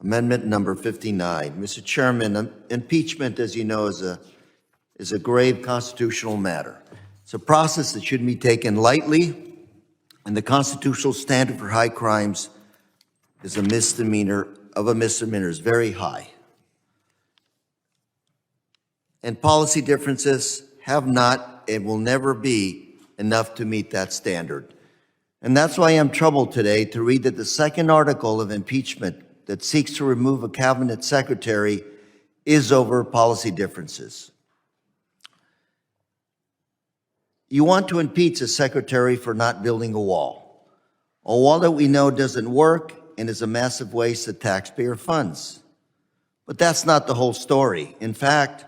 Amendment number 59. Mr. Chairman, impeachment, as you know, is a grave constitutional matter. It's a process that shouldn't be taken lightly, and the constitutional standard for high crimes is a misdemeanor is very high. And policy differences have not and will never be enough to meet that standard. And that's why I'm troubled today to read that the second article of impeachment that seeks to remove a cabinet secretary is over policy differences. You want to impeach a secretary for not building a wall that we know doesn't work and is a massive waste of taxpayer funds. But that's not the whole story. In fact,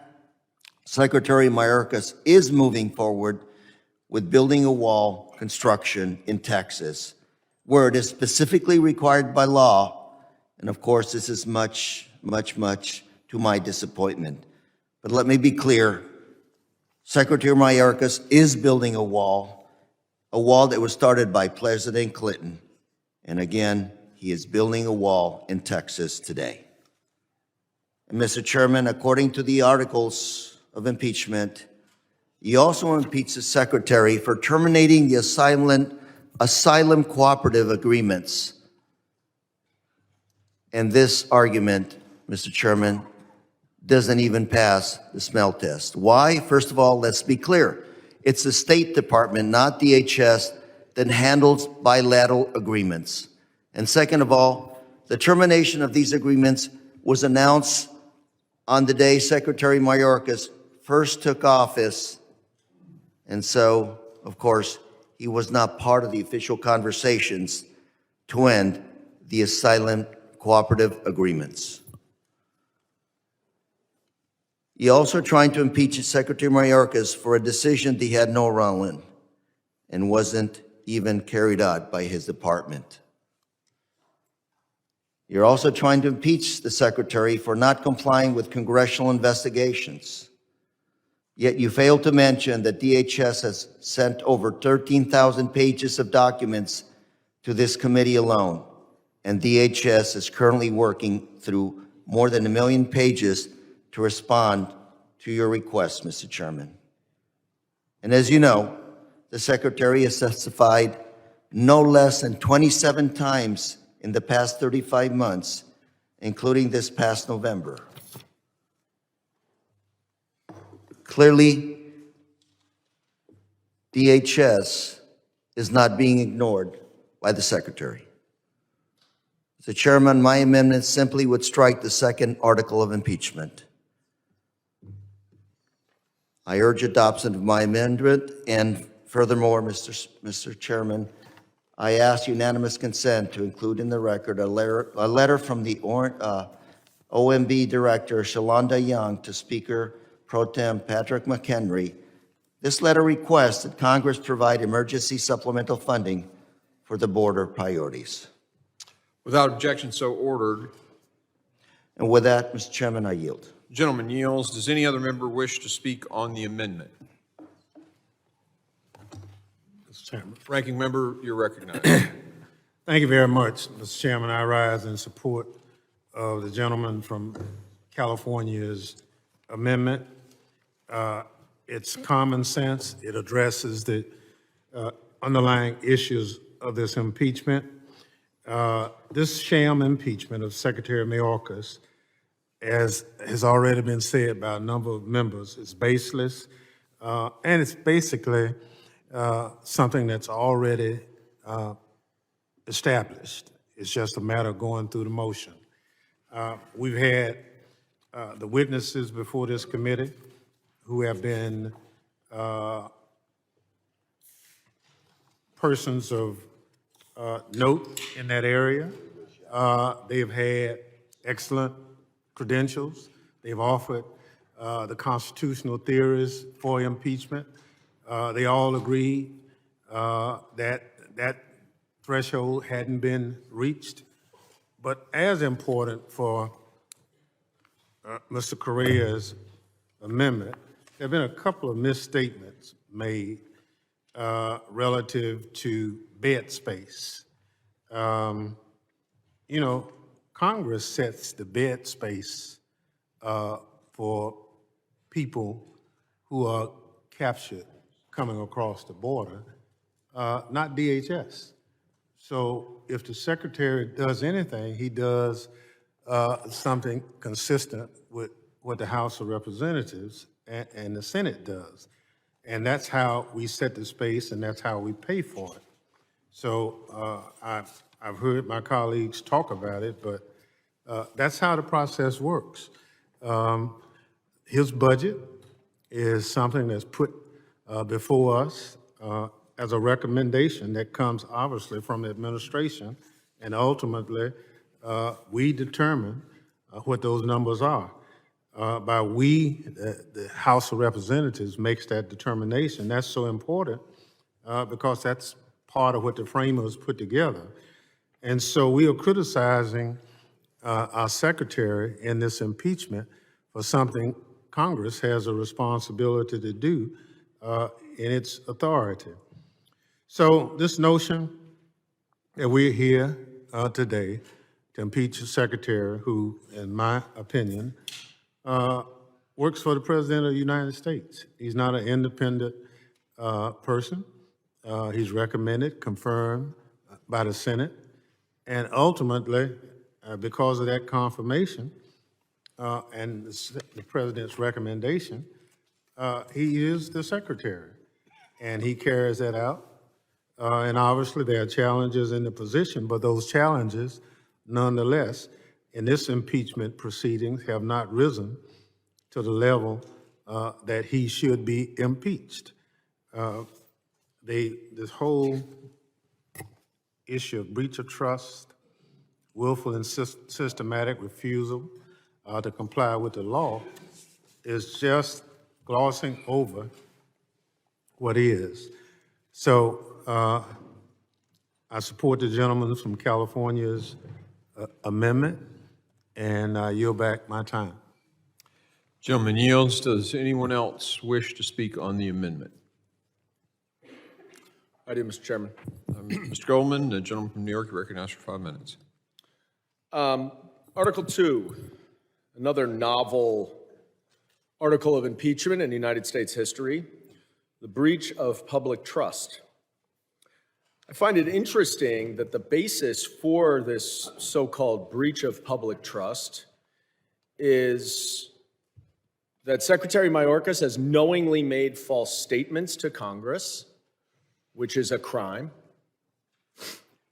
Secretary Mayorkas is moving forward with building a wall construction in Texas, where it is specifically required by law. And of course, this is much to my disappointment. But let me be clear, Secretary Mayorkas is building a wall that was started by President Clinton. And again, he is building a wall in Texas today. And Mr. Chairman, according to the articles of impeachment, you also impeach the secretary for terminating the asylum cooperative agreements. And this argument, Mr. Chairman, doesn't even pass the smell test. Why? First of all, let's be clear. It's the State Department, not DHS, that handles bilateral agreements. And second of all, the termination of these agreements was announced on the day Secretary Mayorkas first took office. And so, of course, he was not part of the official conversations to end the asylum cooperative agreements. He also trying to impeach Secretary Mayorkas for a decision that he had no role in and wasn't even carried out by his department. You're also trying to impeach the secretary for not complying with congressional investigations. Yet you fail to mention that DHS has sent over 13,000 pages of documents to this committee alone, and DHS is currently working through more than 1 million pages to respond to your request, Mr. Chairman. And as you know, the secretary has testified no less than 27 times in the past 35 months, including this past November. Clearly, DHS is not being ignored by the secretary. Mr. Chairman, my amendment simply would strike the second article of impeachment. I urge adoption of my amendment, and furthermore, Mr. Chairman, I ask unanimous consent to include in the record a letter from the OMB Director, Shalonda Young, to Speaker Pro Tem Patrick McHenry. This letter requests that Congress provide emergency supplemental funding for the border priorities. Without objection, so ordered. And with that, Mr. Chairman, I yield. Gentleman yields. Does any other member wish to speak on the amendment? Mr. Chairman. Ranking member, you're recognized. Thank you very much, Mr. Chairman. I rise in support of the gentleman from California's amendment. It's common sense. It addresses the underlying issues of this impeachment. This sham impeachment of Secretary Mayorkas, as has already been said by a number of members, is baseless, and it's basically something that's already established. It's just a matter of going through the motion. We've had the witnesses before this committee who have been persons of note in that area. They've had excellent credentials. They've offered the constitutional theories for impeachment. They all agree that threshold hadn't been reached. But as important for Mr. Correa's amendment, there have been a couple of misstatements made relative to bed space. Congress sets the bed space for people who are captured coming across the border, not DHS. So if the secretary does anything, he does something consistent with what the House of Representatives and the Senate does. And that's how we set the space, and that's how we pay for it. So I've heard my colleagues talk about it, but that's how the process works. His budget is something that's put before us as a recommendation that comes obviously from the administration, and ultimately we determine what those numbers are. By we, the House of Representatives makes that determination. That's so important because that's part of what the framers put together. And so we are criticizing our secretary in this impeachment for something Congress has a responsibility to do in its authority. So this notion that we're here today to impeach a secretary who, in my opinion, works for the President of the United States. He's not an independent person. He's recommended, confirmed by the Senate, and ultimately, because of that confirmation and the President's recommendation, he is the secretary, and he carries that out. And obviously, there are challenges in the position, but those challenges, nonetheless, in this impeachment proceedings have not risen to the level that he should be impeached. This whole issue of breach of trust, willful and systematic refusal to comply with the law is just glossing over what is. So I support the gentleman from California's amendment, and I yield back my time. Gentleman yields. Does anyone else wish to speak on the amendment? I do, Mr. Chairman. Mr. Goldman, the gentleman from New York, recognized for 5 minutes. Article 2, another novel article of impeachment in United States history, the breach of public trust. I find it interesting that the basis for this so-called breach of public trust is that Secretary Mayorkas has knowingly made false statements to Congress, which is a crime,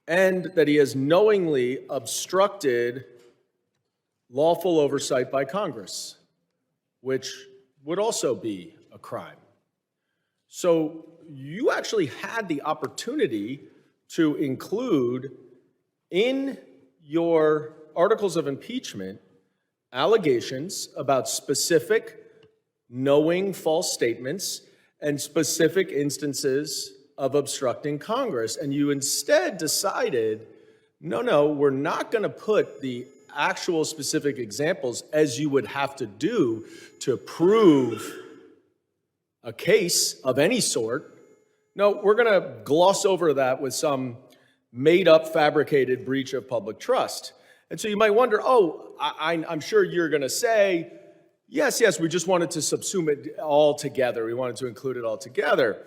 and that he has knowingly obstructed lawful oversight by Congress, which would also be a crime. So you actually had the opportunity to include in your articles of impeachment allegations about specific knowing false statements and specific instances of obstructing Congress. And you instead decided, no, we're not going to put the actual specific examples as you would have to do to prove a case of any sort. No, we're going to gloss over that with some made-up, fabricated breach of public trust. And so you might wonder, I'm sure you're going to say, yes, we just wanted to subsume it all together. We wanted to include it all together.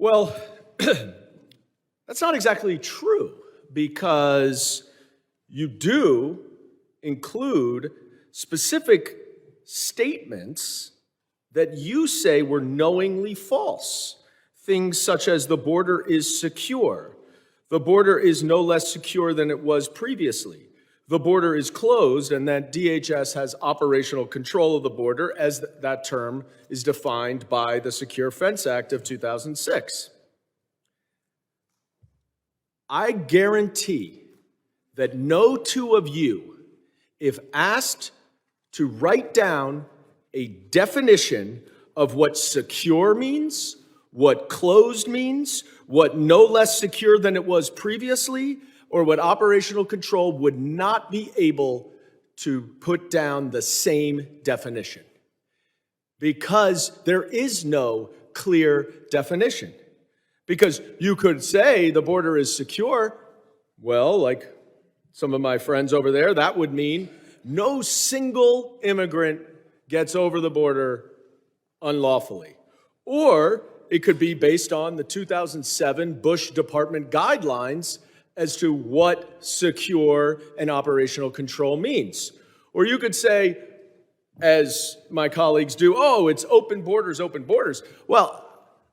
Well, that's not exactly true, because you do include specific statements that you say were knowingly false. Things such as the border is secure. The border is no less secure than it was previously. The border is closed, and that DHS has operational control of the border, as that term is defined by the Secure Fence Act of 2006. I guarantee that no two of you, if asked to write down a definition of what secure means, what closed means, what no less secure than it was previously, or what operational control, would not be able to put down the same definition, because there is no clear definition. Because you could say the border is secure, well, like some of my friends over there, that would mean no single immigrant gets over the border unlawfully. Or it could be based on the 2007 Bush Department guidelines as to what secure and operational control means. Or you could say, as my colleagues do, oh, it's open borders, open borders. Well,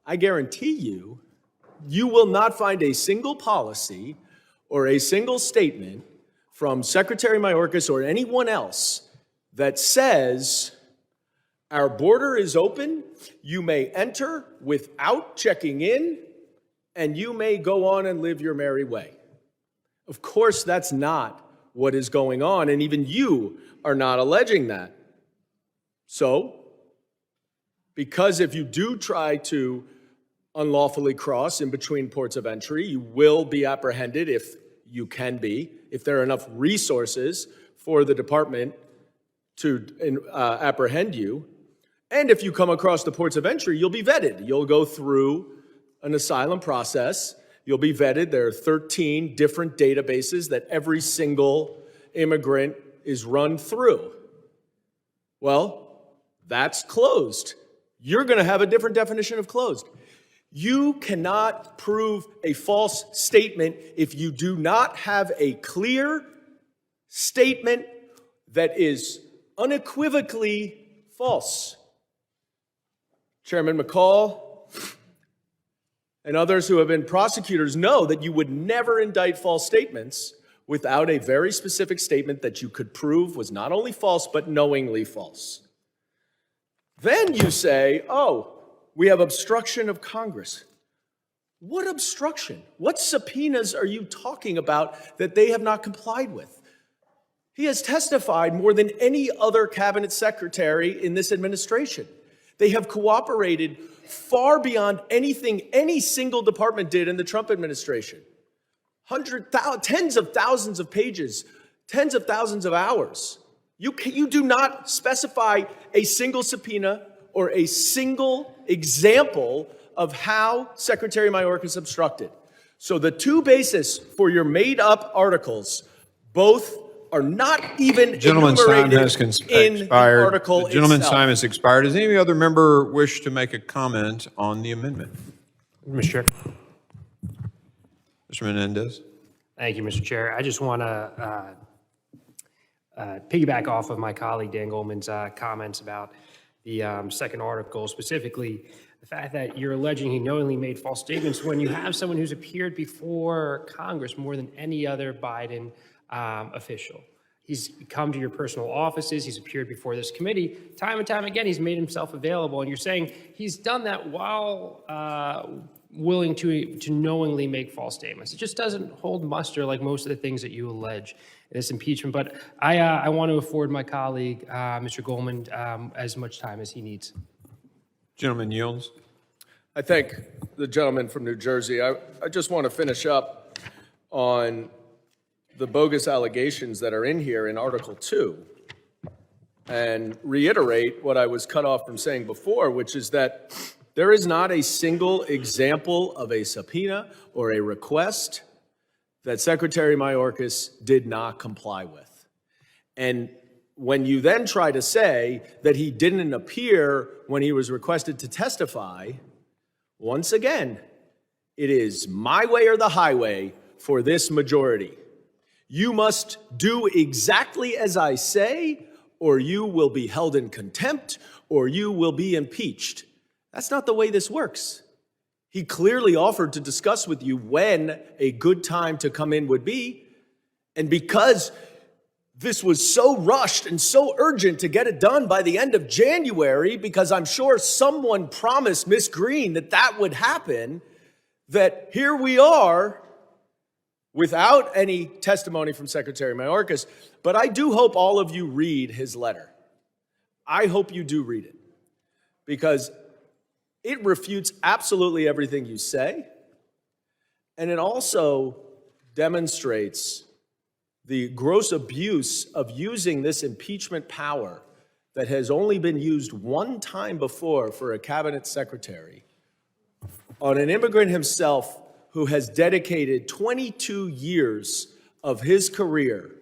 I guarantee you, you will not find a single policy or a single statement from Secretary Mayorkas or anyone else that says our border is open, you may enter without checking in, and you may go on and live your merry way. Of course, that's not what is going on, and even you are not alleging that. So, because if you do try to unlawfully cross in between ports of entry, you will be apprehended if you can be, if there are enough resources for the department to apprehend you. And if you come across the ports of entry, you'll be vetted. You'll go through an asylum process. You'll be vetted. There are 13 different databases that every single immigrant is run through. Well, that's closed. You're going to have a different definition of closed. You cannot prove a false statement if you do not have a clear statement that is unequivocally false. Chairman McCall and others who have been prosecutors know that you would never indict false statements without a very specific statement that you could prove was not only false, but knowingly false. Then you say, oh, we have obstruction of Congress. What obstruction? What subpoenas are you talking about that they have not complied with? He has testified more than any other cabinet secretary in this administration. They have cooperated far beyond anything any single department did in the Trump administration. Tens of thousands of pages, tens of thousands of hours. You do not specify a single subpoena or a single example of how Secretary Mayorkas obstructed. So the two bases for your made-up articles both are not even Gentleman's time enumerated has in the expired. article The gentleman's itself. time has expired. Does any other member wish to make a comment on the amendment? Mr. Chair. Mr. Menendez? Thank you, Mr. Chair. I just want to piggyback off of my colleague Dan Goldman's comments about the second article, specifically the fact that you're alleging he knowingly made false statements when you have someone who's appeared before Congress more than any other Biden official. He's come to your personal offices. He's appeared before this committee. Time and time again, he's made himself available. And you're saying he's done that while willing to knowingly make false statements. It just doesn't hold muster like most of the things that you allege in this impeachment. But I want to afford my colleague, Mr. Goldman, as much time as he needs. Gentleman yields. I thank the gentleman from New Jersey. I just want to finish up on the bogus allegations that are in here in Article 2 and reiterate what I was cut off from saying before, which is that there is not a single example of a subpoena or a request that Secretary Mayorkas did not comply with. And when you then try to say that he didn't appear when he was requested to testify, once again, it is my way or the highway for this majority. You must do exactly as I say, or you will be held in contempt, or you will be impeached. That's not the way this works. He clearly offered to discuss with you when a good time to come in would be, and because this was so rushed and so urgent to get it done by the end of January, because I'm sure someone promised Ms. Green that that would happen, that here we are without any testimony from Secretary Mayorkas. But I do hope all of you read his letter. I hope you do read it, because it refutes absolutely everything you say, and it also demonstrates the gross abuse of using this impeachment power that has only been used one time before for a cabinet secretary on an immigrant himself who has dedicated 22 years of his career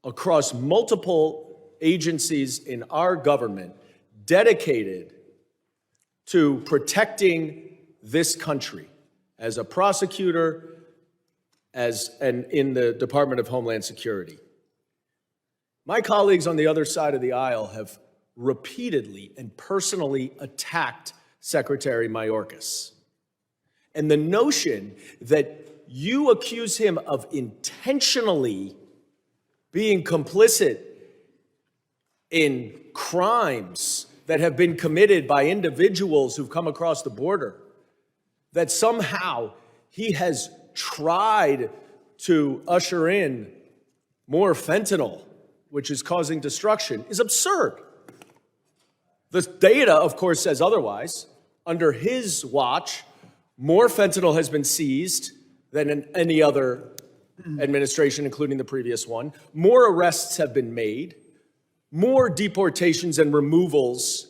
across multiple agencies in our government dedicated to protecting this country as a prosecutor, and in the Department of Homeland Security. My colleagues on the other side of the aisle have repeatedly and personally attacked Secretary Mayorkas. And the notion that you accuse him of intentionally being complicit in crimes that have been committed by individuals who've come across the border, that somehow he has tried to usher in more fentanyl, which is causing destruction, is absurd. The data, of course, says otherwise. Under his watch, more fentanyl has been seized than in any other administration, including the previous one. More arrests have been made. More deportations and removals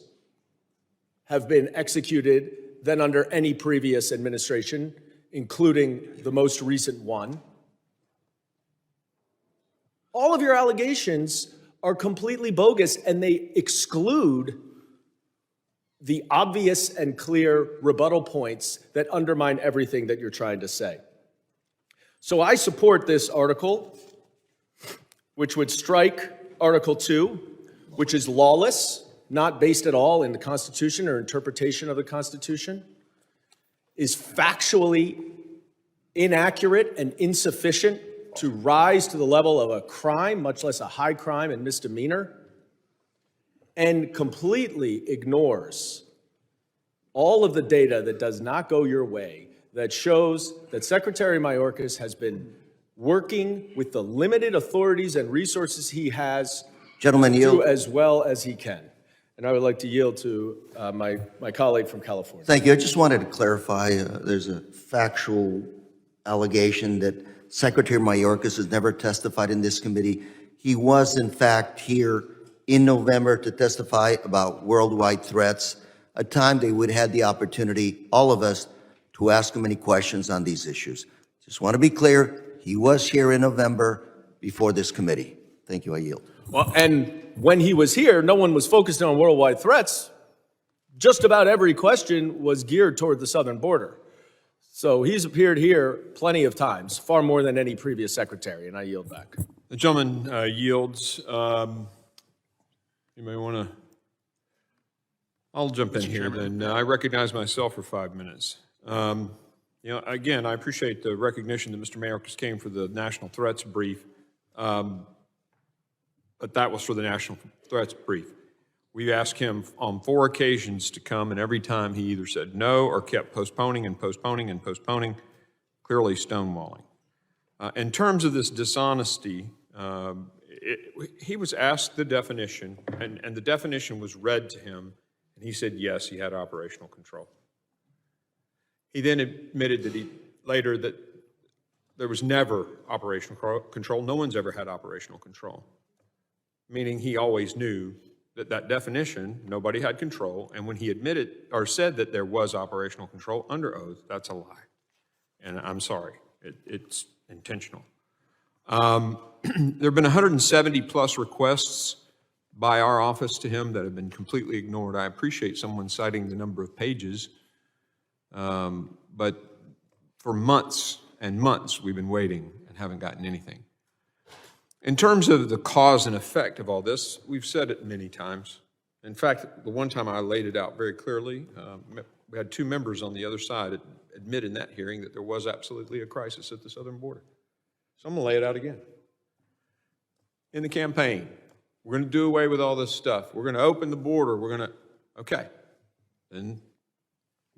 have been executed than under any previous administration, including the most recent one. All of your allegations are completely bogus, and they exclude the obvious and clear rebuttal points that undermine everything that you're trying to say. So I support this article, which would strike Article 2, which is lawless, not based at all in the Constitution or interpretation of the Constitution, is factually inaccurate and insufficient to rise to the level of a crime, much less a high crime and misdemeanor, and completely ignores all of the data that does not go your way, that shows that Secretary Mayorkas has been working with the limited authorities and resources he has Gentlemen, to yield. do as well as he can. And I would like to yield to my colleague from California. Thank you. I just wanted to clarify, there's a factual allegation that Secretary Mayorkas has never testified in this committee. He was, in fact, here in November to testify about worldwide threats, a time they would have had the opportunity, all of us, to ask him any questions on these issues. Just want to be clear, he was here in November before this committee. Thank you. I yield. Well, and when he was here, no one was focused on worldwide threats. Just about every question was geared toward the southern border. So he's appeared here plenty of times, far more than any previous secretary, and I yield back. The gentleman yields. You may want to, I'll jump in here then. I recognize myself for 5 minutes. Again, I appreciate the recognition that Mr. Mayorkas came for the national threats brief, but that was for the national threats brief. We asked him on 4 occasions to come, and every time he either said no or kept postponing and postponing and postponing, clearly stonewalling. In terms of this dishonesty, he was asked the definition, and the definition was read to him, and he said yes, he had operational control. He then admitted that later that there was never operational control. No one's ever had operational control, meaning he always knew that definition, nobody had control, and when he admitted or said that there was operational control under oath, that's a lie. And I'm sorry, it's intentional. There have been 170 plus requests by our office to him that have been completely ignored. I appreciate someone citing the number of pages, but for months and months we've been waiting and haven't gotten anything. In terms of the cause and effect of all this, we've said it many times. In fact, the one time I laid it out very clearly, we had 2 members on the other side admit in that hearing that there was absolutely a crisis at the southern border. So I'm going to lay it out again. In the campaign, we're going to do away with all this stuff. We're going to open the border. We're going to, okay. Then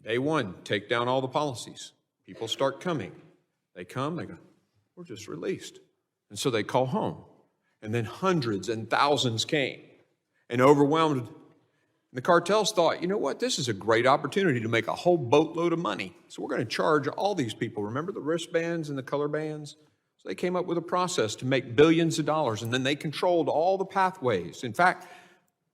day 1, take down all the policies. People start coming. They come, they go, we're just released. And so they call home. And then hundreds and thousands came and overwhelmed. The cartels thought, you know what, this is a great opportunity to make a whole boatload of money. So we're going to charge all these people. Remember the wristbands and the color bands? So they came up with a process to make billions of dollars, and then they controlled all the pathways. In fact,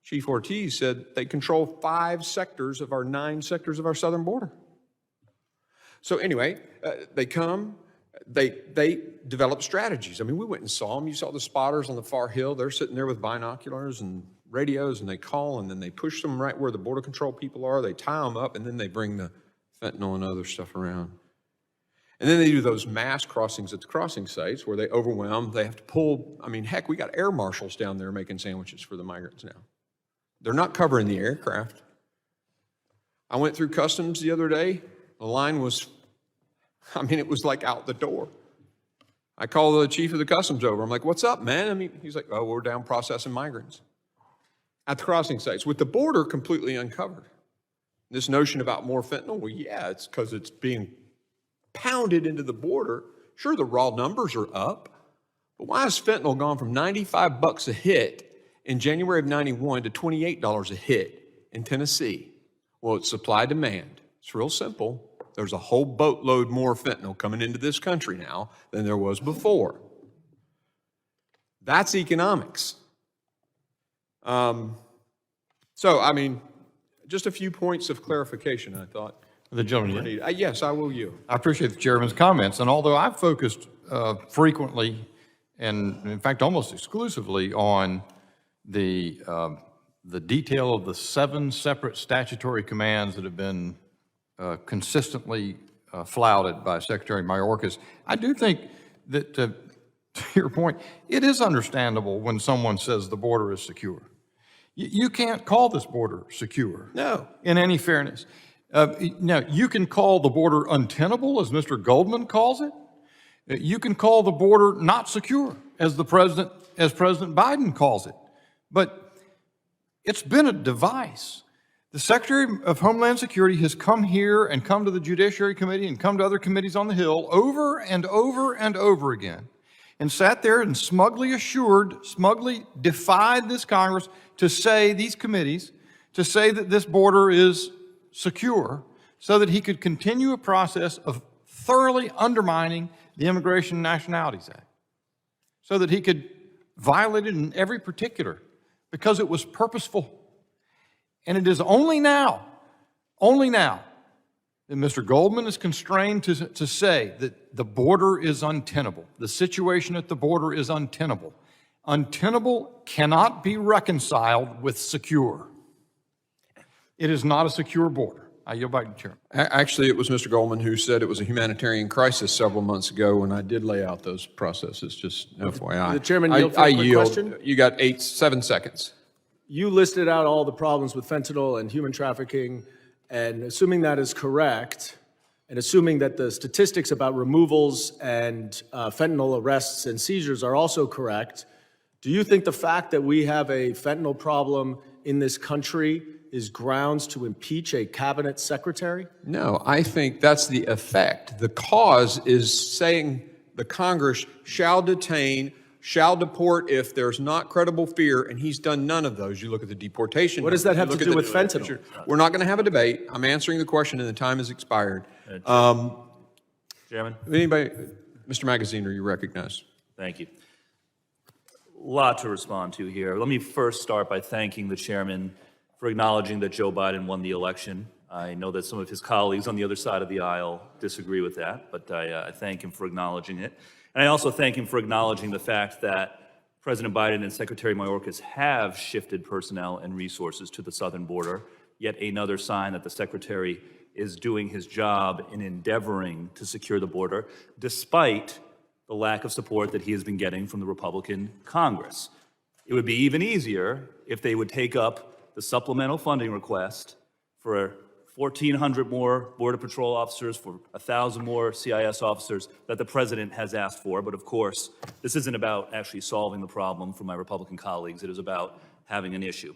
Chief Ortiz said they control 5 sectors of our 9 sectors of our southern border. So anyway, they come, they develop strategies. I mean, we went and saw them. You saw the spotters on the far hill. They're sitting there with binoculars and radios, and they call, and then they push them right where the border control people are. They tie them up, and then they bring the fentanyl and other stuff around. And then they do those mass crossings at the crossing sites where they overwhelm. They have to pull, I mean, heck, we got air marshals down there making sandwiches for the migrants now. They're not covering the aircraft. I went through customs the other day. The line was, I mean, it was like out the door. I called the chief of the customs over. I'm like, what's up, man? I mean, he's like, oh, we're down processing migrants at the crossing sites with the border completely uncovered. This notion about more fentanyl, well, yeah, it's because it's being pounded into the border. Sure, the raw numbers are up, but why has fentanyl gone from 95 bucks a hit in January of 91 to $28 a hit in Tennessee? Well, it's supply demand. It's real simple. There's a whole boatload more fentanyl coming into this country now than there was before. That's economics. So, I mean, just a few points of clarification, I thought. The gentleman. Yes, I will yield. I appreciate the chairman's comments, and although I've focused frequently, and in fact almost exclusively, on the detail of the 7 separate statutory commands that have been consistently flouted by Secretary Mayorkas, I do think that, to your point, it is understandable when someone says the border is secure. You can't call this border secure. No. In any fairness. Now, you can call the border untenable, as Mr. Goldman calls it. You can call the border not secure, as President Biden calls it. But it's been a device. The Secretary of Homeland Security has come here and come to the Judiciary Committee and come to other committees on the Hill over and over and over again, and sat there and smugly defied this Congress to say, these committees, to say that this border is secure, so that he could continue a process of thoroughly undermining the Immigration and Nationalities Act, so that he could violate it in every particular, because it was purposeful. And it is only now that Mr. Goldman is constrained to say that the border is untenable. The situation at the border is untenable. Untenable cannot be reconciled with secure. It is not a secure border. I yield back to the chairman. Actually, it was Mr. Goldman who said it was a humanitarian crisis several months ago when I did lay out those processes, just FYI. The chairman yield for a quick question? You got 7 seconds. You listed out all the problems with fentanyl and human trafficking, and assuming that is correct, and assuming that the statistics about removals and fentanyl arrests and seizures are also correct, do you think the fact that we have a fentanyl problem in this country is grounds to impeach a cabinet secretary? No, I think that's the effect. The cause is saying the Congress shall detain, shall deport if there's not credible fear, and he's done none of those. You look at the deportation. What does that have to do with fentanyl? We're not going to have a debate. I'm answering the question, and the time has expired. Chairman? Anybody, Mr. Magaziner, you recognize. Thank you. A lot to respond to here. Let me first start by thanking the chairman for acknowledging that Joe Biden won the election. I know that some of his colleagues on the other side of the aisle disagree with that, but I thank him for acknowledging it. And I also thank him for acknowledging the fact that President Biden and Secretary Mayorkas have shifted personnel and resources to the southern border, yet another sign that the Secretary is doing his job in endeavoring to secure the border, despite the lack of support that he has been getting from the Republican Congress. It would be even easier if they would take up the supplemental funding request for 1,400 more Border Patrol officers, for 1,000 more CIS officers that the president has asked for. But of course, this isn't about actually solving the problem for my Republican colleagues. It is about having an issue.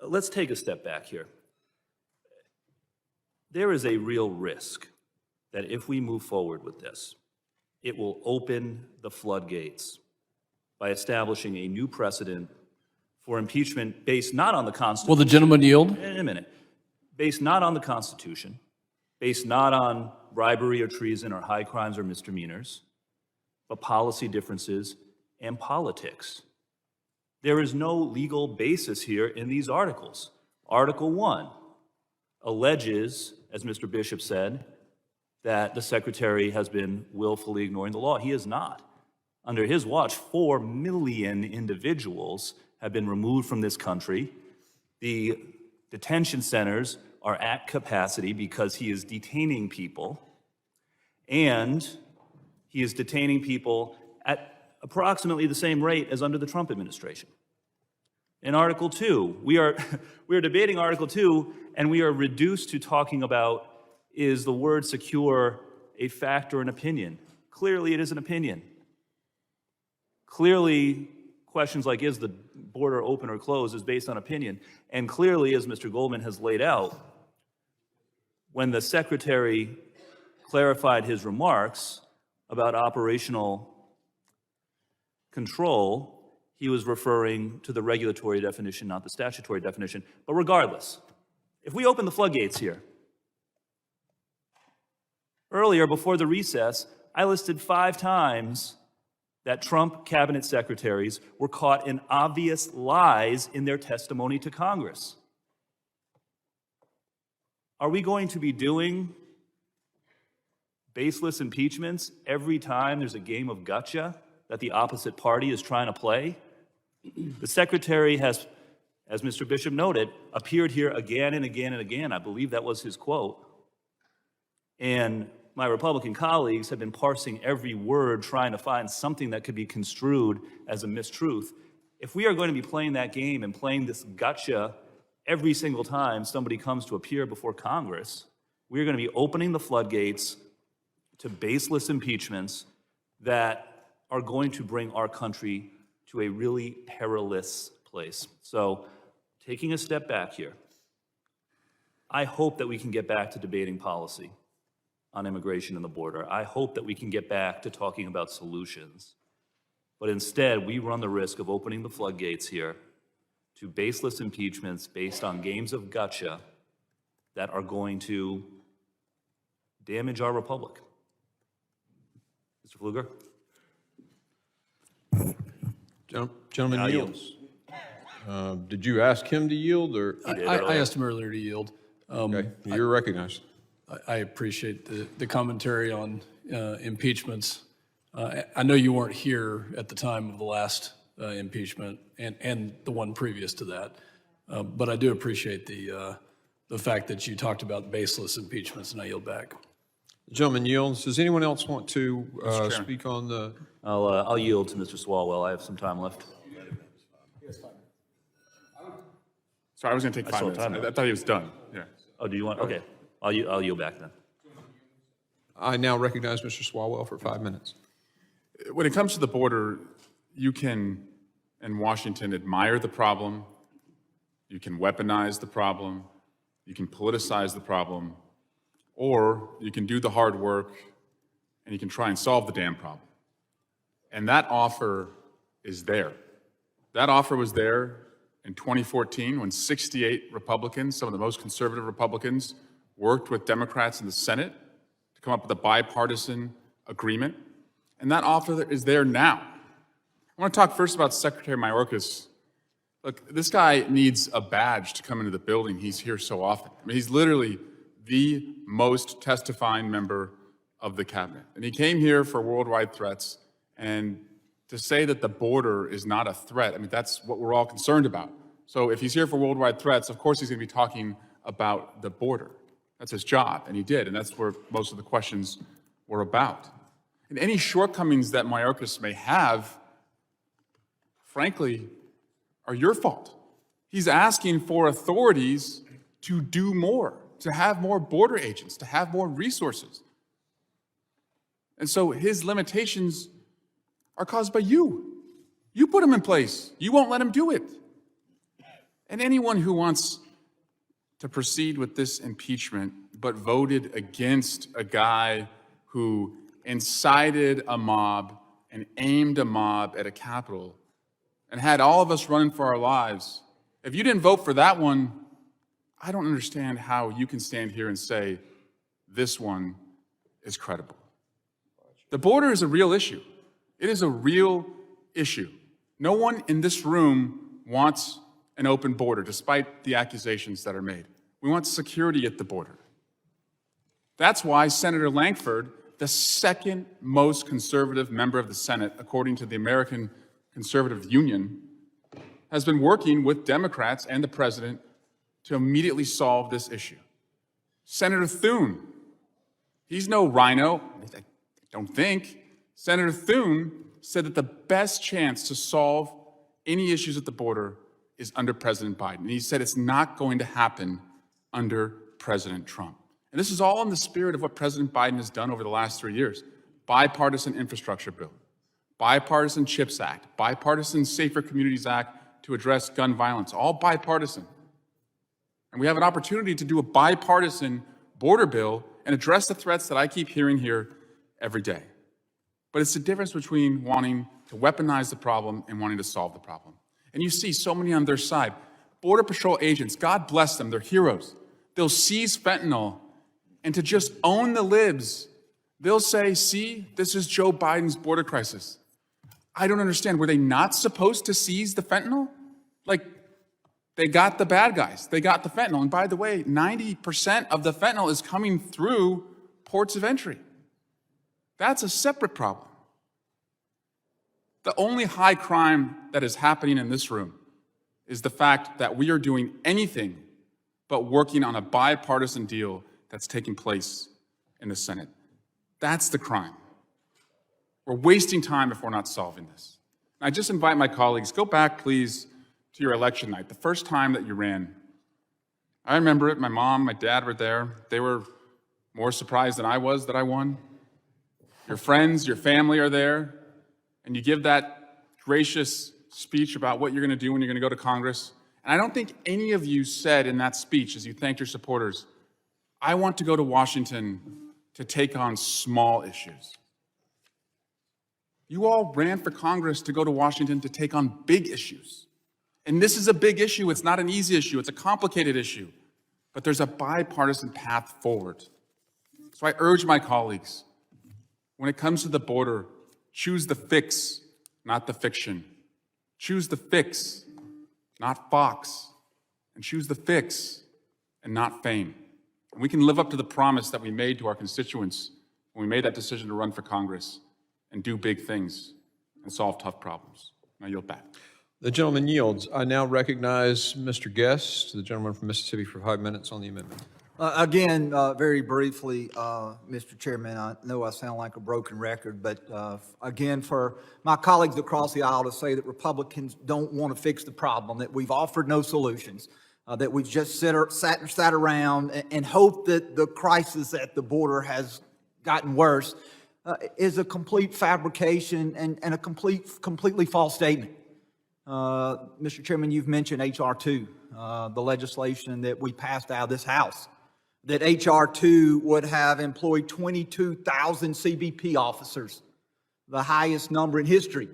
Let's take a step back here. There is a real risk that if we move forward with this, it will open the floodgates by establishing a new precedent for impeachment based not on the Constitution. Will the gentleman yield? In a minute. Based not on the Constitution, based not on bribery or treason or high crimes or misdemeanors, but policy differences and politics. There is no legal basis here in these articles. Article 1 alleges, as Mr. Bishop said, that the secretary has been willfully ignoring the law. He is not. Under his watch, 4 million individuals have been removed from this country. The detention centers are at capacity because he is detaining people, and he is detaining people at approximately the same rate as under the Trump administration. In Article 2, we are debating Article 2, and we are reduced to talking about, is the word secure a fact or an opinion? Clearly, it is an opinion. Clearly, questions like, is the border open or closed, is based on opinion. And clearly, as Mr. Goldman has laid out, when the secretary clarified his remarks about operational control, he was referring to the regulatory definition, not the statutory definition. But regardless, if we open the floodgates here, earlier, before the recess, I listed 5 times that Trump cabinet secretaries were caught in obvious lies in their testimony to Congress. Are we going to be doing baseless impeachments every time there's a game of gotcha that the opposite party is trying to play? The secretary has, as Mr. Bishop noted, appeared here again and again and again. I believe that was his quote. And my Republican colleagues have been parsing every word, trying to find something that could be construed as a mistruth. If we are going to be playing that game and playing this gotcha every single time somebody comes to appear before Congress, we're going to be opening the floodgates to baseless impeachments that are going to bring our country to a really perilous place. So, taking a step back here, I hope that we can get back to debating policy on immigration and the border. I hope that we can get back to talking about solutions. But instead, we run the risk of opening the floodgates here to baseless impeachments based on games of gotcha that are going to damage our republic. Mr. Pfluger? Gentleman I yield. yields. Did you ask him to yield, or? I asked him earlier to yield. Okay, you're recognized. I appreciate the commentary on impeachments. I know you weren't here at the time of the last impeachment and the one previous to that, but I do appreciate the fact that you talked about baseless impeachments, and I yield back. Gentleman yields. Does anyone else want to speak on the? I'll yield to Mr. Swalwell. I have some time left. Sorry, I was going to take 5 saw minutes. time. I thought he was done. Yeah. Oh, do you want? Okay, I'll yield back then. I now recognize Mr. Swalwell for 5 minutes. When it comes to the border, you can, in Washington, admire the problem. You can weaponize the problem. You can politicize the problem. Or you can do the hard work and you can try and solve the damn problem. And that offer is there. That offer was there in 2014 when 68 Republicans, some of the most conservative Republicans, worked with Democrats in the Senate to come up with a bipartisan agreement. And that offer is there now. I want to talk first about Secretary Mayorkas. Look, this guy needs a badge to come into the building. He's here so often. I mean, he's literally the most testifying member of the cabinet. And he came here for worldwide threats, and to say that the border is not a threat, I mean, that's what we're all concerned about. So if he's here for worldwide threats, of course he's going to be talking about the border. That's his job, and he did, and that's where most of the questions were about. And any shortcomings that Mayorkas may have, frankly, are your fault. He's asking for authorities to do more, to have more border agents, to have more resources. And so his limitations are caused by you. You put him in place. You won't let him do it. And anyone who wants to proceed with this impeachment but voted against a guy who incited a mob and aimed a mob at a Capitol and had all of us running for our lives, if you didn't vote for that one, I don't understand how you can stand here and say this one is credible. The border is a real issue. It is a real issue. No one in this room wants an open border, despite the accusations that are made. We want security at the border. That's why Senator Lankford, the second most conservative member of the Senate, according to the American Conservative Union, has been working with Democrats and the president to immediately solve this issue. Senator Thune, he's no rhino, I don't think. Senator Thune said that the best chance to solve any issues at the border is under President Biden. And he said it's not going to happen under President Trump. And this is all in the spirit of what President Biden has done over the last 3 years. Bipartisan infrastructure bill, bipartisan CHIPS Act, bipartisan Safer Communities Act to address gun violence, all bipartisan. And we have an opportunity to do a bipartisan border bill and address the threats that I keep hearing here every day. But it's the difference between wanting to weaponize the problem and wanting to solve the problem. And you see so many on their side. Border Patrol agents, God bless them, they're heroes. They'll seize fentanyl, and to just own the libs, they'll say, see, this is Joe Biden's border crisis. I don't understand. Were they not supposed to seize the fentanyl? Like, they got the bad guys. They got the fentanyl. And by the way, 90% of the fentanyl is coming through ports of entry. That's a separate problem. The only high crime that is happening in this room is the fact that we are doing anything but working on a bipartisan deal that's taking place in the Senate. That's the crime. We're wasting time if we're not solving this. And I just invite my colleagues, go back, please, to your election night, the first time that you ran. I remember it. My mom, my dad were there. They were more surprised than I was that I won. Your friends, your family are there, and you give that gracious speech about what you're going to do when you're going to go to Congress. And I don't think any of you said in that speech, as you thanked your supporters, I want to go to Washington to take on small issues. You all ran for Congress to go to Washington to take on big issues. And this is a big issue. It's not an easy issue. It's a complicated issue. But there's a bipartisan path forward. So I urge my colleagues, when it comes to the border, choose the fix, not the fiction. Choose the fix, not Fox. And choose the fix and not fame. And we can live up to the promise that we made to our constituents when we made that decision to run for Congress and do big things and solve tough problems. I yield back. The gentleman yields. I now recognize Mr. Guest, the gentleman from Mississippi, for 5 minutes on the amendment. Again, very briefly, Mr. Chairman, I know I sound like a broken record, but again, for my colleagues across the aisle to say that Republicans don't want to fix the problem, that we've offered no solutions, that we've just sat around and hoped that the crisis at the border has gotten worse, is a complete fabrication and a completely false statement. Mr. Chairman, you've mentioned H.R. 2, the legislation that we passed out of this House, that H.R. 2 would have employed 22,000 CBP officers, the highest number in history.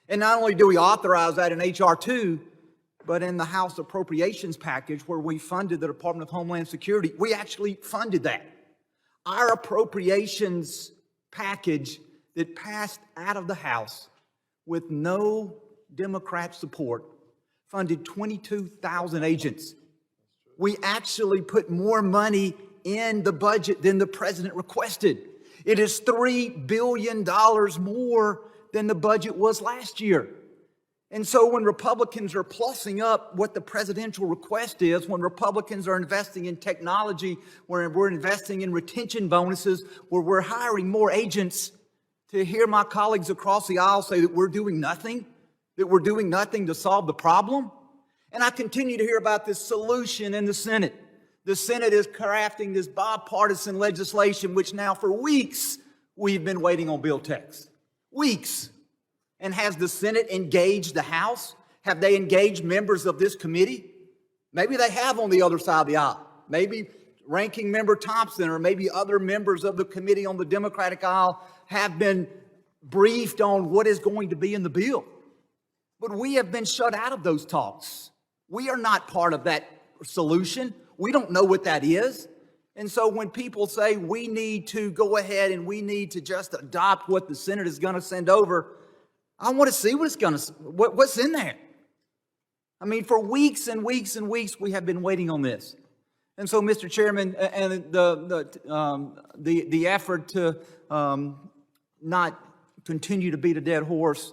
And not only do we authorize that in H.R. 2, but in the House Appropriations package where we funded the Department of Homeland Security, we actually funded that. Our appropriations package that passed out of the House with no Democrat support funded 22,000 agents. We actually put more money in the budget than the president requested. It is $3 billion more than the budget was last year. And so when Republicans are plussing up what the presidential request is, when Republicans are investing in technology, where we're investing in retention bonuses, where we're hiring more agents, to hear my colleagues across the aisle say that we're doing nothing to solve the problem. And I continue to hear about this solution in the Senate. The Senate is crafting this bipartisan legislation, which now for weeks we've been waiting on bill text. Weeks. And has the Senate engaged the House? Have they engaged members of this committee? Maybe they have on the other side of the aisle. Maybe Ranking Member Thompson or maybe other members of the committee on the Democratic aisle have been briefed on what is going to be in the bill. But we have been shut out of those talks. We are not part of that solution. We don't know what that is. And so when people say we need to go ahead and we need to just adopt what the Senate is going to send over, I want to see what's in there. I mean, for weeks and weeks and weeks, we have been waiting on this. And so, Mr. Chairman, and the effort to not continue to beat a dead horse,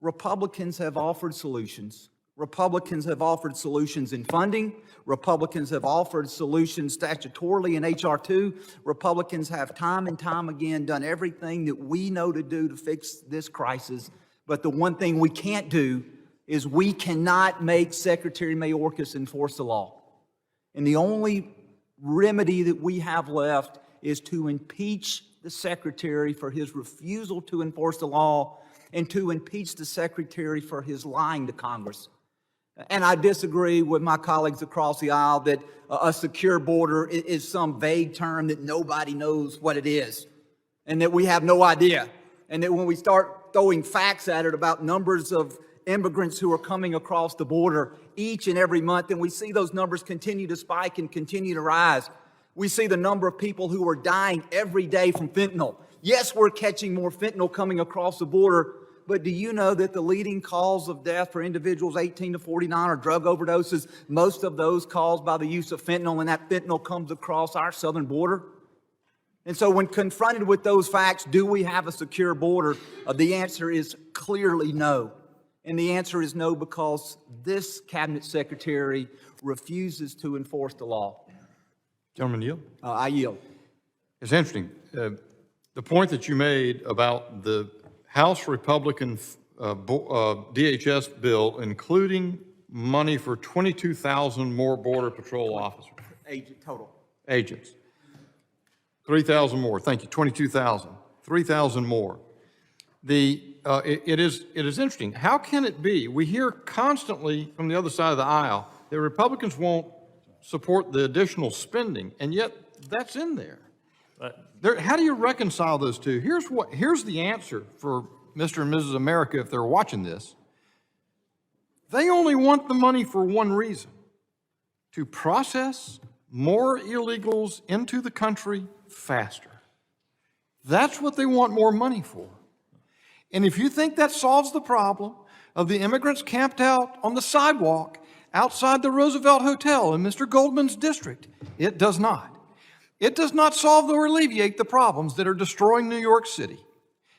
Republicans have offered solutions. Republicans have offered solutions in funding. Republicans have offered solutions statutorily in H.R. 2. Republicans have time and time again done everything that we know to do to fix this crisis. But the one thing we can't do is we cannot make Secretary Mayorkas enforce the law. And the only remedy that we have left is to impeach the Secretary for his refusal to enforce the law and to impeach the Secretary for his lying to Congress. And I disagree with my colleagues across the aisle that a secure border is some vague term that nobody knows what it is and that we have no idea. And that when we start throwing facts at it about numbers of immigrants who are coming across the border each and every month, and we see those numbers continue to spike and continue to rise. We see the number of people who are dying every day from fentanyl. Yes, we're catching more fentanyl coming across the border, but do you know that the leading cause of death for individuals 18 to 49 are drug overdoses? Most of those caused by the use of fentanyl, and that fentanyl comes across our southern border. And so when confronted with those facts, do we have a secure border? The answer is clearly no. And the answer is no because this cabinet secretary refuses to enforce the law. Gentleman yield? I yield. It's interesting. The point that you made about the House Republican DHS bill, including money for 22,000 more Border Patrol officers. Total. Agents. 3,000 more. Thank you. 22,000. 3,000 more. It is interesting. How can it be? We hear constantly from the other side of the aisle that Republicans won't support the additional spending, and yet that's in there. How do you reconcile those two? Here's the answer for Mr. and Mrs. America if they're watching this. They only want the money for one reason: to process more illegals into the country faster. That's what they want more money for. And if you think that solves the problem of the immigrants camped out on the sidewalk outside the Roosevelt Hotel in Mr. Goldman's district, it does not. It does not solve or alleviate the problems that are destroying New York City.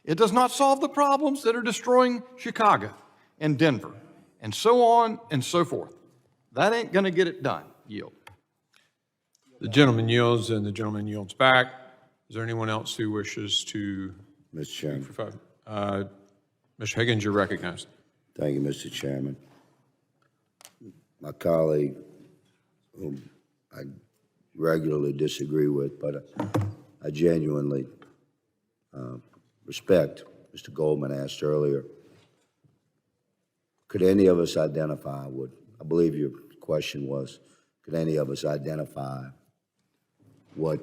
It does not solve the problems that are destroying Chicago and Denver and so on and so forth. That ain't going to get it done. Yield. The gentleman yields and the gentleman yields back. Is there anyone else who wishes to? Mr. Chairman. For five? Mr. Higgins, you're recognized. Thank you, Mr. Chairman. My colleague, whom I regularly disagree with, but I genuinely respect, Mr. Goldman asked earlier, could any of us identify what, I believe your question was, could any of us identify what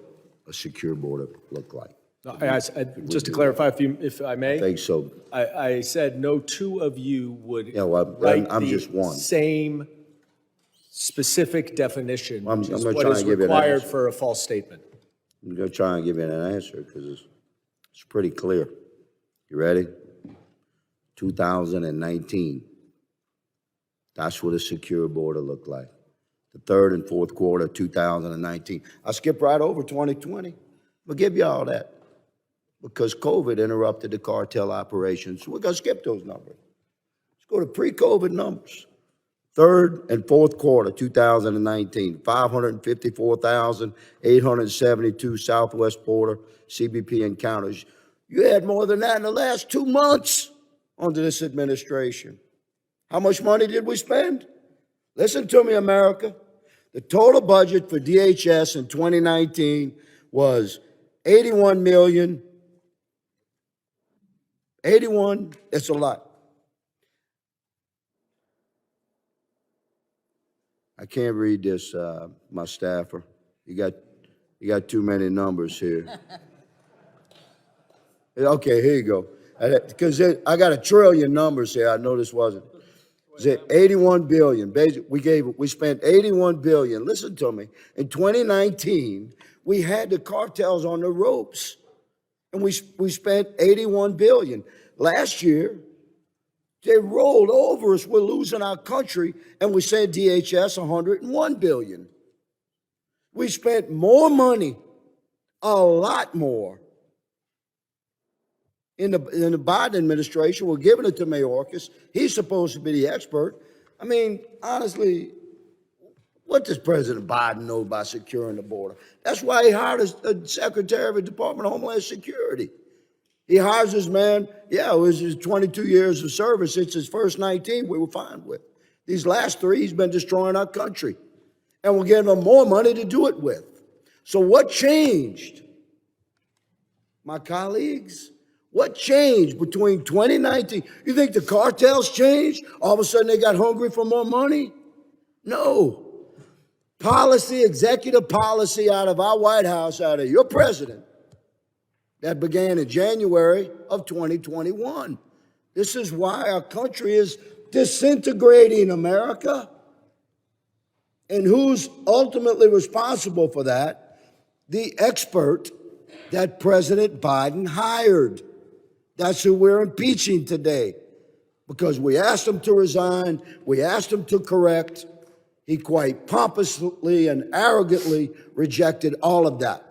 a secure border looked like? Just to clarify, if I may. I think so. I said no two of you would Yeah, well, write I'm the just one. same specific definition, I'm which is not what trying is to give you an required answer. for a false statement. I'm going to try and give you an answer because it's pretty clear. You ready? 2019. That's what a secure border looked like. The third and fourth quarter of 2019. I skip right over 2020. We'll give you all that because COVID interrupted the cartel operations. So we're going to skip those numbers. Let's go to pre-COVID numbers. Third and fourth quarter, 2019, 554,872 Southwest border CBP encounters. You had more than that in the last 2 months under this administration. How much money did we spend? Listen to me, America. The total budget for DHS in 2019 was $81 million. 81, it's a lot. I can't read this, my staffer. You got too many numbers here. Okay, here you go. Because I got 1 trillion numbers here. I know this wasn't. Is it 81 billion? Basically, we spent 81 billion. Listen to me. In 2019, we had the cartels on the ropes, and we spent 81 billion. Last year, they rolled over us. We're losing our country, and we sent DHS 101 billion. We spent more money, a lot more, in the Biden administration. We're giving it to Mayorkas. He's supposed to be the expert. I mean, honestly, what does President Biden know about securing the border? That's why he hired a Secretary of the Department of Homeland Security. He hires this man, it was his 22 years of service. It's his first 19 we were fine with. These last 3, he's been destroying our country. And we're giving him more money to do it with. So what changed? My colleagues, what changed between 2019? You think the cartels changed? All of a sudden they got hungry for more money? No. Policy, executive policy out of our White House, out of your president, that began in January of 2021. This is why our country is disintegrating, America. And who's ultimately responsible for that? The expert that President Biden hired. That's who we're impeaching today. Because we asked him to resign, we asked him to correct. He quite pompously and arrogantly rejected all of that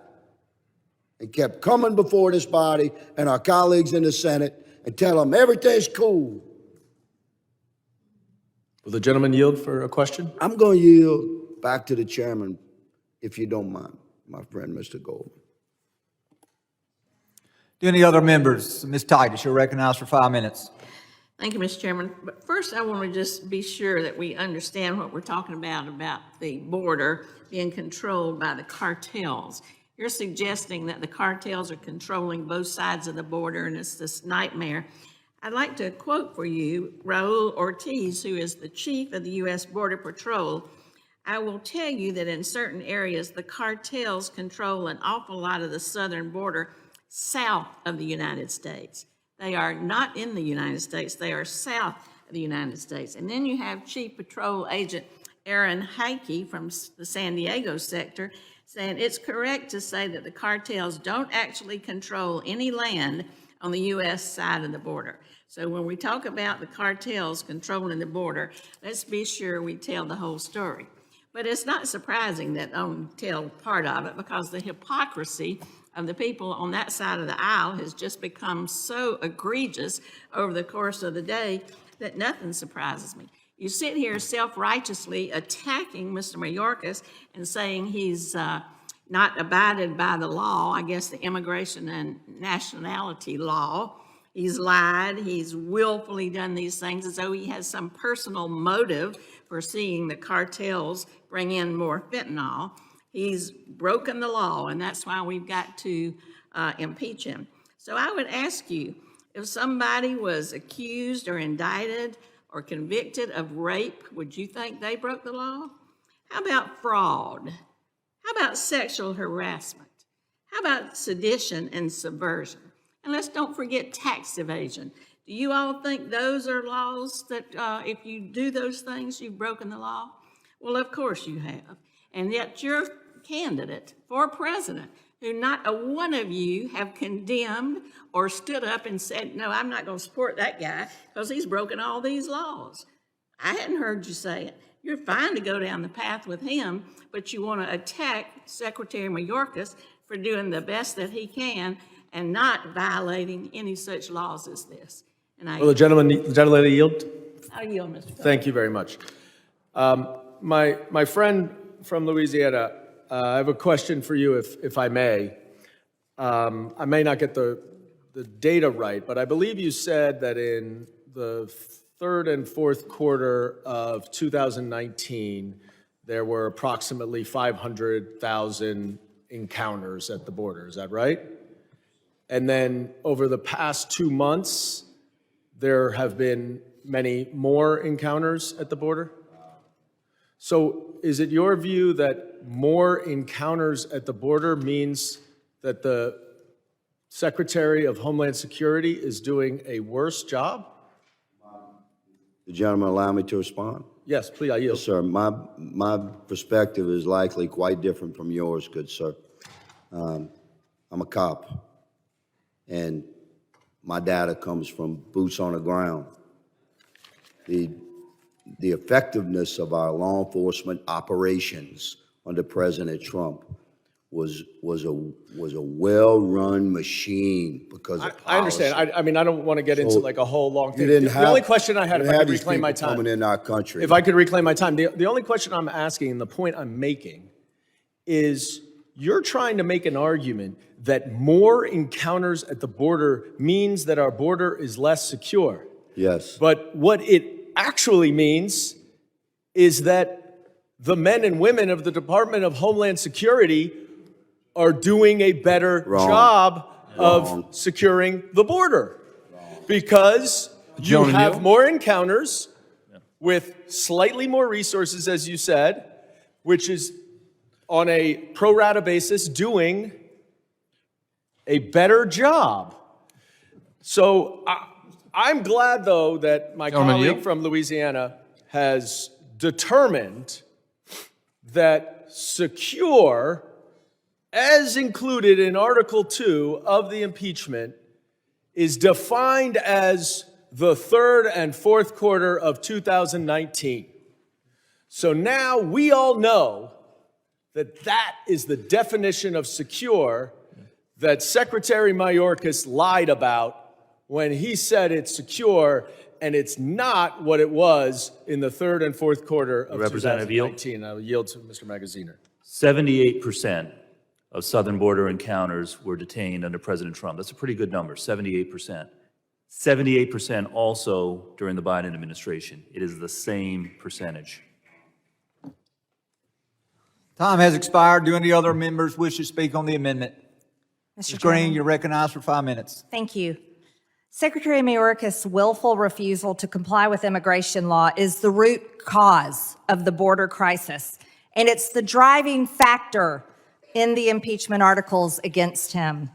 and kept coming before this body and our colleagues in the Senate and tell them everything's cool. Will the gentleman yield for a question? I'm going to yield back to the chairman, if you don't mind, my friend, Mr. Goldman. Do any other members? Ms. Titus, you're recognized for 5 minutes. Thank you, Mr. Chairman. But first, I want to just be sure that we understand what we're talking about the border being controlled by the cartels. You're suggesting that the cartels are controlling both sides of the border, and it's this nightmare. I'd like to quote for you Raul Ortiz, who is the chief of the U.S. Border Patrol. I will tell you that in certain areas, the cartels control an awful lot of the southern border south of the United States. They are not in the United States. They are south of the United States. And then you have Chief Patrol Agent Aaron Heike from the San Diego sector saying it's correct to say that the cartels don't actually control any land on the U.S. side of the border. So when we talk about the cartels controlling the border, let's be sure we tell the whole story. But it's not surprising that only tell part of it, because the hypocrisy of the people on that side of the aisle has just become so egregious over the course of the day that nothing surprises me. You sit here self-righteously attacking Mr. Mayorkas and saying he's not abided by the law, I guess the immigration and nationality law. He's lied, he's willfully done these things as though he has some personal motive for seeing the cartels bring in more fentanyl. He's broken the law, and that's why we've got to impeach him. So I would ask you, if somebody was accused or indicted or convicted of rape, would you think they broke the law? How about fraud? How about sexual harassment? How about sedition and subversion? And let's don't forget tax evasion. Do you all think those are laws that if you do those things, you've broken the law? Well, of course you have. And yet your candidate for president, who not a one of you have condemned or stood up and said, no, I'm not going to support that guy because he's broken all these laws. I hadn't heard you say it. You're fine to go down the path with him, but you want to attack Secretary Mayorkas for doing the best that he can and not violating any such laws as this. And Will the gentleman yield? I yield, Mr. Thank you very much. My friend from Louisiana, I have a question for you, if I may. I may not get the data right, but I believe you said that in the third and fourth quarter of 2019, there were approximately 500,000 encounters at the border. Is that right? And then over the past 2 months, there have been many more encounters at the border? So is it your view that more encounters at the border means that the Secretary of Homeland Security is doing a worse job? The gentleman allow me to respond? Yes, please, I yield. Yes, sir. My perspective is likely quite different from yours, good sir. I'm a cop, and my data comes from boots on the ground. The effectiveness of our law enforcement operations under President Trump was a well-run machine because of policy. I understand. I mean, I don't want to get into like a whole long thing. You didn't The only have- question I had, you if I had could these reclaim my people time. coming in our country. If I could reclaim my time, the only question I'm asking and the point I'm making is you're trying to make an argument that more encounters at the border means that our border is less secure. Yes. But what it actually means is that the men and women of the Department of Homeland Security are doing a better job of securing the border. Because you Gentleman have yield. more encounters with slightly more resources, as you said, which is on a pro rata basis doing a better job. So I'm glad, though, that my Gentleman colleague yield. from Louisiana has determined that secure, as included in Article 2 of the impeachment, is defined as the third and fourth quarter of 2019. So now we all know that that is the definition of secure that Secretary Mayorkas lied about when he said it's secure, and it's not what it was in the third and fourth quarter of Representative Yield. 2019. I will yield to Mr. Magaziner. 78% of southern border encounters were detained under President Trump. That's a pretty good number, 78%. 78% also during the Biden administration. It is the same percentage. Time has expired. Do any other members wish to speak on the amendment? Ms. Green, you're recognized for 5 minutes. Thank you. Secretary Mayorkas' willful refusal to comply with immigration law is the root cause of the border crisis, and it's the driving factor in the impeachment articles against him.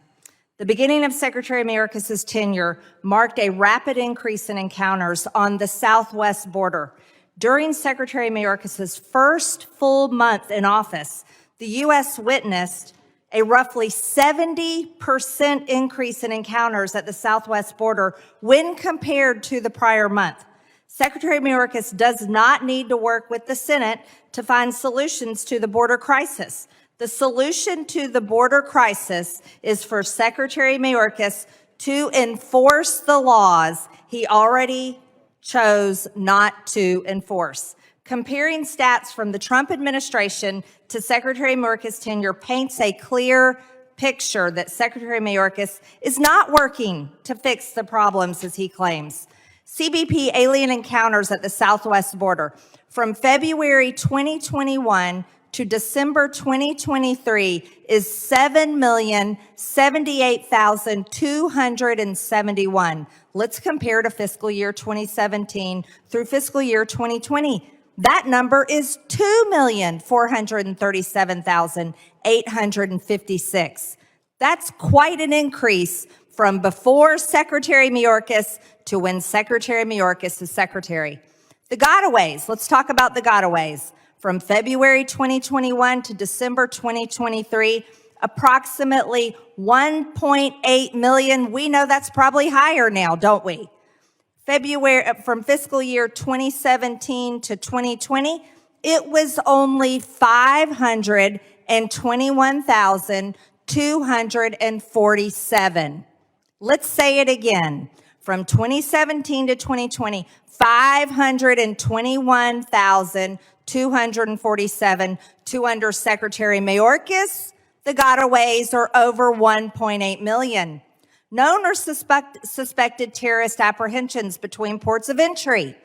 The beginning of Secretary Mayorkas' tenure marked a rapid increase in encounters on the southwest border. During Secretary Mayorkas' first full month in office, the U.S. witnessed a roughly 70% increase in encounters at the southwest border when compared to the prior month. Secretary Mayorkas does not need to work with the Senate to find solutions to the border crisis. The solution to the border crisis is for Secretary Mayorkas to enforce the laws he already chose not to enforce. Comparing stats from the Trump administration to Secretary Mayorkas' tenure paints a clear picture that Secretary Mayorkas is not working to fix the problems as he claims. CBP alien encounters at the southwest border from February 2021 to December 2023 is 7,078,271. Let's compare to fiscal year 2017 through fiscal year 2020. That number is 2,437,856. That's quite an increase from before Secretary Mayorkas to when Secretary Mayorkas is secretary. The gotaways, let's talk about the gotaways. From February 2021 to December 2023, approximately 1.8 million. We know that's probably higher now, don't we? From fiscal year 2017 to 2020, it was only 521,247. Let's say it again. From 2017 to 2020, 521,247 to under Secretary Mayorkas. The gotaways are over 1.8 million. Known or suspected terrorist apprehensions between ports of entry.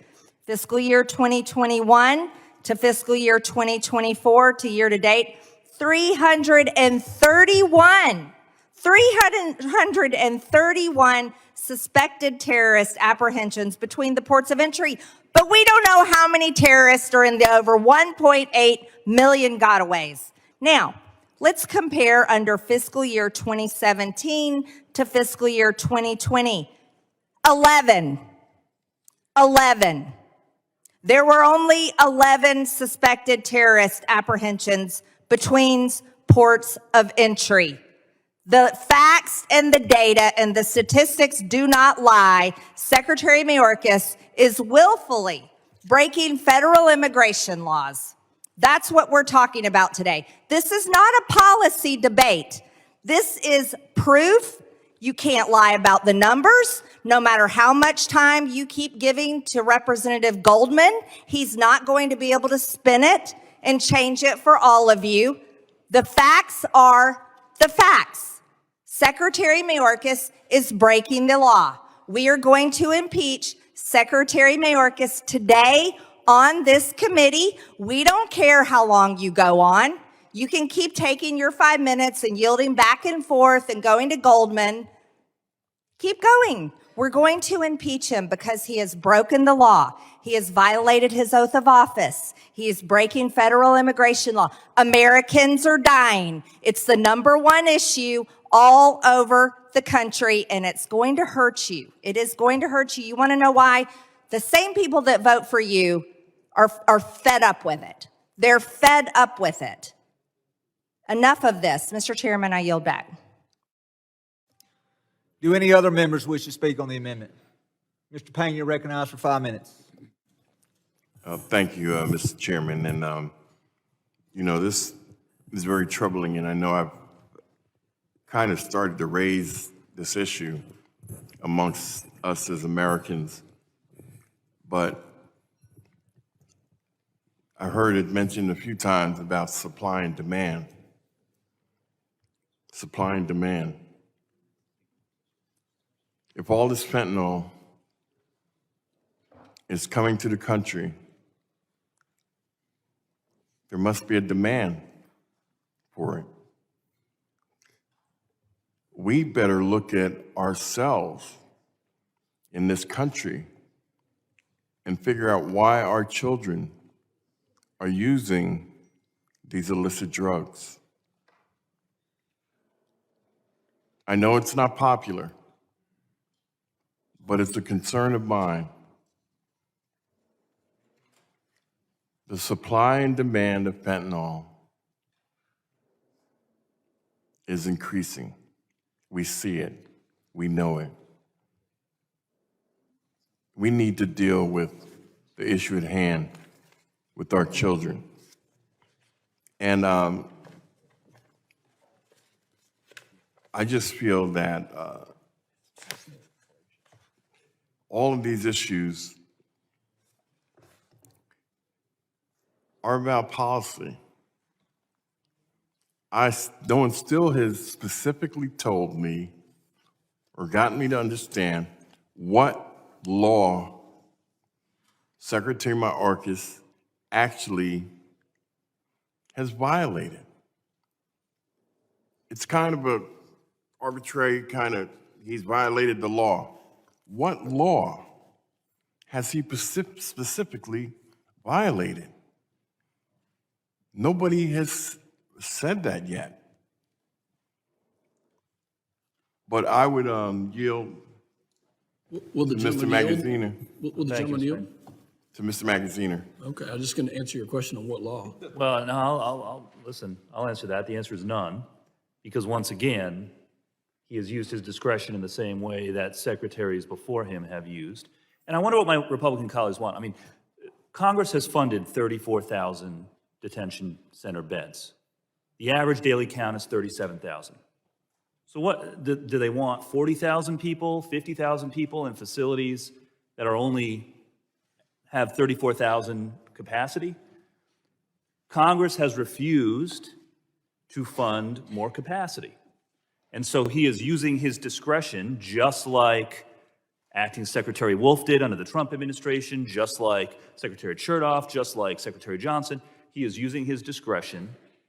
Fiscal year 2021 to fiscal year 2024 to year to date, 331 suspected terrorist apprehensions between the ports of entry. But we don't know how many terrorists are in the over 1.8 million gotaways. Now, let's compare under fiscal year 2017 to fiscal year 2020. 11. There were only 11 suspected terrorist apprehensions between ports of entry. The facts and the data and the statistics do not lie. Secretary Mayorkas is willfully breaking federal immigration laws. That's what we're talking about today. This is not a policy debate. This is proof. You can't lie about the numbers. No matter how much time you keep giving to Representative Goldman, he's not going to be able to spin it and change it for all of you. The facts are the facts. Secretary Mayorkas is breaking the law. We are going to impeach Secretary Mayorkas today on this committee. We don't care how long you go on. You can keep taking your 5 minutes and yielding back and forth and going to Goldman. Keep going. We're going to impeach him because he has broken the law. He has violated his oath of office. He is breaking federal immigration law. Americans are dying. It's the #1 issue all over the country, and it's going to hurt you. It is going to hurt you. You want to know why? The same people that vote for you are fed up with it. They're fed up with it. Enough of this. Mr. Chairman, I yield back. Do any other members wish to speak on the amendment? Mr. Payne, you're recognized for 5 minutes. Thank you, Mr. Chairman. And, this is very troubling, and I know I've kind of started to raise this issue amongst us as Americans, but I heard it mentioned a few times about supply and demand. Supply and demand. If all this fentanyl is coming to the country, there must be a demand for it. We better look at ourselves in this country and figure out why our children are using these illicit drugs. I know it's not popular, but it's a concern of mine. The supply and demand of fentanyl is increasing. We see it. We know it. We need to deal with the issue at hand with our children. And I just feel that all of these issues are about policy. No one still has specifically told me or gotten me to understand what law Secretary Mayorkas actually has violated. It's kind of a arbitrary he's violated the law. What law has he specifically violated? Nobody has said that yet. But I would yield Will the to Mr. gentleman yield? Magaziner. Will the gentleman yield? To Mr. Magaziner. Okay, I'm just going to answer your question on what law. Well, no, I'll listen. I'll answer that. The answer is none, because once again, he has used his discretion in the same way that secretaries before him have used. And I wonder what my Republican colleagues want. I mean, Congress has funded 34,000 detention center beds. The average daily count is 37,000. So what, do they want 40,000 people, 50,000 people in facilities that are only have 34,000 capacity? Congress has refused to fund more capacity. And so he is using his discretion, just like Acting Secretary Wolf did under the Trump administration, just like Secretary Chertoff, just like Secretary Johnson. He is using his discretion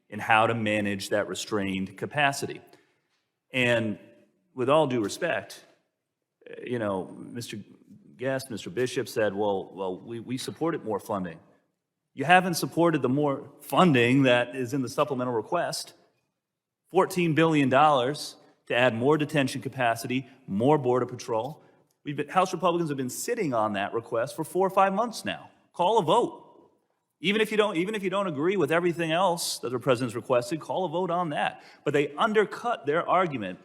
in how to manage that restrained capacity. And with all due respect, Mr. Guest, Mr. Bishop said, well, we supported more funding. You haven't supported the more funding that is in the supplemental request. $14 billion to add more detention capacity, more Border Patrol. House Republicans have been sitting on that request for 4 or 5 months now. Call a vote. Even if you don't agree with everything else that the president's requested, call a vote on that. But they undercut their argument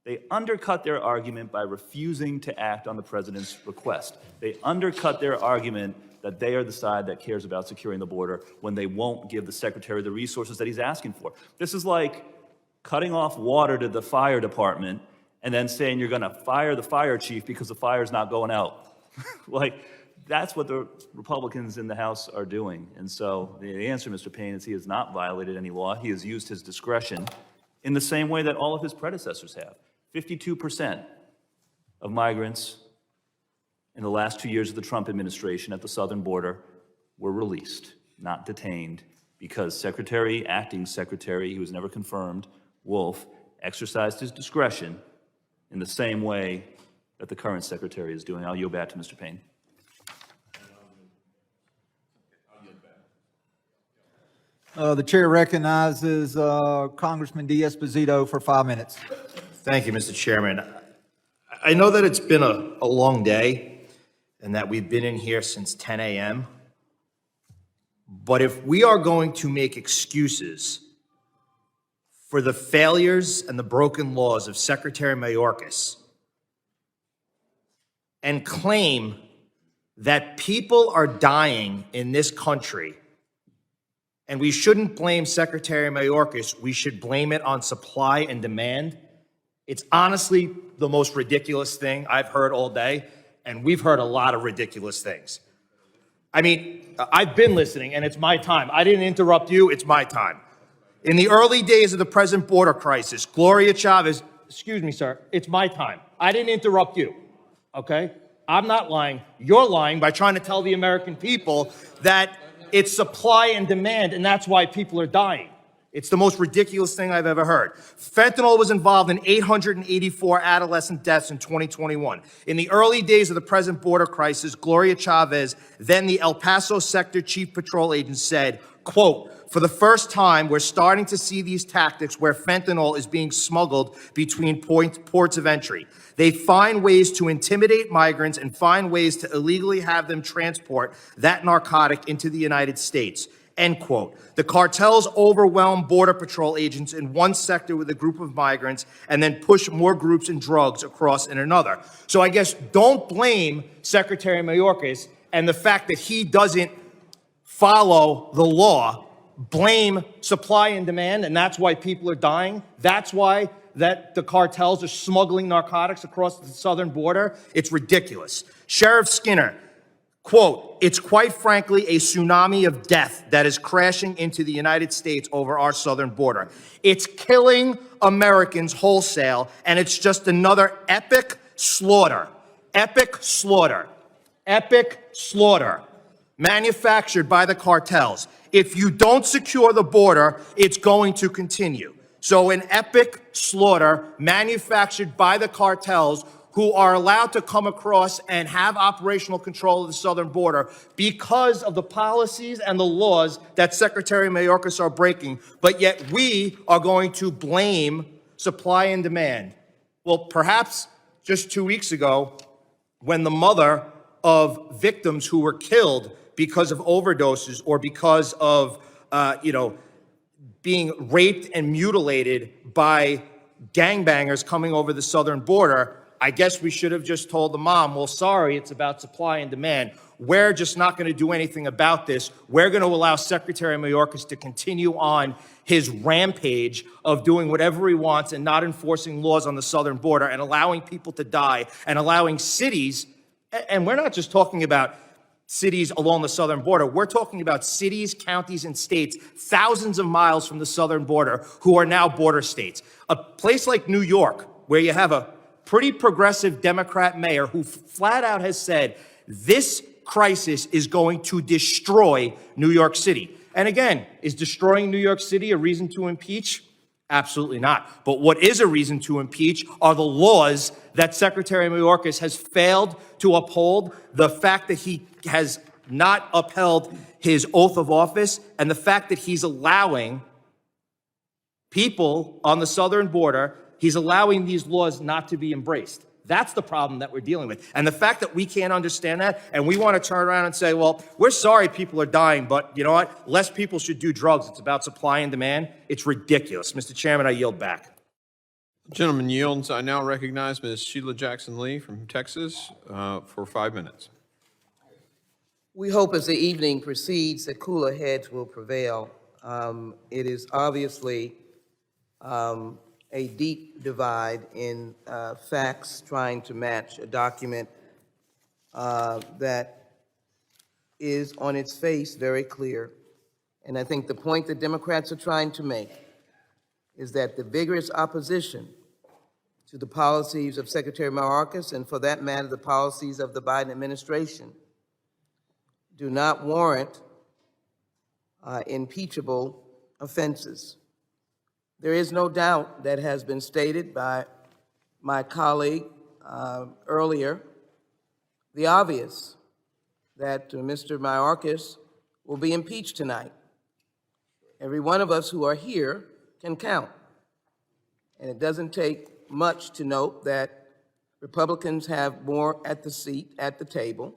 They undercut their argument by refusing to act on the president's request. They undercut their argument that they are the side that cares about securing the border when they won't give the secretary the resources that he's asking for. This is like cutting off water to the fire department and then saying you're going to fire the fire chief because the fire's not going out. Like, that's what the Republicans in the House are doing. And so the answer, Mr. Payne, is he has not violated any law. He has used his discretion in the same way that all of his predecessors have. 52% of migrants in the last 2 years of the Trump administration at the southern border were released, not detained, because Acting Secretary, he was never confirmed, Wolf, exercised his discretion in the same way that the current secretary is doing. I'll yield back to Mr. Payne. The chair recognizes Congressman Diaz-Bazito for 5 minutes. Thank you, Mr. Chairman. I know that it's been a long day and that we've been in here since 10 a.m. But if we are going to make excuses for the failures and the broken laws of Secretary Mayorkas and claim that people are dying in this country, and we shouldn't blame Secretary Mayorkas, we should blame it on supply and demand, it's honestly the most ridiculous thing I've heard all day, and we've heard a lot of ridiculous things. I mean, I've been listening, and it's my time. I didn't interrupt you, it's my time. In the early days of the present border crisis, Gloria Chavez, excuse me, sir, it's my time. I didn't interrupt you, okay? I'm not lying. You're lying by trying to tell the American people that it's supply and demand, and that's why people are dying. It's the most ridiculous thing I've ever heard. Fentanyl was involved in 884 adolescent deaths in 2021. In the early days of the present border crisis, Gloria Chavez, then the El Paso Sector Chief Patrol Agent, said, quote, "For the first time, we're starting to see these tactics where fentanyl is being smuggled between ports of entry. They find ways to intimidate migrants and find ways to illegally have them transport that narcotic into the United States." End quote. The cartels overwhelm Border Patrol agents in one sector with a group of migrants and then push more groups and drugs across in another. So I guess don't blame Secretary Mayorkas and the fact that he doesn't follow the law. Blame supply and demand, and that's why people are dying. That's why that the cartels are smuggling narcotics across the southern border. It's ridiculous. Sheriff Skinner, quote, "It's quite frankly a tsunami of death that is crashing into the United States over our southern border. It's killing Americans wholesale, and it's just another epic slaughter, manufactured by the cartels. If you don't secure the border, it's going to continue." So an epic slaughter manufactured by the cartels who are allowed to come across and have operational control of the southern border because of the policies and the laws that Secretary Mayorkas are breaking, but yet we are going to blame supply and demand. Well, perhaps just 2 weeks ago, when the mother of victims who were killed because of overdoses or because of, being raped and mutilated by gangbangers coming over the southern border, I guess we should have just told the mom, well, sorry, it's about supply and demand. We're just not going to do anything about this. We're going to allow Secretary Mayorkas to continue on his rampage of doing whatever he wants and not enforcing laws on the southern border and allowing people to die and allowing cities, and we're not just talking about cities along the southern border. We're talking about cities, counties, and states thousands of miles from the southern border who are now border states. A place like New York, where you have a pretty progressive Democrat mayor who flat out has said this crisis is going to destroy New York City. And again, is destroying New York City a reason to impeach? Absolutely not. But what is a reason to impeach are the laws that Secretary Mayorkas has failed to uphold, the fact that he has not upheld his oath of office, and the fact that he's allowing people on the southern border, he's allowing these laws not to be embraced. That's the problem that we're dealing with. And the fact that we can't understand that, and we want to turn around and say, well, we're sorry people are dying, but you know what? Less people should do drugs. It's about supply and demand. It's ridiculous. Mr. Chairman, I yield back. Gentleman yields. I now recognize Ms. Sheila Jackson Lee from Texas for 5 minutes. We hope as the evening proceeds that cooler heads will prevail. It is obviously a deep divide in facts trying to match a document that is on its face very clear. And I think the point that Democrats are trying to make is that the vigorous opposition to the policies of Secretary Mayorkas, and for that matter, the policies of the Biden administration, do not warrant impeachable offenses. There is no doubt that has been stated by my colleague earlier, the obvious, that Mr. Mayorkas will be impeached tonight. Every one of us who are here can count. And it doesn't take much to note that Republicans have more at the seat, at the table,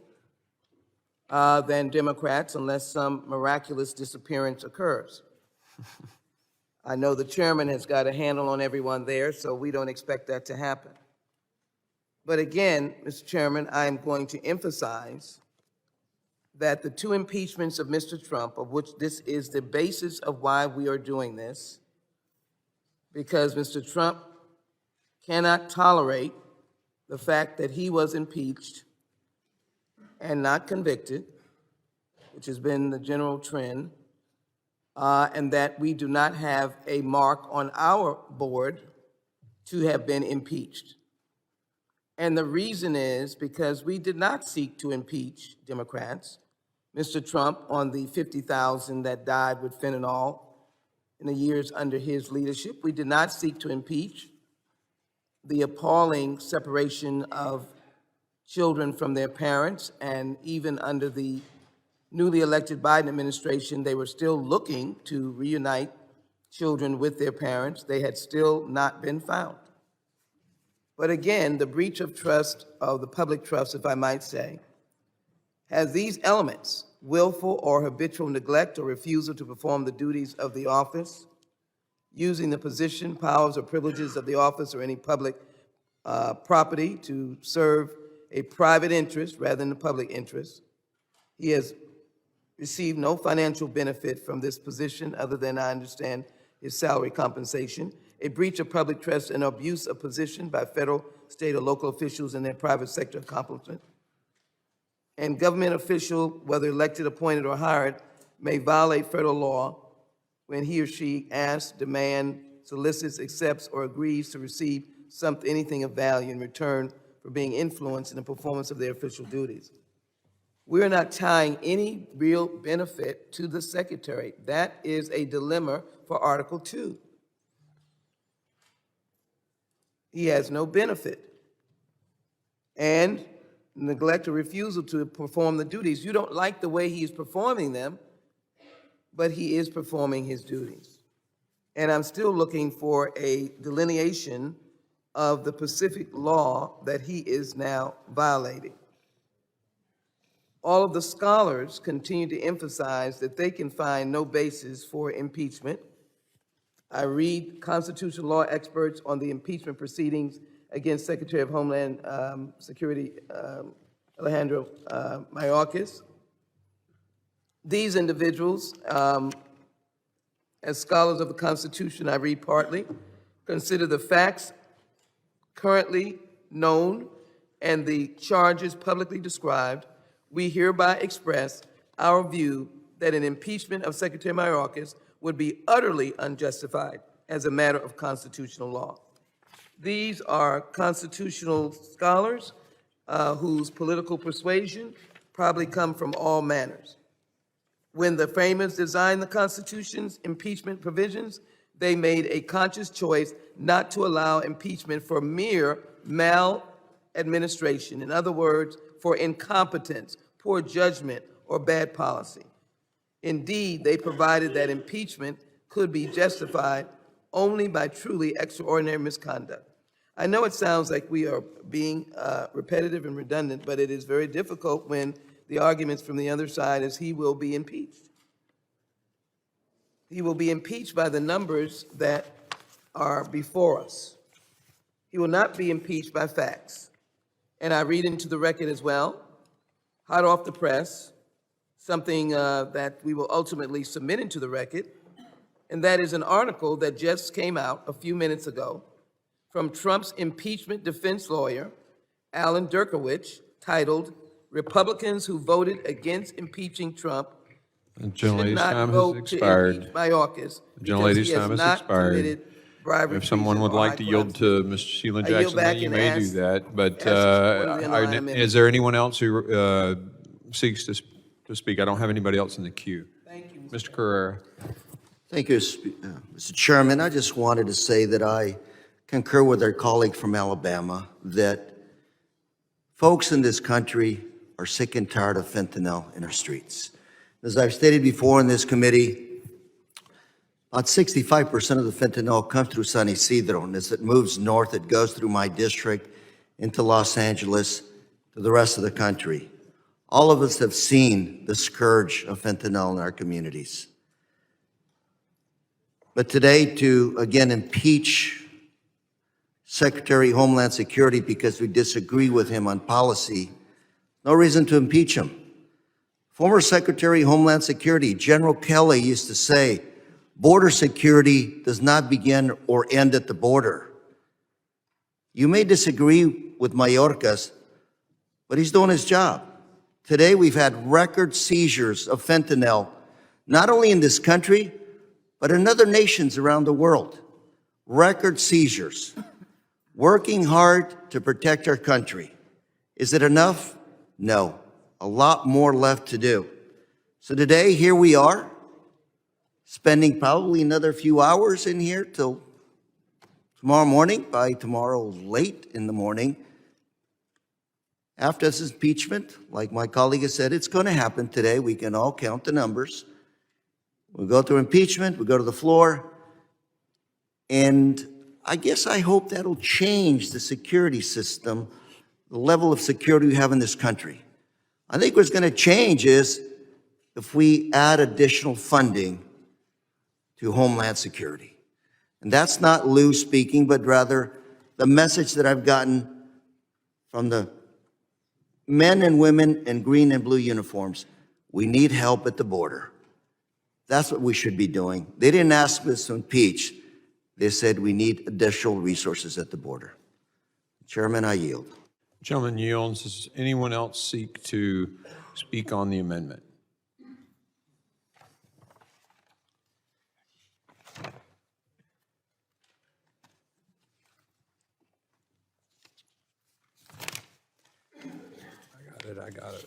than Democrats, unless some miraculous disappearance occurs. I know the chairman has got a handle on everyone there, so we don't expect that to happen. But again, Mr. Chairman, I am going to emphasize that the two impeachments of Mr. Trump, of which this is the basis of why we are doing this, because Mr. Trump cannot tolerate the fact that he was impeached and not convicted, which has been the general trend, and that we do not have a mark on our board to have been impeached. And the reason is because we did not seek to impeach Democrats. Mr. Trump, on the 50,000 that died with fentanyl in the years under his leadership, we did not seek to impeach the appalling separation of children from their parents, and even under the newly elected Biden administration, they were still looking to reunite children with their parents. They had still not been found. But again, the breach of trust, of the public trust, if I might say, has these elements: willful or habitual neglect or refusal to perform the duties of the office, using the position, powers, or privileges of the office or any public property to serve a private interest rather than the public interest. He has received no financial benefit from this position other than, I understand, his salary compensation. A breach of public trust and abuse of position by federal, state, or local officials in their private sector accomplishment. And government official, whether elected, appointed, or hired, may violate federal law when he or she asks, demands, solicits, accepts, or agrees to receive anything of value in return for being influenced in the performance of their official duties. We're not tying any real benefit to the secretary. That is a dilemma for Article 2. He has no benefit. And neglect or refusal to perform the duties. You don't like the way he is performing them, but he is performing his duties. And I'm still looking for a delineation of the specific law that he is now violating. All of the scholars continue to emphasize that they can find no basis for impeachment. I read constitutional law experts on the impeachment proceedings against Secretary of Homeland Security Alejandro Mayorkas. These individuals, as scholars of the Constitution, I read partly, consider the facts currently known and the charges publicly described. We hereby express our view that an impeachment of Secretary Mayorkas would be utterly unjustified as a matter of constitutional law. These are constitutional scholars whose political persuasion probably come from all manners. When the framers designed the Constitution's impeachment provisions, they made a conscious choice not to allow impeachment for mere maladministration. In other words, for incompetence, poor judgment, or bad policy. Indeed, they provided that impeachment could be justified only by truly extraordinary misconduct. I know it sounds like we are being repetitive and redundant, but it is very difficult when the arguments from the other side is he will be impeached. He will be impeached by the numbers that are before us. He will not be impeached by facts. And I read into the record as well, hot off the press, something that we will ultimately submit into the record, and that is an article that just came out a few minutes ago from Trump's impeachment defense lawyer, Alan Dershowitz, titled, "Republicans Who Voted Against Impeaching Trump Should Gentlelady's Not time has Vote to expired. Impeach Mayorkas because Gentlelady's he has time has not expired. committed bribery, If someone treason, would or like high to yield crimes." to Ms. Sheila I yield Jackson, back you and may do ask- that, but ask one of the underlying amendments. is there anyone else who seeks to speak? I don't have anybody else in the queue. Thank you. Mr. Carrera. Thank you, Mr. Chairman. I just wanted to say that I concur with our colleague from Alabama that folks in this country are sick and tired of fentanyl in our streets. As I've stated before in this committee, about 65% of the fentanyl comes through San Isidro, and as it moves north, it goes through my district into Los Angeles to the rest of the country. All of us have seen the scourge of fentanyl in our communities. But today, to again impeach Secretary of Homeland Security because we disagree with him on policy, no reason to impeach him. Former Secretary of Homeland Security, General Kelly, used to say, border security does not begin or end at the border. You may disagree with Mayorkas, but he's doing his job. Today, we've had record seizures of fentanyl, not only in this country, but in other nations around the world. Record seizures. Working hard to protect our country. Is it enough? No. A lot more left to do. So today, here we are, spending probably another few hours in here till tomorrow morning, by tomorrow late in the morning. After this impeachment, like my colleague has said, it's going to happen today. We can all count the numbers. We'll go through impeachment, we'll go to the floor, and I guess I hope that'll change the security system, the level of security we have in this country. I think what's going to change is if we add additional funding to Homeland Security. And that's not Lou speaking, but rather the message that I've gotten from the men and women in green and blue uniforms. We need help at the border. That's what we should be doing. They didn't ask us to impeach. They said we need additional resources at the border. Chairman, I yield. Gentleman yields. Does anyone else seek to speak on the amendment? I got it.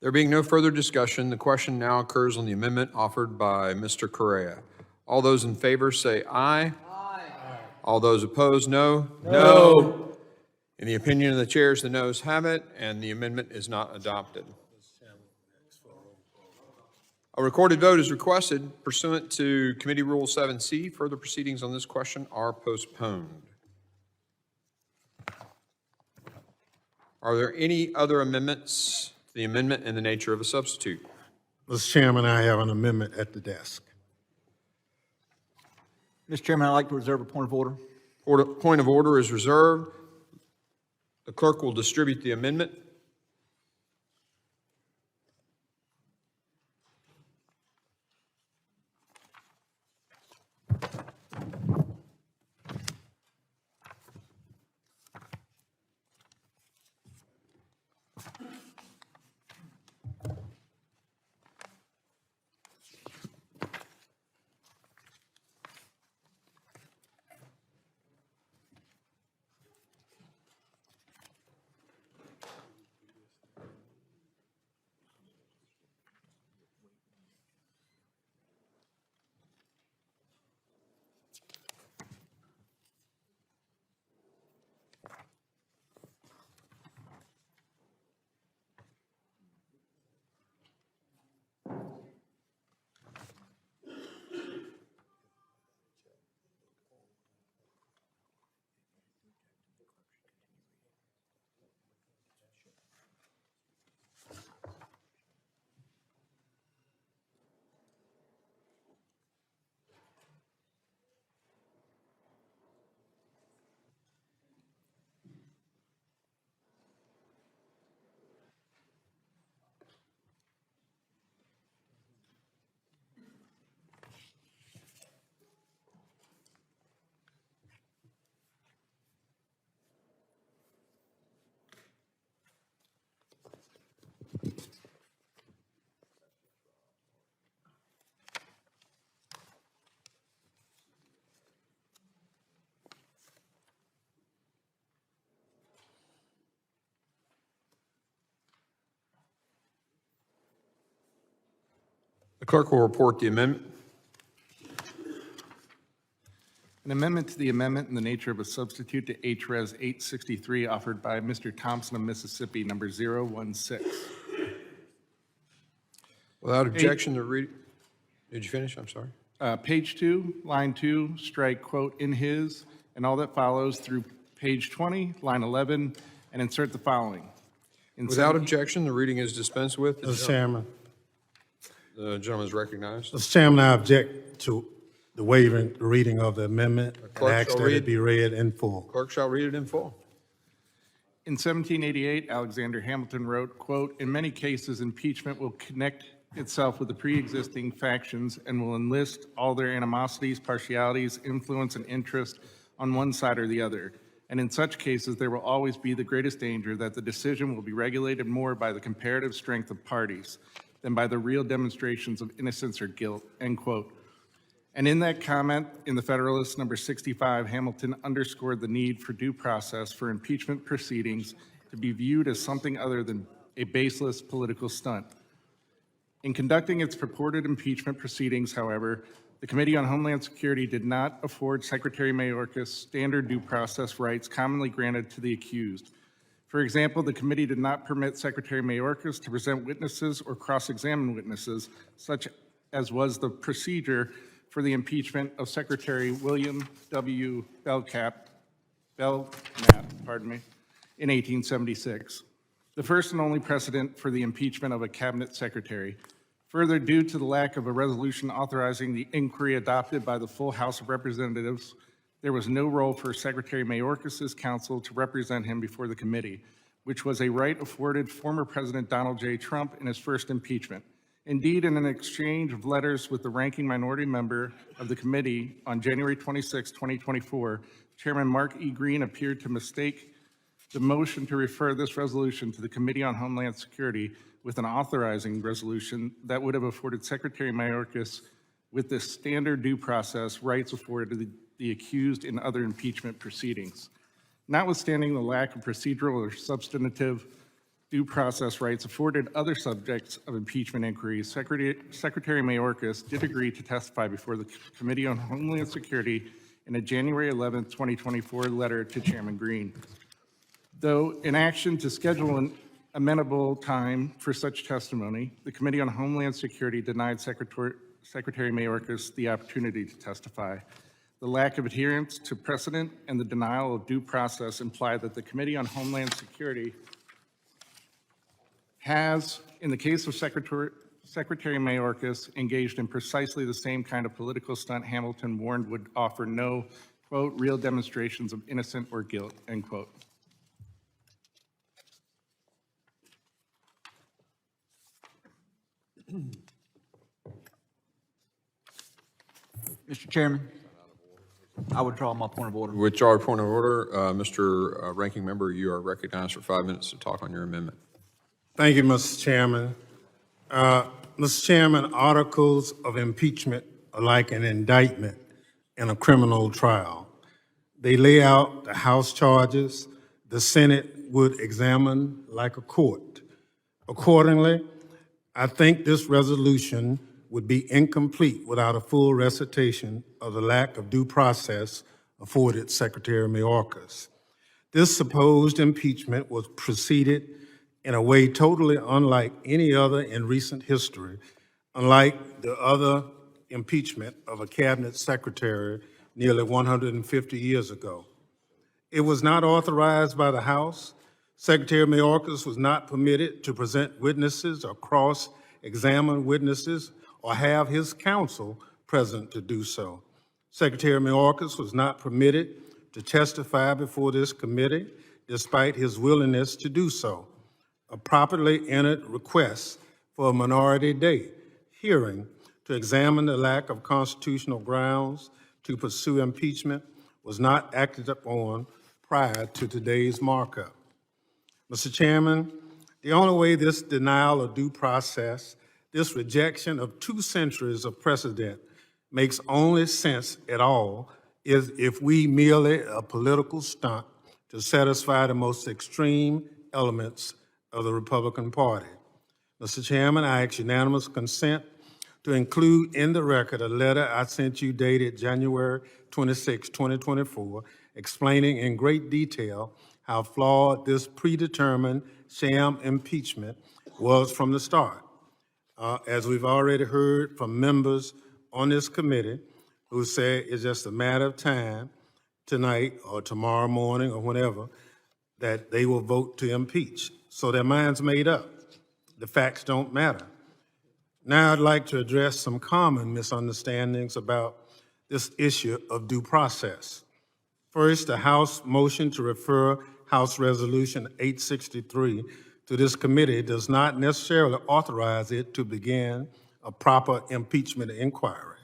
There being no further discussion, the question now occurs on the amendment offered by Mr. Correa. All those in favor say aye. Aye. All those opposed, no. No. In the opinion of the chairs, the noes have it, and the amendment is not adopted. A recorded vote is requested pursuant to Committee Rule 7C. Further proceedings on this question are postponed. Are there any other amendments to the amendment in the nature of a substitute? Mr. Chairman, I have an amendment at the desk. Mr. Chairman, I'd like to reserve a point of order. Point of order is reserved. The clerk will distribute the amendment. The clerk will report the amendment. An amendment to the amendment in the nature of a substitute to HRes 863 offered by Mr. Thompson of Mississippi, number 016. Without objection, the read, did you finish? I'm sorry. Page 2, line 2, strike quote "in his" and all that follows through page 20, line 11, and insert the following. Without objection, the reading is dispensed with. Mr. Chairman. The gentleman is recognized. Mr. Chairman, I object to the waiving the reading of the amendment and clerk ask shall that read. it be read in full. Clerk shall read it in full. In 1788, Alexander Hamilton wrote, quote, "In many cases, impeachment will connect itself with the pre-existing factions and will enlist all their animosities, partialities, influence, and interest on one side or the other. And in such cases, there will always be the greatest danger that the decision will be regulated more by the comparative strength of parties than by the real demonstrations of innocence or guilt," end quote. And in that comment in the Federalist number 65, Hamilton underscored the need for due process for impeachment proceedings to be viewed as something other than a baseless political stunt. In conducting its purported impeachment proceedings, however, the Committee on Homeland Security did not afford Secretary Mayorkas standard due process rights commonly granted to the accused. For example, the committee did not permit Secretary Mayorkas to present witnesses or cross-examine witnesses, such as was the procedure for the impeachment of Secretary William W. Belknap, in 1876, the first and only precedent for the impeachment of a cabinet secretary. Further, due to the lack of a resolution authorizing the inquiry adopted by the full House of Representatives, there was no role for Secretary Mayorkas's counsel to represent him before the committee, which was a right afforded former President Donald J. Trump in his first impeachment. Indeed, in an exchange of letters with the ranking minority member of the committee on January 26, 2024, Chairman Mark E. Green appeared to mistake the motion to refer this resolution to the Committee on Homeland Security with an authorizing resolution that would have afforded Secretary Mayorkas with the standard due process rights afforded to the accused in other impeachment proceedings. Notwithstanding the lack of procedural or substantive due process rights afforded other subjects of impeachment inquiries, Secretary Mayorkas did agree to testify before the Committee on Homeland Security in a January 11, 2024 letter to Chairman Green. Though in action to schedule an amenable time for such testimony, the Committee on Homeland Security denied Secretary Mayorkas the opportunity to testify. The lack of adherence to precedent and the denial of due process imply that the Committee on Homeland Security has, in the case of Secretary Mayorkas, engaged in precisely the same kind of political stunt Hamilton warned would offer no, quote, "real demonstrations of innocence or guilt," end quote. Mr. Chairman, I withdraw my point of order. Withdraw your point of order. Mr. Ranking Member, you are recognized for 5 minutes to talk on your amendment. Thank you, Mr. Chairman. Mr. Chairman, articles of impeachment are like an indictment in a criminal trial. They lay out the House charges the Senate would examine like a court. Accordingly, I think this resolution would be incomplete without a full recitation of the lack of due process afforded Secretary Mayorkas. This supposed impeachment was preceded in a way totally unlike any other in recent history, unlike the other impeachment of a cabinet secretary nearly 150 years ago. It was not authorized by the House. Secretary Mayorkas was not permitted to present witnesses or cross-examine witnesses or have his counsel present to do so. Secretary Mayorkas was not permitted to testify before this committee despite his willingness to do so. A properly entered request for a minority day hearing to examine the lack of constitutional grounds to pursue impeachment was not acted upon prior to today's markup. Mr. Chairman, the only way this denial of due process, this rejection of 2 centuries of precedent makes only sense at all is if we merely a political stunt to satisfy the most extreme elements of the Republican Party. Mr. Chairman, I ask unanimous consent to include in the record a letter I sent you dated January 26, 2024, explaining in great detail how flawed this predetermined sham impeachment was from the start. As we've already heard from members on this committee who say it's just a matter of time tonight or tomorrow morning or whenever that they will vote to impeach. So their mind's made up. The facts don't matter. Now I'd like to address some common misunderstandings about this issue of due process. First, the House motion to refer House Resolution 863 to this committee does not necessarily authorize it to begin a proper impeachment inquiry.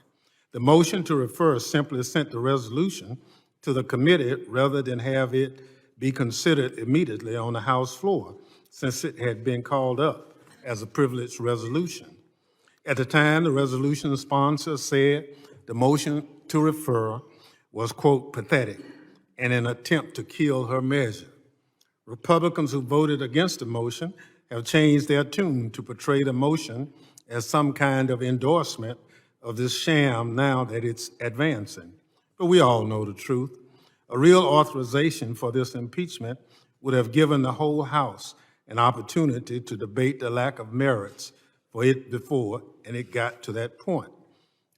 The motion to refer simply sent the resolution to the committee rather than have it be considered immediately on the House floor, since it had been called up as a privileged resolution. At the time, the resolution sponsor said the motion to refer was, quote, pathetic and an attempt to kill her measure. Republicans who voted against the motion have changed their tune to portray the motion as some kind of endorsement of this sham now that it's advancing. But we all know the truth. A real authorization for this impeachment would have given the whole House an opportunity to debate the lack of merits for it before and it got to that point.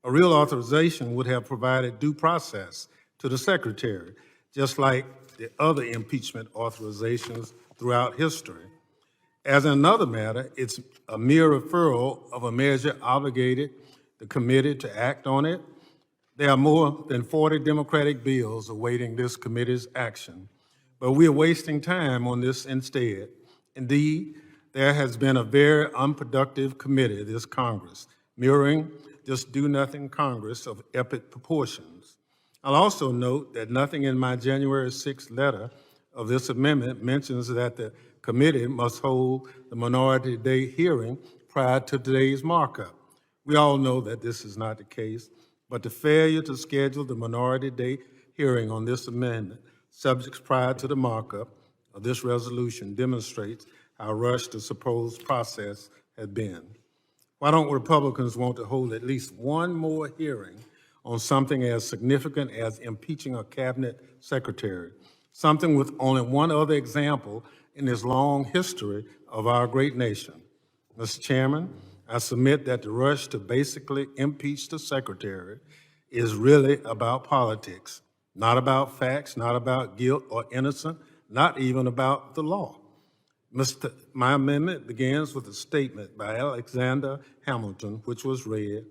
A real authorization would have provided due process to the Secretary, just like the other impeachment authorizations throughout history. As in another matter, it's a mere referral of a measure obligated the committee to act on it. There are more than 40 Democratic bills awaiting this committee's action, but we are wasting time on this instead. Indeed, there has been a very unproductive committee this Congress, mirroring this do-nothing Congress of epic proportions. I'll also note that nothing in my January 6th letter of this amendment mentions that the committee must hold the Minority Day hearing prior to today's markup. We all know that this is not the case, but the failure to schedule the Minority Day hearing on this amendment, subjects prior to the markup of this resolution, demonstrates how rushed the supposed process has been. Why don't Republicans want to hold at least one more hearing on something as significant as impeaching a cabinet secretary, something with only one other example in this long history of our great nation? Mr. Chairman, I submit that the rush to basically impeach the secretary is really about politics, not about facts, not about guilt or innocence, not even about the law. My amendment begins with a statement by Alexander Hamilton, which was read,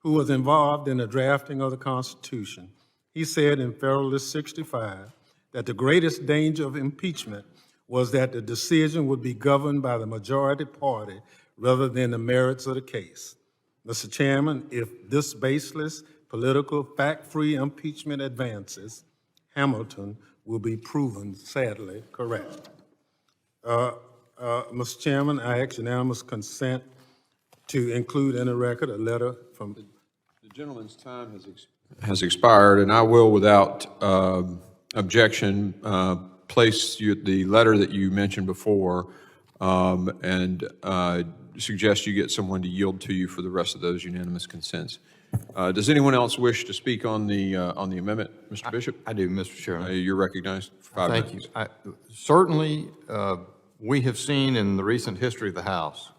who was involved in the drafting of the Constitution. He said in Federalist 65 that the greatest danger of impeachment was that the decision would be governed by the majority party rather than the merits of the case. Mr. Chairman, if this baseless, political, fact-free impeachment advances, Hamilton will be proven sadly correct. Mr. Chairman, I ask unanimous consent to include in the record a letter from The gentleman's time has expired, and I will, without objection, place the letter that you mentioned before and suggest you get someone to yield to you for the rest of those unanimous consents. Does anyone else wish to speak on the amendment, Mr. Bishop? I do, Mr. Chairman. You're recognized for 5 minutes. Thank you. Certainly, we have seen in the recent history of the House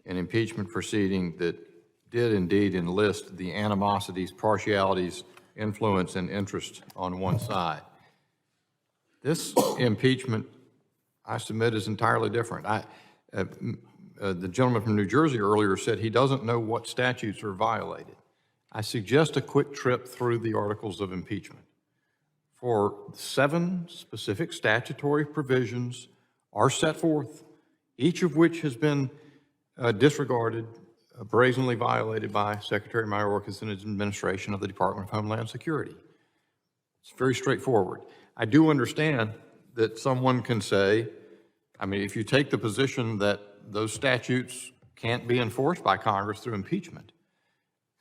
an impeachment proceeding that did indeed enlist the animosities, partialities, influence, and interest on one side. This impeachment, I submit, is entirely different. The gentleman from New Jersey earlier said he doesn't know what statutes are violated. I suggest a quick trip through the articles of impeachment. For 7 specific statutory provisions are set forth, each of which has been disregarded, brazenly violated by Secretary Mayorkas and his administration of the Department of Homeland Security. It's very straightforward. I do understand that someone can say, I mean, if you take the position that those statutes can't be enforced by Congress through impeachment,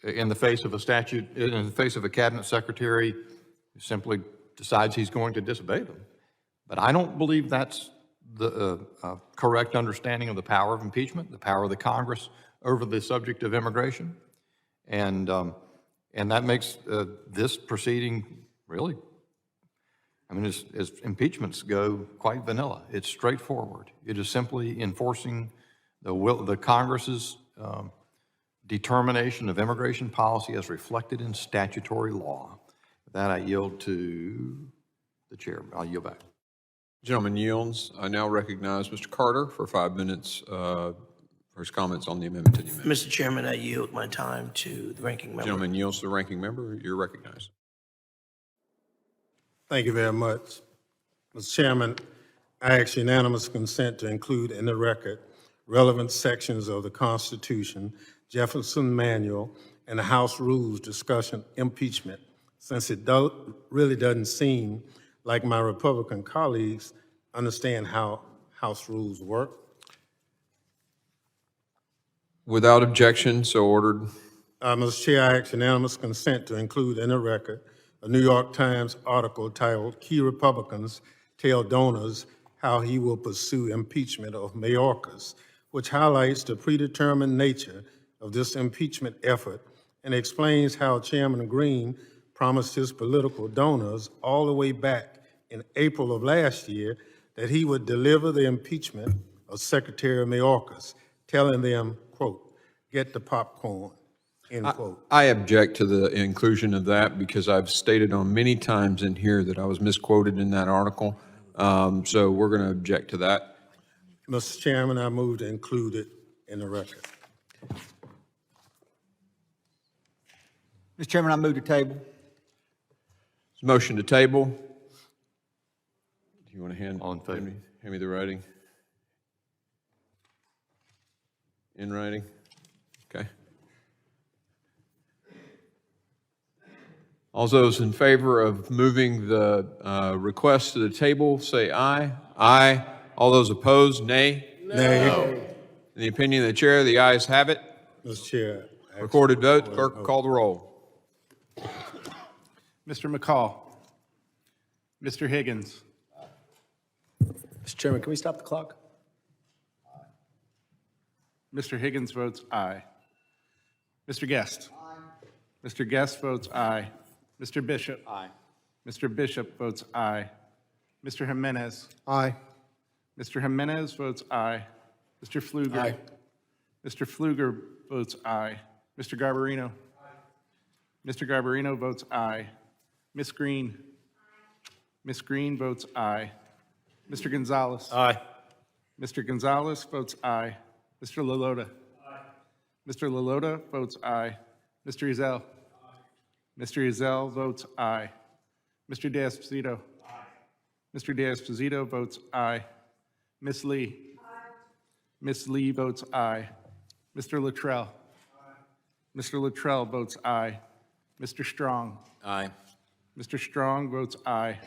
in the face of a statute, in the face of a cabinet secretary who simply decides he's going to disobey them. But I don't believe that's the correct understanding of the power of impeachment, the power of the Congress over the subject of immigration. And that makes this proceeding really, I mean, as impeachments go, quite vanilla. It's straightforward. It is simply enforcing the Congress's determination of immigration policy as reflected in statutory law. With that, I yield to the chair. I'll yield back. Gentleman yields. I now recognize Mr. Carter for 5 minutes for his comments on the amendment to the amendment. Mr. Chairman, I yield my time to the ranking member. Gentleman yields to the ranking member. You're recognized. Thank you very much. Mr. Chairman, I ask unanimous consent to include in the record relevant sections of the Constitution, Jefferson Manual, and the House Rules discussing impeachment, since it really doesn't seem like my Republican colleagues understand how House rules work. Without objection, so ordered. Mr. Chair, I ask unanimous consent to include in the record a New York Times article titled "Key Republicans Tell Donors How He Will Pursue Impeachment of Mayorkas," which highlights the predetermined nature of this impeachment effort and explains how Chairman Green promised his political donors all the way back in April of last year that he would deliver the impeachment of Secretary Mayorkas, telling them, quote, "Get the popcorn," end quote. I object to the inclusion of that because I've stated on many times in here that I was misquoted in that article. So we're going to object to that. Mr. Chairman, I move to include it in the record. Mr. Chairman, I move to table. Motion to table. Do you want to hand favor. hand me the writing? In writing? Okay. All those in favor of moving the request to the table, say aye. Aye. All those opposed, nay. Nay. In the opinion of the chair, the ayes have it. Mr. Chair. Recorded vote. Clerk, call the roll. Mr. McCall. Mr. Higgins. Mr. Chairman, can we stop the clock? Mr. Higgins votes aye. Mr. Guest. Mr. Guest votes aye. Mr. Bishop. Aye. Mr. Bishop votes aye. Mr. Jimenez. Aye. Mr. Jimenez votes aye. Mr. Pfluger. Aye. Mr. Pfluger votes aye. Mr. Garbarino. Mr. Garbarino votes aye. Ms. Green. Ms. Green votes aye. Mr. Gonzalez. Aye. Mr. Gonzalez votes aye. Mr. Lalota. Mr. Lalota votes aye. Mr. Ezell. Mr. Ezell votes aye. Mr. D'Esposito. Mr. D'Esposito votes aye. Ms. Lee. Ms. Lee votes aye. Mr. Luttrell. Mr. Luttrell votes aye. Mr. Strong. Aye. Mr. Strong votes aye.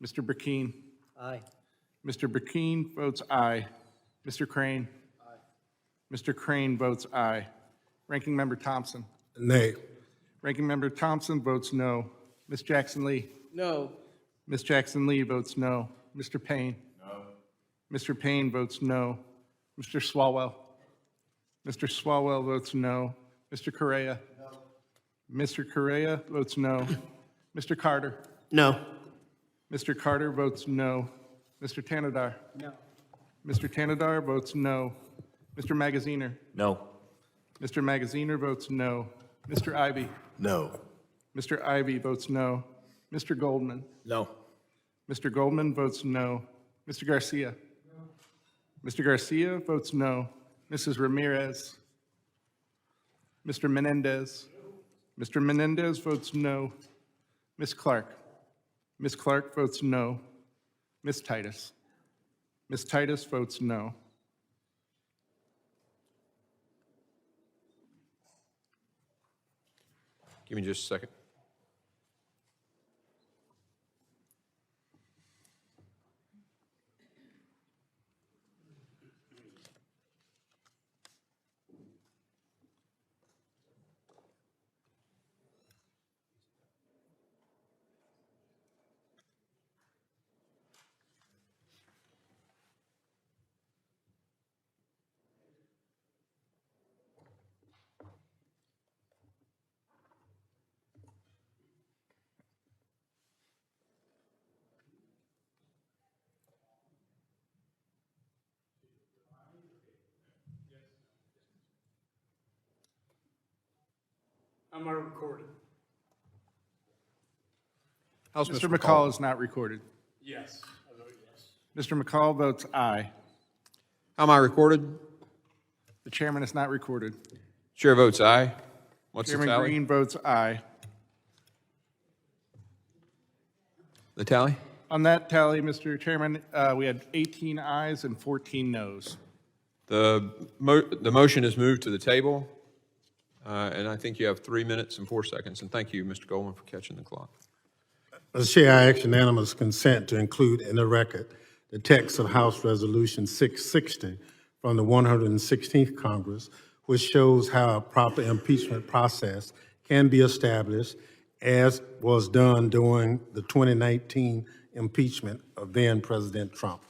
Mr. Burkeen. Aye. Mr. Burkeen votes aye. Mr. Crane. Mr. Crane votes aye. Ranking Member Thompson. Nay. Ranking Member Thompson votes no. Ms. Jackson Lee. No. Ms. Jackson Lee votes no. Mr. Payne. No. Mr. Payne votes no. Mr. Swalwell. Mr. Swalwell votes no. Mr. Correa. No. Mr. Correa votes no. Mr. Carter. No. Mr. Carter votes no. Mr. Tanadar. No. Mr. Tanadar votes no. Mr. Magaziner. No. Mr. Magaziner votes no. Mr. Ivy. No. Mr. Ivy votes no. Mr. Goldman. No. Mr. Goldman votes no. Mr. Garcia. No. Mr. Garcia votes no. Mrs. Ramirez. Mr. Menendez. Mr. Menendez votes no. Ms. Clark. Ms. Clark votes no. Ms. Titus. Ms. Titus votes no. Give me just a second. Am I recorded? How's Mr. McCall is not recorded. Yes. I vote yes. Mr. McCall votes aye. How am I recorded? The chairman is not recorded. Chair votes aye. What's the Chairman tally? Green votes aye. The tally? On that tally, Mr. Chairman, we had 18 ayes and 14 noes. The motion is moved to the table, and I think you have 3 minutes and 4 seconds. And thank you, Mr. Goldman, for catching the clock. Mr. Chair, I ask unanimous consent to include in the record the text of House Resolution 660 from the 116th Congress, which shows how a proper impeachment process can be established, as was done during the 2019 impeachment of then President Trump.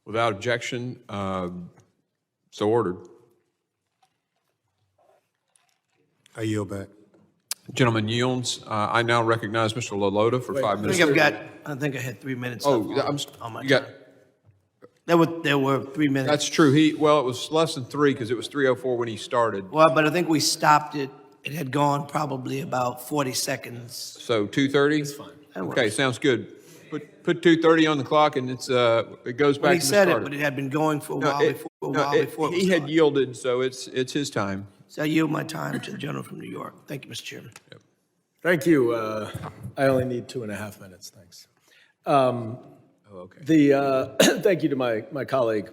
Without objection, so ordered. I yield back. Gentleman yields. I now recognize Mr. LaLota for 5 minutes. I think I had 3 minutes. Oh, on my you got, time. There were 3 minutes. that's true. Well, it was less than 3 because it was 3:04 when he started. Well, but I think we stopped it. It had gone probably about 40 seconds. So 2:30? It's fine. Okay, sounds good. Put 2:30 on the clock and it goes back When he to the said it, start. but it had been going for a while before. He had yielded, so it's his time. So I yield my time to the gentleman from New York. Thank you, Mr. Chairman. Thank you. I only need 2.5 minutes, thanks. Okay. Thank you to my colleague,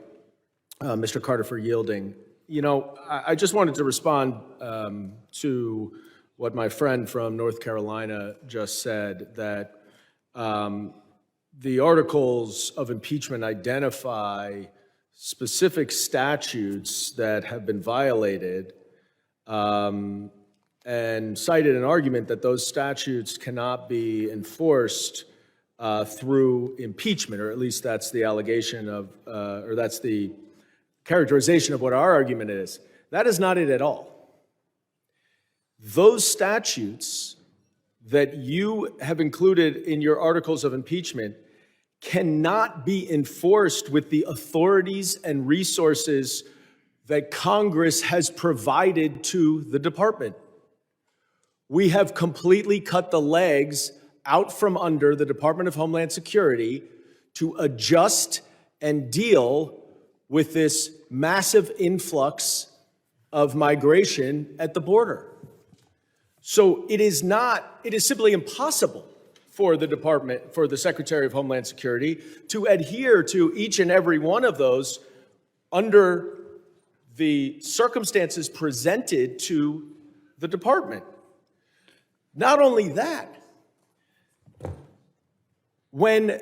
Mr. Carter, for yielding. You know, I just wanted to respond to what my friend from North Carolina just said, that the articles of impeachment identify specific statutes that have been violated, and cited an argument that those statutes cannot be enforced through impeachment, or at least that's the allegation of, or that's the characterization of what our argument is. That is not it at all. Those statutes that you have included in your articles of impeachment cannot be enforced with the authorities and resources that Congress has provided to the department. We have completely cut the legs out from under the Department of Homeland Security to adjust and deal with this massive influx of migration at the border. So it is simply impossible for the department, for the Secretary of Homeland Security, to adhere to each and every one of those under the circumstances presented to the department. Not only that, when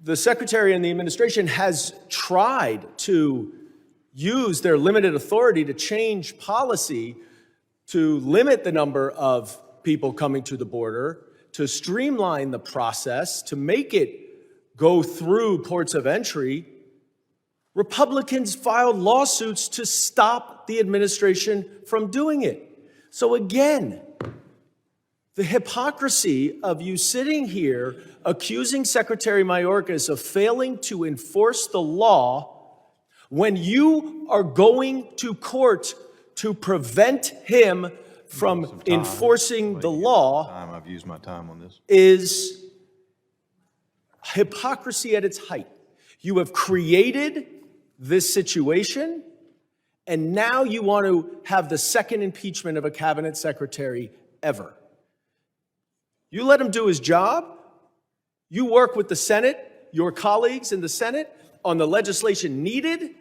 the Secretary and the administration has tried to use their limited authority to change policy to limit the number of people coming to the border, to streamline the process, to make it go through ports of entry, Republicans filed lawsuits to stop the administration from doing it. So again, the hypocrisy of you sitting here accusing Secretary Mayorkas of failing to enforce the law when you are going to court to prevent him from enforcing the law I've used my time on this. is hypocrisy at its height. You have created this situation, and now you want to have the second impeachment of a cabinet secretary ever. You let him do his job. You work with the Senate, your colleagues in the Senate, on the legislation needed,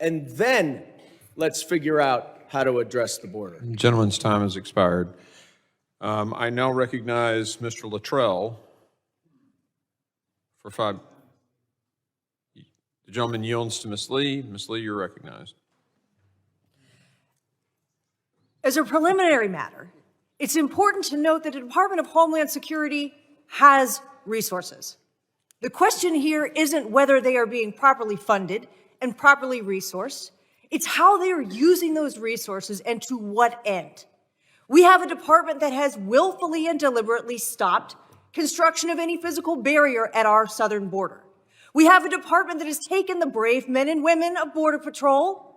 and then let's figure out how to address the border. Gentleman's time has expired. I now recognize Mr. Luttrell for 5. The gentleman yields to Ms. Lee. Ms. Lee, you're recognized. As a preliminary matter, it's important to note that the Department of Homeland Security has resources. The question here isn't whether they are being properly funded and properly resourced. It's how they are using those resources and to what end. We have a department that has willfully and deliberately stopped construction of any physical barrier at our southern border. We have a department that has taken the brave men and women of Border Patrol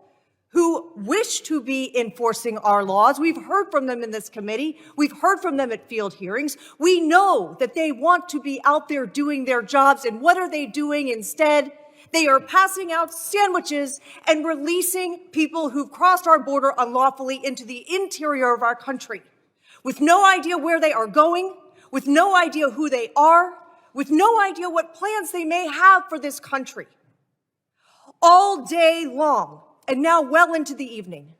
who wish to be enforcing our laws. We've heard from them in this committee. We've heard from them at field hearings. We know that they want to be out there doing their jobs. And what are they doing instead? They are passing out sandwiches and releasing people who've crossed our border unlawfully into the interior of our country with no idea where they are going, with no idea who they are, with no idea what plans they may have for this country. All day long, and now well into the evening,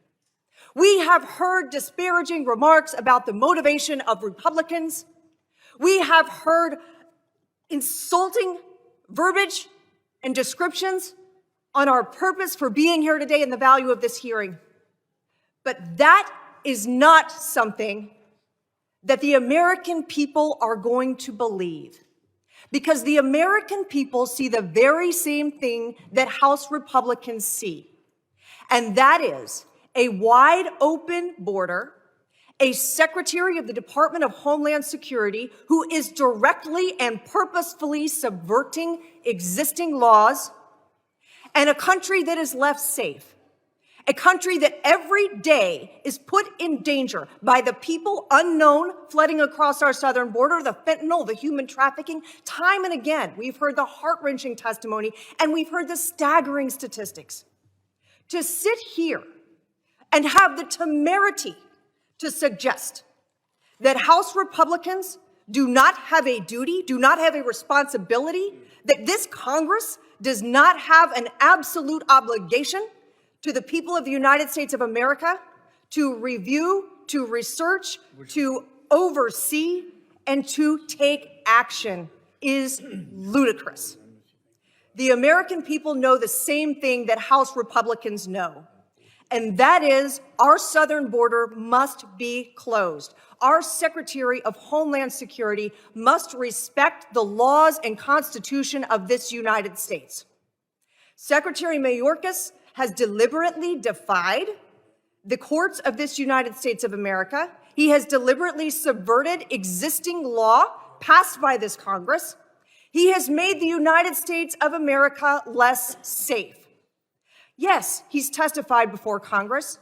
we have heard disparaging remarks about the motivation of Republicans. We have heard insulting verbiage and descriptions on our purpose for being here today and the value of this hearing. But that is not something that the American people are going to believe, because the American people see the very same thing that House Republicans see, and that is a wide open border, a Secretary of the Department of Homeland Security who is directly and purposefully subverting existing laws, and a country that is left safe, a country that every day is put in danger by the people unknown flooding across our southern border, the fentanyl, the human trafficking. Time and again, we've heard the heart-wrenching testimony, and we've heard the staggering statistics. To sit here and have the temerity to suggest that House Republicans do not have a duty, do not have a responsibility, that this Congress does not have an absolute obligation to the people of the United States of America to review, to research, to oversee, and to take action is ludicrous. The American people know the same thing that House Republicans know, and that is our southern border must be closed. Our Secretary of Homeland Security must respect the laws and Constitution of this United States. Secretary Mayorkas has deliberately defied the courts of this United States of America. He has deliberately subverted existing law passed by this Congress. He has made the United States of America less safe. Yes, he's testified before Congress,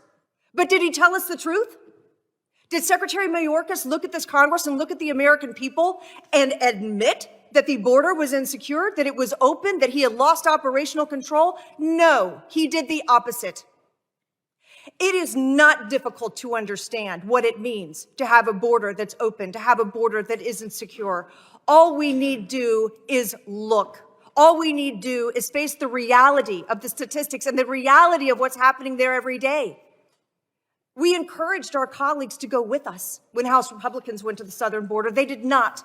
but did he tell us the truth? Did Secretary Mayorkas look at this Congress and look at the American people and admit that the border was insecure, that it was open, that he had lost operational control? No, he did the opposite. It is not difficult to understand what it means to have a border that's open, to have a border that isn't secure. All we need do is look. All we need do is face the reality of the statistics and the reality of what's happening there every day. We encouraged our colleagues to go with us when House Republicans went to the southern border. They did not.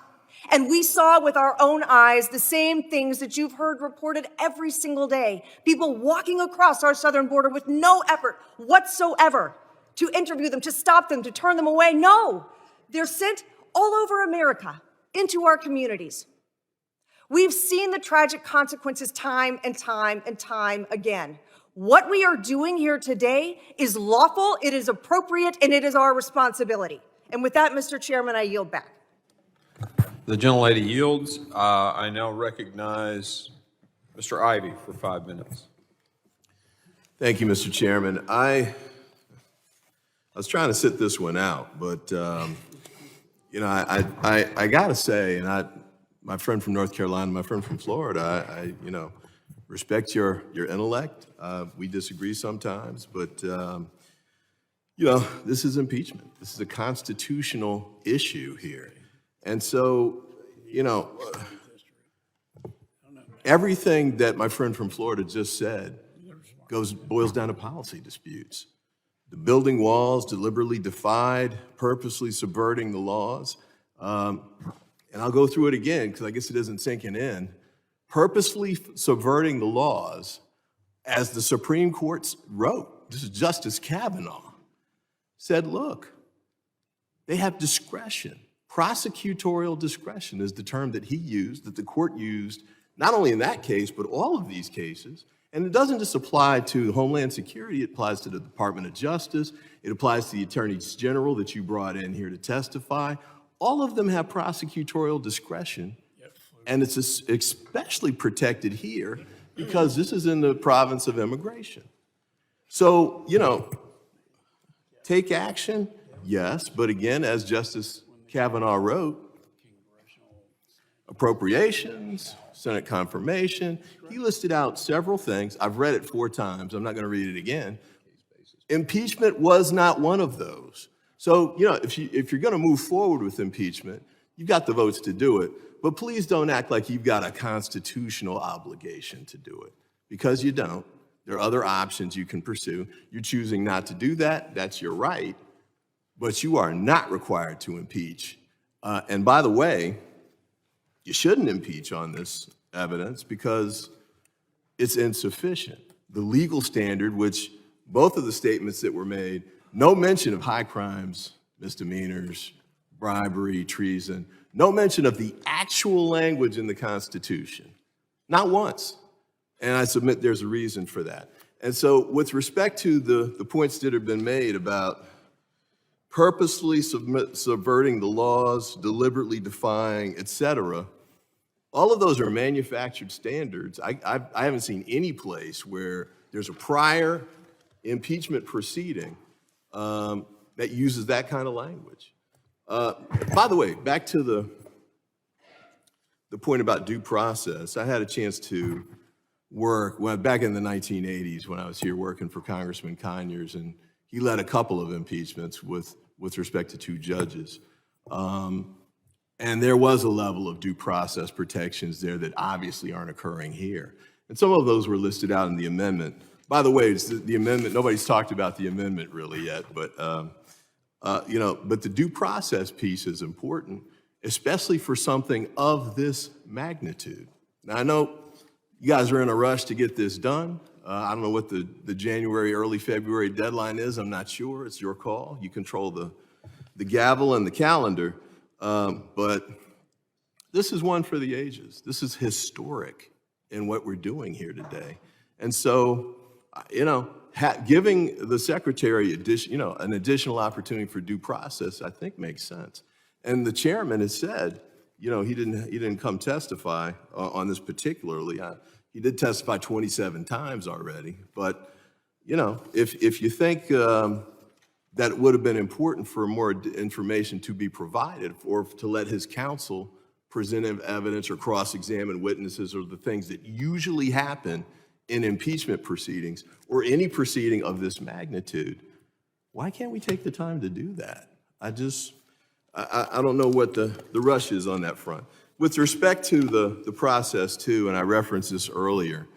And we saw with our own eyes the same things that you've heard reported every single day. People walking across our southern border with no effort whatsoever to interview them, to stop them, to turn them away. No, they're sent all over America into our communities. We've seen the tragic consequences time and time and time again. What we are doing here today is lawful, it is appropriate, and it is our responsibility. And with that, Mr. Chairman, I yield back. The gentlelady yields. I now recognize Mr. Ivey for 5 minutes. Thank you, Mr. Chairman. I was trying to sit this one out, but I got to say, and my friend from North Carolina, my friend from Florida, I respect your intellect. We disagree sometimes, but this is impeachment. This is a constitutional issue here. And so, everything that my friend from Florida just said boils down to policy disputes. The building walls deliberately defied, purposely subverting the laws. And I'll go through it again because I guess it isn't sinking in. Purposefully subverting the laws, as the Supreme Court wrote, this is Justice Kavanaugh, said, look, they have discretion. Prosecutorial discretion is the term that he used, that the court used, not only in that case, but all of these cases. And it doesn't just apply to Homeland Security, it applies to the Department of Justice, it applies to the attorneys general that you brought in here to testify. All of them have prosecutorial discretion, and it's especially protected here because this is in the province of immigration. So, take action, yes, but again, as Justice Kavanaugh wrote, appropriations, Senate confirmation, he listed out several things. I've read it 4 times. I'm not going to read it again. Impeachment was not one of those. So, if you're going to move forward with impeachment, you've got the votes to do it. But please don't act like you've got a constitutional obligation to do it, because you don't. There are other options you can pursue. You're choosing not to do that. That's your right. But you are not required to impeach. And by the way, you shouldn't impeach on this evidence because it's insufficient. The legal standard, which both of the statements that were made, no mention of high crimes, misdemeanors, bribery, treason, no mention of the actual language in the Constitution. Not once. And I submit there's a reason for that. And so with respect to the points that have been made about purposely subverting the laws, deliberately defying, et cetera, all of those are manufactured standards. I haven't seen any place where there's a prior impeachment proceeding that uses that kind of language. By the way, back to the point about due process, I had a chance to work back in the 1980s when I was here working for Congressman Conyers, and he led a couple of impeachments with respect to 2 judges. And there was a level of due process protections there that obviously aren't occurring here. And some of those were listed out in the amendment. By the way, it's the amendment, nobody's talked about the amendment really yet, but but the due process piece is important, especially for something of this magnitude. Now, I know you guys are in a rush to get this done. I don't know what the January, early February deadline is. I'm not sure. It's your call. You control the gavel and the calendar. But this is one for the ages. This is historic in what we're doing here today. And so, giving the secretary an additional opportunity for due process, I think makes sense. And the chairman has said, he didn't come testify on this particularly. He did testify 27 times already. But, if you think that it would have been important for more information to be provided or to let his counsel present evidence or cross-examine witnesses or the things that usually happen in impeachment proceedings or any proceeding of this magnitude, why can't we take the time to do that? I don't know what the rush is on that front. With respect to the process too, and I referenced this earlier,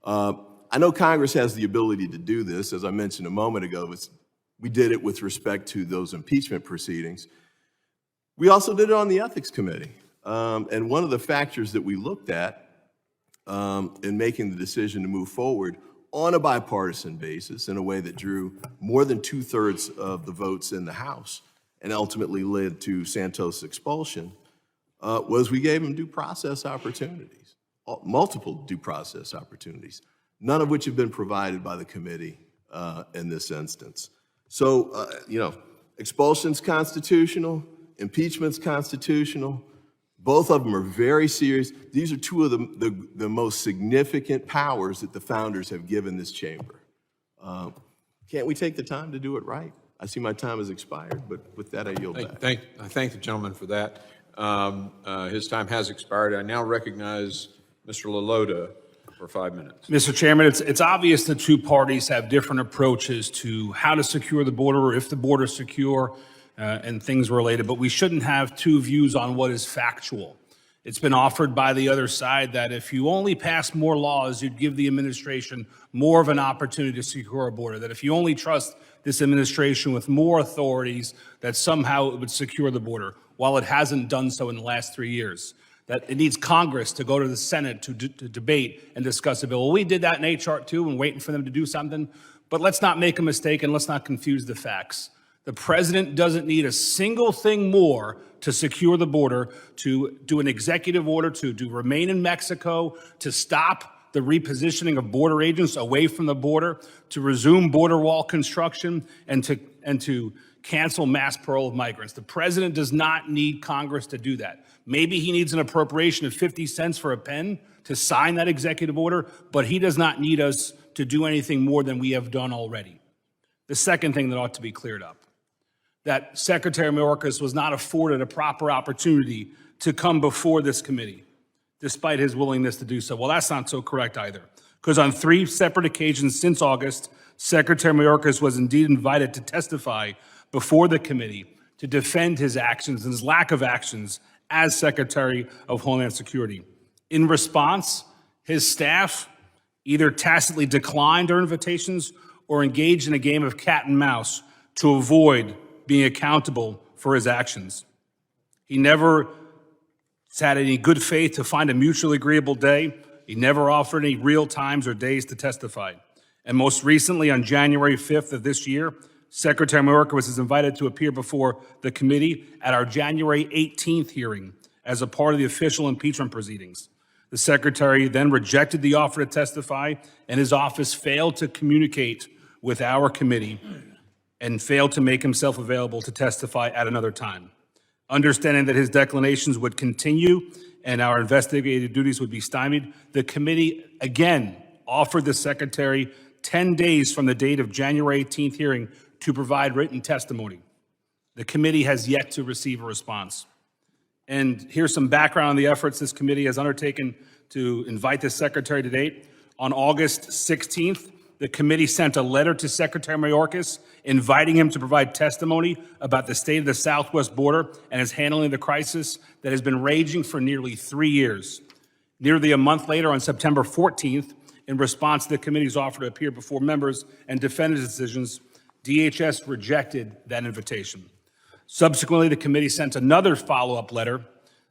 I know Congress has the ability to do this. As I mentioned a moment ago, we did it with respect to those impeachment proceedings. We also did it on the Ethics Committee. And one of the factors that we looked at in making the decision to move forward on a bipartisan basis in a way that drew more than 2/3 of the votes in the House and ultimately led to Santos' expulsion, was we gave him due process opportunities, multiple due process opportunities, none of which have been provided by the committee in this instance. So, expulsion's constitutional, impeachment's constitutional. Both of them are very serious. These are 2 of the most significant powers that the founders have given this chamber. Can't we take the time to do it right? I see my time has expired, but with that, I yield back. I thank the gentleman for that. His time has expired. I now recognize Mr. LaLota for 5 minutes. Mr. Chairman, it's obvious the 2 parties have different approaches to how to secure the border or if the border is secure and things related, but we shouldn't have 2 views on what is factual. It's been offered by the other side that if you only pass more laws, you'd give the administration more of an opportunity to secure a border, that if you only trust this administration with more authorities, that somehow it would secure the border, while it hasn't done so in the last 3 years. That it needs Congress to go to the Senate to debate and discuss a bill. Well, we did that in H.R. 2 and waiting for them to do something, but let's not make a mistake and let's not confuse the facts. The president doesn't need a single thing more to secure the border, to do an executive order, to remain in Mexico, to stop the repositioning of border agents away from the border, to resume border wall construction, and to cancel mass parole of migrants. The president does not need Congress to do that. Maybe he needs an appropriation of 50 cents for a pen to sign that executive order, but he does not need us to do anything more than we have done already. The second thing that ought to be cleared up, that Secretary Mayorkas was not afforded a proper opportunity to come before this committee, despite his willingness to do so. Well, that's not so correct either, because on 3 separate occasions since August, Secretary Mayorkas was indeed invited to testify before the committee to defend his actions and his lack of actions as Secretary of Homeland Security. In response, his staff either tacitly declined our invitations or engaged in a game of cat and mouse to avoid being accountable for his actions. He never had any good faith to find a mutually agreeable day. He never offered any real times or days to testify. And most recently, on January 5th of this year, Secretary Mayorkas was invited to appear before the committee at our January 18th hearing as a part of the official impeachment proceedings. The Secretary then rejected the offer to testify, and his office failed to communicate with our committee and failed to make himself available to testify at another time. Understanding that his declinations would continue and our investigative duties would be stymied, the committee again offered the Secretary 10 days from the date of January 18th hearing to provide written testimony. The committee has yet to receive a response. And here's some background on the efforts this committee has undertaken to invite the Secretary to date. On August 16th, the committee sent a letter to Secretary Mayorkas inviting him to provide testimony about the state of the southwest border and his handling of the crisis that has been raging for nearly 3 years. Nearly a month later, on September 14th, in response to the committee's offer to appear before members and defend his decisions, DHS rejected that invitation. Subsequently, the committee sent another follow-up letter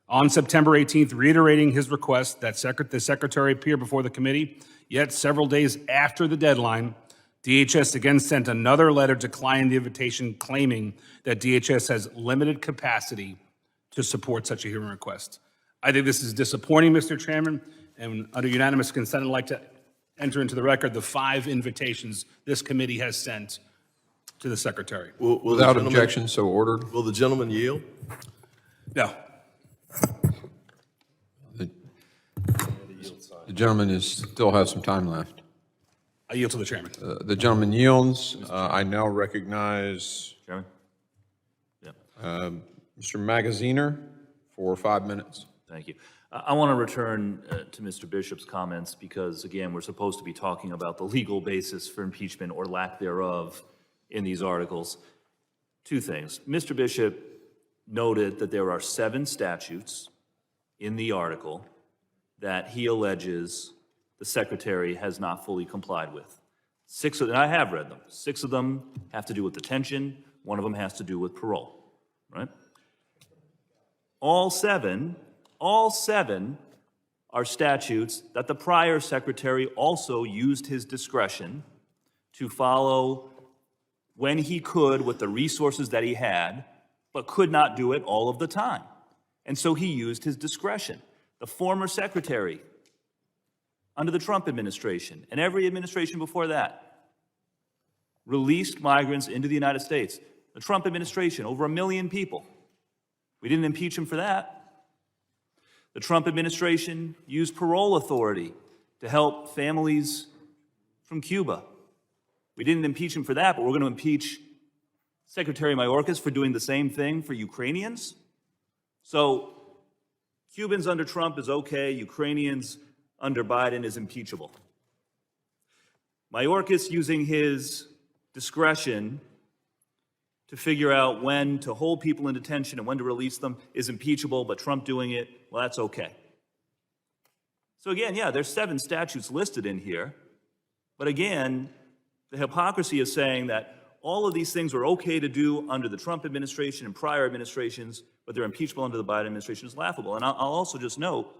on September 18th, reiterating his request that the Secretary appear before the committee. Yet several days after the deadline, DHS again sent another letter declining the invitation, claiming that DHS has limited capacity to support such a hearing request. I think this is disappointing, Mr. Chairman, and under unanimous consent, I'd like to enter into the record the 5 invitations this committee has sent to the Secretary. Without objection, so ordered. Will the gentleman yield? No. The gentleman still has some time left. I yield to the chairman. The gentleman yields. I now recognize Chairman? Yeah. Mr. Magaziner for 5 minutes. Thank you. I want to return to Mr. Bishop's comments because, again, we're supposed to be talking about the legal basis for impeachment or lack thereof in these articles. 2 things. Mr. Bishop noted that there are 7 statutes in the article that he alleges the Secretary has not fully complied with. 6 of them, I have read them. 6 of them have to do with detention. 1 of them has to do with parole, right? All seven are statutes that the prior Secretary also used his discretion to follow when he could with the resources that he had, but could not do it all of the time. And so he used his discretion. The former Secretary, under the Trump administration, and every administration before that, released migrants into the United States. The Trump administration, over 1 million people. We didn't impeach him for that. The Trump administration used parole authority to help families from Cuba. We didn't impeach him for that, but we're going to impeach Secretary Mayorkas for doing the same thing for Ukrainians. So Cubans under Trump is okay, Ukrainians under Biden is impeachable. Mayorkas using his discretion to figure out when to hold people in detention and when to release them is impeachable, but Trump doing it, well, that's okay. So again, yeah, there's 7 statutes listed in here, but again, the hypocrisy is saying that all of these things were okay to do under the Trump administration and prior administrations, but they're impeachable under the Biden administration is laughable. And I'll also just note,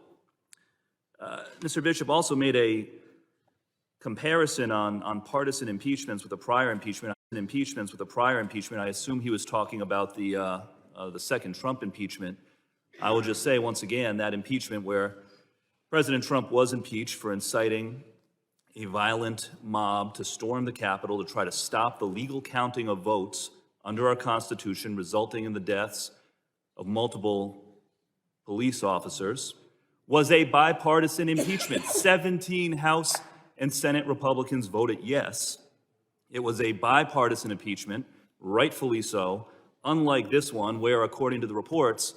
Mr. Bishop also made a comparison on partisan impeachments with a prior impeachment. I assume he was talking about the second Trump impeachment. I will just say once again, that impeachment where President Trump was impeached for inciting a violent mob to storm the Capitol to try to stop the legal counting of votes under our Constitution, resulting in the deaths of multiple police officers, was a bipartisan impeachment. 17 House and Senate Republicans voted yes. It was a bipartisan impeachment, rightfully so, unlike this one, where, according to the reports,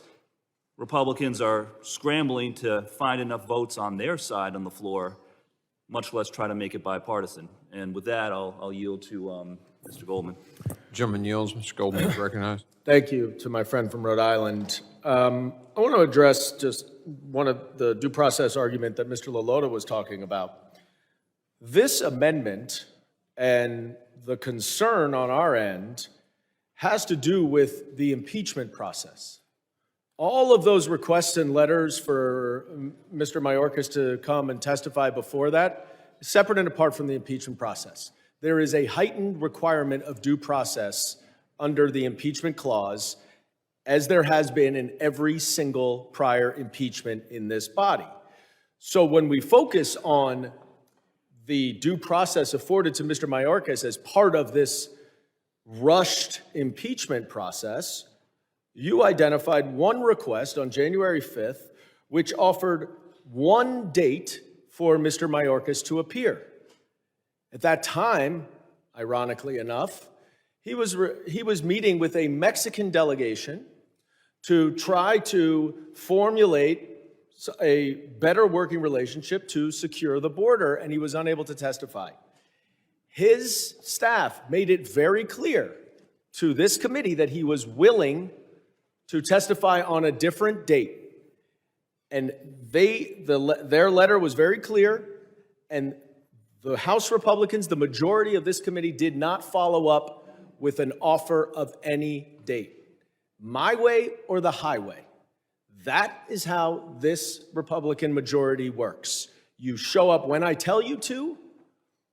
Republicans are scrambling to find enough votes on their side on the floor, much less try to make it bipartisan. And with that, I'll yield to Mr. Goldman. Gentleman yields. Mr. Goldman is recognized. Thank you to my friend from Rhode Island. I want to address just one of the due process argument that Mr. Lalota was talking about. This amendment and the concern on our end has to do with the impeachment process. All of those requests and letters for Mr. Mayorkas to come and testify before that, separate and apart from the impeachment process. There is a heightened requirement of due process under the impeachment clause, as there has been in every single prior impeachment in this body. So when we focus on the due process afforded to Mr. Mayorkas as part of this rushed impeachment process, you identified one request on January 5th, which offered one date for Mr. Mayorkas to appear. At that time, ironically enough, he was meeting with a Mexican delegation to try to formulate a better working relationship to secure the border, and he was unable to testify. His staff made it very clear to this committee that he was willing to testify on a different date. And their letter was very clear, and the House Republicans, the majority of this committee, did not follow up with an offer of any date. My way or the highway. That is how this Republican majority works. You show up when I tell you to,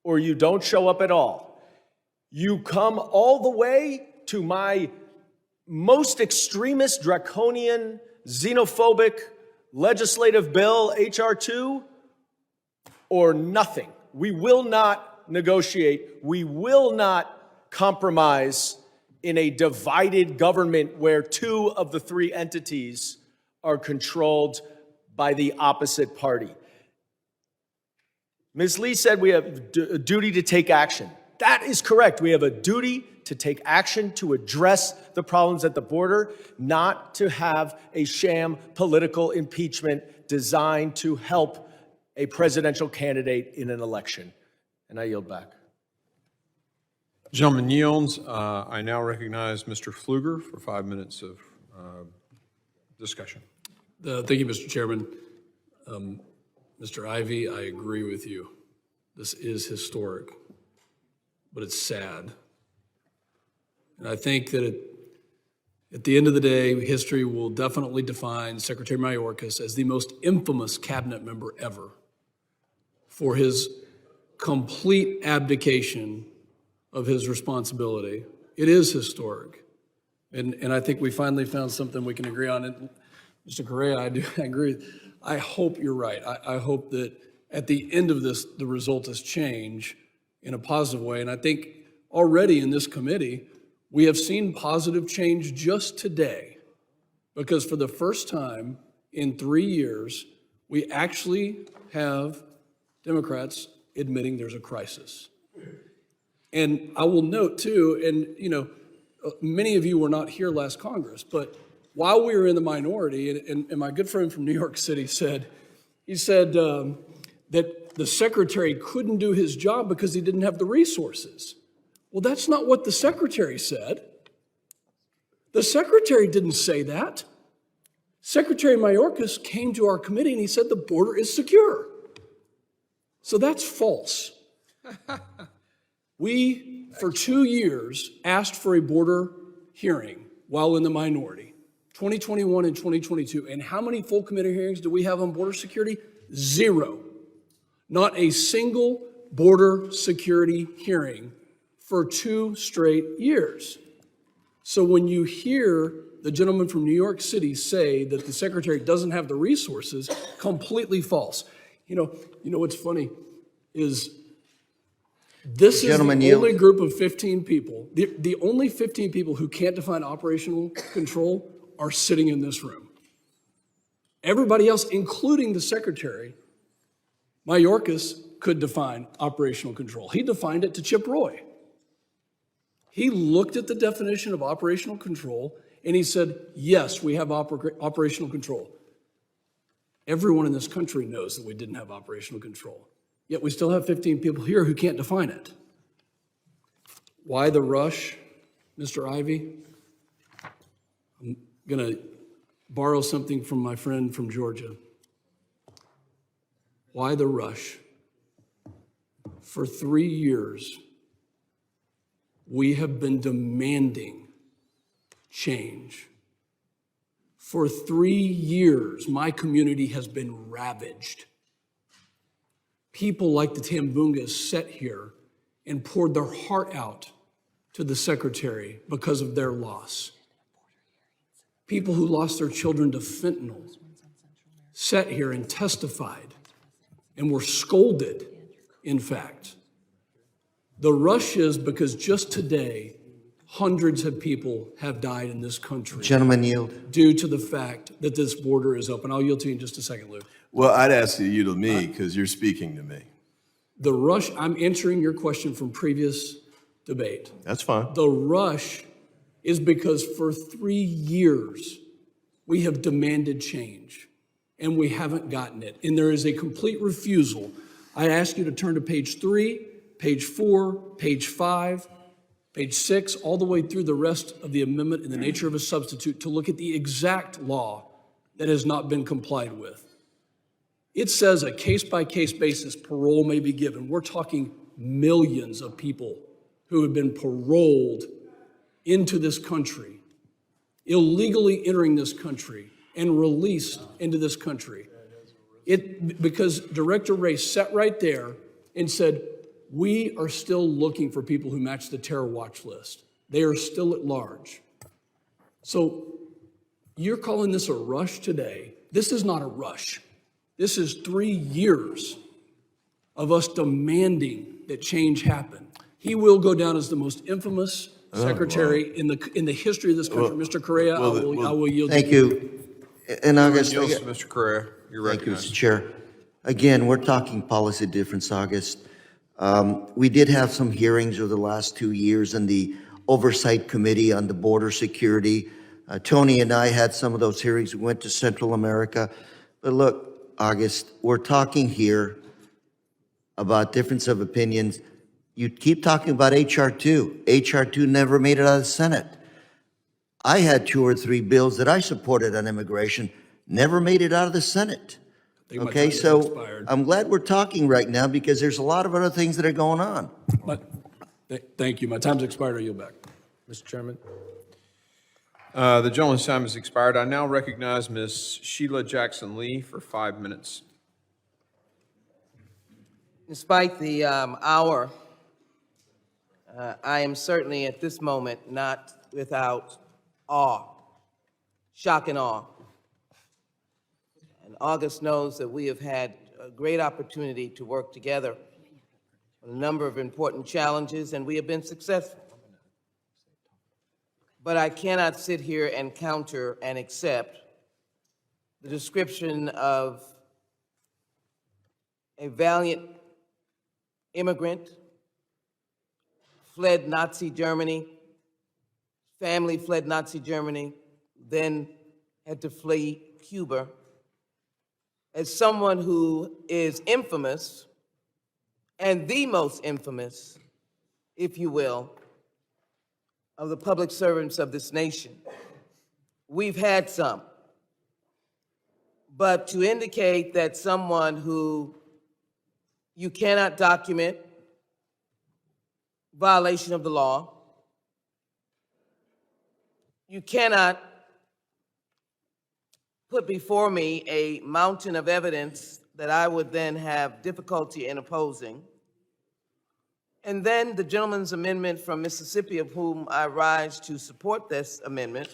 or you don't show up at all. You come all the way to my most extremist, draconian, xenophobic legislative bill, H.R. 2, or nothing. We will not negotiate. We will not compromise in a divided government where two of the three entities are controlled by the opposite party. Ms. Lee said we have a duty to take action. That is correct. We have a duty to take action to address the problems at the border, not to have a sham political impeachment designed to help a presidential candidate in an election. And I yield back. Gentleman yields. I now recognize Mr. Pfluger for 5 minutes of discussion. Thank you, Mr. Chairman. Mr. Ivey, I agree with you. This is historic, but it's sad. And I think that at the end of the day, history will definitely define Secretary Mayorkas as the most infamous cabinet member ever for his complete abdication of his responsibility. It is historic. And I think we finally found something we can agree on. And Mr. Correa, I agree. I hope you're right. I hope that at the end of this, the result is change in a positive way. And I think already in this committee, we have seen positive change just today, because for the first time in 3 years, we actually have Democrats admitting there's a crisis. And I will note too, and many of you were not here last Congress, but while we were in the minority, and my good friend from New York City said that the secretary couldn't do his job because he didn't have the resources. Well, that's not what the secretary said. The secretary didn't say that. Secretary Mayorkas came to our committee and he said the border is secure. So that's false. We, for 2 years, asked for a border hearing while in the minority, 2021 and 2022. And how many full committee hearings do we have on border security? 0. Not a single border security hearing for 2 straight years. So when you hear the gentleman from New York City say that the secretary doesn't have the resources, completely false. You know what's funny is this is the only group of 15 people, the only 15 people who can't define operational control are sitting in this room. Everybody else, including the secretary, Mayorkas, could define operational control. He defined it to Chip Roy. He looked at the definition of operational control and he said, yes, we have operational control. Everyone in this country knows that we didn't have operational control. Yet we still have 15 people here who can't define it. Why the rush, Mr. Ivey? I'm going to borrow something from my friend from Georgia. Why the rush? For 3 years, we have been demanding change. For 3 years, my community has been ravaged. People like the Tambungas sat here and poured their heart out to the secretary because of their loss. People who lost their children to fentanyl sat here and testified and were scolded, in fact. The rush is because just today, hundreds of people have died in this country. Gentlemen, yield. Due to the fact that this border is open. I'll yield to you in just a second, Lou. Well, I'd ask you to me because you're speaking to me. The rush, I'm answering your question from previous debate. That's fine. The rush is because for 3 years, we have demanded change and we haven't gotten it. And there is a complete refusal. I ask you to turn to page 3, page 4, page 5, page 6, all the way through the rest of the amendment in the nature of a substitute to look at the exact law that has not been complied with. It says a case-by-case basis parole may be given. We're talking millions of people who have been paroled into this country, illegally entering this country and released into this country. Because Director Ray sat right there and said, we are still looking for people who match the terror watch list. They are still at large. So you're calling this a rush today. This is not a rush. This is 3 years of us demanding that change happen. He will go down as the most infamous secretary in the history of this country. Mr. Correa, I will yield to you. Thank you. In August, Yields to Mr. Correa. You're thank you, recognized. Mr. Chair. Again, we're talking policy difference, August. We did have some hearings over the last 2 years in the Oversight Committee on the Border Security. Tony and I had some of those hearings. We went to Central America. But look, August, we're talking here about difference of opinions. You keep talking about HR 2. HR 2 never made it out of the Senate. I had 2 or 3 bills that I supported on immigration, never made it out of the Senate. Okay, so I'm glad we're talking right now because there's a lot of other things that are going on. Thank you. My time's expired. I yield back. Mr. Chairman. The gentleman's time has expired. I now recognize Ms. Sheila Jackson-Lee for 5 minutes. Despite the hour, I am certainly at this moment not without awe, shock and awe. And August knows that we have had a great opportunity to work together on a number of important challenges, and we have been successful. But I cannot sit here and counter and accept the description of a valiant immigrant, fled Nazi Germany, family fled Nazi Germany, then had to flee Cuba, as someone who is infamous, and the most infamous, if you will, of the public servants of this nation. We've had some. But to indicate that someone who you cannot document violation of the law, you cannot put before me a mountain of evidence that I would then have difficulty in opposing. And then the gentleman's amendment from Mississippi, of whom I rise to support this amendment,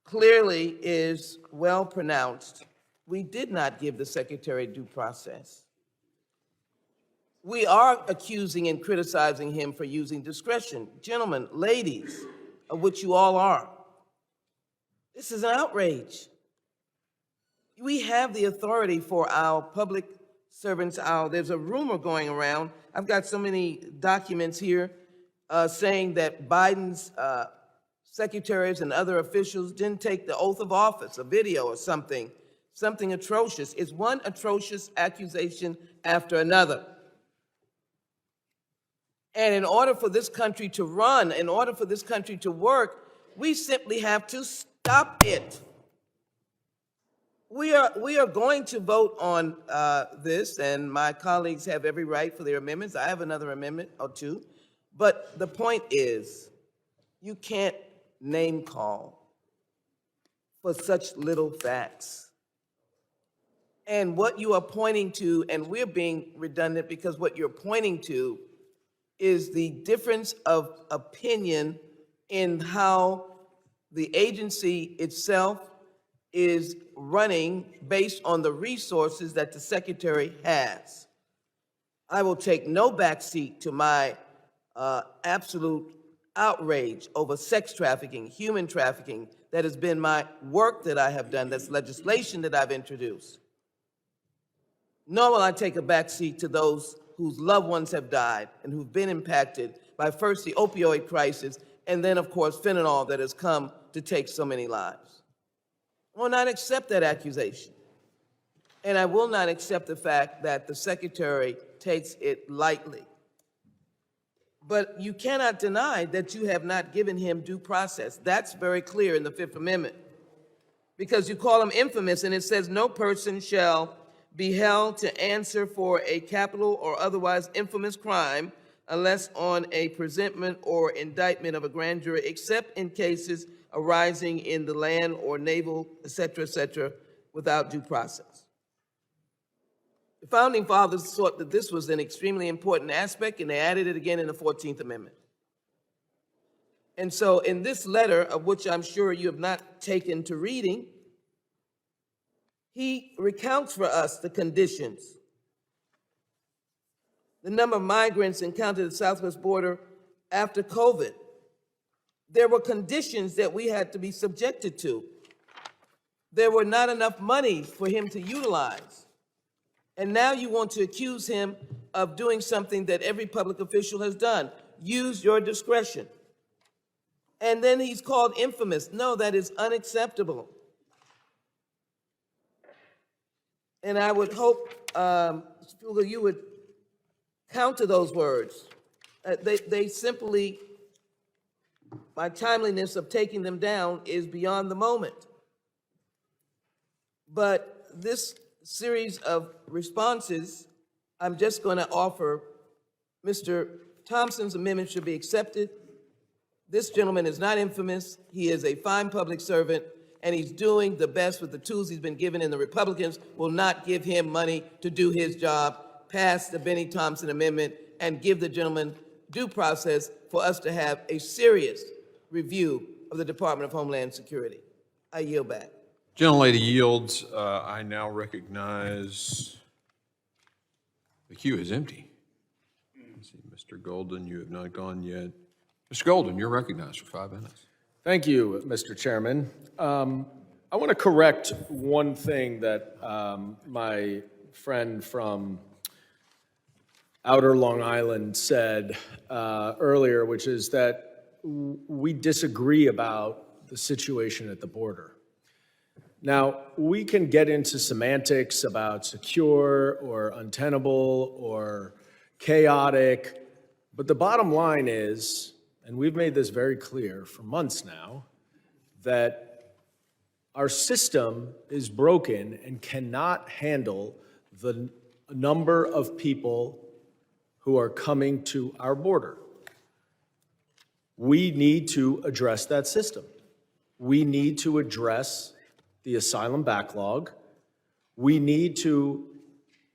clearly is well pronounced. We did not give the secretary due process. We are accusing and criticizing him for using discretion. Gentlemen, ladies, of which you all are, this is an outrage. We have the authority for our public servants' aisle. There's a rumor going around. I've got so many documents here saying that Biden's secretaries and other officials didn't take the oath of office, a video or something atrocious. It's one atrocious accusation after another. And in order for this country to run, in order for this country to work, we simply have to stop it. We are going to vote on this, and my colleagues have every right for their amendments. I have another amendment or two. But the point is, you can't name call for such little facts. And what you are pointing to, and we're being redundant because what you're pointing to is the difference of opinion in how the agency itself is running based on the resources that the secretary has. I will take no backseat to my absolute outrage over sex trafficking, human trafficking. That has been my work that I have done. That's legislation that I've introduced. Nor will I take a backseat to those whose loved ones have died and who've been impacted by first the opioid crisis and then, of course, fentanyl that has come to take so many lives. I will not accept that accusation. And I will not accept the fact that the secretary takes it lightly. But you cannot deny that you have not given him due process. That's very clear in the Fifth Amendment. Because you call him infamous, and it says no person shall be held to answer for a capital or otherwise infamous crime unless on a presentment or indictment of a grand jury, except in cases arising in the land or naval, et cetera, without due process. The Founding Fathers thought that this was an extremely important aspect, and they added it again in the 14th Amendment. And so in this letter, of which I'm sure you have not taken to reading, he recounts for us the conditions. The number of migrants encountered at the southwest border after COVID. There were conditions that we had to be subjected to. There were not enough money for him to utilize. And now you want to accuse him of doing something that every public official has done. Use your discretion. And then he's called infamous. No, that is unacceptable. And I would hope, you would counter those words. They simply, my timeliness of taking them down is beyond the moment. But this series of responses, I'm just going to offer, Mr. Thompson's amendment should be accepted. This gentleman is not infamous. He is a fine public servant, and he's doing the best with the tools he's been given, and the Republicans will not give him money to do his job. Pass the Benny Thompson amendment and give the gentleman due process for us to have a serious review of the Department of Homeland Security. I yield back. Gentlelady yields. I now recognize the queue is empty. Let's see, Mr. Golden, you have not gone yet. Mr. Golden, you're recognized for 5 minutes. Thank you, Mr. Chairman. I want to correct one thing that my friend from Outer Long Island said earlier, which is that we disagree about the situation at the border. Now, we can get into semantics about secure or untenable or chaotic, but the bottom line is, and we've made this very clear for months now, that our system is broken and cannot handle the number of people who are coming to our border. We need to address that system. We need to address the asylum backlog. We need to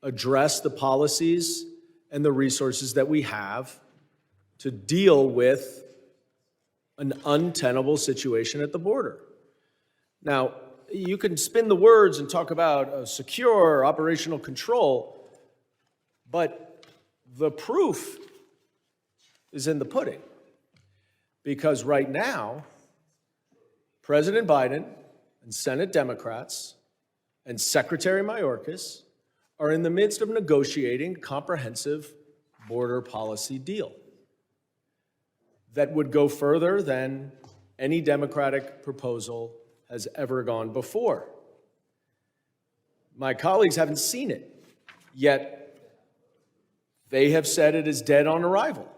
address the policies and the resources that we have to deal with an untenable situation at the border. Now, you can spin the words and talk about secure operational control, but the proof is in the pudding. Because right now, President Biden and Senate Democrats and Secretary Mayorkas are in the midst of negotiating a comprehensive border policy deal that would go further than any Democratic proposal has ever gone before. My colleagues haven't seen it, yet they have said it is dead on arrival.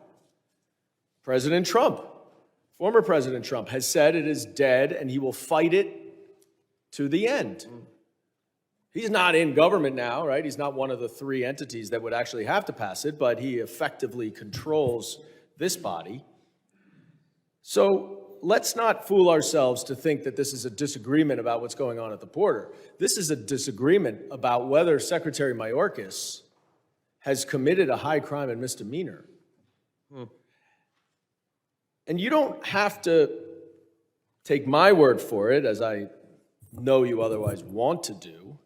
President Trump, former President Trump, has said it is dead and he will fight it to the end. He's not in government now, right? He's not one of the three entities that would actually have to pass it, but he effectively controls this body. So let's not fool ourselves to think that this is a disagreement about what's going on at the border. This is a disagreement about whether Secretary Mayorkas has committed a high crime and misdemeanor. And you don't have to take my word for it, as I know you otherwise want to do.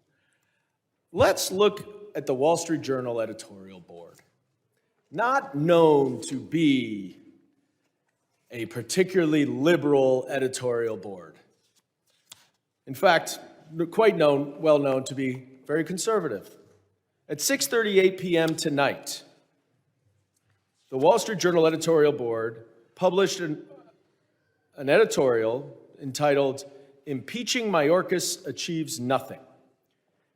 Let's look at the Wall Street Journal editorial board. Not known to be a particularly liberal editorial board. In fact, well known to be very conservative. At 6:38 p.m. tonight, the Wall Street Journal editorial board published an editorial entitled, "Impeaching Mayorkas Achieves Nothing.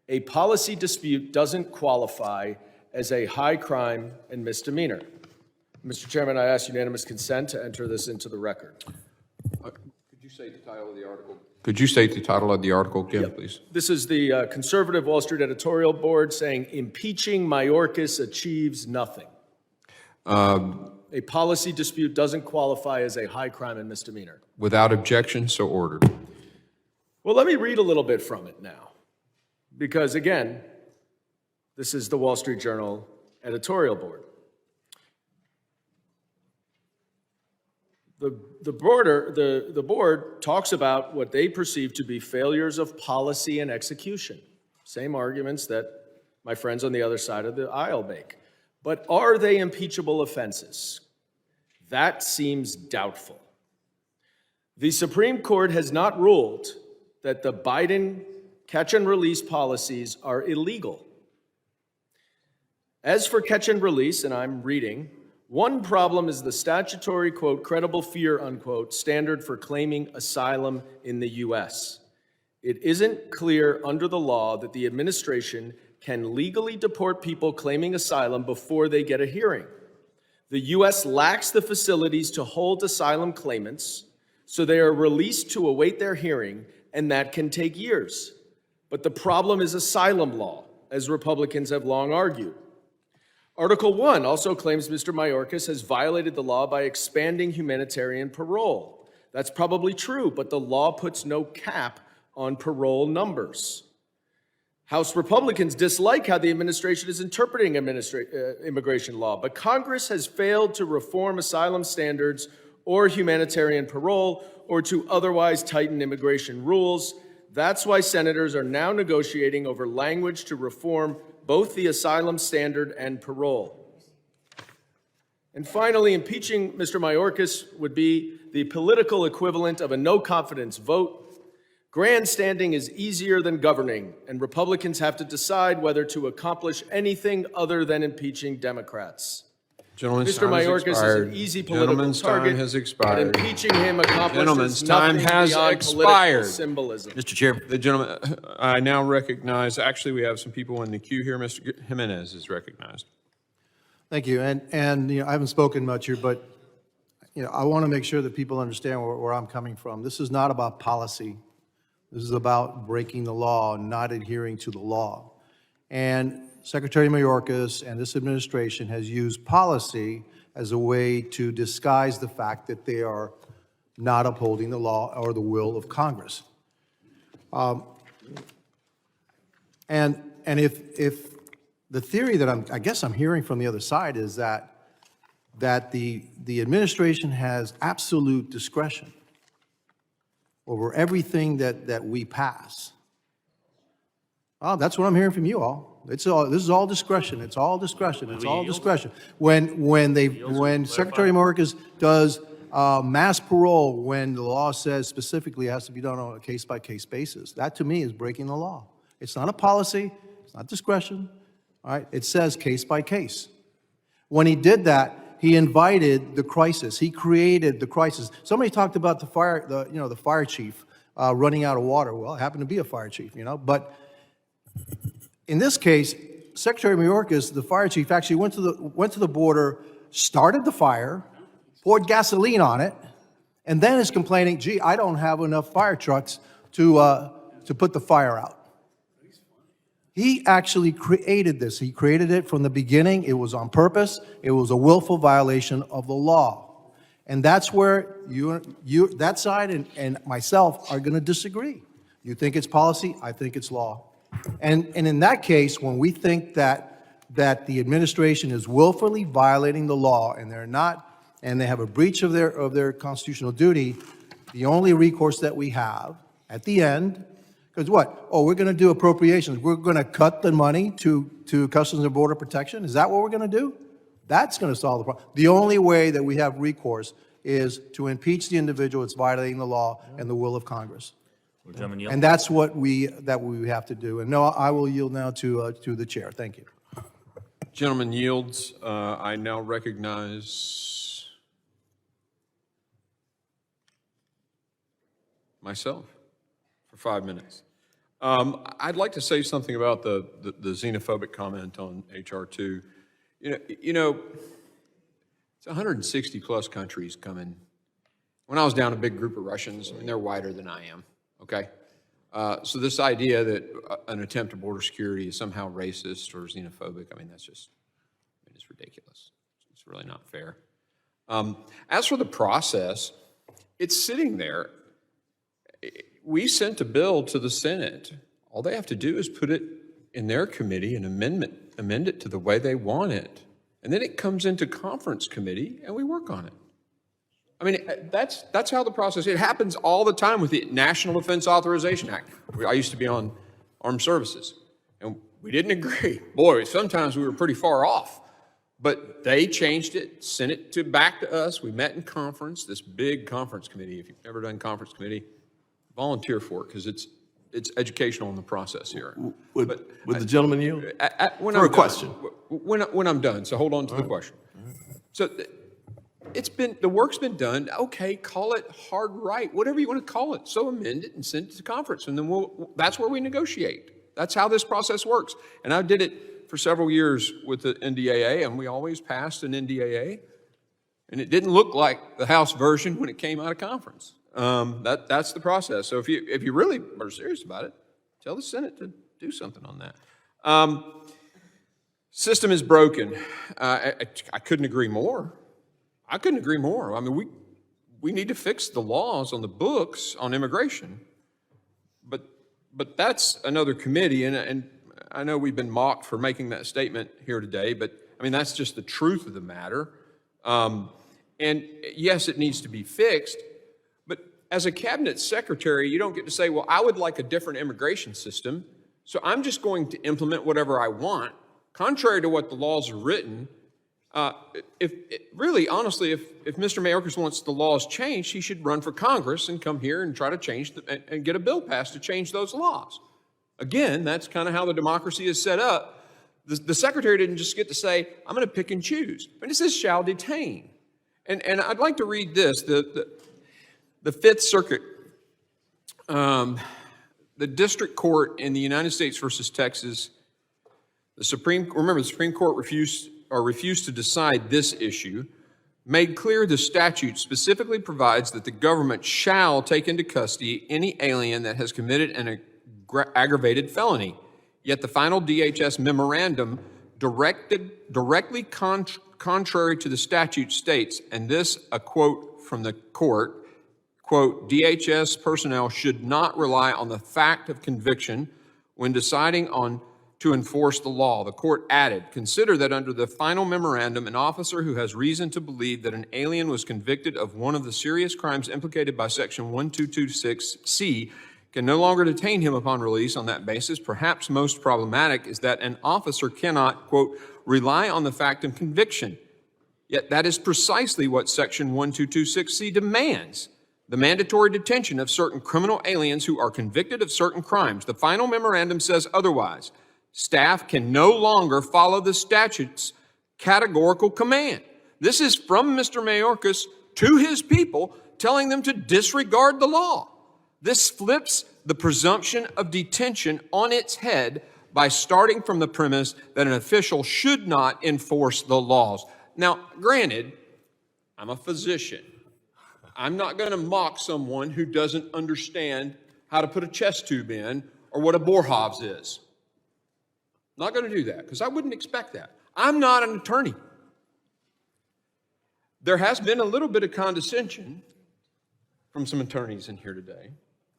A policy dispute doesn't qualify as a high crime and misdemeanor." Mr. Chairman, I ask unanimous consent to enter this into the record. Could you state the title of the article? Could you state the title of the article again, please? This is the conservative Wall Street editorial board saying, "Impeaching Mayorkas achieves nothing. A policy dispute doesn't qualify as a high crime and misdemeanor." Without objection, so ordered. Well, let me read a little bit from it now. Because again, this is the Wall Street Journal editorial board. The board talks about what they perceive to be failures of policy and execution. Same arguments that my friends on the other side of the aisle make. But are they impeachable offenses? That seems doubtful. The Supreme Court has not ruled that the Biden catch and release policies are illegal. As for catch and release, and I'm reading, one problem is the statutory, quote, credible fear, unquote, standard for claiming asylum in the U.S. It isn't clear under the law that the administration can legally deport people claiming asylum before they get a hearing. The U.S. lacks the facilities to hold asylum claimants, so they are released to await their hearing, and that can take years. But the problem is asylum law, as Republicans have long argued. Article 1 also claims Mr. Mayorkas has violated the law by expanding humanitarian parole. That's probably true, but the law puts no cap on parole numbers. House Republicans dislike how the administration is interpreting immigration law, but Congress has failed to reform asylum standards or humanitarian parole or to otherwise tighten immigration rules. That's why senators are now negotiating over language to reform both the asylum standard and parole. And finally, impeaching Mr. Mayorkas would be the political equivalent of a no-confidence vote. Grandstanding is easier than governing, and Republicans have to decide whether to accomplish anything other than impeaching Democrats. Gentleman's Mr. time has Mayorkas expired. is an easy political Gentleman's target. time has expired. And impeaching him accomplishes Gentleman's time nothing has beyond expired. political symbolism. Mr. Chairman. The gentleman, I now recognize, actually, we have some people in the queue here. Mr. Jimenez is recognized. Thank you. And you know, I haven't spoken much here, but you know, I want to make sure that people understand where I'm coming from. This is not about policy. This is about breaking the law, not adhering to the law. And Secretary Mayorkas and this administration has used policy as a way to disguise the fact that they are not upholding the law or the will of Congress. And if the theory that I guess I'm hearing from the other side is that the administration has absolute discretion over everything that we pass. Oh, that's what I'm hearing from you all. This is all discretion. It's all discretion. It's all discretion. When Secretary Mayorkas does mass parole, when the law says specifically it has to be done on a case-by-case basis, that to me is breaking the law. It's not a policy. It's not discretion. all right? It says case by case. When he did that, he invited the crisis. He created the crisis. Somebody talked about the fire chief running out of water. Well, I happen to be a fire chief, but in this case, Secretary Mayorkas, the fire chief, actually went to the border, started the fire, poured gasoline on it, and then is complaining, gee, I don't have enough fire trucks to put the fire out. He actually created this. He created it from the beginning. It was on purpose. It was a willful violation of the law. And that's where that side and myself are going to disagree. You think it's policy, I think it's law. And in that case, when we think that the administration is willfully violating the law and they're not, and they have a breach of their constitutional duty, the only recourse that we have at the end, because what? Oh, we're going to do appropriations. We're going to cut the money to Customs and Border Protection. Is that what we're going to do? That's going to solve the problem. The only way that we have recourse is to impeach the individual that's violating the law and the will of Congress. And that's what we have to do. And no, I will yield now to the chair. Thank you. Gentleman yields. I now recognize myself for 5 minutes. I'd like to say something about the xenophobic comment on HR 2. You know, it's 160 plus countries coming. When I was down a big group of Russians, I mean, they're whiter than I am, okay? So this idea that an attempt to border security is somehow racist or xenophobic, I mean, it's ridiculous. It's really not fair. As for the process, it's sitting there. We sent a bill to the Senate. All they have to do is put it in their committee and amend it to the way they want it. And then it comes into conference committee and we work on it. I mean, that's how the process, it happens all the time with the National Defense Authorization Act. I used to be on Armed Services and we didn't agree. Boy, sometimes we were pretty far off, but they changed it, sent it back to us. We met in conference, this big conference committee. If you've never done conference committee, volunteer for it because it's educational in the process here. Would the gentleman yield? For a question. When I'm done, so hold on to the question. So the work's been done. Okay, call it hard right, whatever you want to call it. So amend it and send it to conference, and then that's where we negotiate. That's how this process works. And I did it for several years with the NDAA, and we always passed an NDAA, and it didn't look like the House version when it came out of conference. That's the process. So if you really are serious about it, tell the Senate to do something on that. System is broken. I couldn't agree more. I couldn't agree more. I mean, we need to fix the laws on the books on immigration, but that's another committee, and I know we've been mocked for making that statement here today, but I mean, that's just the truth of the matter. And yes, it needs to be fixed. As a cabinet secretary, you don't get to say, well, I would like a different immigration system, so I'm just going to implement whatever I want, contrary to what the laws are written. Really, honestly, if Mr. Mayorkas wants the laws changed, he should run for Congress and come here and try to change and get a bill passed to change those laws. Again, that's kind of how the democracy is set up. The secretary didn't just get to say, I'm going to pick and choose. But it says shall detain. And I'd like to read this. The Fifth Circuit, the district court in the United States versus Texas, the Supreme Court refused to decide this issue, made clear the statute specifically provides that the government shall take into custody any alien that has committed an aggravated felony. Yet the final DHS memorandum directly contrary to the statute states, and this a quote from the court, quote, DHS personnel should not rely on the fact of conviction when deciding on to enforce the law. The court added, consider that under the final memorandum, an officer who has reason to believe that an alien was convicted of one of the serious crimes implicated by section 1226C can no longer detain him upon release on that basis. Perhaps most problematic is that an officer cannot, quote, rely on the fact of conviction. Yet that is precisely what section 1226C demands. The mandatory detention of certain criminal aliens who are convicted of certain crimes. The final memorandum says otherwise. Staff can no longer follow the statute's categorical command. This is from Mr. Mayorkas to his people, telling them to disregard the law. This flips the presumption of detention on its head by starting from the premise that an official should not enforce the laws. Now, granted, I'm a physician. I'm not going to mock someone who doesn't understand how to put a chest tube in or what a Boerhaave is. Not going to do that, because I wouldn't expect that. I'm not an attorney. There has been a little bit of condescension from some attorneys in here today.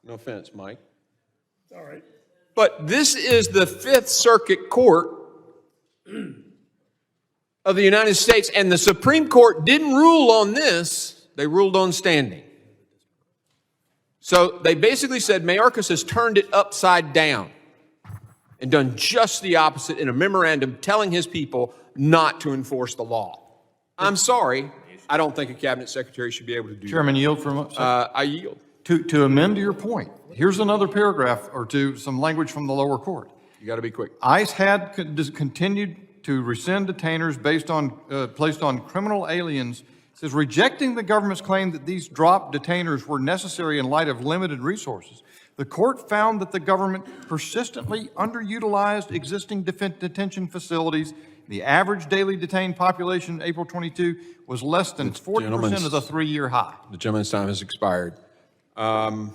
No offense, Mike. All right. But this is the Fifth Circuit Court of the United States, and the Supreme Court didn't rule on this. They ruled on standing. So they basically said Mayorkas has turned it upside down and done just the opposite in a memorandum telling his people not to enforce the law. I'm sorry. I don't think a cabinet secretary should be able to do Chairman, that. yield for a moment. I yield. To amend to your point, here's another paragraph or two, some language from the lower court. You got to be quick. ICE had continued to rescind detainers based on, placed on criminal aliens. It says, rejecting the government's claim that these dropped detainers were necessary in light of limited resources. The court found that the government persistently underutilized existing detention facilities. The average daily detained population in April 22 was less than 40% of the 3-year high. The gentleman's time has expired. I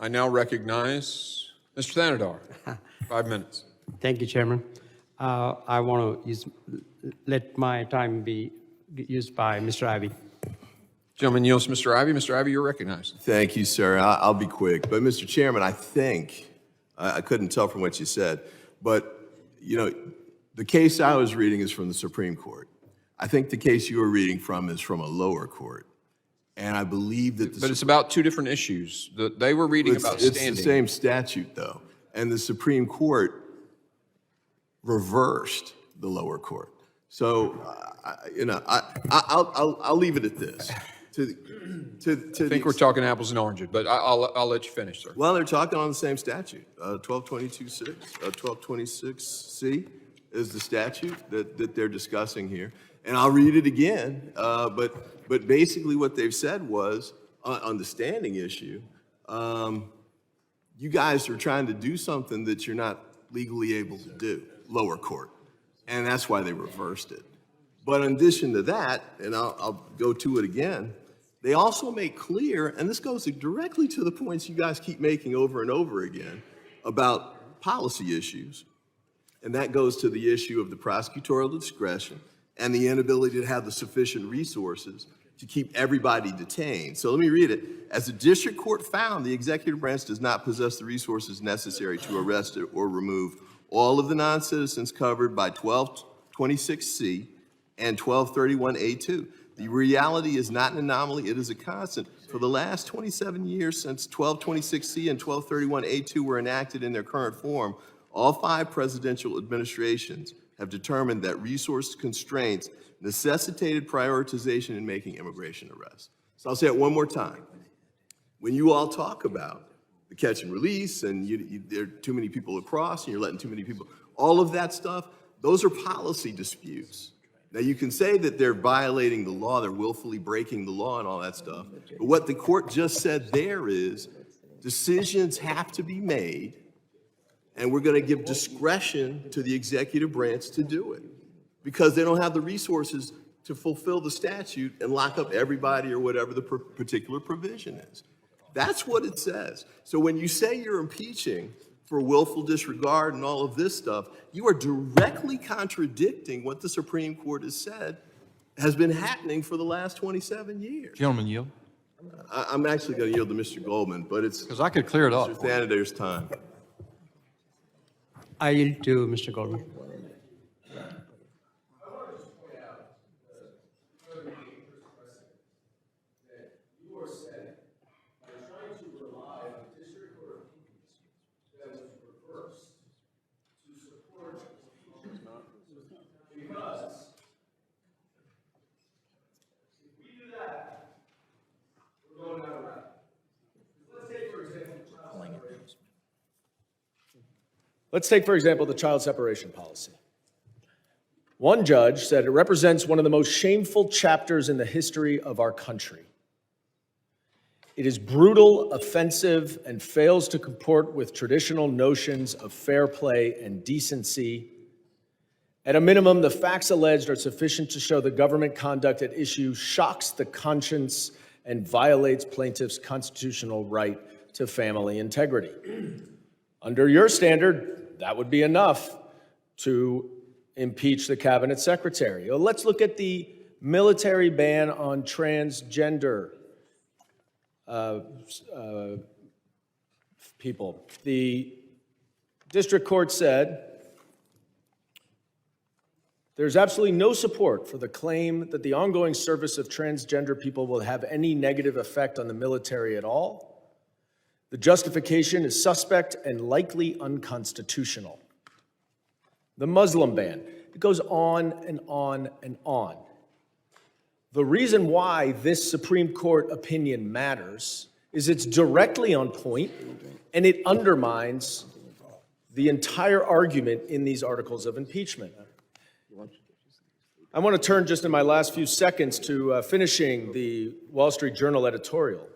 now recognize Mr. Thanadar. 5 minutes. Thank you, Chairman. I want to let my time be used by Mr. Ivey. Gentleman yields to Mr. Ivey. Mr. Ivey, you're recognized. Thank you, sir. I'll be quick. But, Mr. Chairman, I think, I couldn't tell from what you said, but, you know, the case I was reading is from the Supreme Court. I think the case you were reading from is from a lower court. And I believe that But it's about two different issues. They were reading about standing. It's the same statute, though. And the Supreme Court reversed the lower court. So, I'll leave it at this. I think we're talking apples and oranges, but I'll let you finish, sir. Well, they're talking on the same statute. 1226C is the statute that they're discussing here. And I'll read it again, but basically what they've said was, on the standing issue, you guys are trying to do something that you're not legally able to do, lower court. And that's why they reversed it. But in addition to that, and I'll go to it again, they also make clear, and this goes directly to the points you guys keep making over and over again about policy issues. And that goes to the issue of the prosecutorial discretion and the inability to have the sufficient resources to keep everybody detained. So let me read it. As the district court found, the executive branch does not possess the resources necessary to arrest or remove all of the non-citizens covered by 1226C and 1231A2. The reality is not an anomaly, it is a constant. For the last 27 years since 1226C and 1231A2 were enacted in their current form, all 5 presidential administrations have determined that resource constraints necessitated prioritization in making immigration arrests. So I'll say it one more time. When you all talk about the catch and release and there are too many people across and you're letting too many people, all of that stuff, those are policy disputes. Now, you can say that they're violating the law, they're willfully breaking the law and all that stuff, but what the court just said there is decisions have to be made, and we're going to give discretion to the executive branch to do it because they don't have the resources to fulfill the statute and lock up everybody or whatever the particular provision is. That's what it says. So when you say you're impeaching for willful disregard and all of this stuff, you are directly contradicting what the Supreme Court has said has been happening for the last 27 years. Gentlemen, yield. I'm actually going to yield to Mr. Goldman, but it's because I could clear it up. Mr. Thanader's time. I yield to Mr. Goldman. Let's take, for example, the child separation policy. One judge said it represents one of the most shameful chapters in the history of our country. It is brutal, offensive, and fails to comport with traditional notions of fair play and decency. At a minimum, the facts alleged are sufficient to show the government conduct at issue shocks the conscience and violates plaintiffs' constitutional right to family integrity. Under your standard, that would be enough to impeach the cabinet secretary. Well, let's look at the military ban on transgender people. The district court said there's absolutely no support for the claim that the ongoing service of transgender people will have any negative effect on the military at all. The justification is suspect and likely unconstitutional. The Muslim ban, it goes on and on and on. The reason why this Supreme Court opinion matters is it's directly on point and it undermines the entire argument in these articles of impeachment. I want to turn just in my last few seconds to finishing the Wall Street Journal editorial.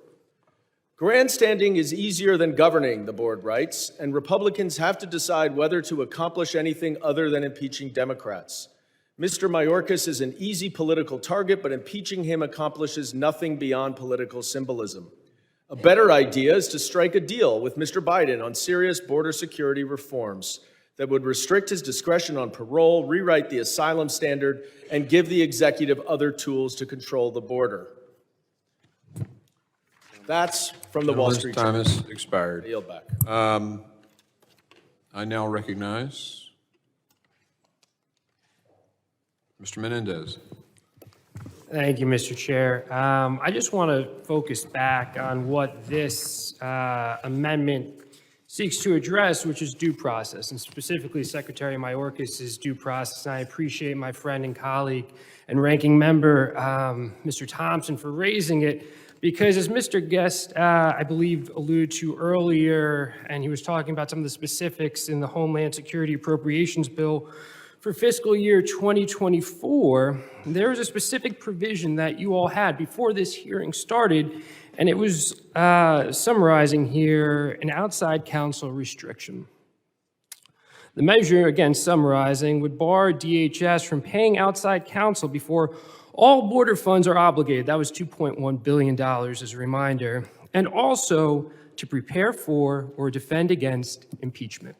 Grandstanding is easier than governing, the board writes, and Republicans have to decide whether to accomplish anything other than impeaching Democrats. Mr. Mayorkas is an easy political target, but impeaching him accomplishes nothing beyond political symbolism. A better idea is to strike a deal with Mr. Biden on serious border security reforms that would restrict his discretion on parole, rewrite the asylum standard, and give the executive other tools to control the border. That's from the Wall Street Journal. Time has expired. I yield back. I now recognize Mr. Menendez. Thank you, Mr. Chair. I just want to focus back on what this amendment seeks to address, which is due process, and specifically Secretary Mayorkas' due process. And I appreciate my friend and colleague and ranking member, Mr. Thompson, for raising it, because as Mr. Guest, I believe, alluded to earlier, and he was talking about some of the specifics in the Homeland Security Appropriations Bill for fiscal year 2024, there was a specific provision that you all had before this hearing started, and it was summarizing here an outside counsel restriction. The measure, again summarizing, would bar DHS from paying outside counsel before all border funds are obligated. That was $2.1 billion as a reminder, and also to prepare for or defend against impeachment.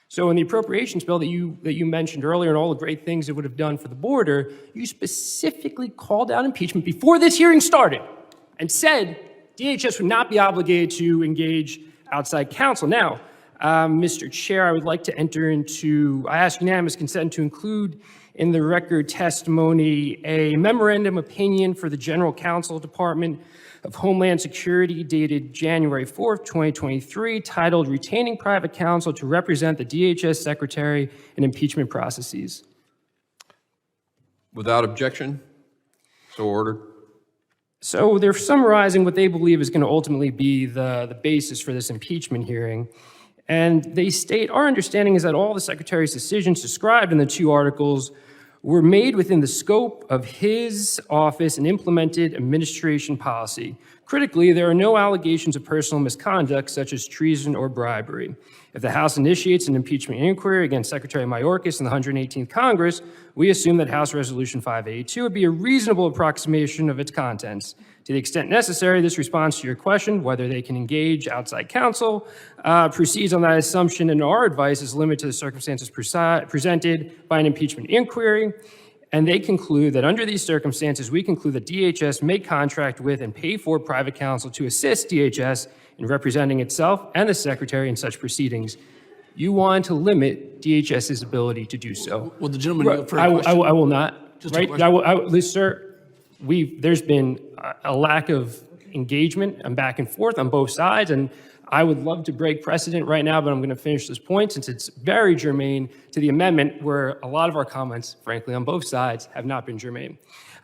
So in the appropriations bill that you mentioned earlier and all the great things it would have done for the border, you specifically called out impeachment before this hearing started and said DHS would not be obligated to engage outside counsel. Now, Mr. Chair, I would like to I ask unanimous consent to include in the record testimony a memorandum opinion for the General Counsel Department of Homeland Security dated January 4th, 2023, titled Retaining Private Counsel to Represent the DHS Secretary in Impeachment Processes. Without objection, so ordered. So they're summarizing what they believe is going to ultimately be the basis for this impeachment hearing. And they state, our understanding is that all the Secretary's decisions described in the two articles were made within the scope of his office and implemented administration policy. Critically, there are no allegations of personal misconduct such as treason or bribery. If the House initiates an impeachment inquiry against Secretary Mayorkas in the 118th Congress, we assume that House Resolution 582 would be a reasonable approximation of its contents. To the extent necessary, this response to your question, whether they can engage outside counsel, proceeds on that assumption, and our advice is limited to the circumstances presented by an impeachment inquiry. And they conclude that under these circumstances, we conclude that DHS may contract with and pay for private counsel to assist DHS in representing itself and the Secretary in such proceedings. You want to limit DHS's ability to do so. Will the gentleman go for a question? I will not. Just a question. Sir, there's been a lack of engagement and back and forth on both sides, and I would love to break precedent right now, but I'm going to finish this point since it's very germane to the amendment where a lot of our comments, frankly, on both sides have not been germane.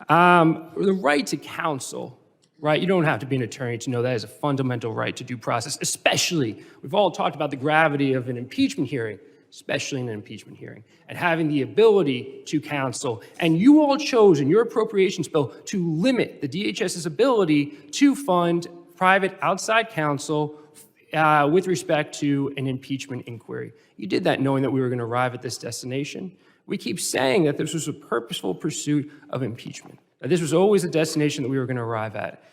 The right to counsel, right? You don't have to be an attorney to know that is a fundamental right to due process, especially, we've all talked about the gravity of an impeachment hearing. especially in an impeachment hearing, and having the ability to counsel. And you all chose in your appropriations bill to limit the DHS's ability to fund private outside counsel with respect to an impeachment inquiry. You did that knowing that we were going to arrive at this destination. We keep saying that this was a purposeful pursuit of impeachment, that this was always a destination that we were going to arrive at.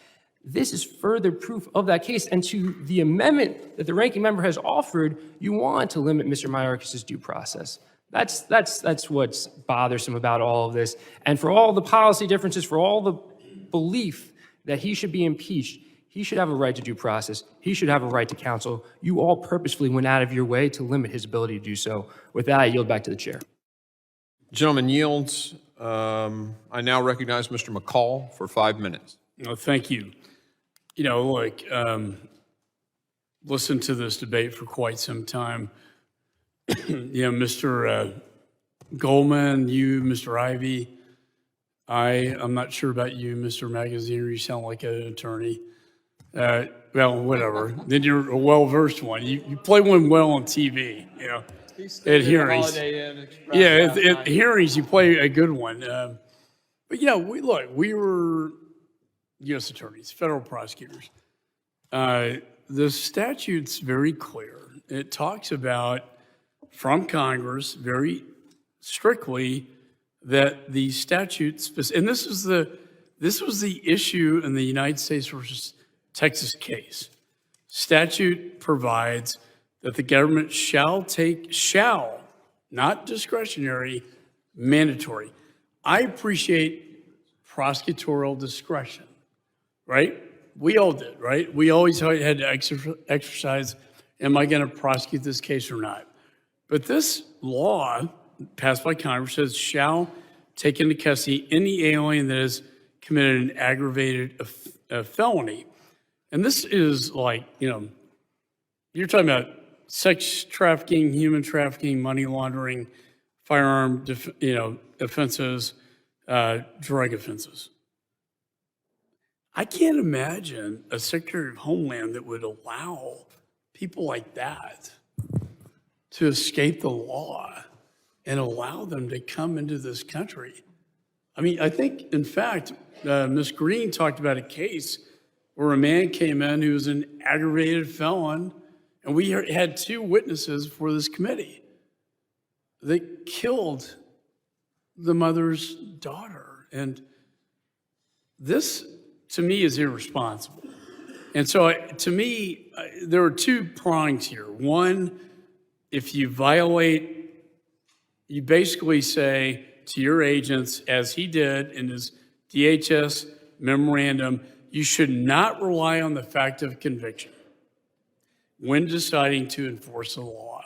This is further proof of that case. And to the amendment that the ranking member has offered, you want to limit Mr. Mayorkas' due process. That's what's bothersome about all of this. And for all the policy differences, for all the belief that he should be impeached, he should have a right to due process. He should have a right to counsel. You all purposefully went out of your way to limit his ability to do so. With that, I yield back to the chair. Gentleman yields. I now recognize Mr. McCall for 5 minutes. Thank you. You know, look, listened to this debate for quite some time. Mr. Goldman, you, Mr. Ivey, I'm not sure about you, Mr. Magaziner. You sound like an attorney. Well, whatever. Then you're a well-versed one. You play one well on TV, at hearings. At hearings, you play a good one. But we were U.S. attorneys, federal prosecutors. The statute's very clear. It talks about, from Congress, very strictly, that the statute, and this was the issue in the United States versus Texas case. Statute provides that the government shall, not discretionary, mandatory. I appreciate prosecutorial discretion, right? We all did, right? We always had to exercise, am I going to prosecute this case or not? But this law passed by Congress says shall take into custody any alien that has committed an aggravated felony. And this is like, you're talking about sex trafficking, human trafficking, money laundering, firearm, offenses, drug offenses. I can't imagine a Secretary of Homeland that would allow people like that to escape the law and allow them to come into this country. I mean, I think, in fact, Ms. Green talked about a case where a man came in who was an aggravated felon, and we had 2 witnesses for this committee that killed the mother's daughter. And this, to me, is irresponsible. And so, to me, there are 2 prongs here. One, if you violate, you basically say to your agents, as he did in his DHS memorandum, you should not rely on the fact of conviction when deciding to enforce the law.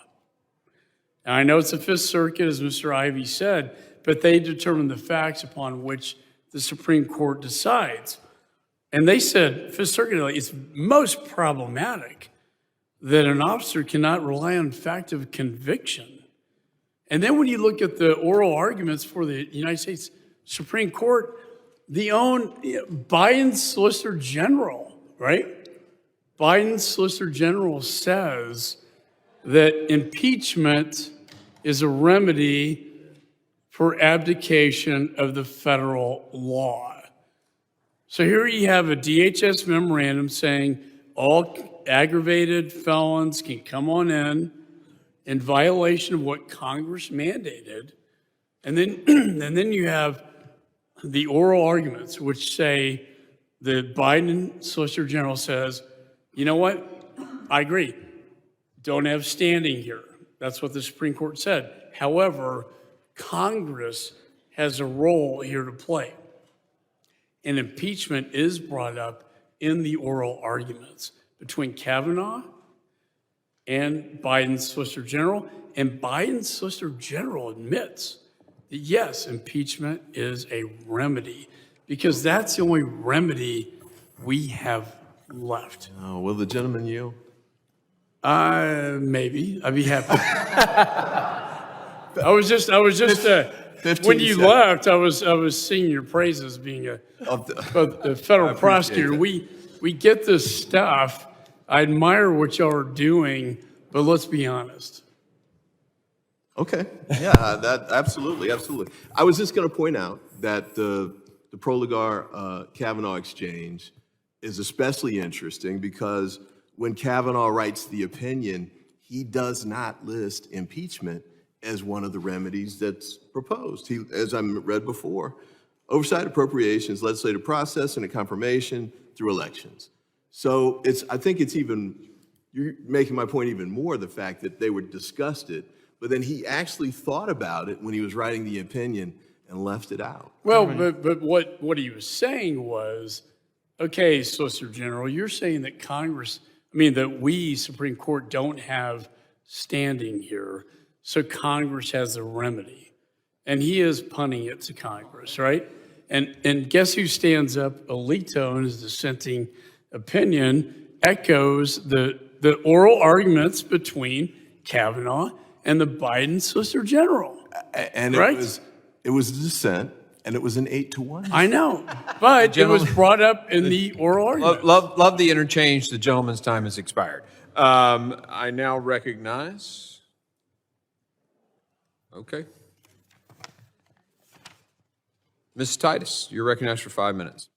Now, I know it's the Fifth Circuit, as Mr. Ivey said, but they determine the facts upon which the Supreme Court decides. And they said, Fifth Circuit, it's most problematic that an officer cannot rely on fact of conviction. And then when you look at the oral arguments for the United States Supreme Court, Biden's Solicitor General, right? Biden's Solicitor General says that impeachment is a remedy for abdication of the federal law. So here you have a DHS memorandum saying all aggravated felons can come on in violation of what Congress mandated. And then you have the oral arguments, which say the Biden Solicitor General says, you know what? I agree. Don't have standing here. That's what the Supreme Court said. However, Congress has a role here to play. And impeachment is brought up in the oral arguments between Kavanaugh and Biden's Solicitor General. And Biden's Solicitor General admits that, yes, impeachment is a remedy, because that's the only remedy we have left. Will the gentleman yield? Maybe. I'd be happy. I was just when you left, I was singing your praises being a federal prosecutor. We get this stuff. I admire what y'all are doing, but let's be honest. Okay, yeah, that, absolutely, absolutely. I was just going to point out that the Proligar-Kavanaugh exchange is especially interesting because when Kavanaugh writes the opinion, he does not list impeachment as one of the remedies that's proposed. He, as I read before, oversight, appropriations, legislative process, and a confirmation through elections. So it's, I think it's even, you're making my point even more, the fact that they were discussed it, but then he actually thought about it when he was writing the opinion and left it out. Well, but what he was saying was, okay, Solicitor General, you're saying that that we, Supreme Court, don't have standing here, so Congress has a remedy. And he is punning it to Congress, right? And guess who stands up? Alito, in his dissenting opinion, echoes the oral arguments between Kavanaugh and the Biden Solicitor General. And right? it was a dissent, and it was an 8-1. I know, but it was brought up in the oral argument. Love the interchange. The gentleman's time has expired. I now recognize. Okay. Ms. Titus, you're recognized for 5 minutes.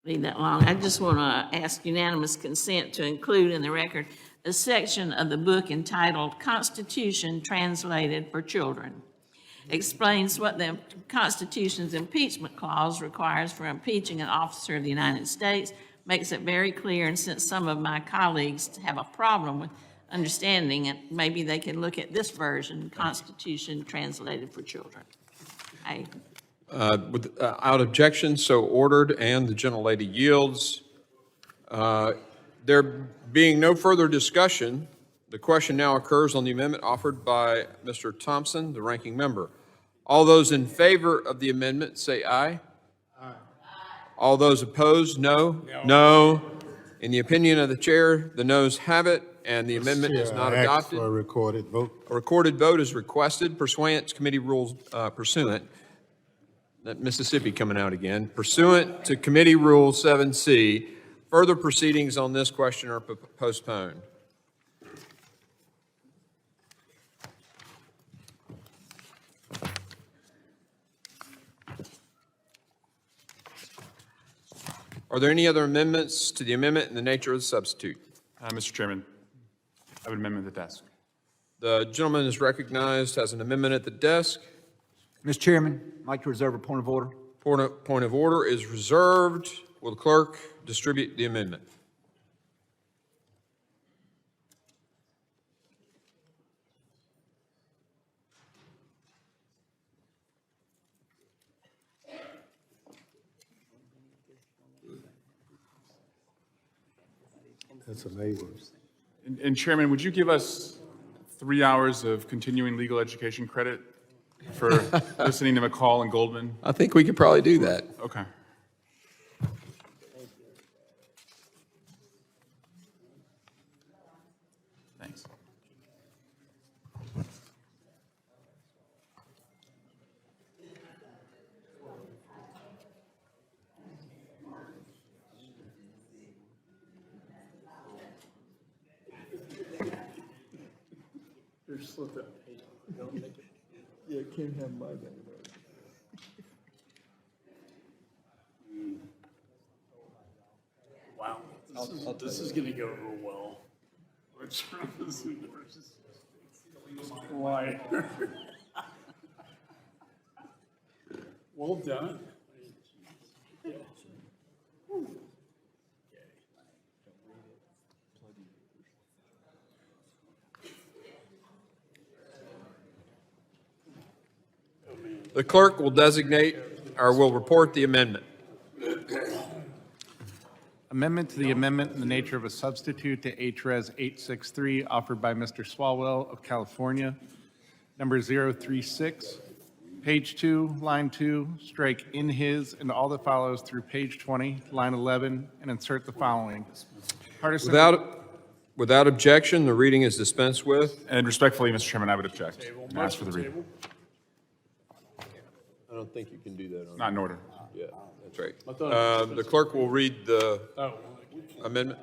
Be that long. I just want to ask unanimous consent to include in the record a section of the book entitled Constitution Translated for Children. Explains what the Constitution's impeachment clause requires for impeaching an officer of the United States, makes it very clear, and since some of my colleagues have a problem with understanding it, maybe they can look at this version, Constitution Translated for Children. Without objection, so ordered, and the gentlelady yields. There being no further discussion, the question now occurs on the amendment offered by Mr. Thompson, the ranking member. All those in favor of the amendment say aye. Aye. All those opposed, no. No. In the opinion of the chair, the noes have it, and the amendment is not adopted. For a recorded vote. A recorded vote is requested pursuant to committee rules, that Mississippi coming out again, pursuant to Committee Rule 7C. Further proceedings on this question are postponed. Are there any other amendments to the amendment in the nature of the substitute? Mr. Chairman, I would amendment at the desk. The gentleman is recognized as an amendment at the desk. Mr. Chairman, I'd like to reserve a point of order. Point of order is reserved. Will the clerk distribute the amendment? That's amazing. And Chairman, would you give us 3 hours of continuing legal education credit for listening to McCall and Goldman? I think we could probably do that. Okay. Thanks. Yeah, can't have my name. Wow, this is going to go real well. Trump is versus why? Well done. The clerk will designate or will report the amendment. Amendment to the amendment in the nature of a substitute to HRES 863 offered by Mr. Swalwell of California, number 036, page 2, line 2, strike in his and all that follows through page 20, line 11, and insert the following. Partisan. Without objection, the reading is dispensed with. And respectfully, Mr. Chairman, I would object and ask for the reading. I don't think you can do that. Not in order. Yeah, that's right. The clerk will read the amendment.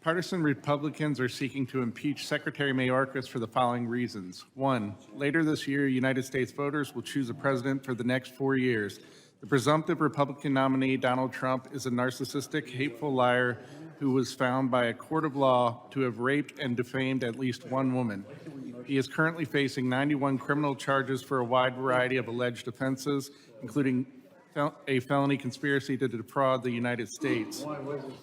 Partisan Republicans are seeking to impeach Secretary Mayorkas for the following reasons. 1, later this year, United States voters will choose a president for the next 4 years. The presumptive Republican nominee, Donald Trump, is a narcissistic, hateful liar who was found by a court of law to have raped and defamed at least one woman. He is currently facing 91 criminal charges for a wide variety of alleged offenses, including a felony conspiracy to defraud the United States.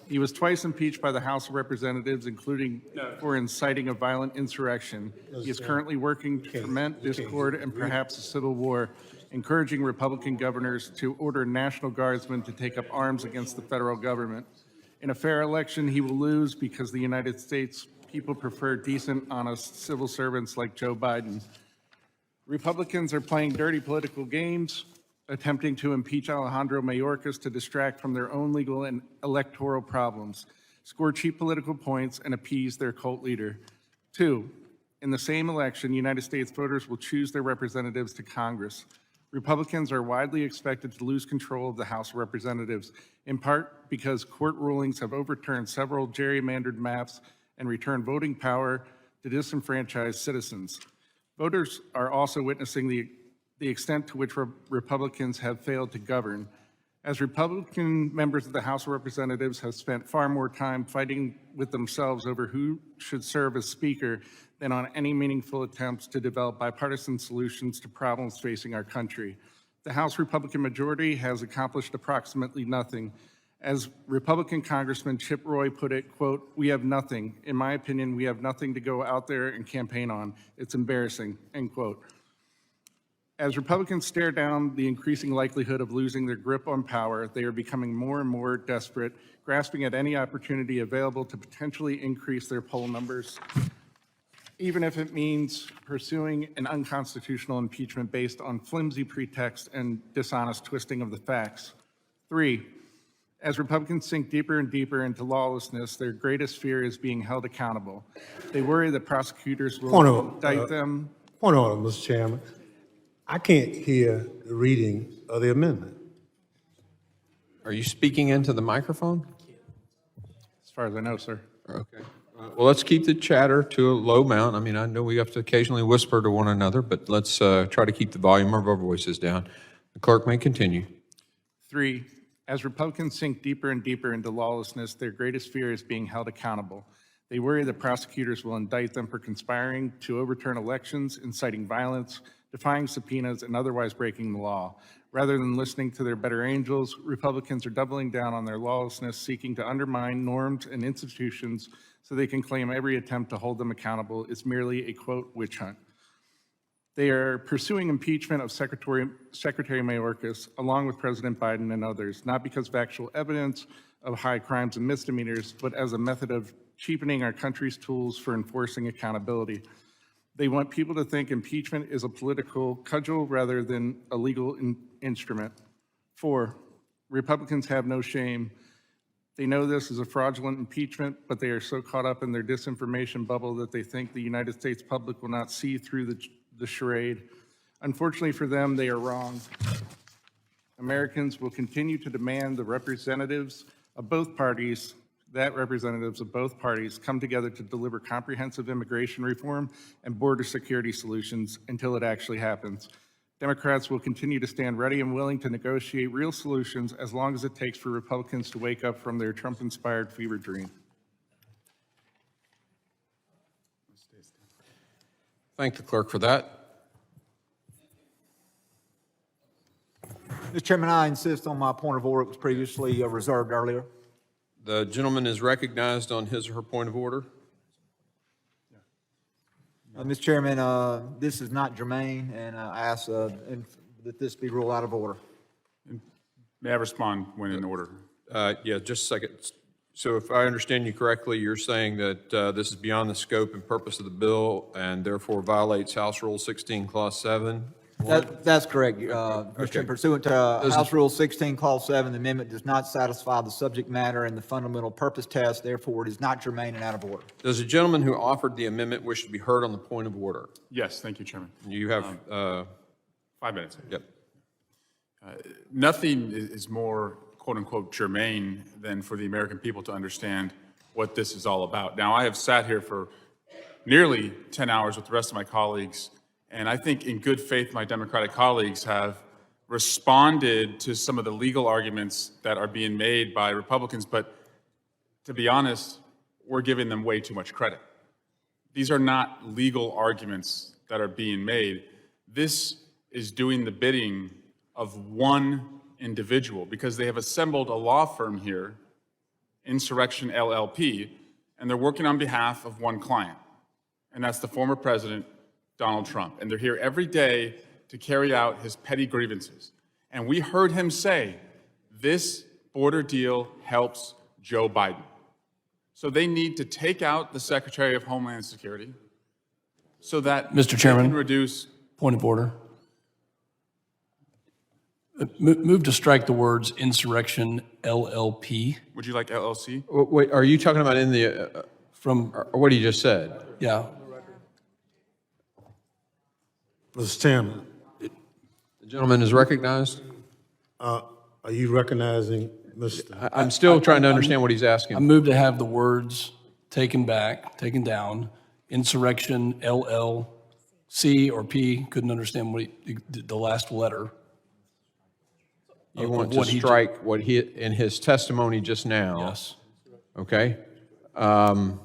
He was twice impeached by the House of Representatives, including for inciting a violent insurrection. He is currently working to foment discord and perhaps a civil war, encouraging Republican governors to order National Guardsmen to take up arms against the federal government. In a fair election, he will lose because the United States people prefer decent, honest civil servants like Joe Biden. Republicans are playing dirty political games, attempting to impeach Alejandro Mayorkas to distract from their own legal and electoral problems, score cheap political points, and appease their cult leader. 2, in the same election, United States voters will choose their representatives to Congress. Republicans are widely expected to lose control of the House of Representatives, in part because court rulings have overturned several gerrymandered maps and returned voting power to disenfranchised citizens. Voters are also witnessing the extent to which Republicans have failed to govern. As Republican members of the House of Representatives have spent far more time fighting with themselves over who should serve as Speaker than on any meaningful attempts to develop bipartisan solutions to problems facing our country. The House Republican majority has accomplished approximately nothing. As Republican Congressman Chip Roy put it, quote, "We have nothing. In my opinion, we have nothing to go out there and campaign on. It's embarrassing," end quote. As Republicans stare down the increasing likelihood of losing their grip on power, they are becoming more and more desperate, grasping at any opportunity available to potentially increase their poll numbers, even if it means pursuing an unconstitutional impeachment based on flimsy pretext and dishonest twisting of the facts. 3, as Republicans sink deeper and deeper into lawlessness, their greatest fear is being held accountable. They worry that prosecutors will indict them. Point of order, Mr. Chairman. I can't hear the reading of the amendment. Are you speaking into the microphone? As far as I know, sir. Okay. Well, let's keep the chatter to a low amount. I mean, I know we have to occasionally whisper to one another, but let's try to keep the volume of our voices down. The clerk may continue. 3, as Republicans sink deeper and deeper into lawlessness, their greatest fear is being held accountable. They worry that prosecutors will indict them for conspiring to overturn elections, inciting violence, defying subpoenas, and otherwise breaking the law. Rather than listening to their better angels, Republicans are doubling down on their lawlessness, seeking to undermine norms and institutions so they can claim every attempt to hold them accountable is merely a, quote, witch hunt. They are pursuing impeachment of Secretary Mayorkas, along with President Biden and others, not because of actual evidence of high crimes and misdemeanors, but as a method of cheapening our country's tools for enforcing accountability. They want people to think impeachment is a political cudgel rather than a legal instrument. 4, Republicans have no shame. They know this is a fraudulent impeachment, but they are so caught up in their disinformation bubble that they think the United States public will not see through the charade. Unfortunately for them, they are wrong. Americans will continue to demand the representatives of both parties come together to deliver comprehensive immigration reform and border security solutions until it actually happens. Democrats will continue to stand ready and willing to negotiate real solutions as long as it takes for Republicans to wake up from their Trump-inspired fever dream. Thank the clerk for that. Mr. Chairman, I insist on my point of order. It was previously reserved earlier. The gentleman is recognized on his or her point of order. Mr. Chairman, this is not germane, and I ask that this be ruled out of order. May I respond when in order? Yeah, just a second. So if I understand you correctly, you're saying that this is beyond the scope and purpose of the bill and therefore violates House Rule 16, Clause 7? That's correct, Mr. Chairman. Pursuant to House Rule 16, Clause 7, the amendment does not satisfy the subject matter and the fundamental purpose test. Therefore, it is not germane and out of order. Does the gentleman who offered the amendment wish to be heard on the point of order? Yes, thank you, Chairman. You have 5 minutes. Yep. Nothing is more, quote unquote, germane than for the American people to understand what this is all about. Now, I have sat here for nearly 10 hours with the rest of my colleagues, and I think in good faith, my Democratic colleagues have responded to some of the legal arguments that are being made by Republicans, but to be honest, we're giving them way too much credit. These are not legal arguments that are being made. This is doing the bidding of one individual because they have assembled a law firm here, Insurrection LLP, and they're working on behalf of one client, and that's the former president, Donald Trump. And they're here every day to carry out his petty grievances. And we heard him say, this border deal helps Joe Biden. So they need to take out the Secretary of Homeland Security so that Mr. they Chairman, can reduce. point of order. Move to strike the words insurrection LLP. Would you like LLC? Wait, are you talking about in the, from what he just said? Yeah. Mr. Chairman, The gentleman is recognized. are you recognizing Mr.? I'm still trying to understand what he's asking. I move to have the words taken down, insurrection LLC or P, couldn't understand what the last letter. You want to strike what he, in his testimony just now? Yes. Okay. Mr.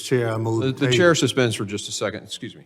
Chair, I move. The chair suspends for just a second. Excuse me.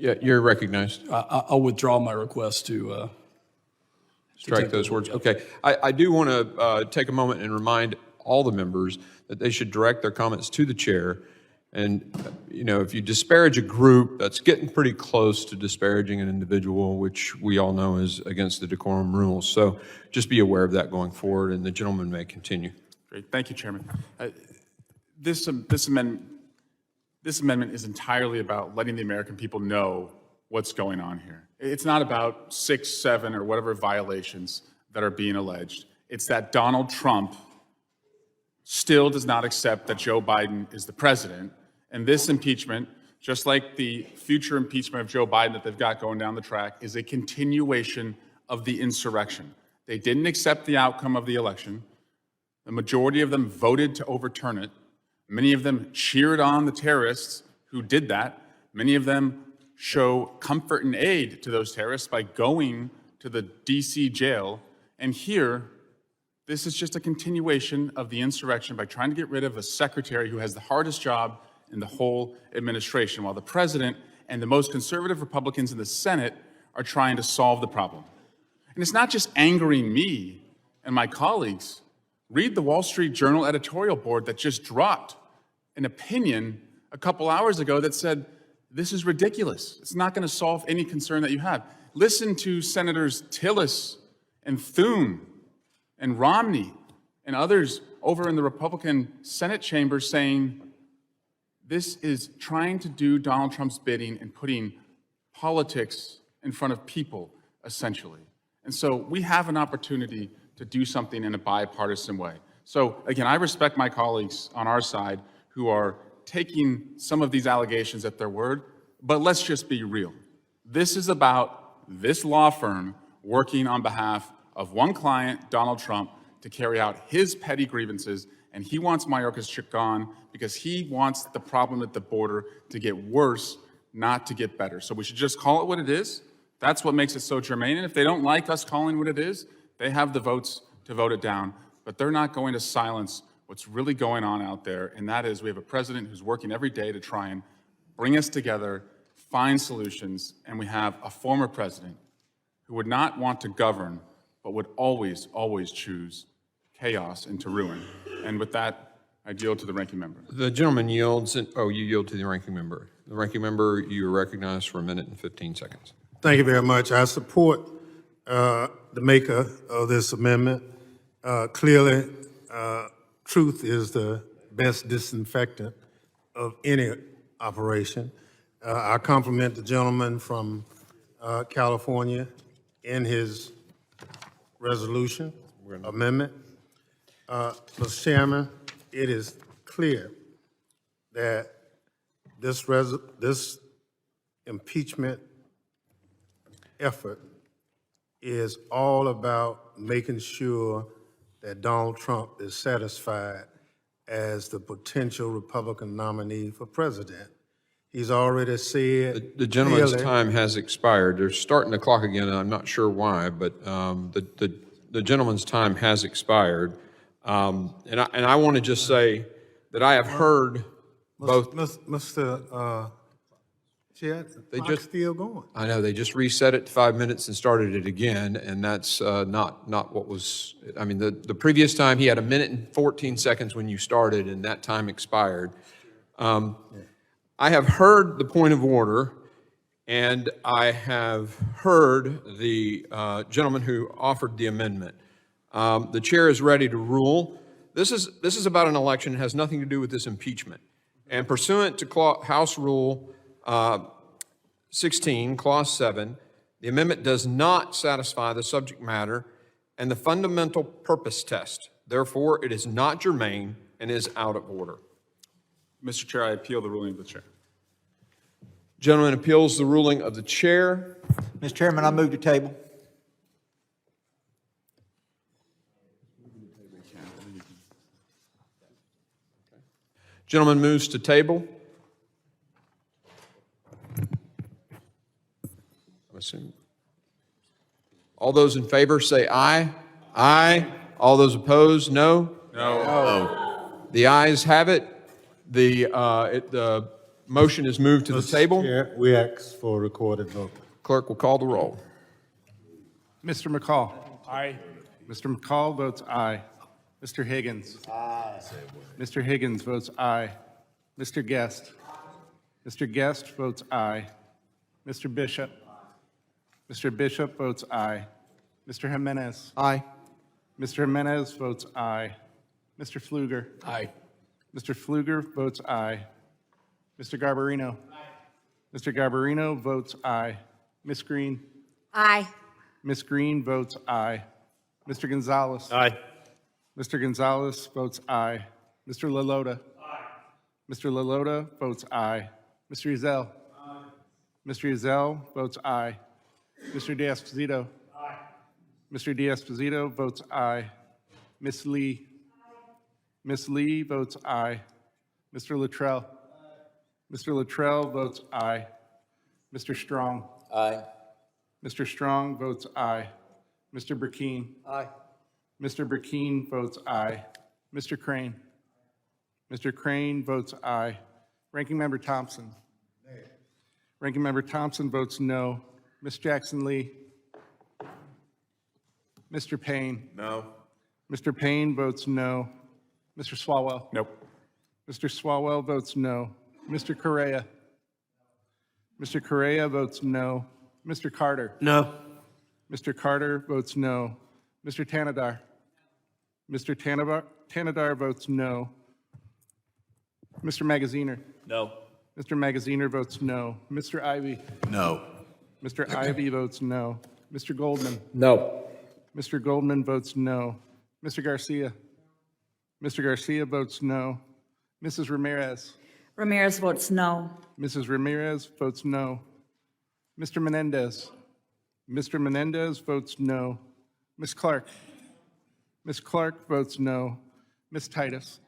Yeah, you're recognized. I'll withdraw my request to Strike those words. Okay. I do want to take a moment and remind all the members that they should direct their comments to the chair. And, you know, if you disparage a group, that's getting pretty close to disparaging an individual, which we all know is against the decorum rules. So just be aware of that going forward, and the gentleman may continue. Great. Thank you, Chairman. This amendment is entirely about letting the American people know what's going on here. It's not about 6, 7, or whatever violations that are being alleged. It's that Donald Trump still does not accept that Joe Biden is the president. And this impeachment, just like the future impeachment of Joe Biden that they've got going down the track, is a continuation of the insurrection. They didn't accept the outcome of the election. The majority of them voted to overturn it. Many of them cheered on the terrorists who did that. Many of them show comfort and aid to those terrorists by going to the DC jail. And here, this is just a continuation of the insurrection by trying to get rid of a secretary who has the hardest job in the whole administration, while the president and the most conservative Republicans in the Senate are trying to solve the problem. And it's not just angering me and my colleagues. Read the Wall Street Journal editorial board that just dropped an opinion a couple hours ago that said This is ridiculous. It's not going to solve any concern that you have. Listen to Senators Tillis and Thune and Romney and others over in the Republican Senate chamber saying this is trying to do Donald Trump's bidding and putting politics in front of people, essentially. And so we have an opportunity to do something in a bipartisan way. So again, I respect my colleagues on our side who are taking some of these allegations at their word, but let's just be real. This is about this law firm working on behalf of one client, Donald Trump, to carry out his petty grievances, and he wants Mayorkas gone because he wants the problem at the border to get worse, not to get better. So we should just call it what it is. That's what makes it so germane, and if they don't like us calling what it is, they have the votes to vote it down, but they're not going to silence what's really going on out there, and that is we have a president who's working every day to try and bring us together, find solutions, and we have a former president who would not want to govern, but would always, always choose chaos and to ruin. And with that, I yield to the ranking member. The gentleman yields, and, oh, you yield to the ranking member. The ranking member, you are recognized for 1 minute and 15 seconds. Thank you very much. I support the maker of this amendment. Clearly, truth is the best disinfectant of any operation. I compliment the gentleman from California in his resolution amendment. Mr. Chairman, it is clear that this impeachment effort is all about making sure that Donald Trump is satisfied as the potential Republican nominee for president. He's already said The gentleman's clearly- time has expired. They're starting the clock again, and I'm not sure why, but the gentleman's time has expired. And I want to just say that I have heard both. Mr. Chair, the clock's still going. I know, they just reset it to 5 minutes and started it again, and that's not what was, I mean, the previous time, he had 1 minute and 14 seconds when you started, and that time expired. I have heard the point of order, and I have heard the gentleman who offered the amendment. The chair is ready to rule. This is about an election. It has nothing to do with this impeachment. And pursuant to House Rule 16, Clause 7, the amendment does not satisfy the subject matter and the fundamental purpose test. Therefore, it is not germane and is out of order. Mr. Chair, I appeal the ruling of the chair. Gentleman appeals the ruling of the chair. Mr. Chairman, I move to table. Gentleman moves to table. I'm assuming. All those in favor say aye. Aye. All those opposed, no? No. The ayes have it. The motion is moved to the table. Chair, we ask for a recorded vote. Clerk will call the roll. Mr. McCall. Aye. Mr. McCall votes aye. Mr. Higgins. Aye. Mr. Higgins votes aye. Mr. Guest. Mr. Guest votes aye. Mr. Bishop. Mr. Bishop votes aye. Mr. Jimenez. Aye. Mr. Jimenez votes aye. Mr. Pfluger. Aye. Mr. Pfluger votes aye. Mr. Garbarino. Aye. Mr. Garbarino votes aye. Ms. Green. Aye. Ms. Green votes aye. Mr. Gonzalez. Aye. Mr. Gonzalez votes aye. Mr. LaLota. Aye. Mr. LaLota votes aye. Mr. Ezell. Aye. Mr. Ezell votes aye. Mr. D'Esposito. Aye. Mr. D'Esposito votes aye. Ms. Lee. Ms. Lee votes aye. Mr. Luttrell. Mr. Luttrell votes aye. Mr. Strong. Aye. Mr. Strong votes aye. Mr. Burkeen. Aye. Mr. Burkeen votes aye. Mr. Crane. Mr. Crane votes aye. Ranking Member Thompson. Ranking Member Thompson votes no. Ms. Jackson Lee. Mr. Payne. No. Mr. Payne votes no. Mr. Swalwell. Nope. Mr. Swalwell votes no. Mr. Correa. Mr. Correa votes no. Mr. Carter? No. Mr. Carter votes no. Mr. Tanadar? Mr. Tanadar votes no. Mr. Magaziner? No. Mr. Magaziner votes no. Mr. Ivy? No. Mr. Ivy votes no. Mr. Goldman? No. Mr. Goldman votes no. Mr. Garcia? Mr. Garcia votes no. Mrs. Ramirez? Ramirez votes no. Mrs. Ramirez votes no. Mr. Menendez? Mr. Menendez votes no. Ms. Clark? Ms. Clark votes no. Ms. Titus?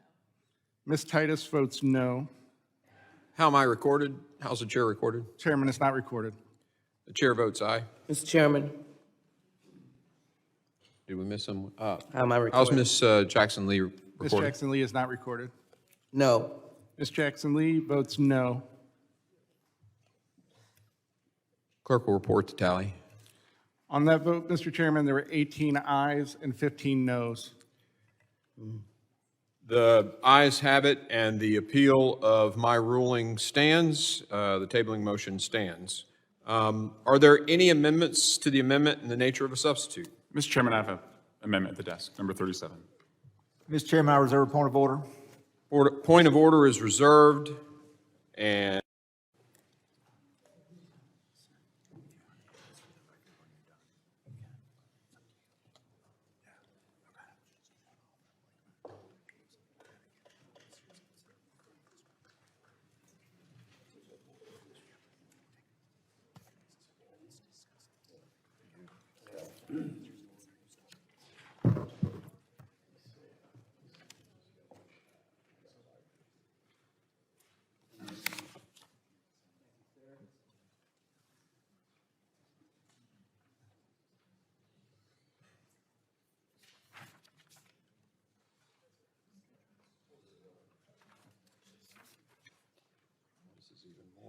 Ms. Titus votes no. How am I recorded? How's the chair recorded? Chairman, it's not recorded. The chair votes aye. Mr. Chairman, Did we miss someone? how am I How's recorded? Miss Jackson Lee Ms. recorded? Jackson Lee is not recorded. No. Ms. Jackson Lee votes no. Clerk will report the tally. On that vote, Mr. Chairman, there were 18 ayes and 15 noes. The ayes have it, and the appeal of my ruling stands. The tabling motion stands. Are there any amendments to the amendment in the nature of a substitute? Mr. Chairman, I have an amendment at the desk, number 37. Mr. Chairman, I reserve a point of order. Point of order is reserved, and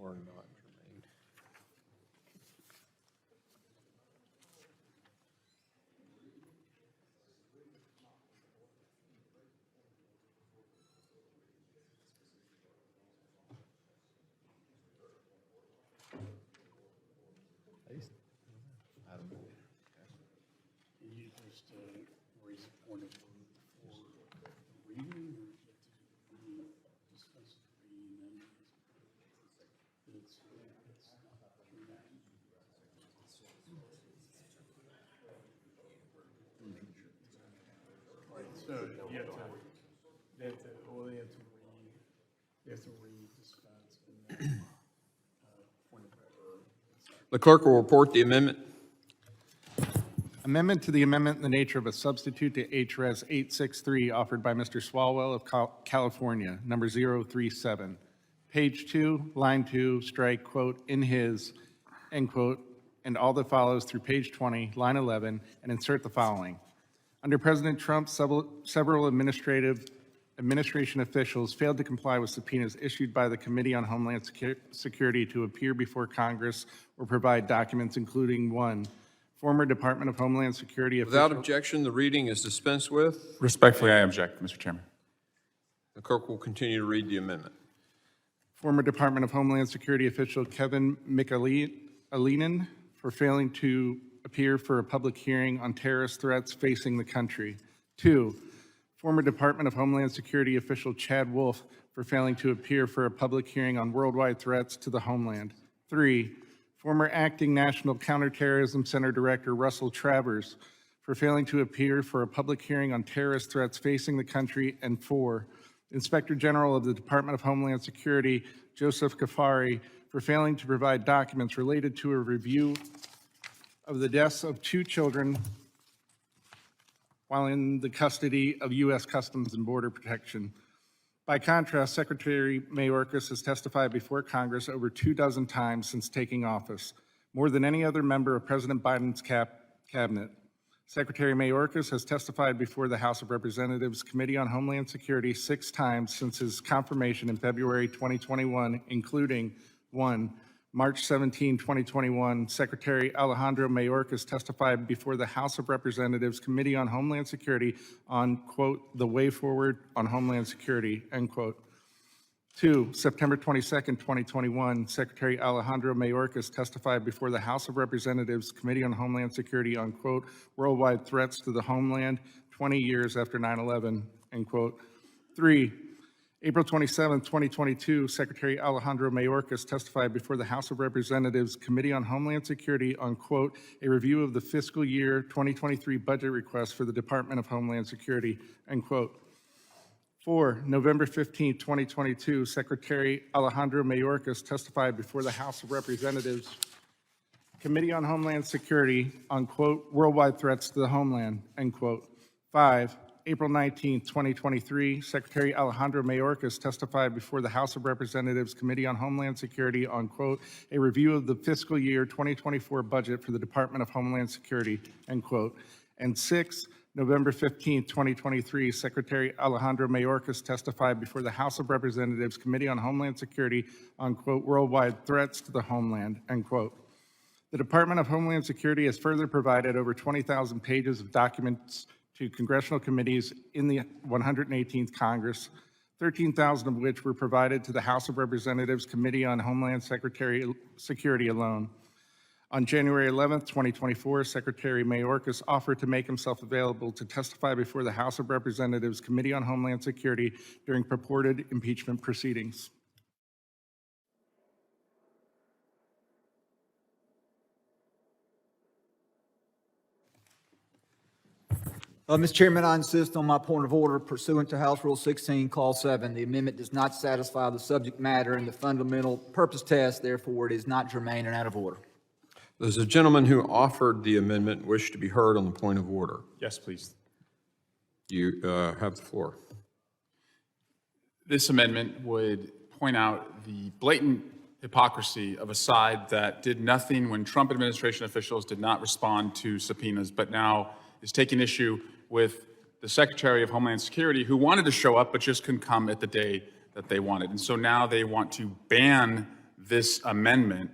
more not germane. You just raise a point of order for reading, or you have to discuss reading and then it's right, so you have to, they have to read, discuss, and then point of order. The clerk will report the amendment. Amendment to the amendment in the nature of a substitute to HRS 863 offered by Mr. Swalwell of California, number 037. Page 2, line 2, strike, quote, in his, end quote, and all that follows through page 20, line 11, and insert the following. Under President Trump, several administration officials failed to comply with subpoenas issued by the Committee on Homeland Security to appear before Congress or provide documents including 1, former Department of Homeland Security official. Without objection, the reading is dispensed with. Respectfully, I object, Mr. Chairman. The clerk will continue to read the amendment. Former Department of Homeland Security official Kevin McAleenan for failing to appear for a public hearing on terrorist threats facing the country. 2, former Department of Homeland Security official Chad Wolf for failing to appear for a public hearing on worldwide threats to the homeland. 3, former acting National Counterterrorism Center Director Russell Travers for failing to appear for a public hearing on terrorist threats facing the country. And 4, Inspector General of the Department of Homeland Security Joseph Kafari for failing to provide documents related to a review of the deaths of 2 children while in the custody of U.S. Customs and Border Protection. By contrast, Secretary Mayorkas has testified before Congress over 24 times since taking office, more than any other member of President Biden's cabinet. Secretary Mayorkas has testified before the House of Representatives Committee on Homeland Security 6 times since his confirmation in February 2021, including 1, March 17, 2021, Secretary Alejandro Mayorkas testified before the House of Representatives Committee on Homeland Security on, quote, the way forward on Homeland Security, end quote. 2, September 22nd, 2021, Secretary Alejandro Mayorkas testified before the House of Representatives Committee on Homeland Security on, quote, worldwide threats to the homeland 20 years after 9/11, end quote. 3, April 27th, 2022, Secretary Alejandro Mayorkas testified before the House of Representatives Committee on Homeland Security on, quote, a review of the fiscal year 2023 budget request for the Department of Homeland Security, end quote. 4, November 15th, 2022, Secretary Alejandro Mayorkas testified before the House of Representatives Committee on Homeland Security on, quote, worldwide threats to the homeland, end quote. 5, April 19th, 2023, Secretary Alejandro Mayorkas testified before the House of Representatives Committee on Homeland Security on, quote, a review of the fiscal year 2024 budget for the Department of Homeland Security, end quote. And 6, November 15th, 2023, Secretary Alejandro Mayorkas testified before the House of Representatives Committee on Homeland Security on, quote, worldwide threats to the homeland, end quote. The Department of Homeland Security has further provided over 20,000 pages of documents to congressional committees in the 118th Congress, 13,000 of which were provided to the House of Representatives Committee on Homeland Security alone. On January 11th, 2024, Secretary Mayorkas offered to make himself available to testify before the House of Representatives Committee on Homeland Security during purported impeachment proceedings. Mr. Chairman, I insist on my point of order pursuant to House Rule 16, Clause 7. The amendment does not satisfy the subject matter and the fundamental purpose test, therefore it is not germane and out of order. Does the gentleman who offered the amendment wish to be heard on the point of order? Yes, please. You have the floor. This amendment would point out the blatant hypocrisy of a side that did nothing when Trump administration officials did not respond to subpoenas, but now is taking issue with the Secretary of Homeland Security who wanted to show up but just couldn't come at the day that they wanted. And so now they want to ban this amendment,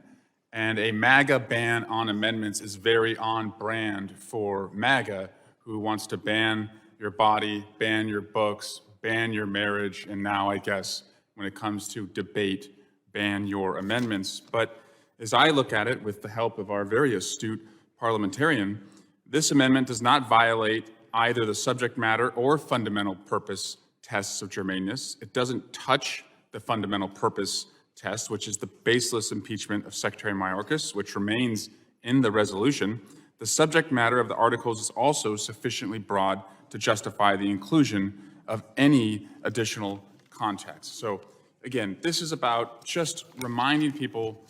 and a MAGA ban on amendments is very on brand for MAGA, who wants to ban your body, ban your books, ban your marriage, and now I guess when it comes to debate, ban your amendments. But as I look at it with the help of our very astute parliamentarian, this amendment does not violate either the subject matter or fundamental purpose tests of germaneness. It doesn't touch the fundamental purpose test, which is the baseless impeachment of Secretary Mayorkas, which remains in the resolution. The subject matter of the articles is also sufficiently broad to justify the inclusion of any additional context. So again, this is about just reminding people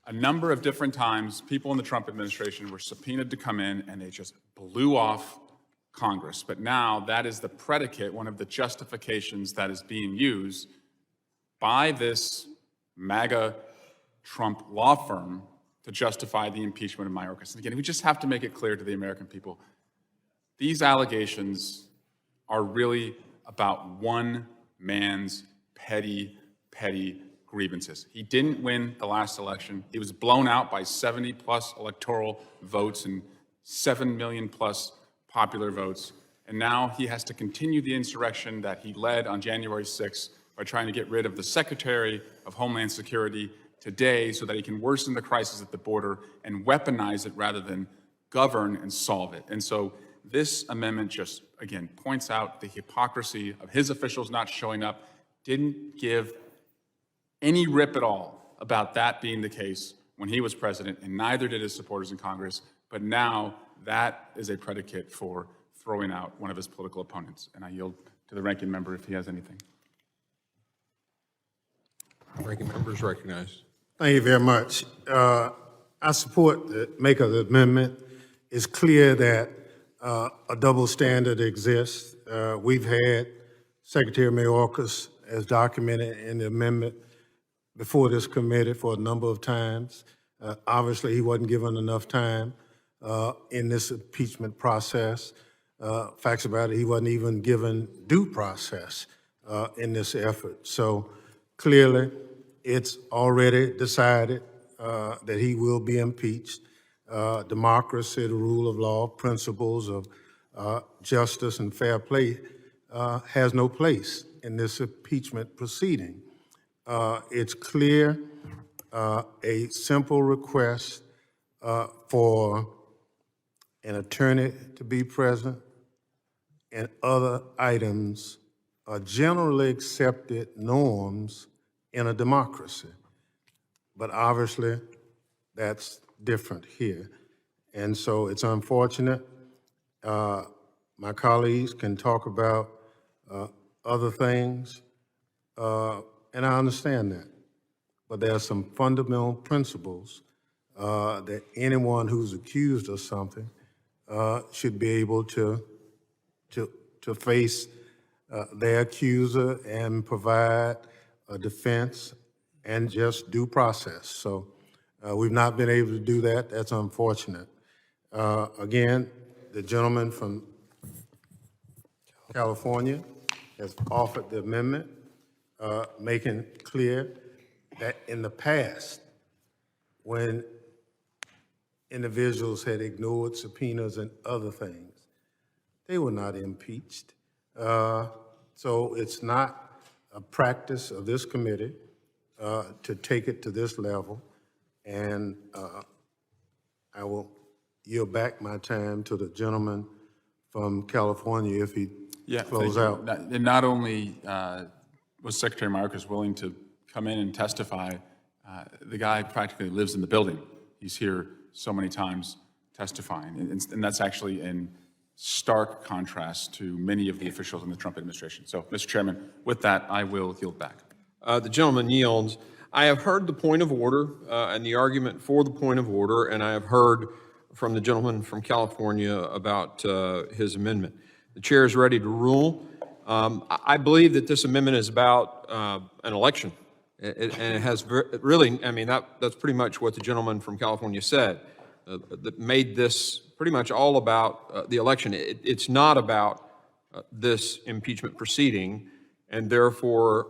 a number of different times, people in the Trump administration were subpoenaed to come in and they just blew off Congress. But now that is the predicate, one of the justifications that is being used by this MAGA Trump law firm to justify the impeachment of Mayorkas. And again, we just have to make it clear to the American people, these allegations are really about one man's petty grievances. He didn't win the last election. He was blown out by 70 plus electoral votes and 7 million plus popular votes. And now he has to continue the insurrection that he led on January 6th by trying to get rid of the Secretary of Homeland Security today so that he can worsen the crisis at the border and weaponize it rather than govern and solve it. And so this amendment just, again, points out the hypocrisy of his officials not showing up, didn't give any rip at all about that being the case when he was president, and neither did his supporters in Congress. But now that is a predicate for throwing out one of his political opponents. And I yield to the ranking member if he has anything. Ranking member is recognized. Thank you very much. I support the make of the amendment. It's clear that a double standard exists. We've had Secretary Mayorkas, as documented in the amendment, before this committee for a number of times. Obviously, he wasn't given enough time in this impeachment process. Facts about it, he wasn't even given due process in this effort. So clearly, it's already decided that he will be impeached. Democracy, the rule of law, principles of justice and fair play has no place in this impeachment proceeding. It's clear, a simple request for an attorney to be present and other items are generally accepted norms in a democracy. But obviously, that's different here. And so it's unfortunate. My colleagues can talk about other things, and I understand that. But there are some fundamental principles that anyone who's accused of something should be able to face their accuser and provide a defense and just due process. So we've not been able to do that. That's unfortunate. Again, the gentleman from California has offered the amendment, making clear that in the past, when individuals had ignored subpoenas and other things, they were not impeached. So it's not a practice of this committee to take it to this level. And I will yield back my time to the gentleman from California if he close out. And not only was Secretary Mayorkas willing to come in and testify, the guy practically lives in the building. He's here so many times testifying, and that's actually in stark contrast to many of the officials in the Trump administration. So, Mr. Chairman, with that, I will yield back. The gentleman yields. I have heard the point of order and the argument for the point of order, and I have heard from the gentleman from California about his amendment. The chair is ready to rule. I believe that this amendment is about an election. And it has really, I mean, that's pretty much what the gentleman from California said, that made this pretty much all about the election. It's not about this impeachment proceeding, and therefore,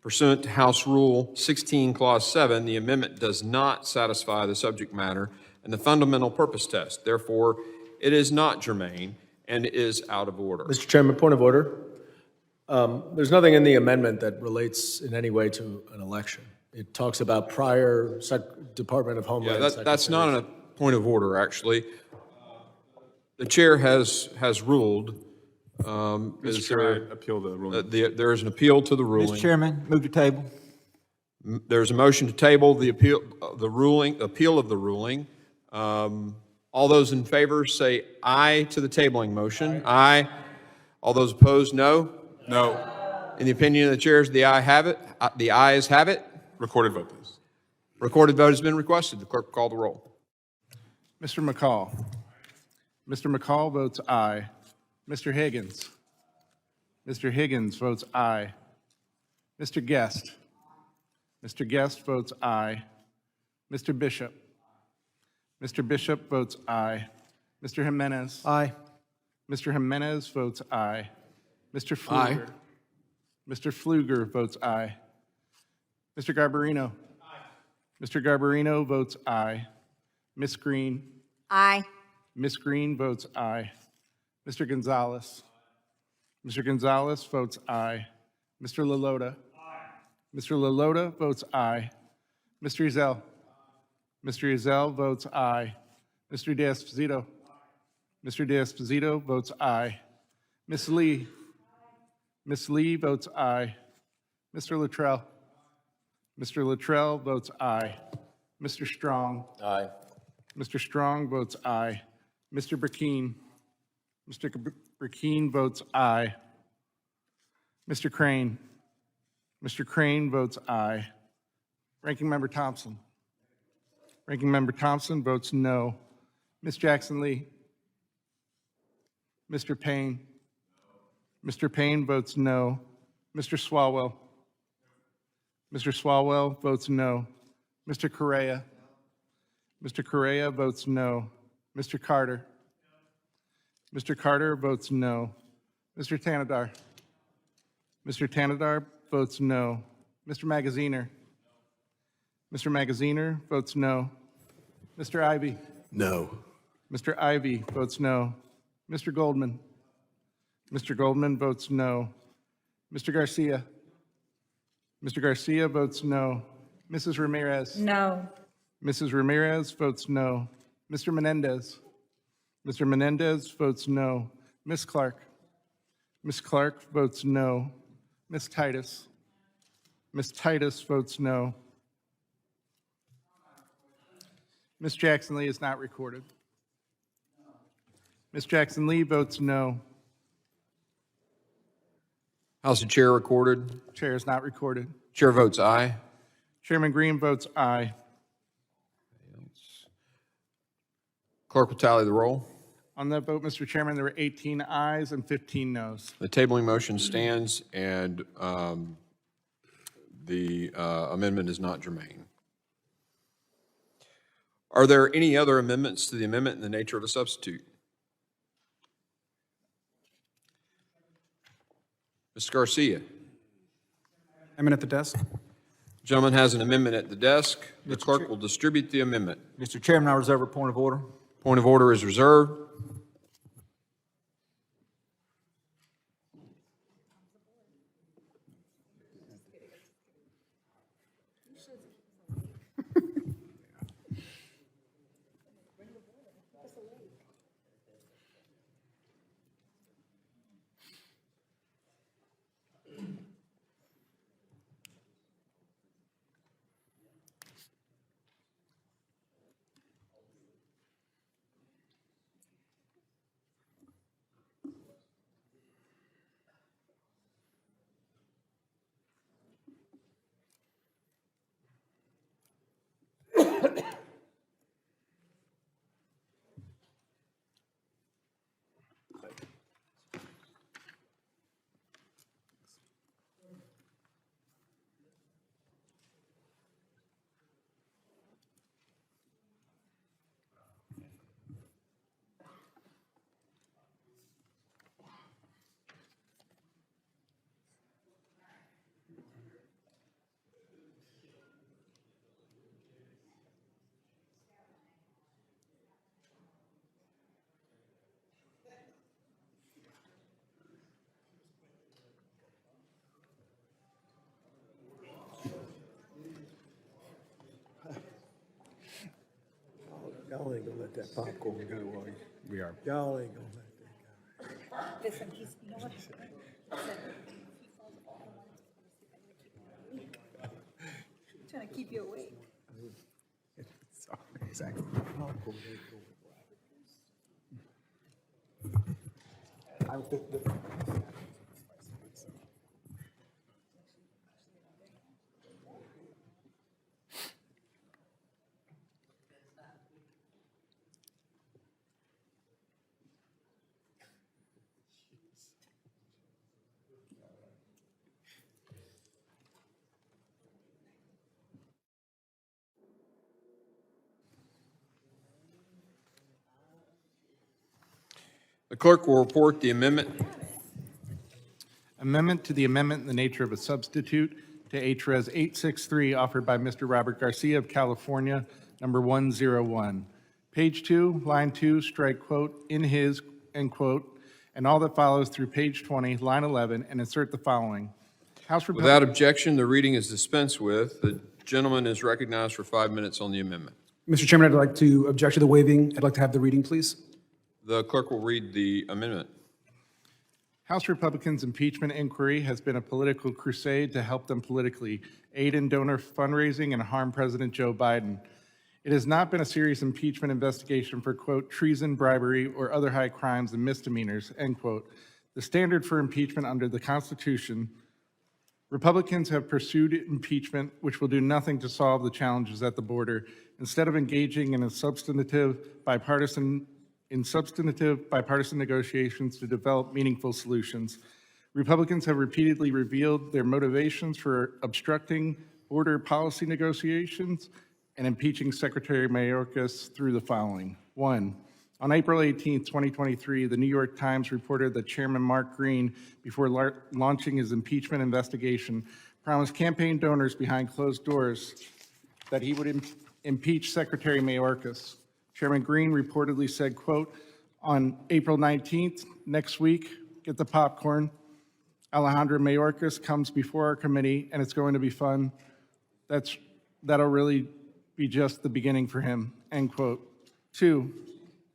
pursuant to House Rule 16, Clause 7, the amendment does not satisfy the subject matter and the fundamental purpose test. Therefore, it is not germane and is out of order. Mr. Chairman, point of order. There's nothing in the amendment that relates in any way to an election. It talks about prior Department of Homeland Security. That's not a point of order, actually. The chair has ruled. Mr. Chair, I appeal the ruling. There is an appeal to the ruling. Mr. Chairman, move to table. There's a motion to table the appeal of the ruling. All those in favor say aye to the tabling motion. Aye. All those opposed, no. No. In the opinion of the chairs, the ayes have it. Recorded vote, please. Recorded vote has been requested. The clerk will call the roll. Mr. McCall. Mr. McCall votes aye. Mr. Higgins. Mr. Higgins votes aye. Mr. Guest. Mr. Guest votes aye. Mr. Bishop. Mr. Bishop votes aye. Mr. Jimenez. Aye. Mr. Jimenez votes aye. Mr. Pfluger. Aye. Mr. Pfluger votes aye. Mr. Garbarino. Aye. Mr. Garbarino votes aye. Ms. Green. Aye. Ms. Green votes aye. Mr. Gonzalez. Mr. Gonzalez votes aye. Mr. Lalota. Aye. Mr. Lalota votes aye. Mr. Ezell. Mr. Ezell votes aye. Mr. D'Esposito. Mr. D'Esposito votes aye. Ms. Lee. Ms. Lee votes aye. Mr. Luttrell. Mr. Luttrell votes aye. Mr. Strong. Aye. Mr. Strong votes aye. Mr. Burkeen. Mr. Burkeen votes aye. Mr. Crane. Mr. Crane votes aye. Ranking Member Thompson. Ranking Member Thompson votes no. Ms. Jackson Lee. Mr. Payne. Mr. Payne votes no. Mr. Swalwell. Mr. Swalwell votes no. Mr. Correa. Mr. Correa votes no. Mr. Carter. Mr. Carter votes no. Mr. Tanadar. Mr. Tanadar votes no. Mr. Magaziner. Mr. Magaziner votes no. Mr. Ivey. No. Mr. Ivey votes no. Mr. Goldman. Mr. Goldman votes no. Mr. Garcia. Mr. Garcia votes no. Mrs. Ramirez. No. Mrs. Ramirez votes no. Mr. Menendez. Mr. Menendez votes no. Ms. Clark. Ms. Clark votes no. Ms. Titus. Ms. Titus votes no. Ms. Jackson Lee is not recorded. Ms. Jackson Lee votes no. How's the chair recorded? Chair is not recorded. Chair votes aye. Chairman Green votes aye. Clerk will tally the roll. On that vote, Mr. Chairman, there were 18 ayes and 15 noes. The tabling motion stands, and the amendment is not germane. Are there any other amendments to the amendment in the nature of a substitute? Mr. Garcia. Amendment at the desk. Gentleman has an amendment at the desk. The clerk will distribute the amendment. Mr. Chairman, I reserve a point of order. Point of order is reserved. Y'all ain't gonna let that popcorn go while We are. y'all ain't gonna let that go. Listen, he's, you know what? Trying to keep you awake. Sorry, exactly. Popcorn ain't going. The clerk will report the amendment. Amendment to the amendment in the nature of a substitute to HRES 863 offered by Mr. Robert Garcia of California, number 101. Page 2, line 2, strike quote, in his, end quote, and all that follows through page 20, line 11, and insert the following. Without objection, the reading is dispensed with. The gentleman is recognized for 5 minutes on the amendment. Mr. Chairman, I'd like to object to the waiving. I'd like to have the reading, please. The clerk will read the amendment. House Republicans' impeachment inquiry has been a political crusade to help them politically, aid in donor fundraising, and harm President Joe Biden. It has not been a serious impeachment investigation for, quote, treason, bribery, or other high crimes and misdemeanors, end quote. The standard for impeachment under the Constitution. Republicans have pursued impeachment, which will do nothing to solve the challenges at the border, instead of engaging in substantive bipartisan negotiations to develop meaningful solutions. Republicans have repeatedly revealed their motivations for obstructing border policy negotiations and impeaching Secretary Mayorkas through the following. 1, on April 18, 2023, the New York Times reported that Chairman Mark Green, before launching his impeachment investigation, promised campaign donors behind closed doors that he would impeach Secretary Mayorkas. Chairman Green reportedly said, quote, on April 19th, next week, get the popcorn, Alejandro Mayorkas comes before our committee, and it's going to be fun. That'll really be just the beginning for him, end quote. 2,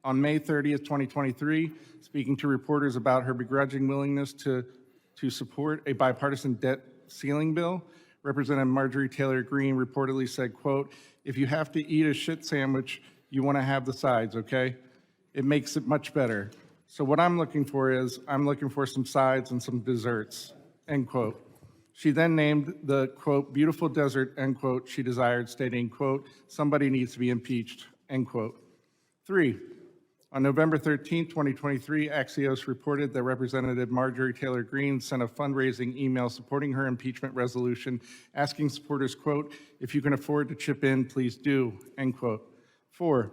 on May 30th, 2023, speaking to reporters about her begrudging willingness to support a bipartisan debt ceiling bill, Representative Marjorie Taylor Greene reportedly said, quote, "If you have to eat a shit sandwich, you want to have the sides, okay? It makes it much better. So what I'm looking for is, I'm looking for some sides and some desserts," end quote. She then named the, quote, "beautiful desert," end quote, she desired, stating, quote, "somebody needs to be impeached," end quote. 3, on November 13, 2023, Axios reported that Representative Marjorie Taylor Greene sent a fundraising email supporting her impeachment resolution, asking supporters, quote, "if you can afford to chip in, please do," end quote. 4,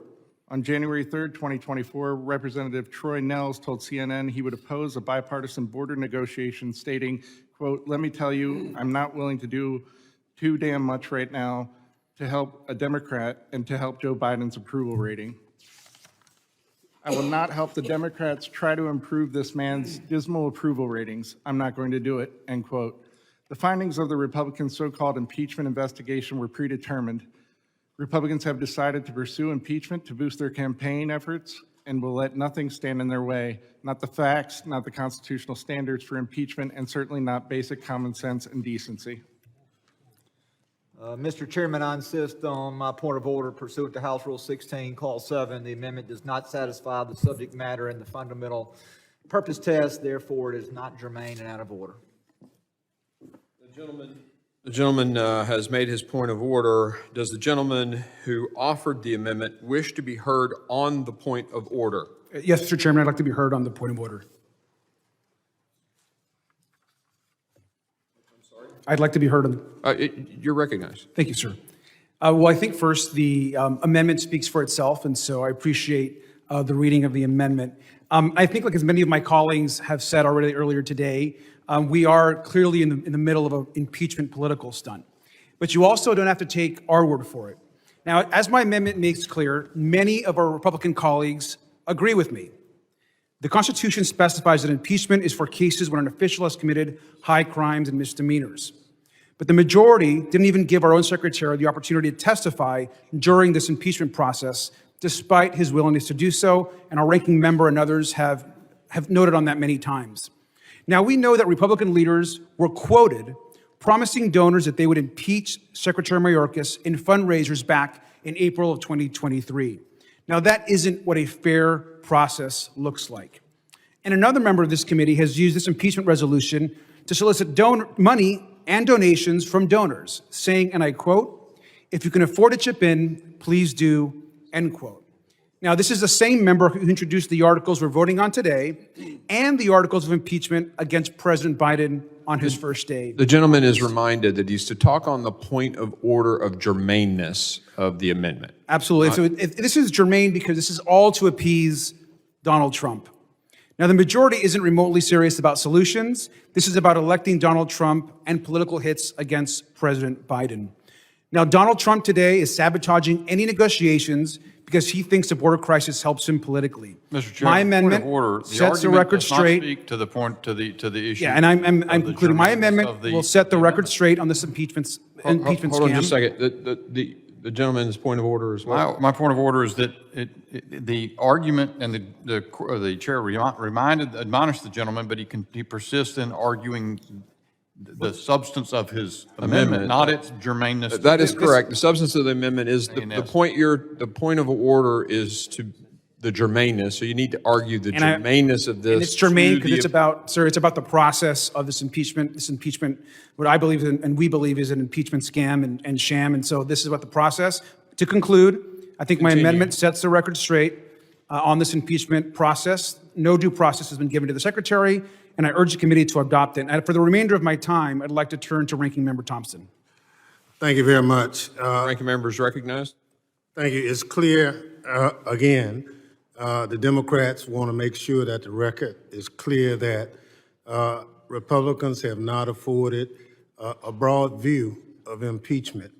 on January 3rd, 2024, Representative Troy Nehls told CNN he would oppose a bipartisan border negotiation, stating, quote, "let me tell you, I'm not willing to do too damn much right now to help a Democrat and to help Joe Biden's approval rating. I will not help the Democrats try to improve this man's dismal approval ratings. I'm not going to do it," end quote. The findings of the Republicans' so-called impeachment investigation were predetermined. Republicans have decided to pursue impeachment to boost their campaign efforts and will let nothing stand in their way, not the facts, not the constitutional standards for impeachment, and certainly not basic common sense and decency. Mr. Chairman, I insist on my point of order pursuant to House Rule 16, Clause 7. The amendment does not satisfy the subject matter and the fundamental purpose test. Therefore, it is not germane and out of order. The gentleman has made his point of order. Does the gentleman who offered the amendment wish to be heard on the point of order? Yes, Mr. Chairman, I'd like to be heard on the point of order. I'd like to be heard on. You're recognized. Thank you, sir. Well, I think first the amendment speaks for itself, and so I appreciate the reading of the amendment. I think, like as many of my colleagues have said already earlier today, we are clearly in the middle of an impeachment political stunt. But you also don't have to take our word for it. Now, as my amendment makes clear, many of our Republican colleagues agree with me. The Constitution specifies that impeachment is for cases when an official has committed high crimes and misdemeanors. But the majority didn't even give our own secretary the opportunity to testify during this impeachment process, despite his willingness to do so, and our ranking member and others have noted on that many times. Now, we know that Republican leaders were quoted promising donors that they would impeach Secretary Mayorkas in fundraisers back in April of 2023. Now, that isn't what a fair process looks like. And another member of this committee has used this impeachment resolution to solicit money and donations from donors, saying, and I quote, "if you can afford to chip in, please do," end quote. Now, this is the same member who introduced the articles we're voting on today and the articles of impeachment against President Biden on his first day. The gentleman is reminded that he's to talk on the point of order of germaneness of the amendment. Absolutely. So this is germane because this is all to appease Donald Trump. Now, the majority isn't remotely serious about solutions. This is about electing Donald Trump and political hits against President Biden. Now, Donald Trump today is sabotaging any negotiations because he thinks the border crisis helps him politically. Mr. Chair, my amendment point of order. sets the record does not straight. speak to the point to the issue. Yeah, and I'm of the concluding. My germaneness amendment of the will set the record straight on this impeachment Hold on scam. just a second. The gentleman's point of order is what? My point of order is that the argument, and the chair admonished the gentleman, but he persists in arguing the substance of his amendment, not its germaneness. That is correct. The substance of the amendment is the point of order is to the germaneness. So you need to argue the germaneness of this. And it's germane because it's about, sir, it's about the process of this impeachment. This impeachment, what I believe and we believe is an impeachment scam and sham. And so this is about the process. To conclude, I think my amendment sets the record straight on this impeachment process. No due process has been given to the secretary, and I urge the committee to adopt it. And for the remainder of my time, I'd like to turn to Ranking Member Thompson. Thank you very much. Ranking member is recognized. Thank you. It's clear, again, the Democrats want to make sure that the record is clear that Republicans have not afforded a broad view of impeachment.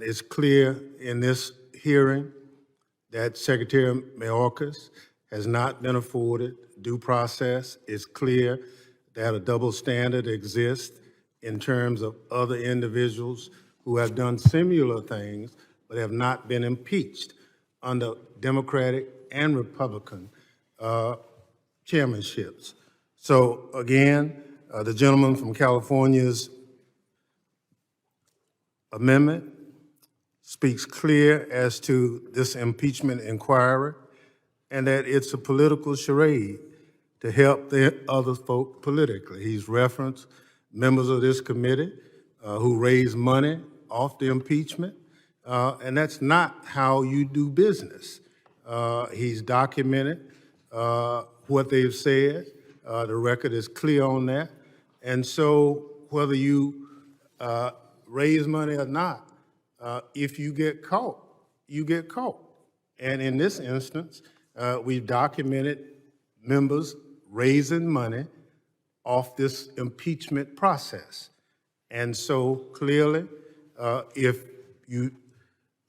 It's clear in this hearing that Secretary Mayorkas has not been afforded due process. It's clear that a double standard exists in terms of other individuals who have done similar things but have not been impeached under Democratic and Republican chairmanships. So again, the gentleman from California's amendment speaks clear as to this impeachment inquiry and that it's a political charade to help the other folk politically. He's referenced members of this committee who raise money off the impeachment, and that's not how you do business. He's documented what they've said. The record is clear on that. And so whether you raise money or not, if you get caught, you get caught. And in this instance, we've documented members raising money off this impeachment process. And so clearly, if you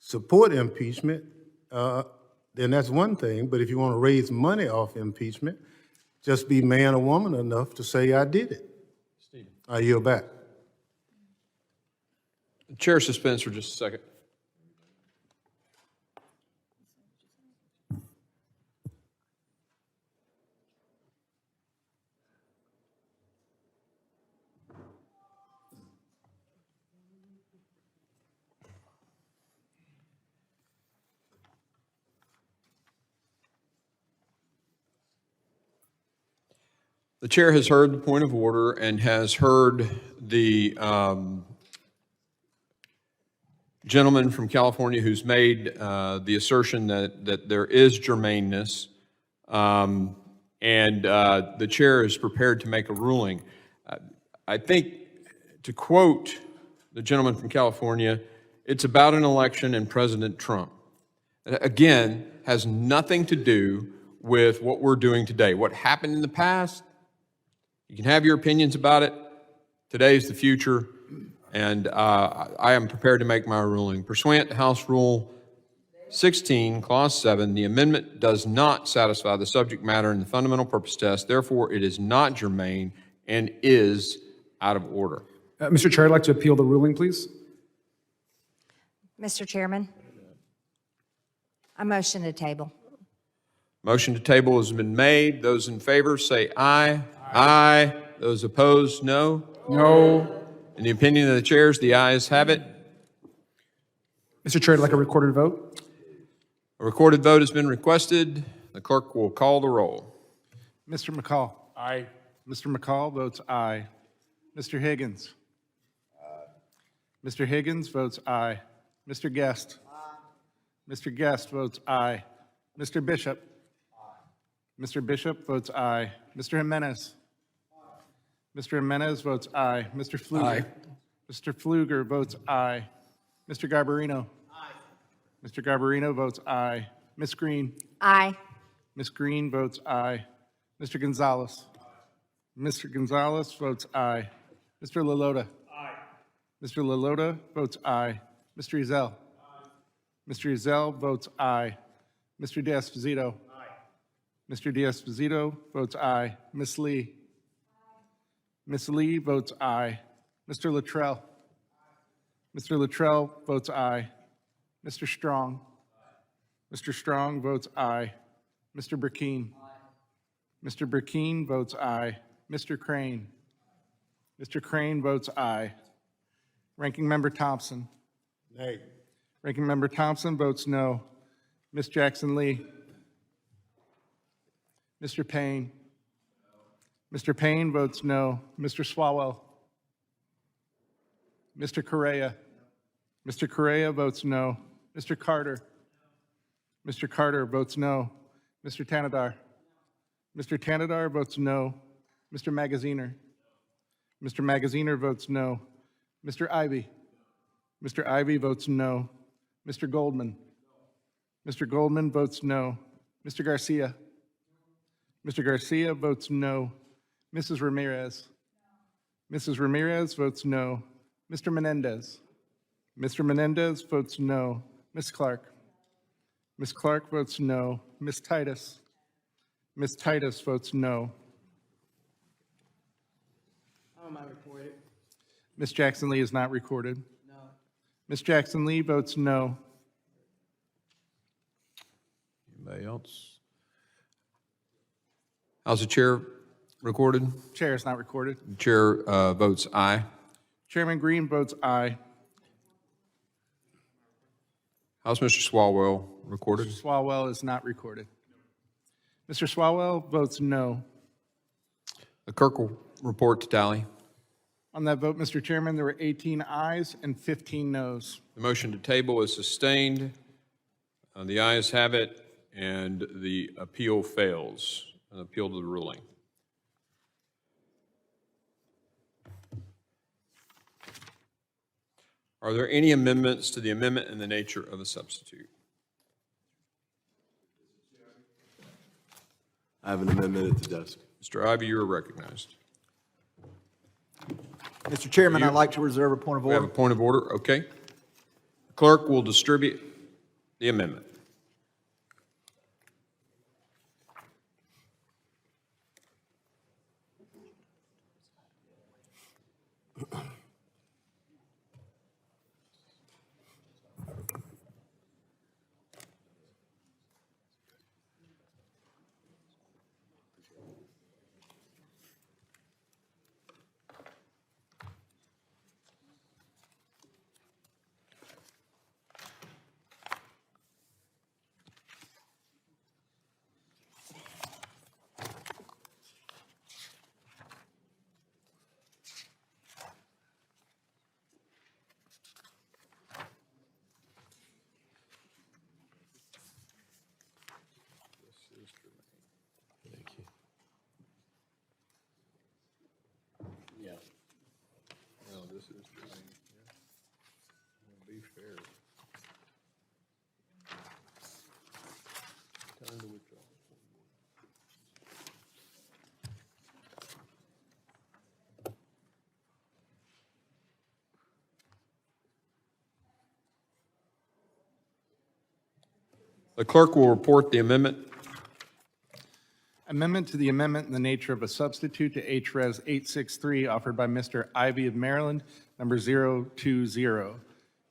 support impeachment, then that's one thing. But if you want to raise money off impeachment, just be man or woman enough to say, I did it. I yield back. The chair suspends for just a second. The chair has heard the point of order and has heard the gentleman from California who's made the assertion that there is germaneness, and the chair is prepared to make a ruling. I think, to quote the gentleman from California, it's about an election and President Trump. Again, has nothing to do with what we're doing today. What happened in the past, you can have your opinions about it. Today's the future, and I am prepared to make my ruling. Pursuant to House Rule 16, Clause 7, the amendment does not satisfy the subject matter in the fundamental purpose test. Therefore, it is not germane and is out of order. Mr. Chair, I'd like to appeal the ruling, please. Mr. Chairman, a motion to table. Motion to table has been made. Those in favor say aye. Aye. Those opposed, no. No. In the opinion of the chairs, the ayes have it. Mr. Chair, I'd like a recorded vote. A recorded vote has been requested. The clerk will call the roll. Mr. McCall. Aye. Mr. McCall votes aye. Mr. Higgins. Mr. Higgins votes aye. Mr. Guest. Mr. Guest votes aye. Mr. Bishop. Mr. Bishop votes aye. Mr. Jimenez. Mr. Jimenez votes aye. Mr. Pfluger. Aye. Mr. Pfluger votes aye. Mr. Garbarino. Mr. Garbarino votes aye. Ms. Green. Aye. Ms. Green votes aye. Mr. Gonzalez. Mr. Gonzalez votes aye. Mr. LaLota. Mr. LaLota votes aye. Mr. Ezell. Mr. Ezell votes aye. Mr. D'Esposito. Mr. D'Esposito votes aye. Ms. Lee. Ms. Lee votes aye. Mr. Luttrell. Mr. Luttrell votes aye. Mr. Strong. Mr. Strong votes aye. Mr. Burkeen. Mr. Burkeen votes aye. Mr. Crane. Mr. Crane votes aye. Ranking Member Thompson. Nay. Ranking Member Thompson votes no. Ms. Jackson Lee. Mr. Payne. Mr. Payne votes no. Mr. Swalwell. Mr. Correa. Mr. Correa votes no. Mr. Carter. Mr. Carter votes no. Mr. Tanadar. Mr. Tanadar votes no. Mr. Magaziner. Mr. Magaziner votes no. Mr. Ivy. Mr. Ivy votes no. Mr. Goldman. Mr. Goldman votes no. Mr. Garcia. Mr. Garcia votes no. Mrs. Ramirez. Mrs. Ramirez votes no. Mr. Menendez. Mr. Menendez votes no. Ms. Clark. Ms. Clark votes no. Ms. Titus. Ms. Titus votes no. am I recorded? Ms. Jackson Lee is not recorded. No. Ms. Jackson Lee votes no. Anybody else? How's the chair recorded? Chair is not recorded. Chair votes aye. Chairman Green votes aye. How's Mr. Swalwell recorded? Mr. Swalwell is not recorded. Mr. Swalwell votes no. The clerk will report to tally. On that vote, Mr. Chairman, there were 18 ayes and 15 noes. The motion to table is sustained. The ayes have it, and the appeal fails, an appeal to the ruling. Are there any amendments to the amendment in the nature of a substitute? I have an amendment at the desk. Mr. Ivey, you are recognized. Mr. Chairman, I'd like to reserve a point of We have a order. point of order, okay. The clerk will distribute the amendment. The clerk will report the amendment. Amendment to the amendment in the nature of a substitute to H-Res 863 offered by Mr. Ivey of Maryland, number 020.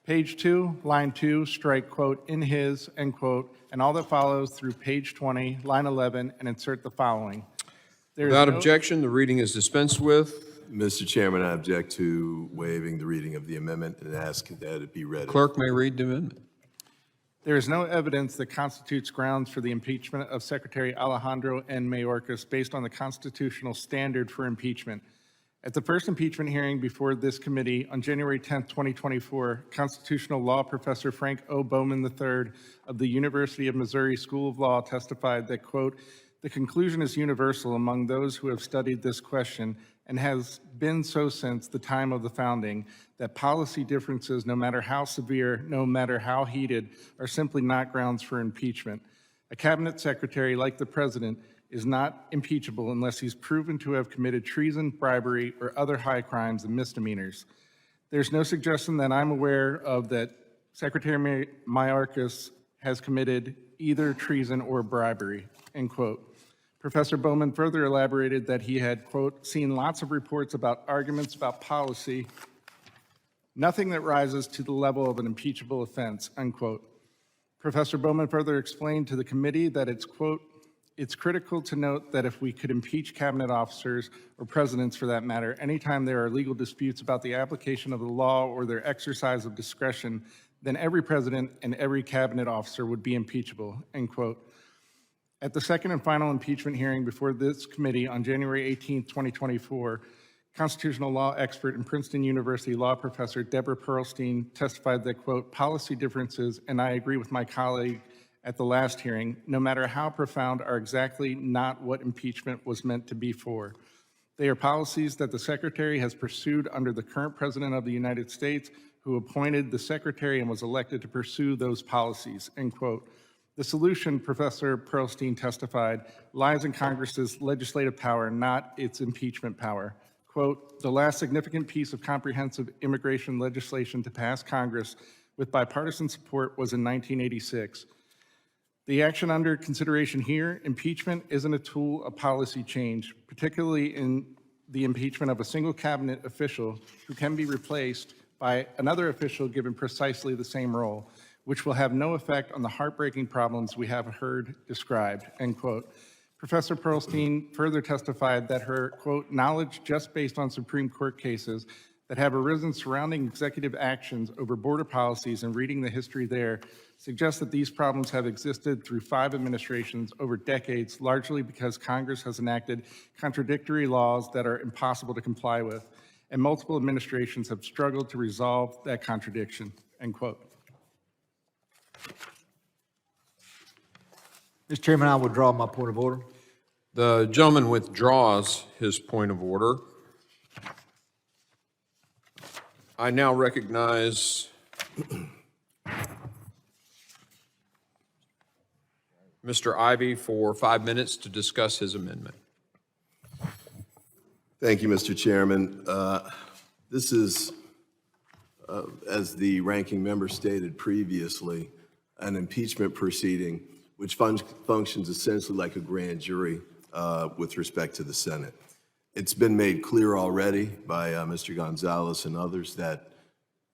Page 2, line 2, strike quote, "in his," end quote, and all that follows through page 20, line 11, and insert the following. There is Without no- objection, the reading is dispensed with. Mr. Chairman, I object to waiving the reading of the amendment and ask that it be read. Clerk may read the amendment. There is no evidence that constitutes grounds for the impeachment of Secretary Alejandro N. Mayorkas based on the constitutional standard for impeachment. At the first impeachment hearing before this committee on January 10th, 2024, constitutional law professor Frank O. Bowman III of the University of Missouri School of Law testified that, quote, "The conclusion is universal among those who have studied this question and has been so since the time of the founding, that policy differences, no matter how severe, no matter how heated, are simply not grounds for impeachment. A cabinet secretary, like the president, is not impeachable unless he's proven to have committed treason, bribery, or other high crimes and misdemeanors. There's no suggestion that I'm aware of that Secretary Mayorkas has committed either treason or bribery," end quote. Professor Bowman further elaborated that he had, quote, "seen lots of reports about arguments about policy, nothing that rises to the level of an impeachable offense," unquote. Professor Bowman further explained to the committee that it's, quote, "It's critical to note that if we could impeach cabinet officers, or presidents for that matter, anytime there are legal disputes about the application of the law or their exercise of discretion, then every president and every cabinet officer would be impeachable," end quote. At the second and final impeachment hearing before this committee on January 18th, 2024, constitutional law expert and Princeton University law professor Deborah Pearlstein testified that, quote, "Policy differences, and I agree with my colleague at the last hearing, no matter how profound, are exactly not what impeachment was meant to be for. They are policies that the Secretary has pursued under the current President of the United States, who appointed the Secretary and was elected to pursue those policies," end quote. The solution, Professor Pearlstein testified, lies in Congress's legislative power, not its impeachment power. Quote, "The last significant piece of comprehensive immigration legislation to pass Congress with bipartisan support was in 1986. The action under consideration here, impeachment, isn't a tool of policy change, particularly in the impeachment of a single cabinet official who can be replaced by another official given precisely the same role, which will have no effect on the heartbreaking problems we have heard described, end quote. Professor Pearlstein further testified that her, quote, knowledge just based on Supreme Court cases that have arisen surrounding executive actions over border policies and reading the history there suggests that these problems have existed through 5 administrations over decades, largely because Congress has enacted contradictory laws that are impossible to comply with, and multiple administrations have struggled to resolve that contradiction, end quote. Mr. Chairman, I withdraw my point of order. The gentleman withdraws his point of order. I now recognize Mr. Ivey for 5 minutes to discuss his amendment. Thank you, Mr. Chairman. This is, as the ranking member stated previously, an impeachment proceeding which functions essentially like a grand jury with respect to the Senate. It's been made clear already by Mr. Gonzalez and others that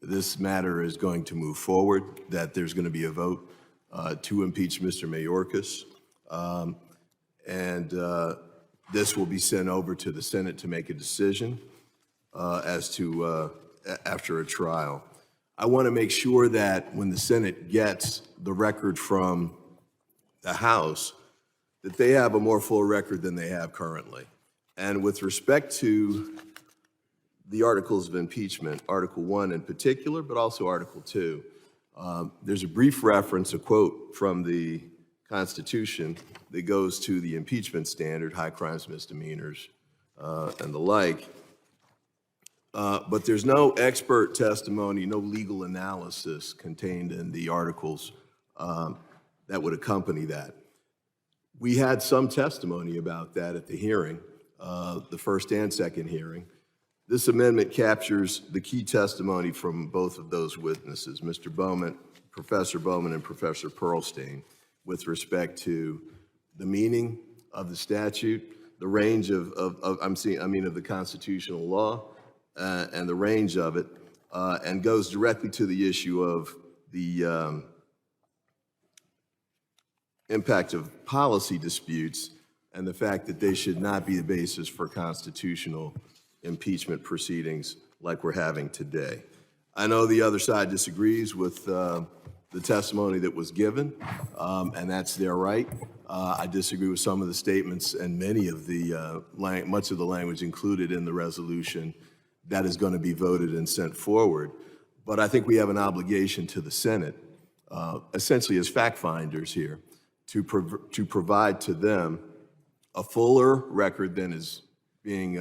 this matter is going to move forward, that there's going to be a vote to impeach Mr. Mayorkas, and this will be sent over to the Senate to make a decision as to after a trial. I want to make sure that when the Senate gets the record from the House, that they have a more full record than they have currently. And with respect to the articles of impeachment, Article 1 in particular, but also Article 2, there's a brief reference, a quote from the Constitution that goes to the impeachment standard, high crimes, misdemeanors, and the like. But there's no expert testimony, no legal analysis contained in the articles that would accompany that. We had some testimony about that at the hearing, the first and second hearing. This amendment captures the key testimony from both of those witnesses, Mr. Bowman, Professor Bowman and Professor Pearlstein, with respect to the meaning of the statute, the range of the constitutional law, and the range of it, and goes directly to the issue of the impact of policy disputes and the fact that they should not be the basis for constitutional impeachment proceedings like we're having today. I know the other side disagrees with the testimony that was given, and that's their right. I disagree with some of the statements and many of the much of the language included in the resolution that is going to be voted and sent forward. But I think we have an obligation to the Senate, essentially as fact finders here, to provide to them a fuller record than is being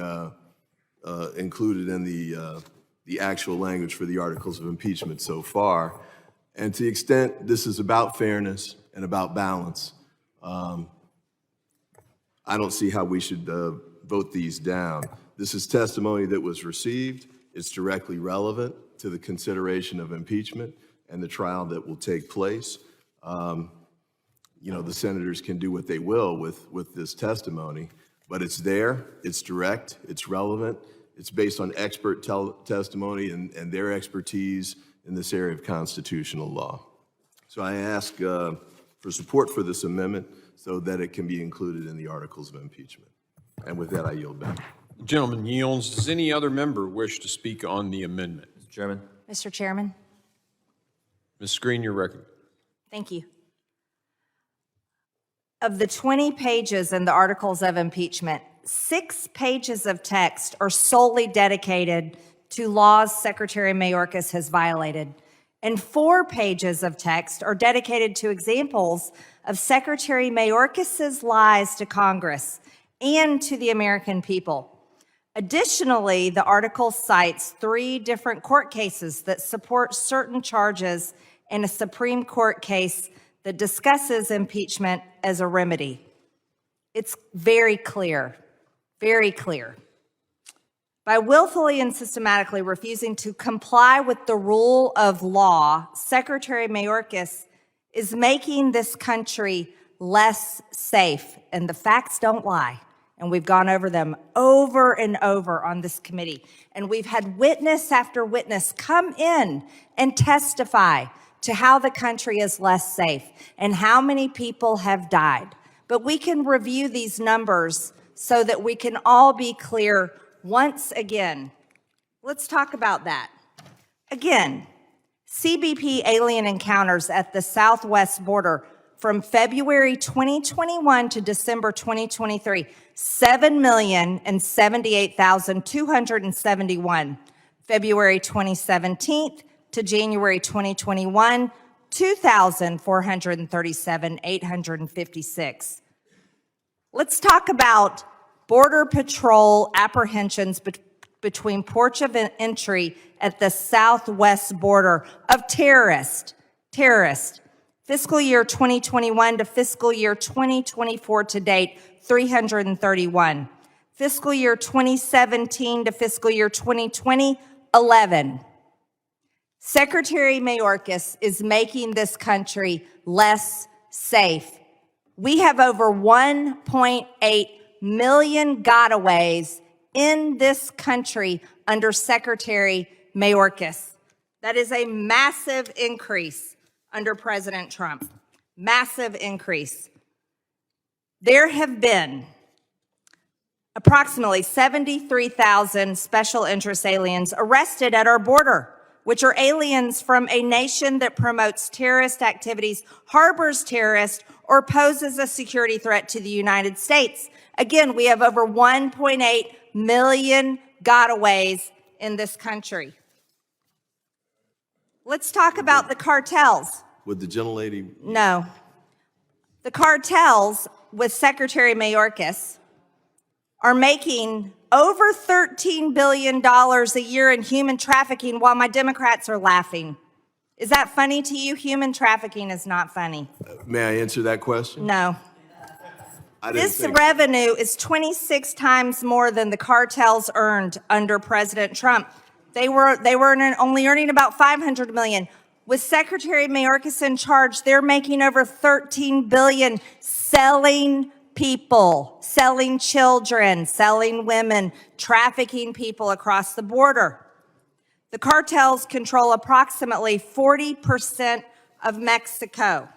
included in the actual language for the articles of impeachment so far. And to the extent this is about fairness and about balance, I don't see how we should vote these down. This is testimony that was received. It's directly relevant to the consideration of impeachment and the trial that will take place. The senators can do what they will with this testimony, but it's there, it's direct, it's relevant, it's based on expert testimony and their expertise in this area of constitutional law. So I ask for support for this amendment so that it can be included in the articles of impeachment. And with that, I yield back. The gentleman yields. Does any other member wish to speak on the amendment? Mr. Chairman. Mr. Chairman. Ms. Screen, your record. Thank you. Of the 20 pages in the articles of impeachment, 6 pages of text are solely dedicated to laws Secretary Mayorkas has violated, and 4 pages of text are dedicated to examples of Secretary Mayorkas's lies to Congress and to the American people. Additionally, the article cites 3 different court cases that support certain charges in a Supreme Court case that discusses impeachment as a remedy. It's very clear, very clear. By willfully and systematically refusing to comply with the rule of law, Secretary Mayorkas is making this country less safe, and the facts don't lie. and we've gone over them over and over on this committee. And we've had witness after witness come in and testify to how the country is less safe and how many people have died. But we can review these numbers so that we can all be clear once again. Let's talk about that. Again, CBP alien encounters at the southwest border from February 2021 to December 2023, 7,078,271. February 2017 to January 2021, 2,437,856. Let's talk about Border Patrol apprehensions between ports of entry at the southwest border of terrorists. Fiscal year 2021 to fiscal year 2024 to date, 331. Fiscal year 2017 to fiscal year 2020, 11. Secretary Mayorkas is making this country less safe. We have over 1.8 million gotaways in this country under Secretary Mayorkas. That is a massive increase under President Trump. Massive increase. There have been approximately 73,000 special interest aliens arrested at our border, which are aliens from a nation that promotes terrorist activities, harbors terrorists, or poses a security threat to the United States. Again, we have over 1.8 million gotaways in this country. Let's talk about the cartels. Would the gentlelady? No. The cartels with Secretary Mayorkas are making over $13 billion a year in human trafficking while my Democrats are laughing. Is that funny to you? Human trafficking is not funny. May I answer that question? No. This think revenue is 26 times more than the cartels earned under President Trump. They were only earning about $500 million. With Secretary Mayorkas in charge, they're making over $13 billion selling people, selling children, selling women, trafficking people across the border. The cartels control approximately 40% of Mexico.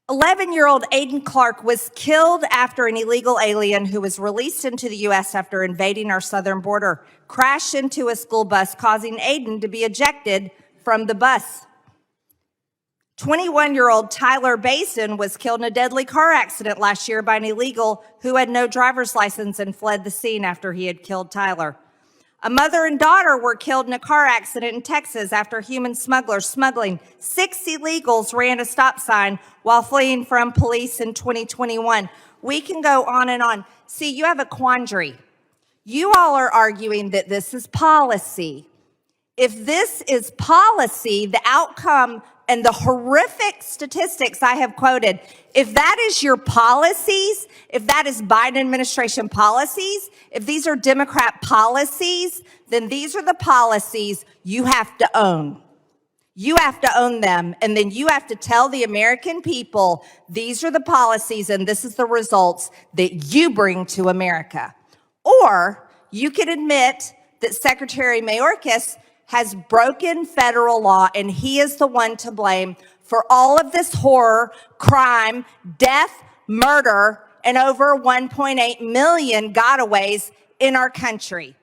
11-year-old Aiden Clark was killed after an illegal alien who was released into the U.S. after invading our southern border crashed into a school bus, causing Aiden to be ejected from the bus. 21-year-old Tyler Basin was killed in a deadly car accident last year by an illegal who had no driver's license and fled the scene after he had killed Tyler. A mother and daughter were killed in a car accident in Texas after human smugglers smuggling 6 illegals ran a stop sign while fleeing from police in 2021. We can go on and on. See, you have a quandary. You all are arguing that this is policy. If this is policy, the outcome and the horrific statistics I have quoted, if that is your policies, if that is Biden administration policies, if these are Democrat policies, then these are the policies you have to own. You have to own them, and then you have to tell the American people, these are the policies and this is the results that you bring to America. Or you can admit that Secretary Mayorkas has broken federal law and he is the one to blame for all of this horror, crime, death, murder, and over 1.8 million gotaways in our country.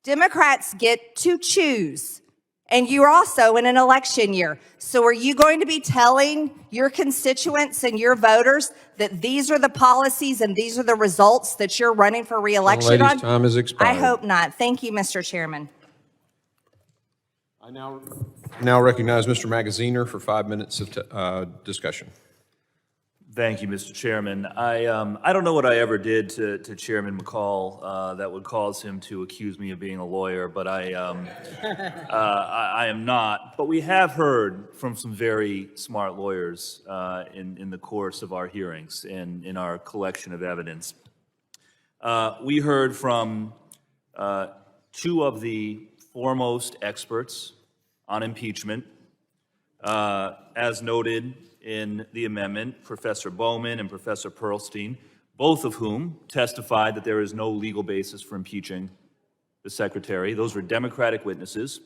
Democrats get to choose, and you're also in an election year. So are you going to be telling your constituents and your voters that these are the policies and these are the results that you're running for re-election on? Lady's time has expired. I hope not. Thank you, Mr. Chairman. I now recognize Mr. Magaziner for 5 minutes of discussion. Thank you, Mr. Chairman. I don't know what I ever did to Chairman McCall that would cause him to accuse me of being a lawyer, but I am not. But we have heard from some very smart lawyers in the course of our hearings and in our collection of evidence. We heard from 2 of the foremost experts on impeachment, as noted in the amendment, Professor Bowman and Professor Pearlstein. both of whom testified that there is no legal basis for impeaching the secretary. Those were Democratic witnesses.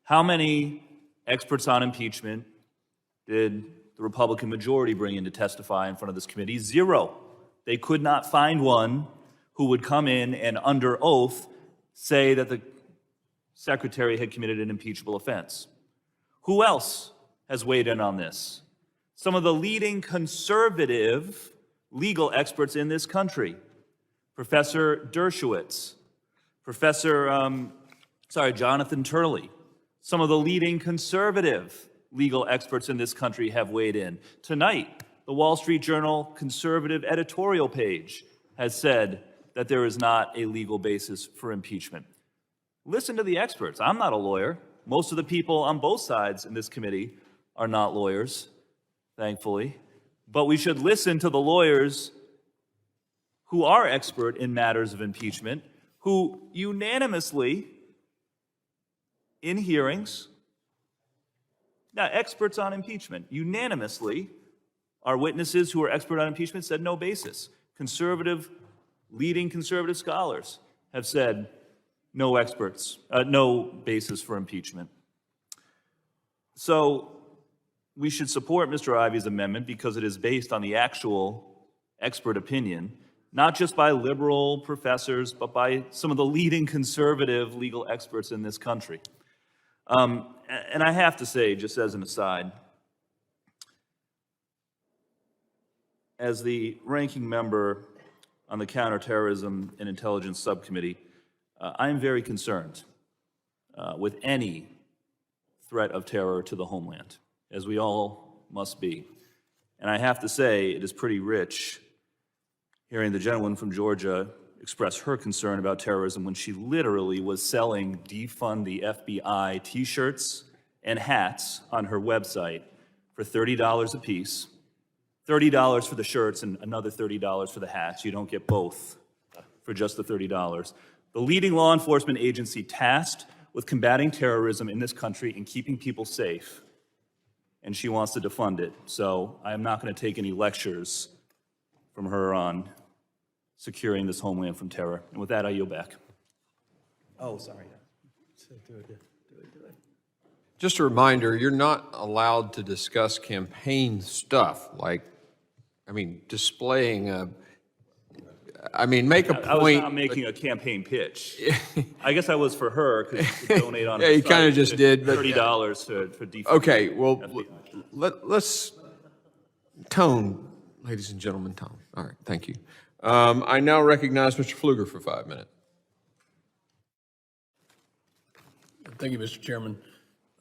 How many experts on impeachment did the Republican majority bring in to testify in front of this committee? 0. They could not find one who would come in and under oath say that the secretary had committed an impeachable offense. Who else has weighed in on this? Some of the leading conservative legal experts in this country. Professor Dershowitz, Jonathan Turley. Some of the leading conservative legal experts in this country have weighed in. Tonight, the Wall Street Journal conservative editorial page has said that there is not a legal basis for impeachment. Listen to the experts. I'm not a lawyer. Most of the people on both sides in this committee are not lawyers, thankfully. But we should listen to the lawyers who are expert in matters of impeachment, who unanimously, in hearings, now experts on impeachment, unanimously, our witnesses who are expert on impeachment said no basis. Leading conservative scholars have said no basis for impeachment. So we should support Mr. Ivey's amendment because it is based on the actual expert opinion, not just by liberal professors, but by some of the leading conservative legal experts in this country. And I have to say, just as an aside, as the ranking member on the Counterterrorism and Intelligence Subcommittee, I am very concerned with any threat of terror to the homeland, as we all must be. And I have to say, it is pretty rich hearing the gentleman from Georgia express her concern about terrorism when she literally was selling defund the FBI t-shirts and hats on her website for $30 a piece. $30 for the shirts and another $30 for the hats. You don't get both for just the $30. The leading law enforcement agency tasked with combating terrorism in this country and keeping people safe, and she wants to defund it. So I am not going to take any lectures from her on securing this homeland from terror. And with that, I yield back. Oh, sorry. Just a reminder, you're not allowed to discuss campaign stuff, like, displaying make a point. I was not making a campain pitch. I guess I was for her, because she could donate on Yeah, her you kind of site just did. But $30 for defund. Okay, well, FBI. let's tone, ladies and gentlemen, tone. All right, thank you. I now recognize Mr. Pfluger for 5 minutes. Thank you, Mr. Chairman.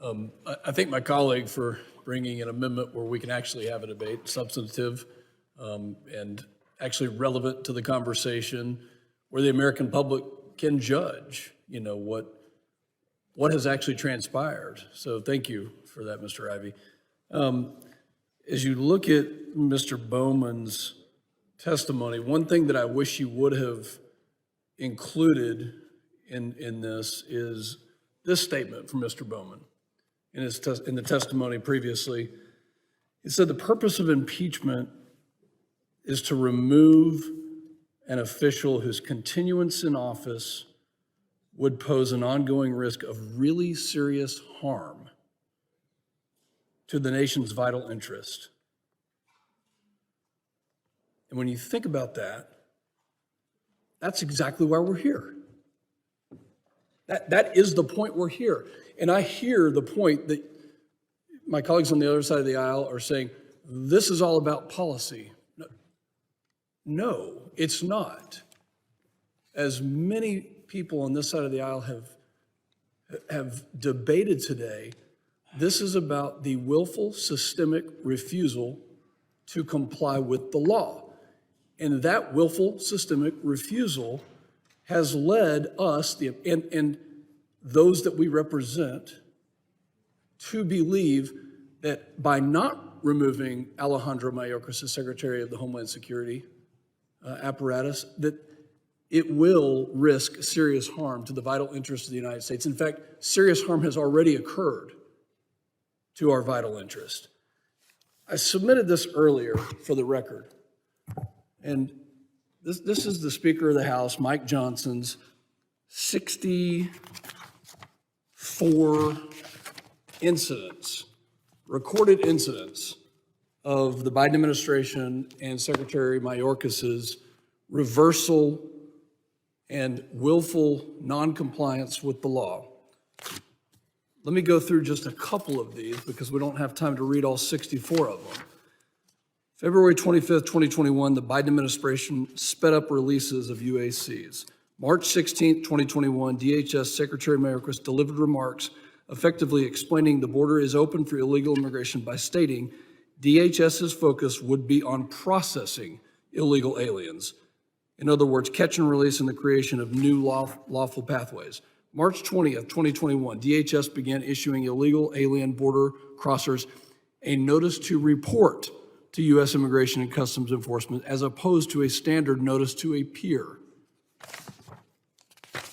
I thank my colleague for bringing an amendment where we can actually have a debate, substantive and actually relevant to the conversation, where the American public can judge, what has actually transpired. So thank you for that, Mr. Ivey. As you look at Mr. Bowman's testimony, one thing that I wish you would have included in this is this statement from Mr. Bowman. In the testimony previously, he said the purpose of impeachment is to remove an official whose continuance in office would pose an ongoing risk of really serious harm to the nation's vital interest. And when you think about that, that's exactly why we're here. That is the point we're here. And I hear the point that my colleagues on the other side of the aisle are saying, this is all about policy. No, it's not. As many people on this side of the aisle have debated today, this is about the willful, systemic refusal to comply with the law. And that willful, systemic refusal has led us, and those that we represent, to believe that by not removing Alejandro Mayorkas as Secretary of the Homeland Security apparatus, that it will risk serious harm to the vital interests of the United States. In fact, serious harm has already occurred to our vital interest. I submitted this earlier for the record, and this is the Speaker of the House, Mike Johnson's 64 incidents, recorded incidents of the Biden administration and Secretary Mayorkas's reversal and willful noncompliance with the law. Let me go through just a couple of these because we don't have time to read all 64 of them. February 25th, 2021, the Biden administration sped up releases of UACs. March 16th, 2021, DHS Secretary Mayorkas delivered remarks effectively explaining the border is open for illegal immigration by stating DHS's focus would be on processing illegal aliens. In other words, catch and release and the creation of new lawful pathways. March 20th, 2021, DHS began issuing illegal alien border crossers a notice to report to U.S. Immigration and Customs Enforcement as opposed to a standard notice to appear.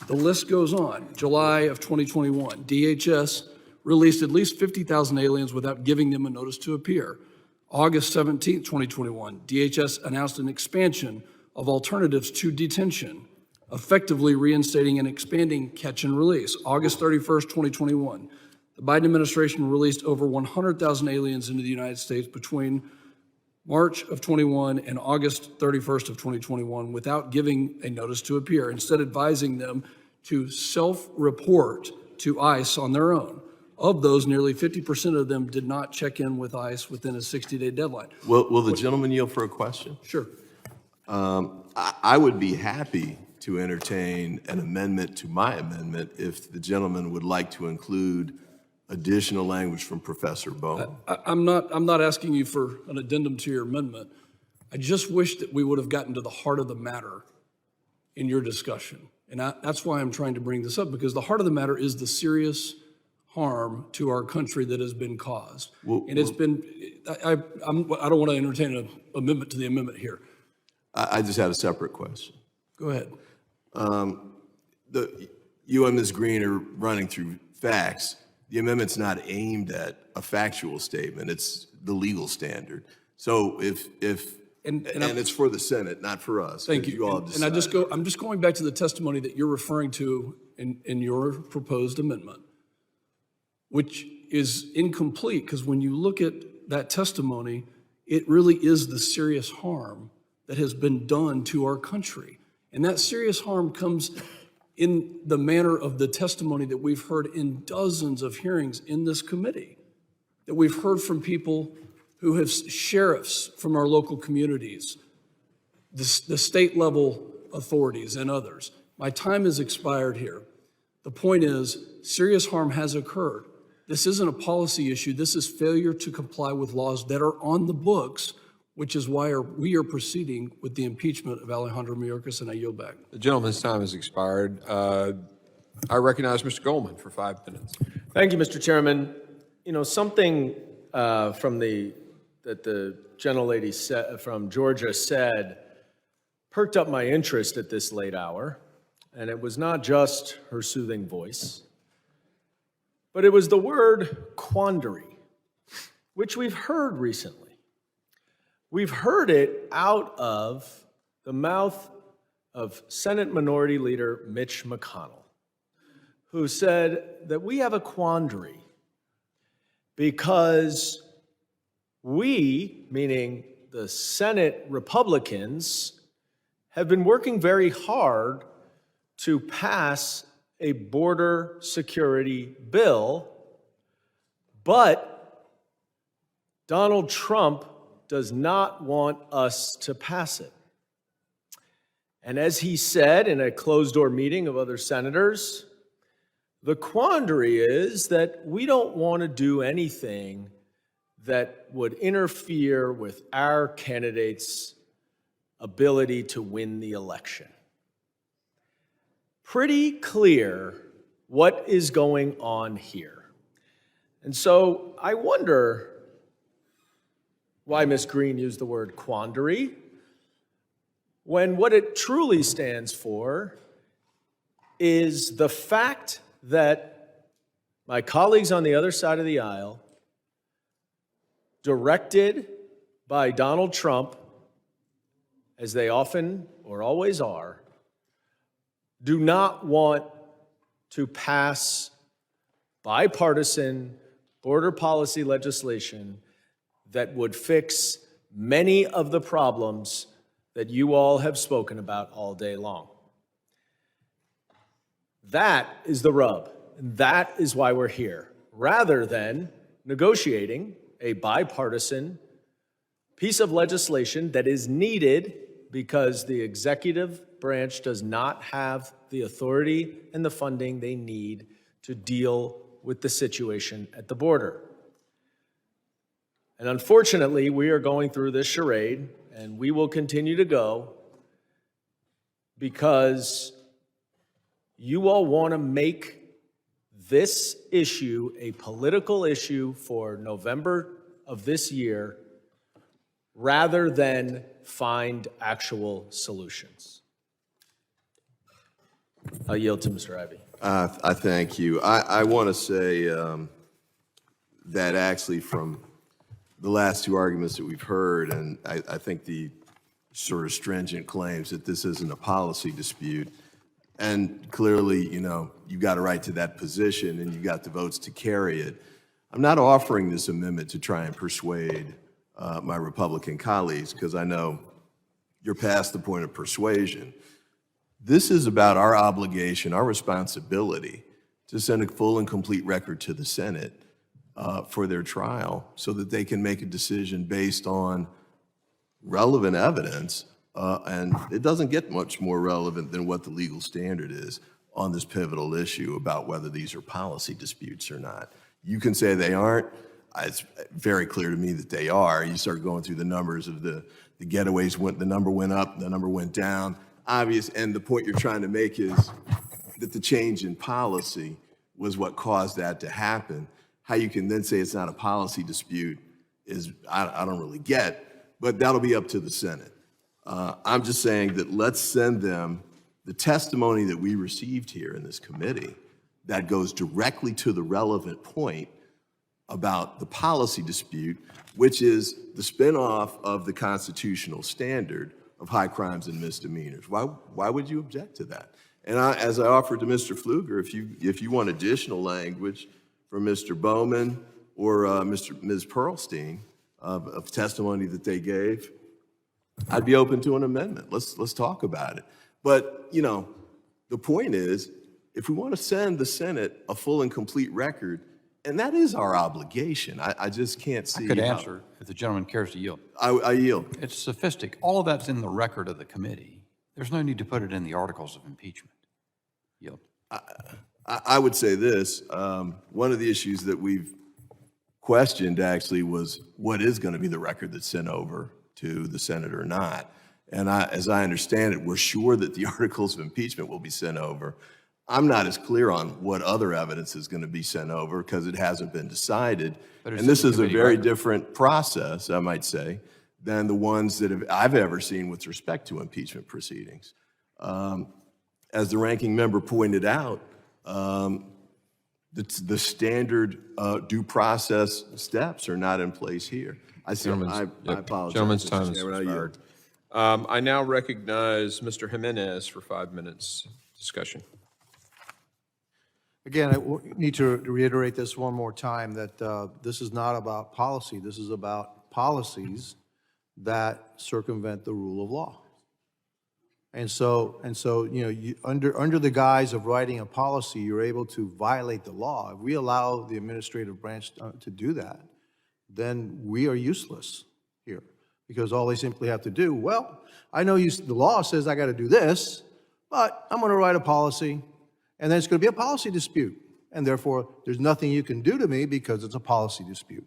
The list goes on. July of 2021, DHS released at least 50,000 aliens without giving them a notice to appear. August 17, 2021, DHS announced an expansion of alternatives to detention, effectively reinstating and expanding catch and release. August 31st, 2021, the Biden administration released over 100,000 aliens into the United States between March of 21 and August 31st of 2021 without giving a notice to appear, instead advising them to self-report to ICE on their own. Of those, nearly 50% of them did not check in with ICE within a 60-day deadline. Will the gentleman yield for a question? Sure. I would be happy to entertain an amendment to my amendment if the gentleman would like to include additional language from Professor Bone. I'm not asking you for an addendum to your amendment. I just wish that we would have gotten to the heart of the matter in your discussion. And that's why I'm trying to bring this up, because the heart of the matter is the serious harm to our country that has been caused. And it's been, I don't want to entertain an amendment to the amendment here. I just had a separate question. Go ahead. You and Ms. Green are running through facts. The amendment's not aimed at a factual statement. It's the legal standard. So if it's for the Senate, not for us. Thank you. All And I'm just going back to the testimony that you're referring to in your proposed amendment, which is incomplete, because when you look at that testimony, it really is the serious harm that has been done to our country. And that serious harm comes in the manner of the testimony that we've heard in dozens of hearings in this committee, that we've heard from people who have sheriffs from our local communities, the state level authorities and others. My time has expired here. The point is, serious harm has occurred. This isn't a policy issue. This is failure to comply with laws that are on the books, which is why we are proceeding with the impeachment of Alejandro Mayorkas, and I yield back. The gentleman's time has expired. I recognize Mr. Goldman for 5 minutes. Thank you, Mr. Chairman. You know, something that the gentlelady from Georgia said perked up my interest at this late hour, and it was not just her soothing voice, but it was the word quandary, which we've heard recently. We've heard it out of the mouth of Senate Minority Leader Mitch McConnell, who said that we have a quandary because we, meaning the Senate Republicans, have been working very hard to pass a border security bill, but Donald Trump does not want us to pass it. And as he said in a closed-door meeting of other senators, the quandary is that we don't want to do anything that would interfere with our candidate's ability to win the election. Pretty clear what is going on here. And so I wonder why Ms. Green used the word quandary, when what it truly stands for is the fact that my colleagues on the other side of the aisle, directed by Donald Trump, as they often or always are, do not want to pass bipartisan border policy legislation that would fix many of the problems that you all have spoken about all day long. That is the rub. And that is why we're here, rather than negotiating a bipartisan piece of legislation that is needed because the executive branch does not have the authority and the funding they need to deal with the situation at the border. And unfortunately, we are going through this charade, and we will continue to go because you all want to make this issue a political issue for November of this year rather than find actual solutions. I'll yield to Mr. Ivey. I thank you. I want to say that actually from the last two arguments that we've heard, and I think the sort of stringent claims that this isn't a policy dispute, and clearly, you know, you got a right to that position and you got the votes to carry it. I'm not offering this amendment to try and persuade my Republican colleagues, because I know you're past the point of persuasion. This is about our obligation, our responsibility to send a full and complete record to the Senate for their trial so that they can make a decision based on relevant evidence. And it doesn't get much more relevant than what the legal standard is on this pivotal issue about whether these are policy disputes or not. You can say they aren't. It's very clear to me that they are. You start going through the numbers of the getaways, the number went up, the number went down. Obvious, and the point you're trying to make is that the change in policy was what caused that to happen. How you can then say it's not a policy dispute is, I don't really get, but that'll be up to the Senate. I'm just saying that let's send them the testimony that we received here in this committee that goes directly to the relevant point about the policy dispute, which is the spinoff of the constitutional standard of high crimes and misdemeanors. Why would you object to that? And as I offered to Mr. Pfluger, if you want additional language from Mr. Bowman or Ms. Pearlstein of testimony that they gave, I'd be open to an amendment. Let's talk about it. But, you know, the point is, if we want to send the Senate a full and complete record, and that is our obligation, I just can't see. I could how. answer if the gentleman cares to yield. I yield. It's sophisticated. All of that's in the record of the committee. There's no need to put it in the articles of impeachment. Yield. I would say this. One of the issues that we've questioned actually was what is going to be the record that's sent over to the Senate or not. And as I understand it, we're sure that the articles of impeachment will be sent over. I'm not as clear on what other evidence is going to be sent over because it hasn't been decided. And this is a very different process, I might say, than the ones that I've ever seen with respect to impeachment proceedings. As the ranking member pointed out, the standard due process steps are not in place here. I apologize. Gentleman's Mr. time is Chairman, I yield. expired. I now recognize Mr. Jimenez for 5 minutes discussion. Again, I need to reiterate this one more time, that this is not about policy. This is about policies that circumvent the rule of law. And so you know, under the guise of writing a policy, you're able to violate the law. If we allow the administrative branch to do that, then we are useless here, because all they simply have to do, well, I know the law says I got to do this, but I'm going to write a policy, and then it's going to be a policy dispute, and therefore there's nothing you can do to me because it's a policy dispute.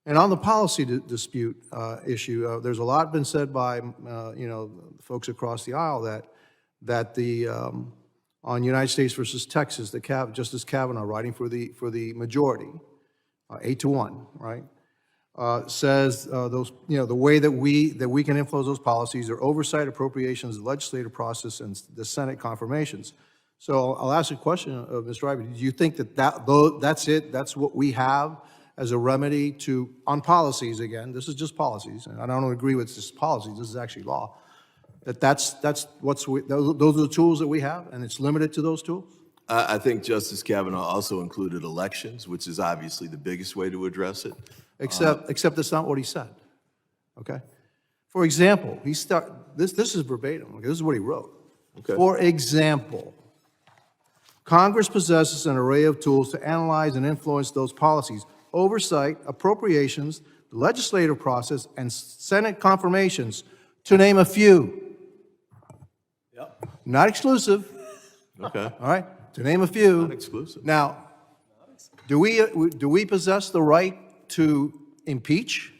And on the policy dispute issue, there's a lot been said by you know, folks across the aisle that on United States versus Texas, Justice Kavanaugh, writing for the majority, 8-1, right, says those, you know, the way that we can influence those policies are oversight, appropriations, the legislative process, and the Senate confirmations. So I'll ask a question of Mr. Ivey. Do you think that's it? That's what we have as a remedy on policies? Again, this is just policies, and I don't agree with just policies. This is actually law. That's those are the tools that we have, and it's limited to those tools? I think Justice Kavanaugh also included elections, which is obviously the biggest way to address it. Except that's not what he said, okay? For example, this is verbatim, okay? This is what he wrote. Okay. For example, Congress possesses an array of tools to analyze and influence those policies, oversight, appropriations, the legislative process, and Senate confirmations, to name a few. Yep. Not exclusive, Okay. all right? To name a few. Not exclusive. Now, do we possess the right to impeach?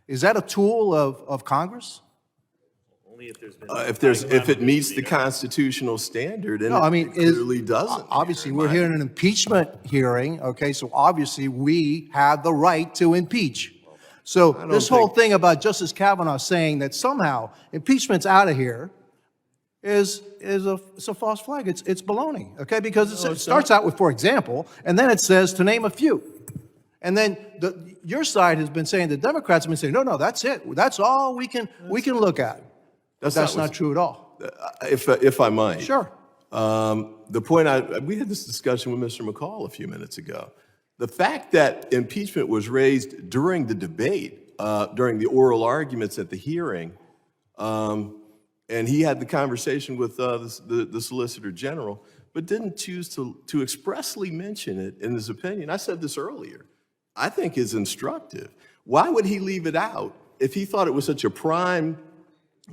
Is that a tool of Congress? Only if there's been. If it meets the constitutional standard, and No, I mean, it clearly doesn't. Obviously, we're here in an impeachment hearing, okay, so obviously we have the right to impeach. So this whole thing about Justice Kavanaugh saying that somehow impeachment's out of here is a false flag. It's baloney, okay? Because it starts out with, for example, and then it says to name a few. And then your side has been saying, the Democrats have been saying, no, that's it. That's all we can look at. That's not true at all. If I might. Sure. The point we had this discussion with Mr. McCall a few minutes ago. The fact that impeachment was raised during the debate, during the oral arguments at the hearing, and he had the conversation with the Solicitor General, but didn't choose to expressly mention it in his opinion. I said this earlier. I think is instructive. Why would he leave it out if he thought it was such a prime?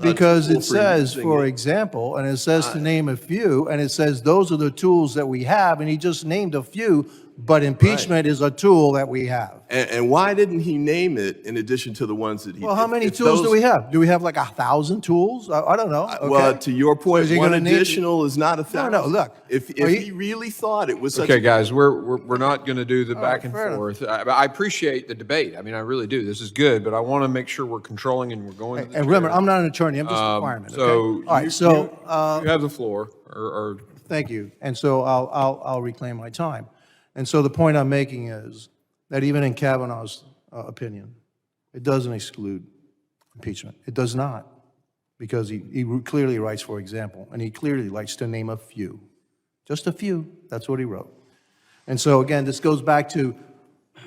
Because it says, for example, and it says to name a few, and it says those are the tools that we have, and he just named a few, but impeachment is a tool that we have. And why didn't he name it in addition to the ones that he? Well, how many tools do we have? Do we have like 1,000 tools? I don't know. Okay. Well, to your point, he one gonna name- additional is not 1,000. No, look. If he really thought it was such Okay, a guys, we're not going to do the back and fair enough. forth. I appreciate the debate. I mean, I really do. This is good, but I want to make sure we're controlling and we're going to the And remember, chair. I'm not an attorney. I'm just a fireman. So, okay? All right. So you have the floor, or thank you. And so I'll reclaim my time. And so the point I'm making is that even in Kavanaugh's opinion, it doesn't exclude impeachment. It does not, because he clearly writes, for example, and he clearly likes to name a few, just a few. That's what he wrote. And so again, this goes back to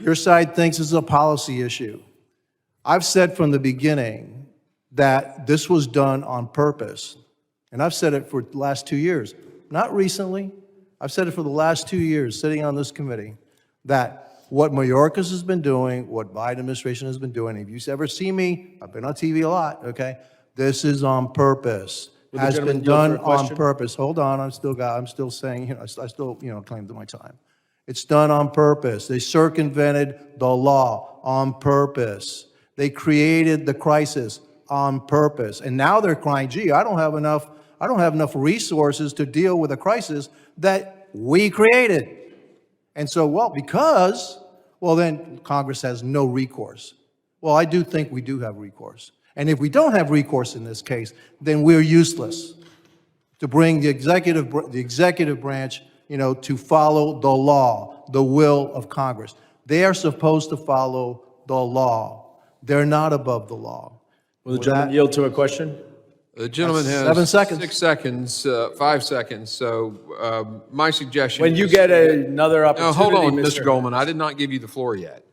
your side thinks this is a policy issue. I've said from the beginning that this was done on purpose, and I've said it for the last 2 years, not recently. I've said it for the last 2 years, sitting on this committee, that what Mayorkas has been doing, what Biden administration has been doing, if you've ever seen me, I've been on TV a lot, okay? This is on purpose. Would the Has gentleman been yield for done a question? on purpose. Hold on, I'm still saying, I still, claim to my time. It's done on purpose. They circumvented the law on purpose. They created the crisis on purpose. And now they're crying, gee, I don't have enough resources to deal with a crisis that we created. And so, then Congress has no recourse. Well, I do think we do have recourse. And if we don't have recourse in this case, then we're useless to bring the executive branch, to follow the law, the will of Congress. They are supposed to follow the law. They're not above the law. Will the gentleman yield to a question? the gentleman has 7 seconds. 6 seconds, 5 seconds. So my suggestion. When you is- get another opportunity, Hold on, Mr. Mr. Goldman. I did not give you the floor yet.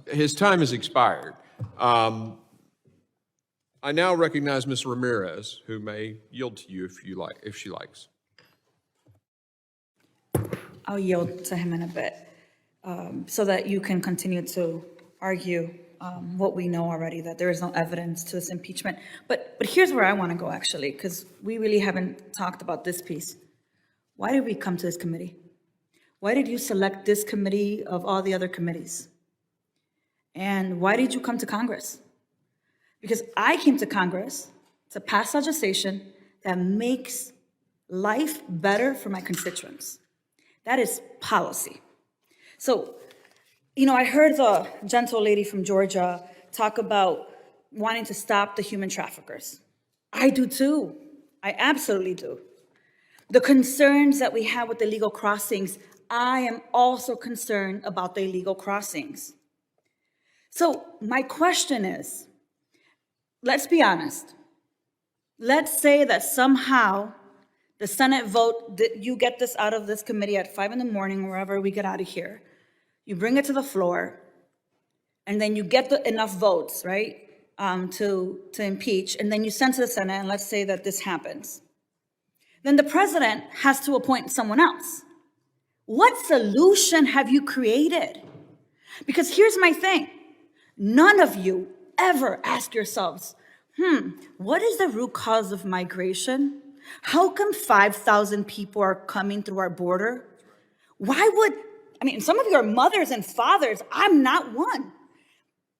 His time has expired. I now recognize Ms. Ramirez, who may yield to you if she likes. I'll yield to him in a bit, so that you can continue to argue what we know already, that there is no evidence to this impeachment. But here's where I want to go, actually, because we really haven't talked about this piece. Why did we come to this committee? Why did you select this committee of all the other committees? And why did you come to Congress? Because I came to Congress to pass legislation that makes life better for my constituents. That is policy. So, I heard the gentle lady from Georgia talk about wanting to stop the human traffickers. I do too. I absolutely do. The concerns that we have with illegal crossings, I am also concerned about the illegal crossings. So my question is, let's be honest. Let's say that somehow the Senate vote, that you get this out of this committee at 5 a.m, wherever we get out of here. You bring it to the floor, and then you get enough votes, right, to impeach, and then you send to the Senate, and let's say that this happens. Then the president has to appoint someone else. What solution have you created? Because here's my thing. None of you ever ask yourselves, what is the root cause of migration? How come 5,000 people are coming through our border? Some of you are mothers and fathers. I'm not one.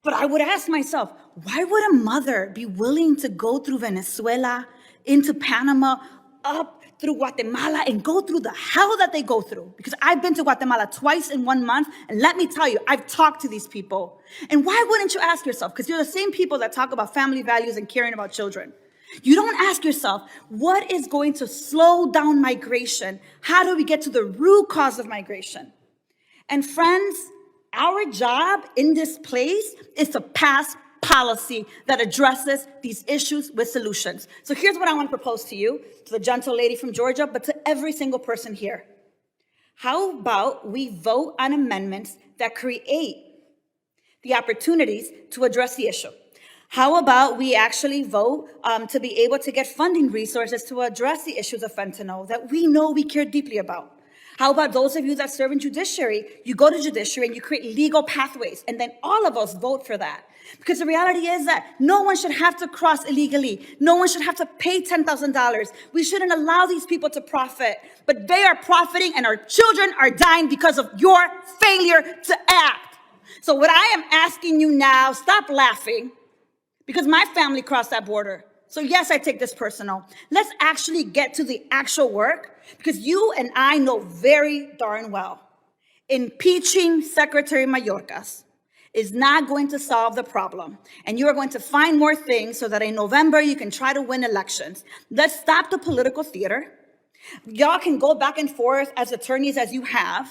But I would ask myself, why would a mother be willing to go through Venezuela, into Panama, up through Guatemala, and go through the hell that they go through? Because I've been to Guatemala twice in 1 month, and let me tell you, I've talked to these people. And why wouldn't you ask yourself? Because you're the same people that talk about family values and caring about children. You don't ask yourself, what is going to slow down migration? How do we get to the root cause of migration? And friends, our job in this place is to pass policy that addresses these issues with solutions. So here's what I want to propose to you, to the gentle lady from Georgia, but to every single person here. How about we vote on amendments that create the opportunities to address the issue? How about we actually vote to be able to get funding resources to address the issues of fentanyl that we know we care deeply about? How about those of you that serve in judiciary, you go to judiciary and you create legal pathways, and then all of us vote for that. Because the reality is that no one should have to cross illegally. No one should have to pay $10,000. We shouldn't allow these people to profit, but they are profiting and our children are dying because of your failure to act. So what I am asking you now, stop laughing, because my family crossed that border. So yes, I take this personal. Let's actually get to the actual work, because you and I know very darn well, impeaching Secretary Mayorkas is not going to solve the problem. And you are going to find more things so that in November you can try to win elections. Let's stop the political theater. Y'all can go back and forth as attorneys as you have.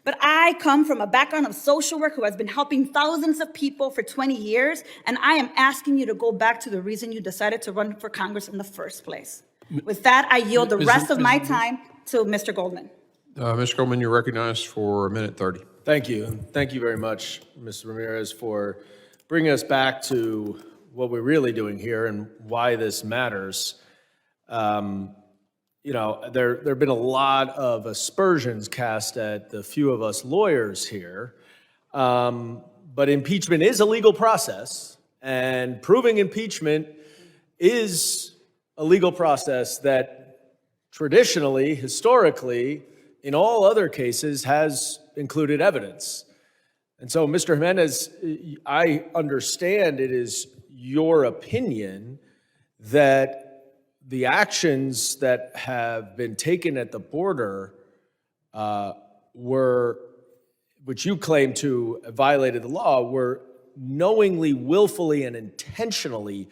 But I come from a background of social work who has been helping thousands of people for 20 years, and I am asking you to go back to the reason you decided to run for Congress in the first place. With that, I yield the rest of my time to Mr. Goldman. Mr. Goldman, you're recognized for 1:30. Thank you. And thank you very much, Mr. Ramirez, for bringing us back to what we're really doing here and why this matters. There have been a lot of aspersions cast at the few of us lawyers here, but impeachment is a legal process, and proving impeachment is a legal process that traditionally, historically, in all other cases, has included evidence. And so, Mr. Jimenez, I understand it is your opinion that the actions that have been taken at the border which you claim to have violated the law, were knowingly, willfully, and intentionally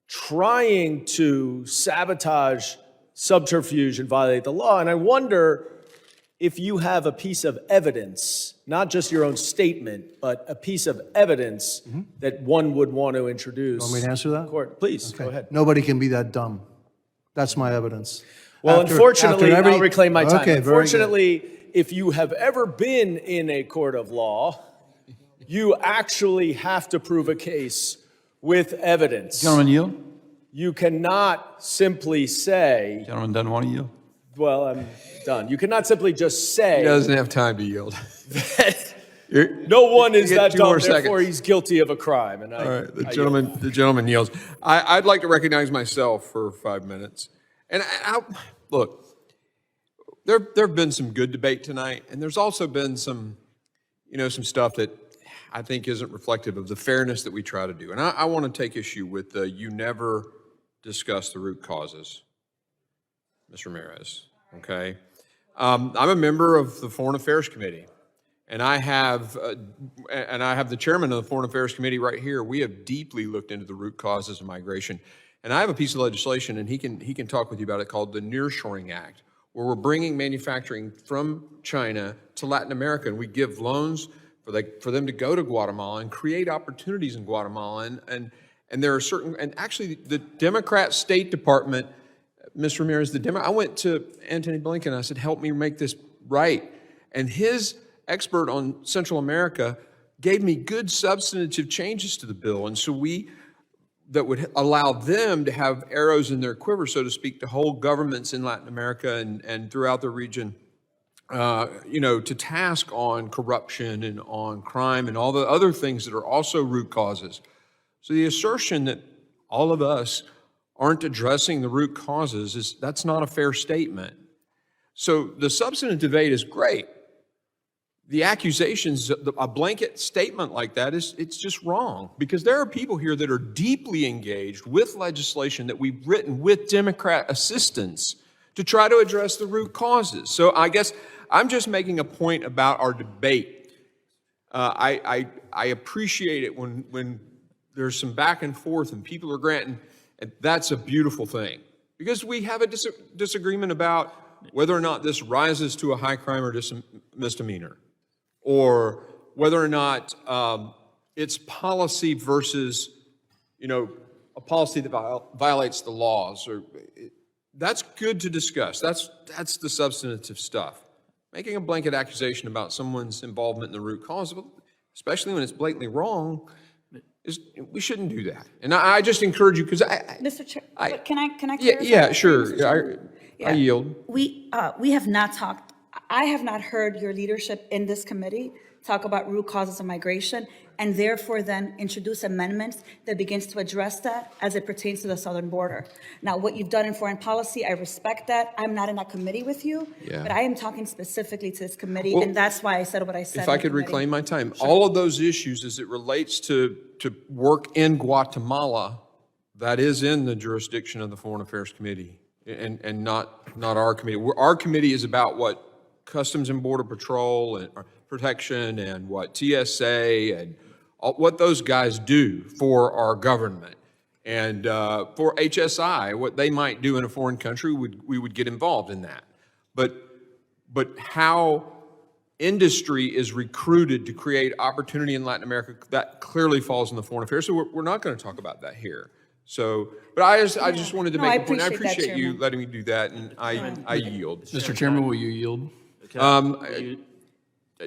trying to sabotage, subterfuge, and violate the law. And I wonder if you have a piece of evidence, not just your own statement, but a piece of evidence that one would want to introduce. Want me to answer that? Court, please, go ahead. Nobody can be that dumb. That's my evidence. Well, unfortunately, I'll reclaim my time. Okay, very good. Unfortunately, if you have ever been in a court of law, you actually have to prove a case with evidence. Gentlemen, yield? You cannot simply say... Gentleman doesn't want to yield? Well, I'm done. You cannot simply just say... He doesn't have time to yield. No one is that two more dumb, therefore seconds. he's guilty of a crime. And All right, the gentleman yields. I'd like to recognize myself for 5 minutes. And look, there have been some good debate tonight, and there's also been some stuff that I think isn't reflective of the fairness that we try to do. And I want to take issue with you never discuss the root causes, Mr. Ramirez, okay? I'm a member of the Foreign Affairs Committee, and I have the chairman of the Foreign Affairs Committee right here. We have deeply looked into the root causes of migration. And I have a piece of legislation, and he can talk with you about it, called the Nearshoring Act, where we're bringing manufacturing from China to Latin America, and we give loans for them to go to Guatemala and create opportunities in Guatemala. And there are certain, and actually the Democrat State Department, Mr. Ramirez, I went to Antony Blinken, I said, help me make this right. And his expert on Central America gave me good substantive changes to the bill. And so that would allow them to have arrows in their quiver, so to speak, to hold governments in Latin America and throughout the region, to task on corruption and on crime and all the other things that are also root causes. So the assertion that all of us aren't addressing the root causes that's not a fair statement. So the substantive debate is great. The accusations, a blanket statement like that it's just wrong, because there are people here that are deeply engaged with legislation that we've written with Democrat assistance to try to address the root causes. So I guess I'm just making a point about our debate. I appreciate it when there's some back and forth and people are granting, and that's a beautiful thing, because we have a disagreement about whether or not this rises to a high crime or misdemeanor, or whether or not it's policy versus, a policy that violates the laws. That's good to discuss. That's the substantive stuff. Making a blanket accusation about someone's involvement in the root cause, especially when it's blatantly wrong, we shouldn't do that. And I just encourage you, because Mr. Chair, but can I clarify? Yeah, sure. I yield. We have not talked, I have not heard your leadership in this committee talk about root causes of migration, and therefore then introduce amendments that begins to address that as it pertains to the southern border. Now, what you've done in foreign policy, I respect that. I'm not in that committee with you, but I am talking specifically to this committee, and that's why I said what I said. If I could reclaim my time, all of those issues as it relates to work in Guatemala, that is in the jurisdiction of the Foreign Affairs Committee, and not our committee. Our committee is about what Customs and Border Patrol and Protection and what TSA and what those guys do for our government. And for HSI, what they might do in a foreign country, we would get involved in that. But how industry is recruited to create opportunity in Latin America, that clearly falls in the foreign affairs. So we're not going to talk about that here. So, but I just wanted to make a point. I appreciate you letting me do that, and I yield. Mr. Chairman, will you yield?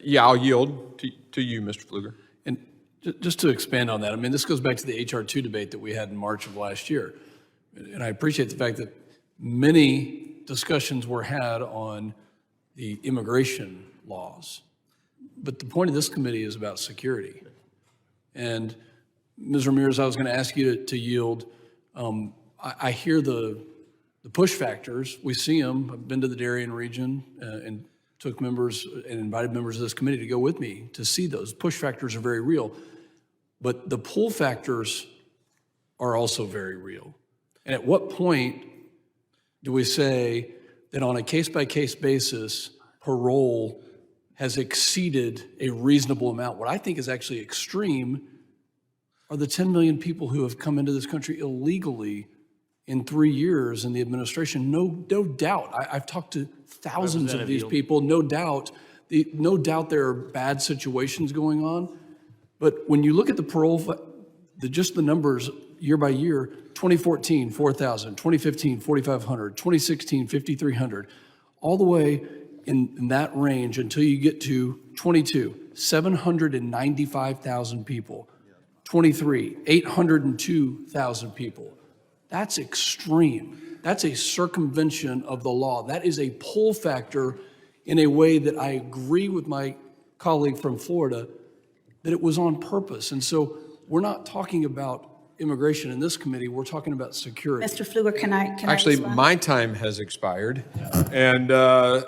Yeah, I'll yield to you, Mr. Pfluger. And just to expand on that, I mean, this goes back to the HR2 debate that we had in March of last year. And I appreciate the fact that many discussions were had on the immigration laws. But the point of this committee is about security. And Ms. Ramirez, I was going to ask you to yield. I hear the push factors. We see them. I've been to the Darien region and took members and invited members of this committee to go with me to see those. Push factors are very real. But the pull factors are also very real. And at what point do we say that on a case-by-case basis, parole has exceeded a reasonable amount? What I think is actually extreme are the 10 million people who have come into this country illegally in 3 years in the administration. No doubt. I've talked to thousands of these people. No doubt there are bad situations going on. But when you look at the parole, just the numbers year by year, 2014, 4,000, 2015, 4,500, 2016, 5,300, all the way in that range until you get to 22, 795,000 people. 23, 802,000 people. That's extreme. That's a circumvention of the law. That is a pull factor in a way that I agree with my colleague from Florida that it was on purpose. And so we're not talking about immigration in this committee, we're talking about security. Mr. Pfluger, can I Actually, respond? my time has expired, and I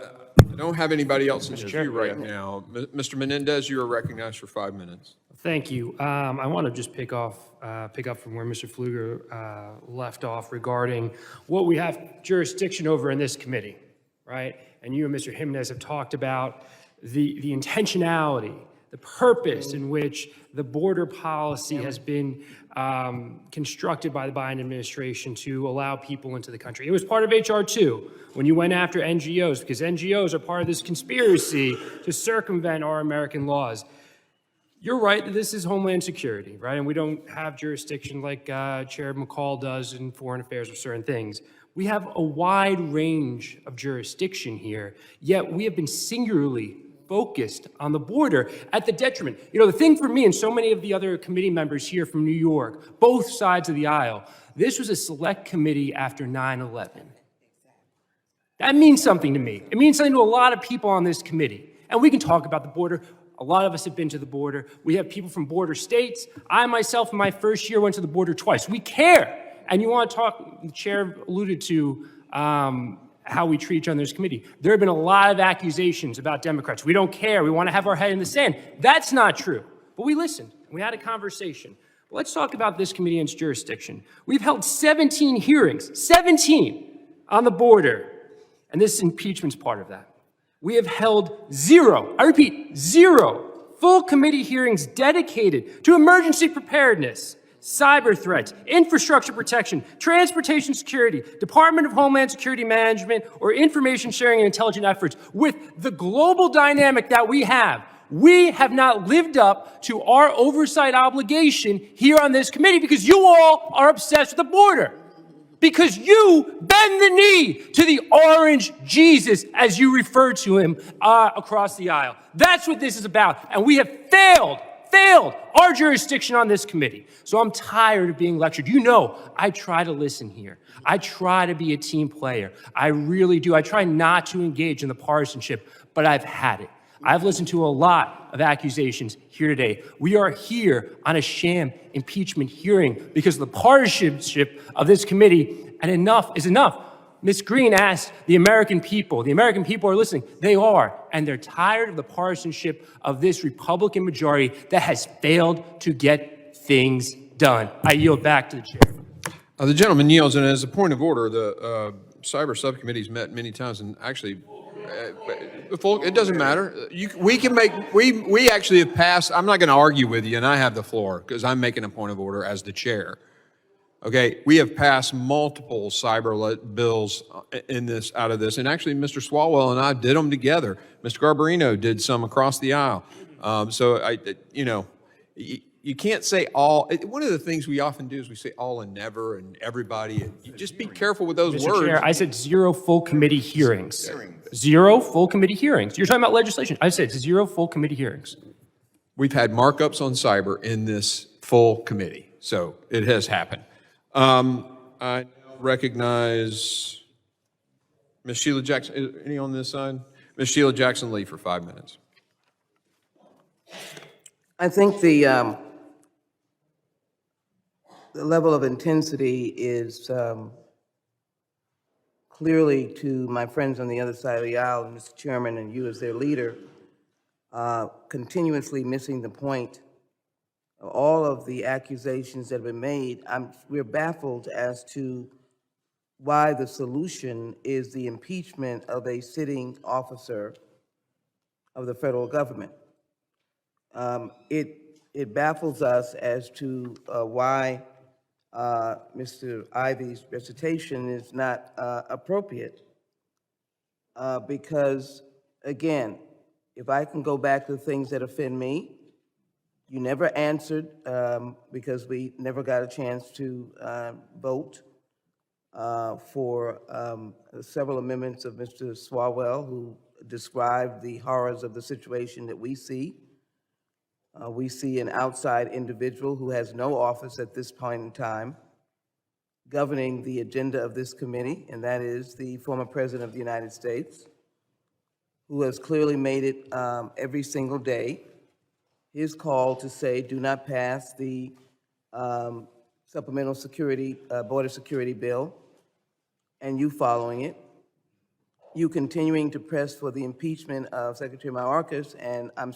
don't have anybody else in the queue right now. Mr. Menendez, you are recognized for 5 minutes. Thank you. I want to just pick up from where Mr. Pfluger left off regarding what we have jurisdiction over in this committee, right? And you and Mr. Jimenez have talked about the intentionality, the purpose in which the border policy has been constructed by the Biden administration to allow people into the country. It was part of H.R. 2 when you went after NGOs, because NGOs are part of this conspiracy to circumvent our American laws. You're right that this is Homeland Security, right? And we don't have jurisdiction like Chair McCall does in foreign affairs or certain things. We have a wide range of jurisdiction here, yet we have been singularly focused on the border at the detriment. You know, the thing for me and so many of the other committee members here from New York, both sides of the aisle, this was a select committee after 9/11. That means something to me. It means something to a lot of people on this committee. And we can talk about the border. A lot of us have been to the border. We have people from border states. I myself, in my first year, went to the border twice. We care. And you want to talk, the chair alluded to how we treat each other in this committee. There have been a lot of accusations about Democrats. We don't care. We want to have our head in the sand. That's not true. But we listened. We had a conversation. But let's talk about this committee and its jurisdiction. We've held 17 hearings, 17 on the border. And this impeachment's part of that. We have held zero, I repeat, zero full committee hearings dedicated to emergency preparedness, cyber threats, infrastructure protection, transportation security, Department of Homeland Security management, or information sharing and intelligence efforts. With the global dynamic that we have not lived up to our oversight obligation here on this committee because you all are obsessed with the border. Because you bend the knee to the orange Jesus, as you refer to him across the aisle. That's what this is about. And we have failed our jurisdiction on this committee. So I'm tired of being lectured. You know, I try to listen here. I try to be a team player. I really do. I try not to engage in the partisanship, but I've had it. I've listened to a lot of accusations here today. We are here on a sham impeachment hearing because of the partisanship of this committee, and enough is enough. Ms. Green asked the American people are listening. They are, and they're tired of the partisanship of this Republican majority that has failed to get things done. I yield back to the chair. The gentleman yields, and as a point of order, the cyber subcommittee's met many times, and actually, it doesn't matter. We actually have passed. I'm not going to argue with you, and I have the floor because I'm making a point of order as the chair. Okay, we have passed multiple cyber bills out of this, and actually, Mr. Swalwell and I did them together. Mr. Garbarino did some across the aisle. You can't say all. One of the things we often do is we say all and never and everybody. And you just be careful with those Mr. words. Chair, I said zero full committee hearings. Zero full committee hearings. You're talking about legislation. I said zero full committee hearings. We've had markups on cyber in this full committee, so it has happened. I recognize Ms. Sheila Jackson. Any on this side? Ms. Sheila Jackson-Lee for 5 minutes. I think the level of intensity is clearly, to my friends on the other side of the aisle, Mr. Chairman, and you as their leader, continuously missing the point. All of the accusations that have been made, we're baffled as to why the solution is the impeachment of a sitting officer of the federal government. It baffles us as to why Mr. Ivey's recitation is not appropriate. Because, again, if I can go back to the things that offend me, you never answered because we never got a chance to vote for several amendments of Mr. Swalwell, who described the horrors of the situation that we see. We see an outside individual who has no office at this point in time governing the agenda of this committee, and that is the former President of the United States, who has clearly made it every single day his call to say, do not pass the supplemental security, border security bill, and you following it. You continuing to press for the impeachment of Secretary Mayorkas, and I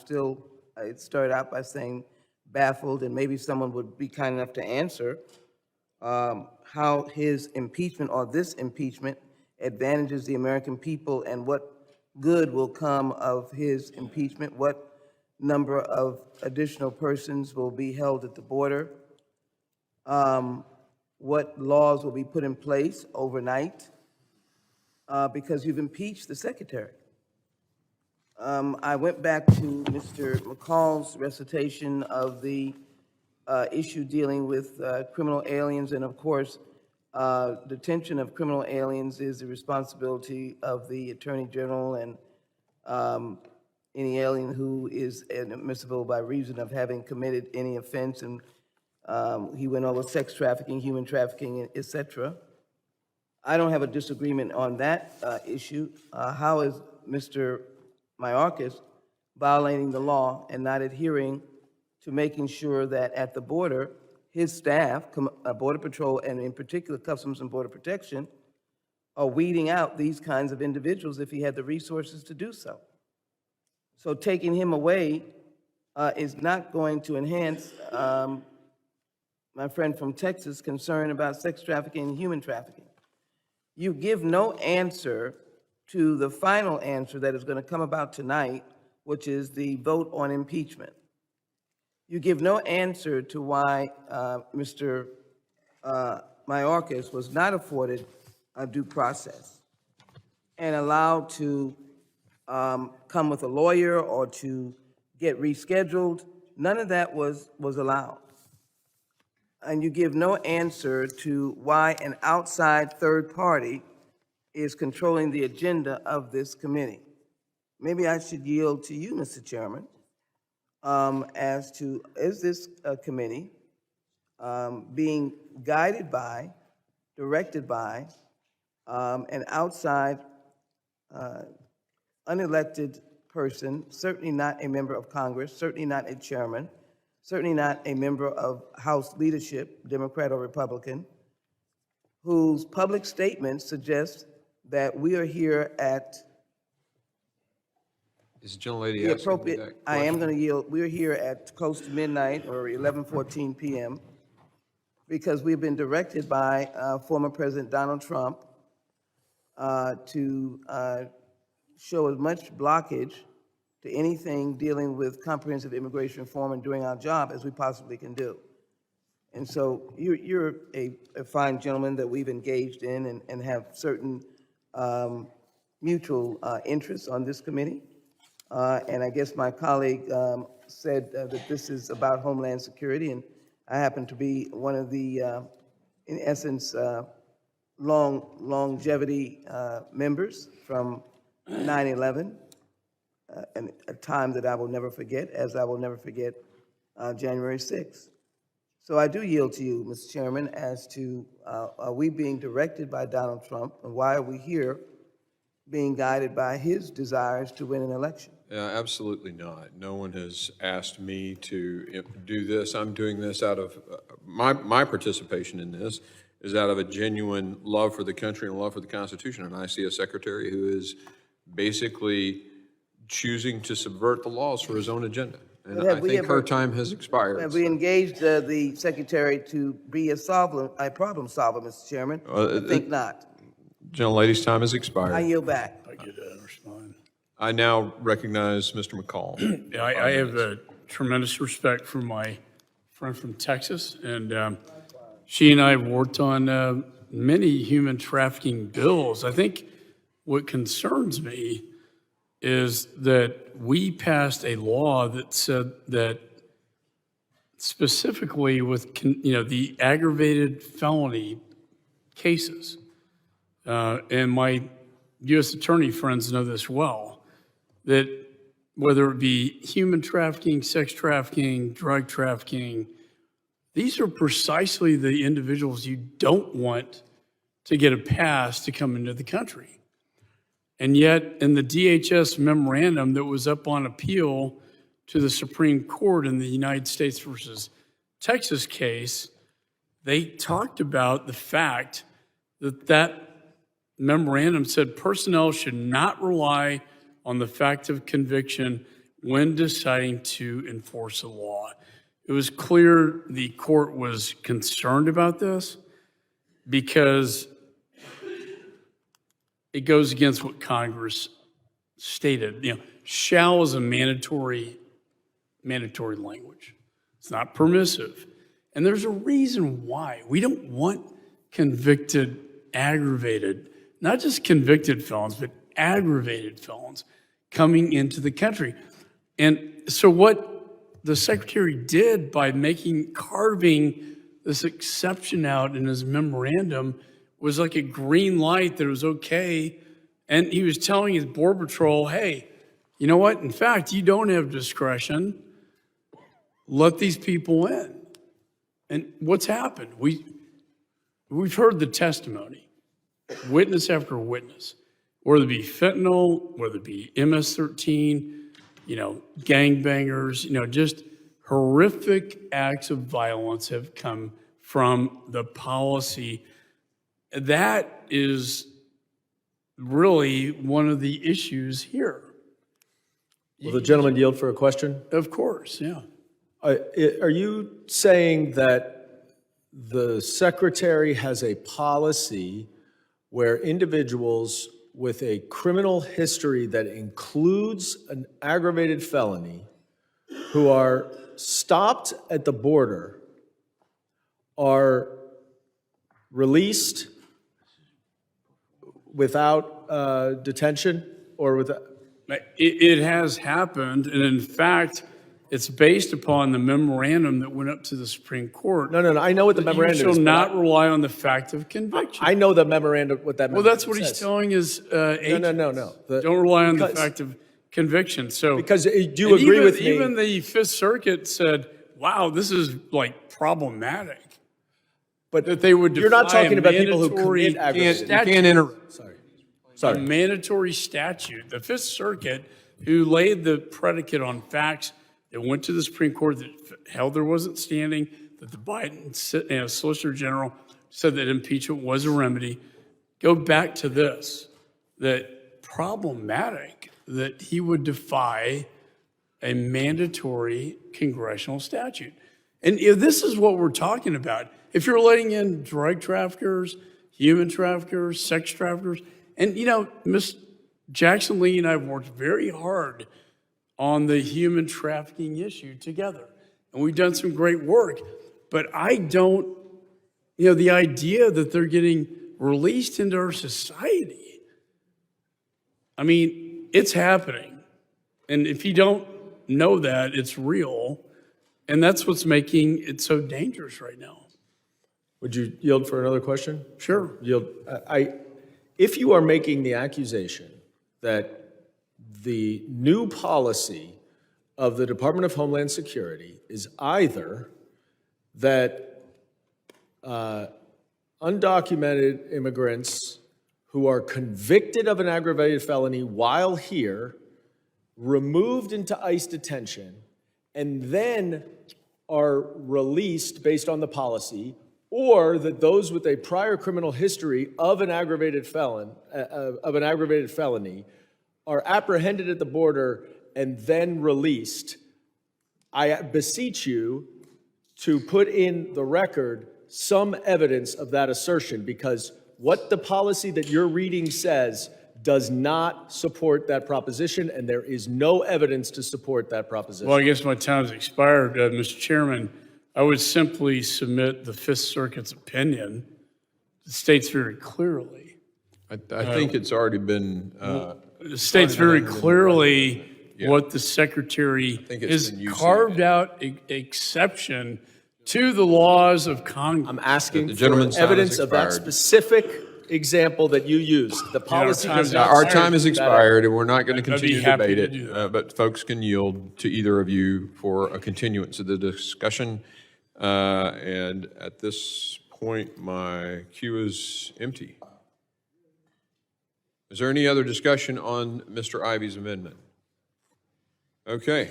started out by saying baffled, and maybe someone would be kind enough to answer how his impeachment or this impeachment advantages the American people and what good will come of his impeachment, what number of additional persons will be held at the border, what laws will be put in place overnight, because you've impeached the secretary. I went back to Mr. McCall's recitation of the issue dealing with criminal aliens, and of course, detention of criminal aliens is the responsibility of the Attorney General and any alien who is inadmissible by reason of having committed any offense, and he went over sex trafficking, human trafficking, etc. I don't have a disagreement on that issue. How is Mr. Mayorkas violating the law and not adhering to making sure that at the border, his staff, Border Patrol, and in particular Customs and Border Protection, are weeding out these kinds of individuals if he had the resources to do so? So taking him away is not going to enhance my friend from Texas' concern about sex trafficking and human trafficking. You give no answer to the final answer that is going to come about tonight, which is the vote on impeachment. You give no answer to why Mr. Mayorkas was not afforded a due process and allowed to come with a lawyer or to get rescheduled. None of that was allowed. And you give no answer to why an outside third party is controlling the agenda of this committee. Maybe I should yield to you, Mr. Chairman, as to, is this committee being guided by, directed by an outside unelected person, certainly not a member of Congress, certainly not a chairman, certainly not a member of House leadership, Democrat or Republican, whose public statements suggest that we are here at Is the gentlelady the asking appropriate, that I am question? going to yield, we're here at close to midnight or 11:14 p.m. because we've been directed by former President Donald Trump to show as much blockage to anything dealing with comprehensive immigration reform and doing our job as we possibly can do. And so you're a fine gentleman that we've engaged in and have certain mutual interests on this committee. And I guess my colleague said that this is about Homeland Security, and I happen to be one of the, in essence, longevity members from 9/11, and a time that I will never forget, as I will never forget January 6th. So I do yield to you, Mr. Chairman, as to are we being directed by Donald Trump, and why are we here being guided by his desires to win an election? Absolutely not. No one has asked me to do this. I'm doing this out of, my participation in this is out of a genuine love for the country and love for the Constitution. And I see a secretary who is basically choosing to subvert the laws for his own agenda. And I think her time has expired. Have we engaged the secretary to be a problem solver, Mr. Chairman? I think not. Gentlelady's time has expired. I yield back. I get to respond. I now recognize Mr. McCall. Yeah, I have a tremendous respect for my friend from Texas, and she and I have worked on many human trafficking bills. I think what concerns me is that we passed a law that said that specifically with, the aggravated felony cases, and my U.S. attorney friends know this well, that whether it be human trafficking, sex trafficking, drug trafficking, these are precisely the individuals you don't want to get a pass to come into the country. And yet, in the DHS memorandum that was up on appeal to the Supreme Court in the United States versus Texas case, they talked about the fact that that memorandum said personnel should not rely on the fact of conviction when deciding to enforce a law. It was clear the court was concerned about this because it goes against what Congress stated. Shall is a mandatory language. It's not permissive. And there's a reason why. We don't want convicted, aggravated, not just convicted felons, but aggravated felons coming into the country. And so what the secretary did by carving this exception out in his memorandum was like a green light that it was okay. And he was telling his Border Patrol, hey, you know what? In fact, you don't have discretion. Let these people in. And what's happened? We've heard the testimony, witness after witness, whether it be fentanyl, whether it be MS-13, gangbangers, just horrific acts of violence have come from the policy. That is really one of the issues here. Will the gentleman yield for a question? Of course, yeah. Are you saying that the secretary has a policy where individuals with a criminal history that includes an aggravated felony who are stopped at the border are released without detention or without? It has happened, and in fact, it's based upon the memorandum that went up to the Supreme Court. No, I know what the memorandum You is. shall but not rely on the fact of conviction. I know the memorandum, what that Well, memorandum that's what says. he's telling his agents. No. Don't rely on the fact of conviction. So, Because do you agree with me? Even the Fifth Circuit said, wow, this is like problematic. But that they would you're not defy talking a about people who mandatory commit aggravated. statute. Sorry. A mandatory statute. The Fifth Circuit, who laid the predicate on facts that went to the Supreme Court that held there wasn't standing, that the Biden Solicitor General said that impeachment was a remedy. Go back to this, that problematic that he would defy a mandatory congressional statute. And this is what we're talking about. If you're letting in drug traffickers, human traffickers, sex traffickers, and Ms. Jackson Lee and I have worked very hard on the human trafficking issue together. And we've done some great work. But I don't, the idea that they're getting released into our society, I mean, it's happening. And if you don't know that, it's real. And that's what's making it so dangerous right now. Would you yield for another question? Sure. Yield. If you are making the accusation that the new policy of the Department of Homeland Security is either that undocumented immigrants who are convicted of an aggravated felony while here, removed into ICE detention, and then are released based on the policy, or that those with a prior criminal history of an aggravated felony are apprehended at the border and then released, I beseech you to put in the record some evidence of that assertion, because what the policy that you're reading says does not support that proposition, and there is no evidence to support that proposition. Well, I guess my time's expired, Mr. Chairman. I would simply submit the Fifth Circuit's opinion. It states very clearly. I think it's already been. It states very clearly what the Secretary has carved out exception to the laws of Congress. I'm asking for evidence of that specific example that you used. The policy does not. Our time has expired, and we're not going to I'd be continue to happy debate to do it. But folks can yield to either of you for a continuance of the discussion. And at this point, my queue is empty. Is there any other discussion on Mr. Ivey's amendment? Okay.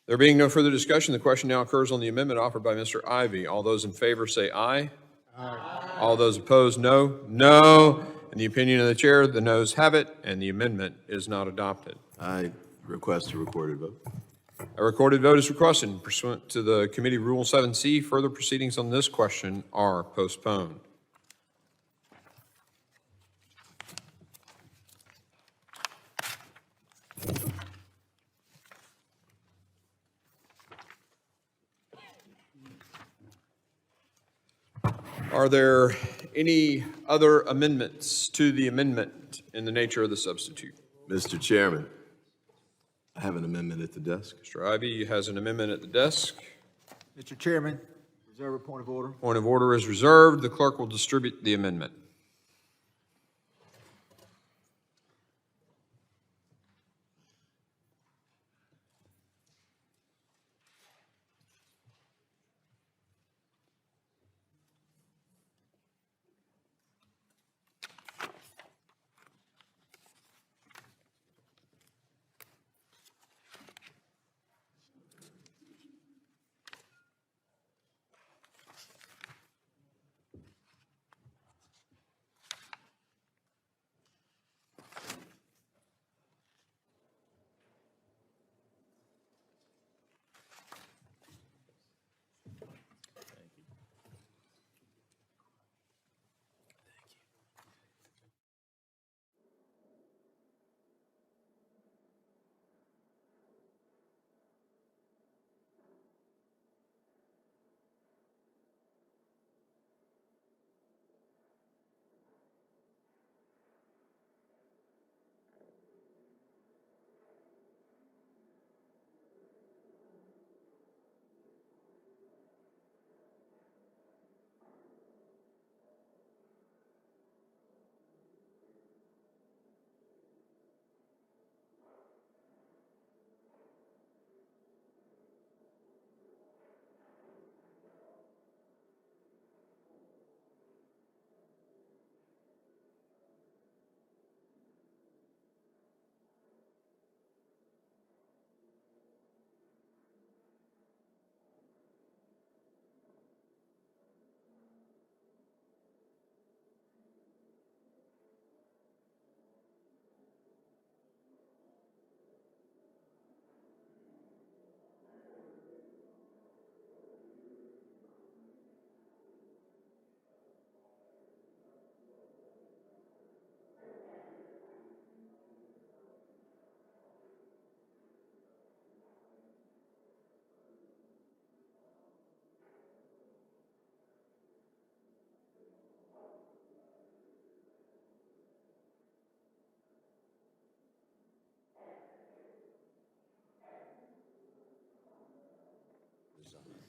There being no further discussion, the question now occurs on the amendment offered by Mr. Ivey. All those in favor say aye. Aye. All those opposed, no. No. In the opinion of the chair, the noes have it, and the amendment is not adopted. I request a recorded vote. A recorded vote is requested pursuant to the committee rule 7C. Further proceedings on this question are postponed. Are there any other amendments to the amendment in the nature of the substitute? Mr. Chairman, I have an amendment at the desk. Mr. Ivy has an amendment at the desk. Mr. Chairman, reserve a point of order. Point of order is reserved. The clerk will distribute the amendment.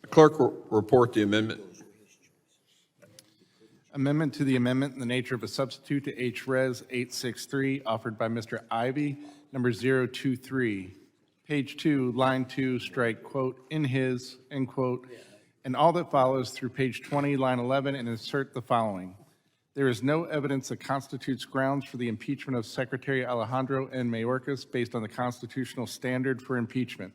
The clerk will report the amendment. Amendment to the amendment in the nature of a substitute to H-Res 863 offered by Mr. Ivy, number 023. Page 2, line 2, strike, quote, "in his," end quote, and all that follows through page 20, line 11, and insert the following. There is no evidence that constitutes grounds for the impeachment of Secretary Alejandro N. Mayorkas based on the constitutional standard for impeachment.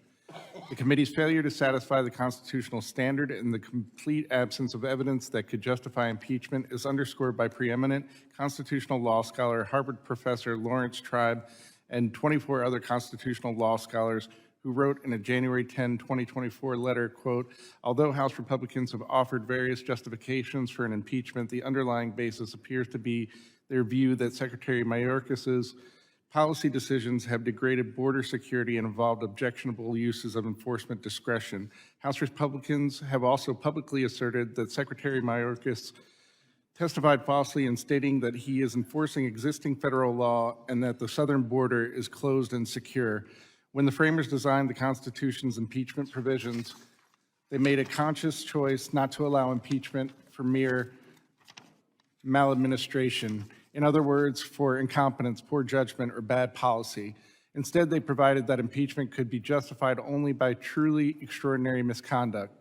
The committee's failure to satisfy the constitutional standard and the complete absence of evidence that could justify impeachment is underscored by preeminent constitutional law scholar, Harvard professor Lawrence Tribe, and 24 other constitutional law scholars who wrote in a January 10, 2024 letter, quote, "Although House Republicans have offered various justifications for an impeachment, the underlying basis appears to be their view that Secretary Mayorkas's policy decisions have degraded border security and involved objectionable uses of enforcement discretion. House Republicans have also publicly asserted that Secretary Mayorkas testified falsely in stating that he is enforcing existing federal law and that the southern border is closed and secure. When the framers designed the Constitution's impeachment provisions, they made a conscious choice not to allow impeachment for mere maladministration. In other words, for incompetence, poor judgment, or bad policy. Instead, they provided that impeachment could be justified only by truly extraordinary misconduct,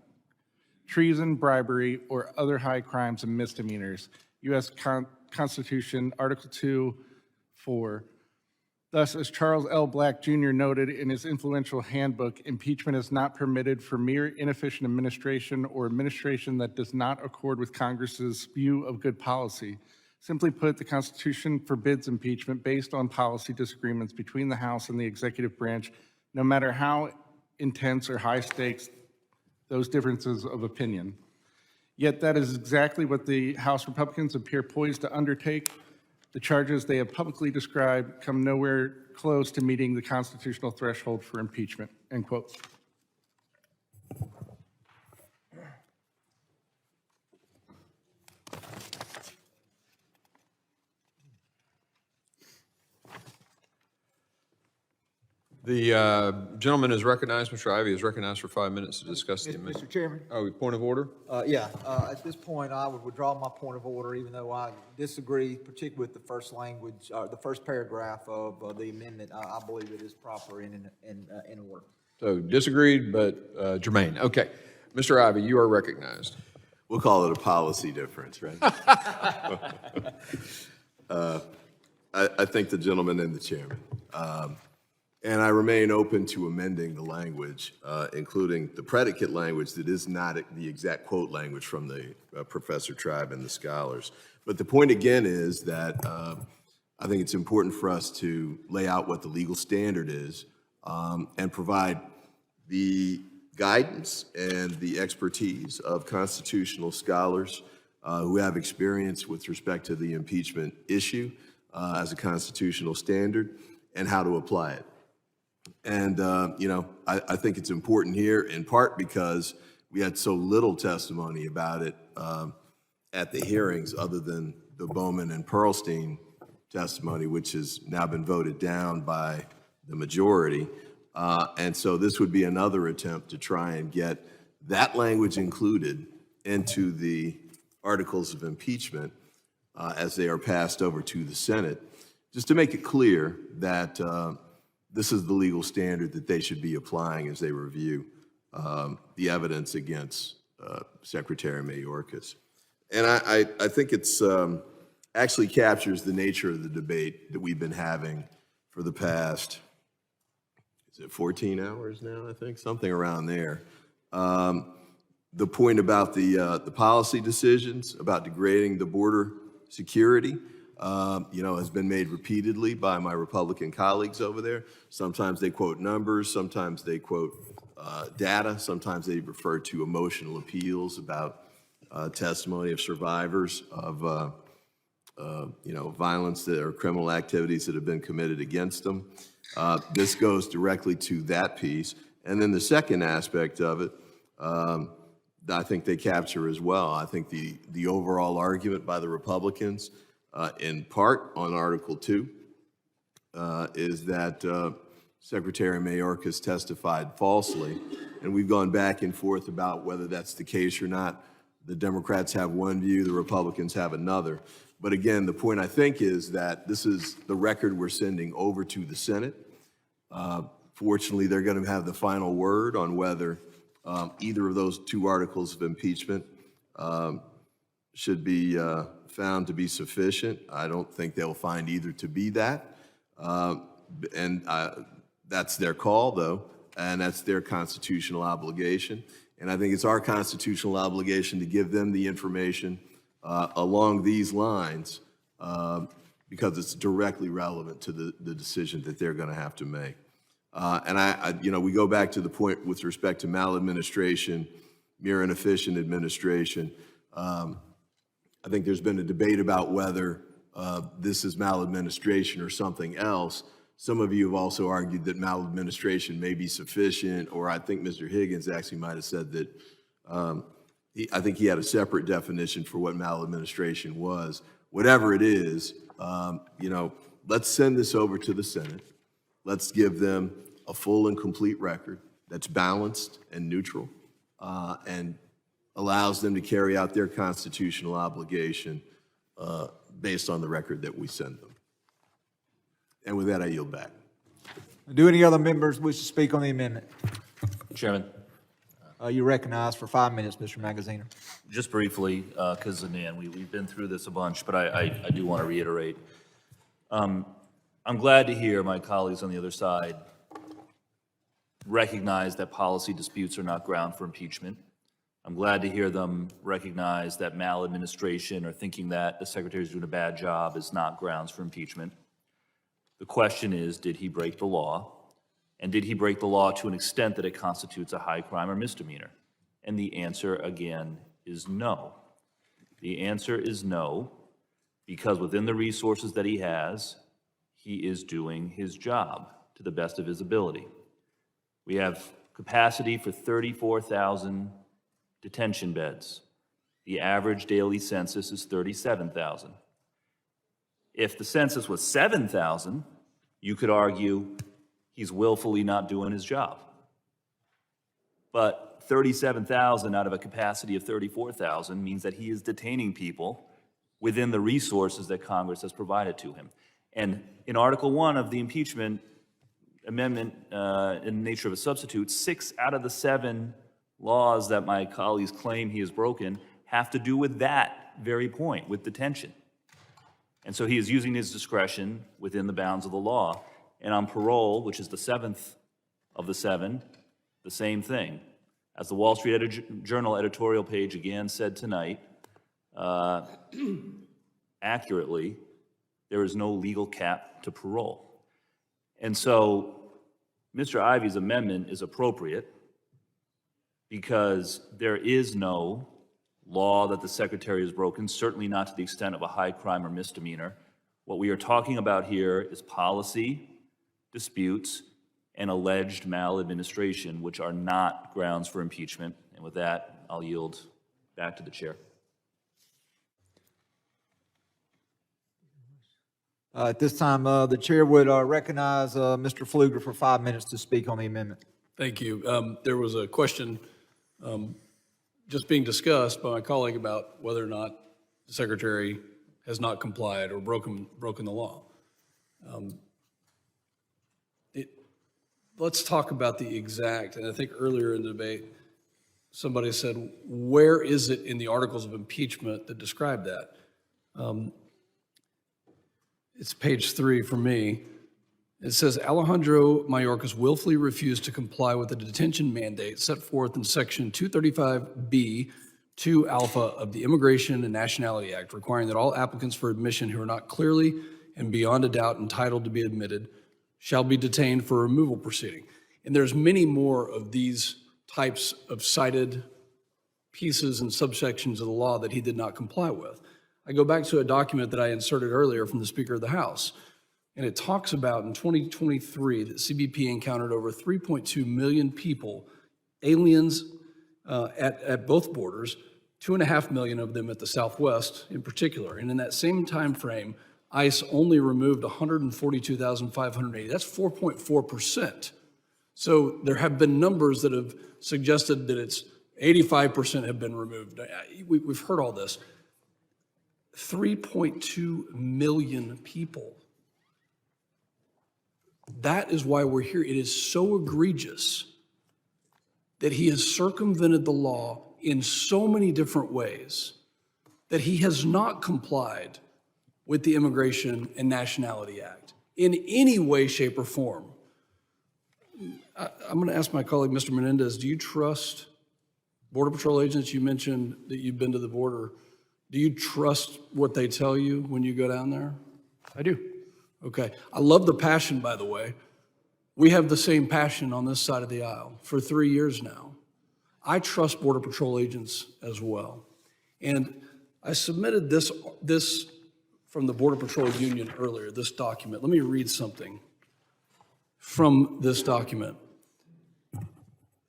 treason, bribery, or other high crimes and misdemeanors. U.S. Constitution, Article 2, 4. Thus, as Charles L. Black Jr. noted in his influential handbook, impeachment is not permitted for mere inefficient administration or administration that does not accord with Congress's view of good policy. Simply put, the Constitution forbids impeachment based on policy disagreements between the House and the executive branch, no matter how intense or high stakes those differences of opinion. Yet that is exactly what the House Republicans appear poised to undertake. The charges they have publicly described come nowhere close to meeting the constitutional threshold for impeachment, end quote. The gentleman is recognized, Mr. Ivey is recognized for 5 minutes to discuss the amendment. Mr. Chairman? Oh, point of order? At this point, I would withdraw my point of order, even though I disagree, particularly with the first language, the first paragraph of the amendment. I believe it is proper and in order. So disagreed, but germane. Okay. Mr. Ivey, you are recognized. We'll call it a policy difference, right? I thank the gentleman and the chairman. And I remain open to amending the language, including the predicate language that is not the exact quote language from the Professor Tribe and the scholars. But the point again is that I think it's important for us to lay out what the legal standard is and provide the guidance and the expertise of constitutional scholars who have experience with respect to the impeachment issue as a constitutional standard and how to apply it. And, I think it's important here in part because we had so little testimony about it at the hearings other than the Bowman and Pearlstein testimony, which has now been voted down by the majority. And so this would be another attempt to try and get that language included into the articles of impeachment as they are passed over to the Senate, just to make it clear that this is the legal standard that they should be applying as they review the evidence against Secretary Mayorkas. And I think it's actually captures the nature of the debate that we've been having for the past, is it 14 hours now, I think, something around there. The point about the policy decisions, about degrading the border security, has been made repeatedly by my Republican colleagues over there. Sometimes they quote numbers, sometimes they quote data, sometimes they refer to emotional appeals about testimony of survivors of violence or criminal activities that have been committed against them. This goes directly to that piece. And then the second aspect of it, I think they capture as well. I think the overall argument by the Republicans, in part on Article 2, is that Secretary Mayorkas testified falsely, and we've gone back and forth about whether that's the case or not. The Democrats have one view, the Republicans have another. But again, the point I think is that this is the record we're sending over to the Senate. Fortunately, they're going to have the final word on whether either of those two articles of impeachment should be found to be sufficient. I don't think they'll find either to be that. That's their call, though, and that's their constitutional obligation. And I think it's our constitutional obligation to give them the information along these lines because it's directly relevant to the decision that they're going to have to make. We go back to the point with respect to maladministration, mere inefficient administration. I think there's been a debate about whether this is maladministration or something else. Some of you have also argued that maladministration may be sufficient, or I think Mr. Higgins actually might have said that I think he had a separate definition for what maladministration was. Whatever it is, let's send this over to the Senate. Let's give them a full and complete record that's balanced and neutral and allows them to carry out their constitutional obligation based on the record that we send them. And with that, I yield back. Do any other members wish to speak on the amendment? Chairman. You recognized for 5 minutes, Mr. Magaziner. Just briefly, because again, we've been through this a bunch, but I do want to reiterate. I'm glad to hear my colleagues on the other side recognize that policy disputes are not ground for impeachment. I'm glad to hear them recognize that maladministration or thinking that the secretary is doing a bad job is not grounds for impeachment. The question is, did he break the law? And did he break the law to an extent that it constitutes a high crime or misdemeanor? And the answer, again, is no. The answer is no, because within the resources that he has, he is doing his job to the best of his ability. We have capacity for 34,000 detention beds. The average daily census is 37,000. If the census was 7,000, you could argue he's willfully not doing his job. But 37,000 out of a capacity of 34,000 means that he is detaining people within the resources that Congress has provided to him. And in Article 1 of the impeachment amendment in the nature of a substitute, 6 out of the 7 laws that my colleagues claim he has broken have to do with that very point, with detention. And so he is using his discretion within the bounds of the law. And on parole, which is the 7th of the 7, the same thing. As the Wall Street Journal editorial page again said tonight, accurately, there is no legal cap to parole. And so Mr. Ivey's amendment is appropriate because there is no law that the Secretary has broken, certainly not to the extent of a high crime or misdemeanor. What we are talking about here is policy disputes and alleged maladministration, which are not grounds for impeachment. And with that, I'll yield back to the chair. At this time, the chair would recognize Mr. Pfluger for 5 minutes to speak on the amendment. Thank you. There was a question just being discussed by my colleague about whether or not the Secretary has not complied or broken the law. Let's talk about the exact, and I think earlier in the debate, somebody said, where is it in the articles of impeachment that describe that? It's page 3 for me. It says, Alejandro Mayorkas willfully refused to comply with the detention mandate set forth in Section 235B 2 Alpha of the Immigration and Nationality Act, requiring that all applicants for admission who are not clearly and beyond a doubt entitled to be admitted shall be detained for a removal proceeding. And there's many more of these types of cited pieces and subsections of the law that he did not comply with. I go back to a document that I inserted earlier from the Speaker of the House, and it talks about in 2023 that CBP encountered over 3.2 million people, aliens at both borders, 2.5 million of them at the Southwest in particular. And in that same time frame, ICE only removed 142,580. That's 4.4%. So there have been numbers that have suggested that it's 85% have been removed. We've heard all this. 3.2 million people. That is why we're here. It is so egregious that he has circumvented the law in so many different ways that he has not complied with the Immigration and Nationality Act in any way, shape, or form. I'm going to ask my colleague, Mr. Menendez, do you trust Border Patrol agents? You mentioned that you've been to the border. Do you trust what they tell you when you go down there? I do. Okay. I love the passion, by the way. We have the same passion on this side of the aisle for 3 years now. I trust Border Patrol agents as well. And I submitted this from the Border Patrol Union earlier, this document. Let me read something from this document.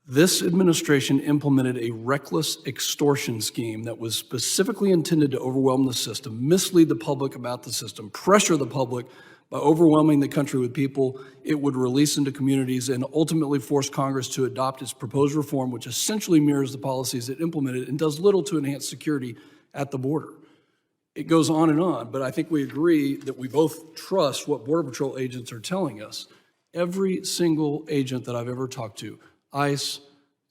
This administration implemented a reckless extortion scheme that was specifically intended to overwhelm the system, mislead the public about the system, pressure the public by overwhelming the country with people it would release into communities, and ultimately force Congress to adopt its proposed reform, which essentially mirrors the policies it implemented and does little to enhance security at the border. It goes on, but I think we agree that we both trust what Border Patrol agents are telling us. Every single agent that I've ever talked to, ICE,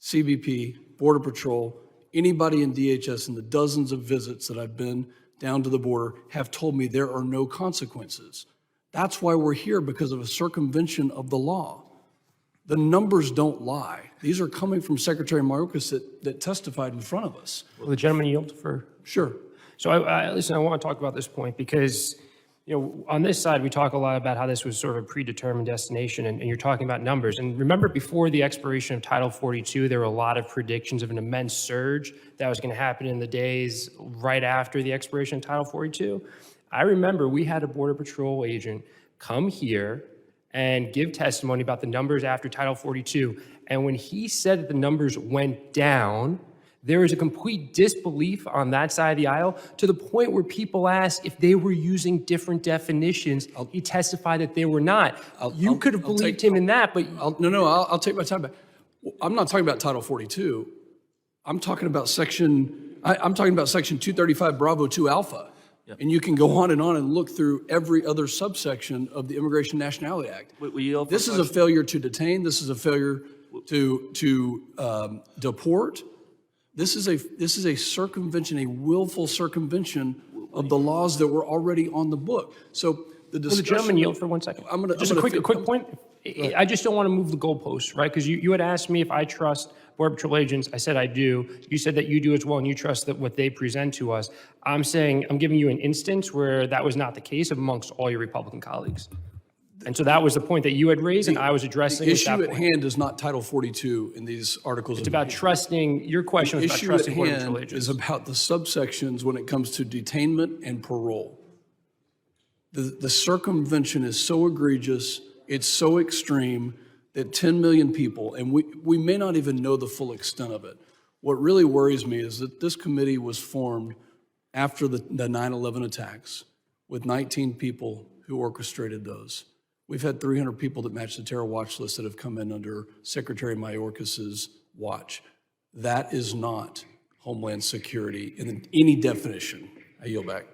CBP, Border Patrol, anybody in DHS in the dozens of visits that I've been down to the border have told me there are no consequences. That's why we're here, because of a circumvention of the law. The numbers don't lie. These are coming from Secretary Mayorkas that testified in front of us. Will the gentleman yield for? Sure. So listen, I want to talk about this point because, on this side, we talk a lot about how this was sort of a predetermined destination, and you're talking about numbers. And remember, before the expiration of Title 42, there were a lot of predictions of an immense surge that was going to happen in the days right after the expiration of Title 42. I remember we had a Border Patrol agent come here and give testimony about the numbers after Title 42. And when he said that the numbers went down, There is a complete disbelief on that side of the aisle to the point where people ask if they were using different definitions. He testified that they were not. You could have believed him in that, but I'll take my time back. I'm not talking about Title 42. I'm talking about Section 235 Bravo 2 Alpha. And you can go on and look through every other subsection of the Immigration Nationality Act. This is a failure to detain. This is a failure to deport. This is a circumvention, a willful circumvention of the laws that were already on the book. So the discussion. Will the gentleman yield for 1 second? Just a quick point. I just don't want to move the goalposts, right? Because you had asked me if I trust Border Patrol agents. I said I do. You said that you do as well, and you trust that what they present to us. I'm saying I'm giving you an instance where that was not the case amongst all your Republican colleagues. And so that was the point that you had raised, and I was addressing the at that issue at point. hand is not Title 42 in these articles. It's about trusting. Your question was about trusting Border Patrol The issue at hand agents. is about the subsections when it comes to detainment and parole. The circumvention is so egregious, it's so extreme that 10 million people, and we may not even know the full extent of it. What really worries me is that this committee was formed after the 9/11 attacks with 19 people who orchestrated those. We've had 300 people that match the terror watch list that have come in under Secretary Mayorkas's watch. That is not Homeland Security in any definition. I yield back.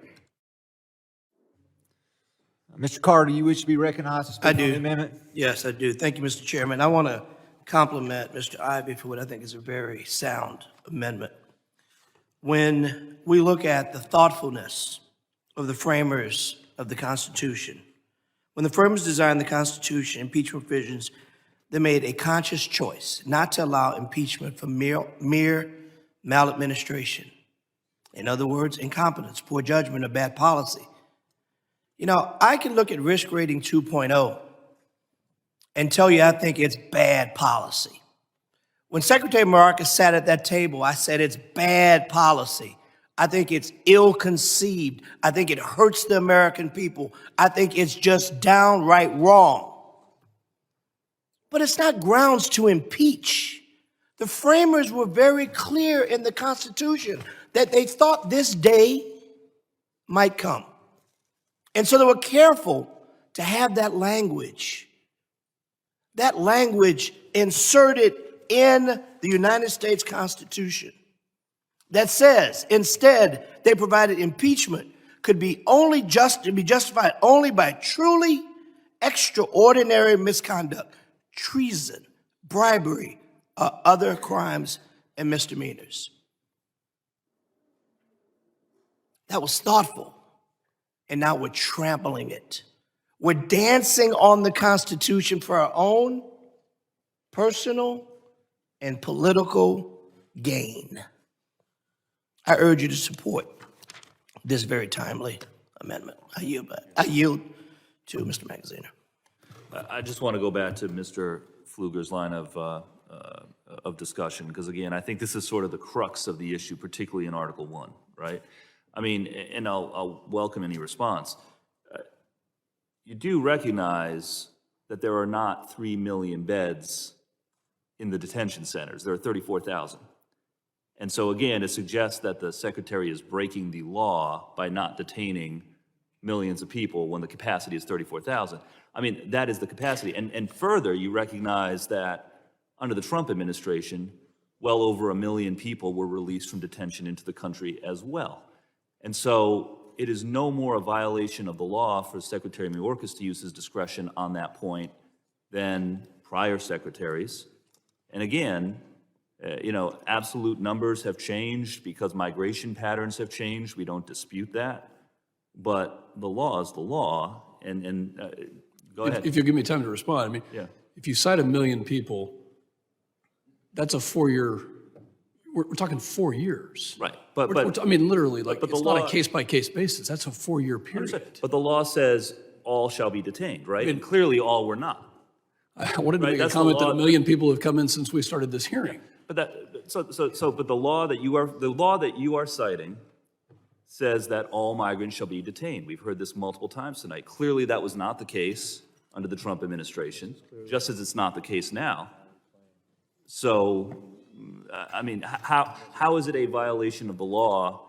Mr. Carter, you wish to be recognized to speak I on the do. amendment? Yes, I do. Thank you, Mr. Chairman. I want to compliment Mr. Ivey for what I think is a very sound amendment. When we look at the thoughtfulness of the framers of the Constitution, when the framers designed the Constitution, impeachment provisions, they made a conscious choice not to allow impeachment for mere maladministration. In other words, incompetence, poor judgment, or bad policy. You know, I can look at risk rating 2.0 and tell you I think it's bad policy. When Secretary Mayorkas sat at that table, I said it's bad policy. I think it's ill-conceived. I think it hurts the American people. I think it's just downright wrong. But it's not grounds to impeach. The framers were very clear in the Constitution that they thought this day might come. And so they were careful to have that language inserted in the United States Constitution that says, instead, they provided impeachment could be justified only by truly extraordinary misconduct, treason, bribery, or other crimes and misdemeanors. That was thoughtful. And now we're trampling it. We're dancing on the Constitution for our own personal and political gain. I urge you to support this very timely amendment. I yield to Mr. Magaziner. I just want to go back to Mr. Pfluger's line of discussion, because again, I think this is sort of the crux of the issue, particularly in Article 1, right? I mean, and I'll welcome any response. You do recognize that there are not 3 million beds in the detention centers. There are 34,000. And so again, it suggests that the Secretary is breaking the law by not detaining millions of people when the capacity is 34,000. I mean, that is the capacity. And further, you recognize that under the Trump administration, well over 1 million people were released from detention into the country as well. And so it is no more a violation of the law for Secretary Mayorkas to use his discretion on that point than prior secretaries. And again, absolute numbers have changed because migration patterns have changed. We don't dispute that. But the law is the law. And go ahead. If you'll give me time to respond, I mean, if you cite 1 million people, that's a 4-year. We're talking 4 years. Right. I mean, literally, like, but it's not a case-by-case basis. That's a 4-year period. But the law says all shall be detained, right? And clearly all were not. I wanted to make a comment that 1 million people have come in since we started this hearing. But the law that you are citing says that all migrants shall be detained. We've heard this multiple times tonight. Clearly that was not the case under the Trump administration, just as it's not the case now. So I mean, how is it a violation of the law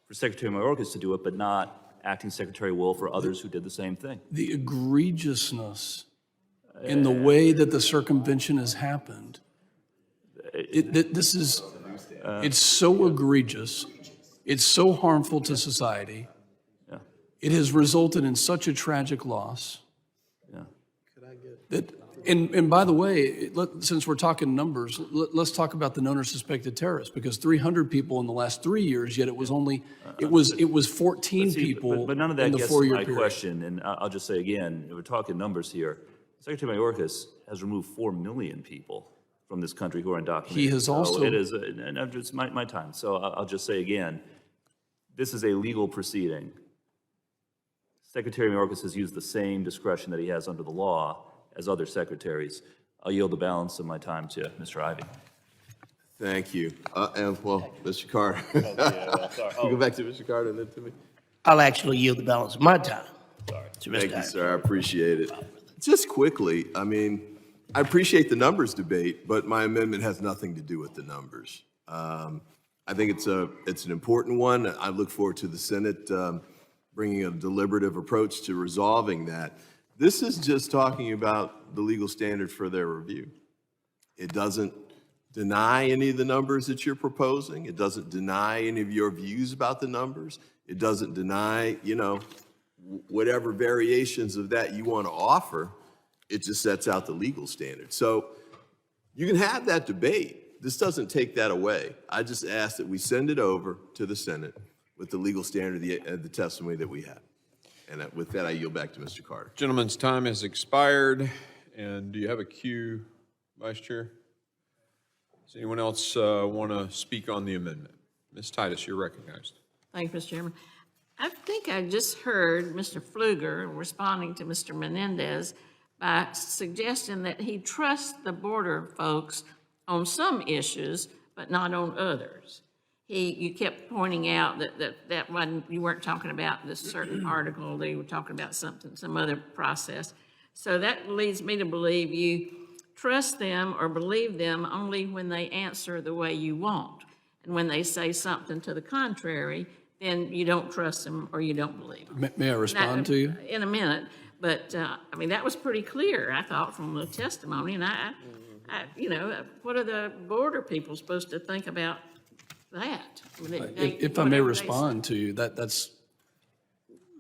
for Secretary Mayorkas to do it, but not Acting Secretary Wolf or others who did the same thing? The egregiousness in the way that the circumvention has happened, it's so egregious, it's so harmful to society. Yeah. It has resulted in such a tragic loss. Yeah. And by the way, since we're talking numbers, let's talk about the known or suspected terrorists, because 300 people in the last 3 years, yet it was only, it was 14 people But none of in that the gets to 4-year my period. question, and I'll just say again, we're talking numbers here. Secretary Mayorkas has removed 4 million people from this country who are undocumented. He has also- So it is, and I'm just, my time. So I'll just say again, this is a legal proceeding. Secretary Mayorkas has used the same discretion that he has under the law as other secretaries. I'll yield the balance of my time to Mr. Ivey. Thank you. And well, Mr. Carter. You go back to Mr. Carter and then to me. I'll actually yield the balance of my time to Mr. Thank you, Ivey. sir. I appreciate it. Just quickly, I mean, I appreciate the numbers debate, but my amendment has nothing to do with the numbers. I think it's an important one. I look forward to the Senate bringing a deliberative approach to resolving that. This is just talking about the legal standard for their review. It doesn't deny any of the numbers that you're proposing. It doesn't deny any of your views about the numbers. It doesn't deny, whatever variations of that you want to offer. It just sets out the legal standard. So you can have that debate. This doesn't take that away. I just ask that we send it over to the Senate with the legal standard, the testimony that we have. And with that, I yield back to Mr. Carter. Gentleman's time has expired. And do you have a cue, Vice Chair? Does anyone else want to speak on the amendment? Ms. Titus, you're recognized. Thank you, Mr. Chairman. I think I just heard Mr. Pfluger responding to Mr. Menendez by suggesting that he trusts the border folks on some issues, but not on others. You kept pointing out that one, you weren't talking about this certain article, they were talking about some other process. So that leads me to believe you trust them or believe them only when they answer the way you want. And when they say something to the contrary, then you don't trust them or you don't believe them. May I respond to you? In a minute, but I mean, that was pretty clear, I thought, from the testimony. And I what are the border people supposed to think about that? If I may respond to you, that's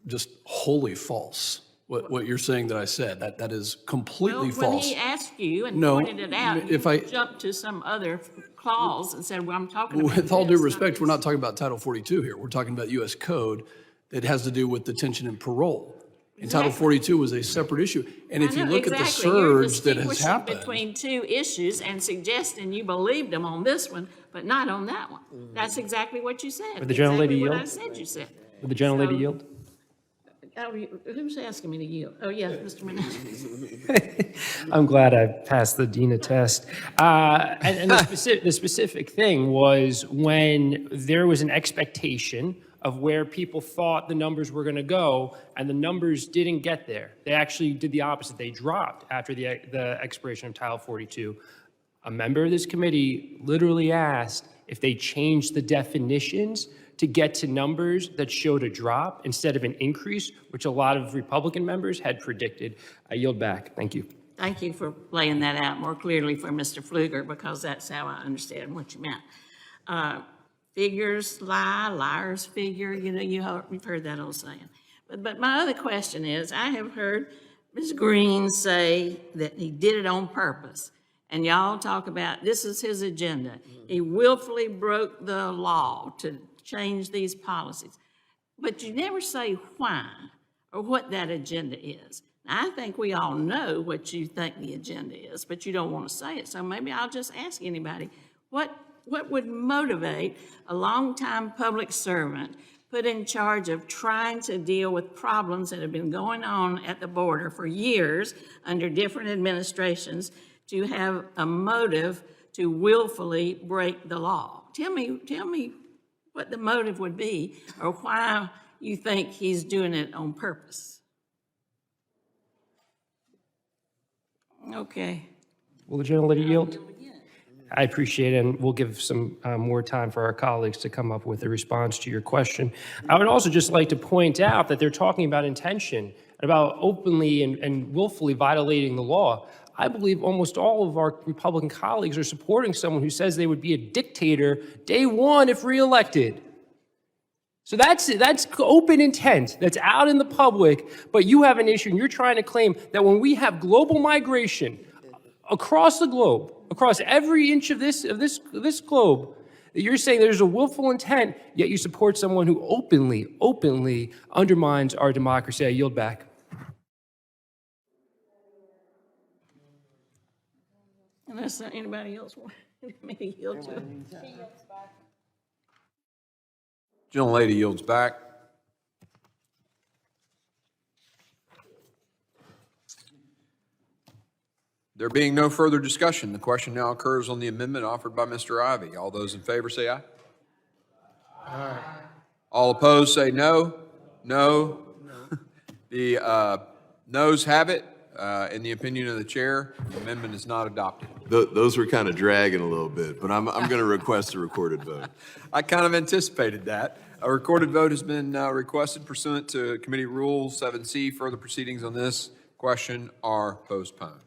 just wholly false. What you're saying that I said, that is completely When false. he asked you and No, pointed it out, if you I- jumped to some other clause and said, well, I'm talking about With all due this, not respect, we're this. not talking about Title 42 here. We're talking about U.S. Code that has to do with detention and parole. And Title Exactly. 42 was a separate issue. And if I you know, look at the exactly. You're surge that has distinguishing happened, between two issues and suggesting you believed them on this one, but not on that one. That's exactly what you said. Would the gentlelady Exactly what I yield? said you said. Would the gentlelady So- yield? Who's asking me to yield? Oh, yes, Mr. Menendez. I'm glad I passed the DINA test. And the specific thing was when there was an expectation of where people thought the numbers were going to go, and the numbers didn't get there. They actually did the opposite. They dropped after the expiration of Title 42. A member of this committee literally asked if they changed the definitions to get to numbers that showed a drop instead of an increase, which a lot of Republican members had predicted. I yield back. Thank you. Thank you for laying that out more clearly for Mr. Pfluger, because that's how I understand what you meant. Figures lie, liars figure, you've heard that old saying. But my other question is, I have heard Ms. Green say that he did it on purpose. And y'all talk about this is his agenda. He willfully broke the law to change these policies. But you never say why or what that agenda is. Now, I think we all know what you think the agenda is, but you don't want to say it. So maybe I'll just ask anybody, what would motivate a longtime public servant put in charge of trying to deal with problems that have been going on at the border for years under different administrations to have a motive to willfully break the law? Tell me what the motive would be, or why you think he's doing it on purpose. Okay. Will the gentlelady yield? I appreciate it, and we'll give some more time for our colleagues to come up with a response to your question. I would also just like to point out that they're talking about intention, about openly and willfully violating the law. I believe almost all of our Republican colleagues are supporting someone who says they would be a dictator day one if reelected. So that's open intent. That's out in the public, but you have an issue, and you're trying to claim that when we have global migration across the globe, across every inch of this globe, that you're saying there's a willful intent, yet you support someone who openly undermines our democracy. I yield back. Unless anybody else wants me to yield to. Gentlelady yields back. There being no further discussion, the question now occurs on the amendment offered by Mr. Ivey. All those in favor say aye. Aye. All opposed say no. No. The noes have it. In the opinion of the chair, the amendment is not adopted. Those were kind of dragging a little bit, but I'm going to request a recorded vote. I kind of anticipated that. A recorded vote has been requested pursuant to Committee Rule 7C. Further proceedings on this question are postponed.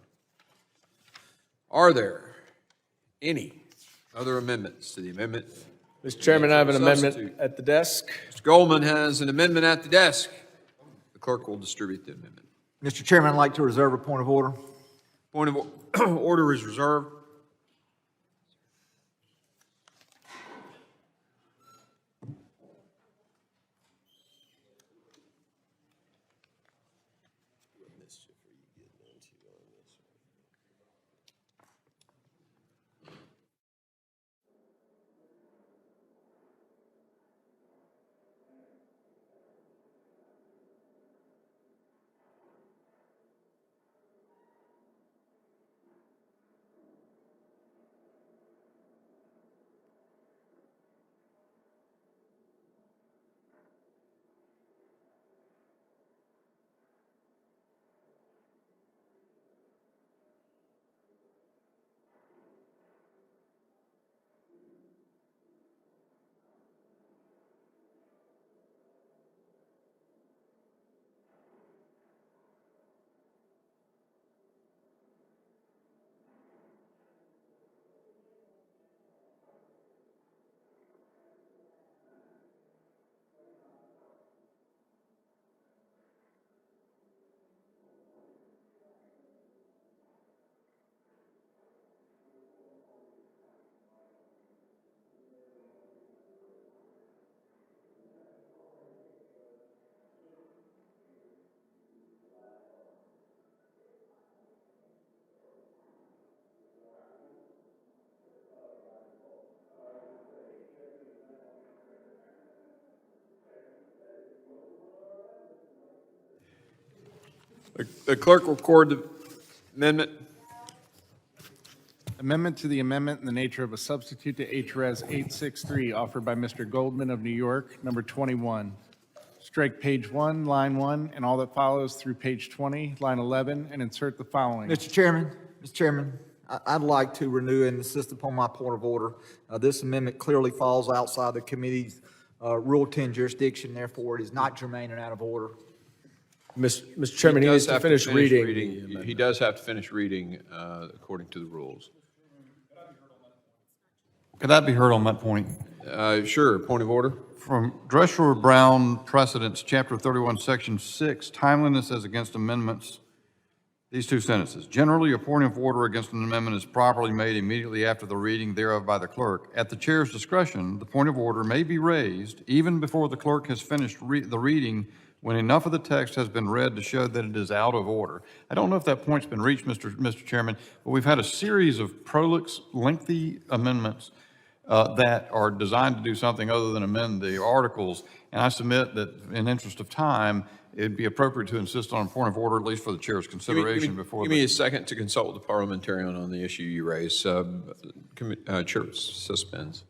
Are there any other amendments to the amendment? Mr. Chairman, I have an amendment at the desk. Mr. Goldman has an amendment at the desk. The clerk will distribute the amendment. Mr. Chairman, I'd like to reserve a point of order. Point of order is reserved. The clerk will record the amendment. Amendment to the amendment in the nature of a substitute to HRES 863 offered by Mr. Goldman of New York, number 21. Strike page 1, line 1, and all that follows through page 20, line 11, and insert the following. Mr. Chairman, I'd like to renew and insist upon my point of order. This amendment clearly falls outside the committee's Rule 10 jurisdiction, therefore it is not germane and out of order. Mr. Chairman, he needs to finish reading. He does have to finish reading according to the rules. Could that be heard on that point? Sure, point of order. From Dreshler Brown Precedents, Chapter 31, Section 6, timeliness as against amendments, these two sentences. Generally, a point of order against an amendment is properly made immediately after the reading thereof by the clerk. At the chair's discretion, the point of order may be raised even before the clerk has finished the reading when enough of the text has been read to show that it is out of order. I don't know if that point's been reached, Mr. Chairman, but we've had a series of prolix, lengthy amendments that are designed to do something other than amend the articles. And I submit that in interest of time, it'd be appropriate to insist on a point of order, at least for the chair's consideration before. Give me a second to consult with the parliamentarian on the issue you raised. Chair suspends.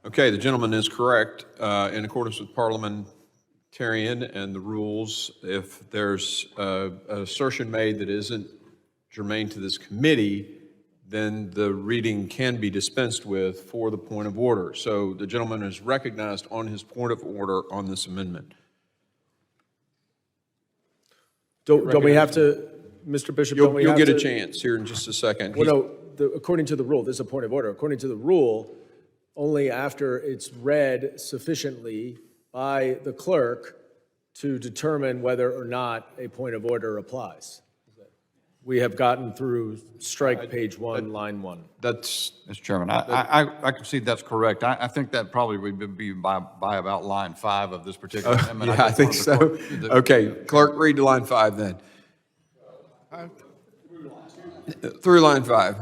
Okay, the gentleman is correct. In accordance with parliamentarian and the rules, if there's an assertion made that isn't germane to this committee, then the reading can be dispensed with for the point of order. So the gentleman is recognized on his point of order on this amendment. Don't we have to, Mr. Bishop, don't we You'll have get to? a chance here in just a second. Well, no, according to the rule, this is a point of order. According to the rule, only after it's read sufficiently by the clerk to determine whether or not a point of order applies. We have gotten through strike page 1, line 1. That's, Mr. Chairman, I concede that's correct. I think that probably would be by about line 5 of this particular amendment. yeah, I just think wanted so. to clerk- Okay, clerk, read to line 5 then. Through line 5.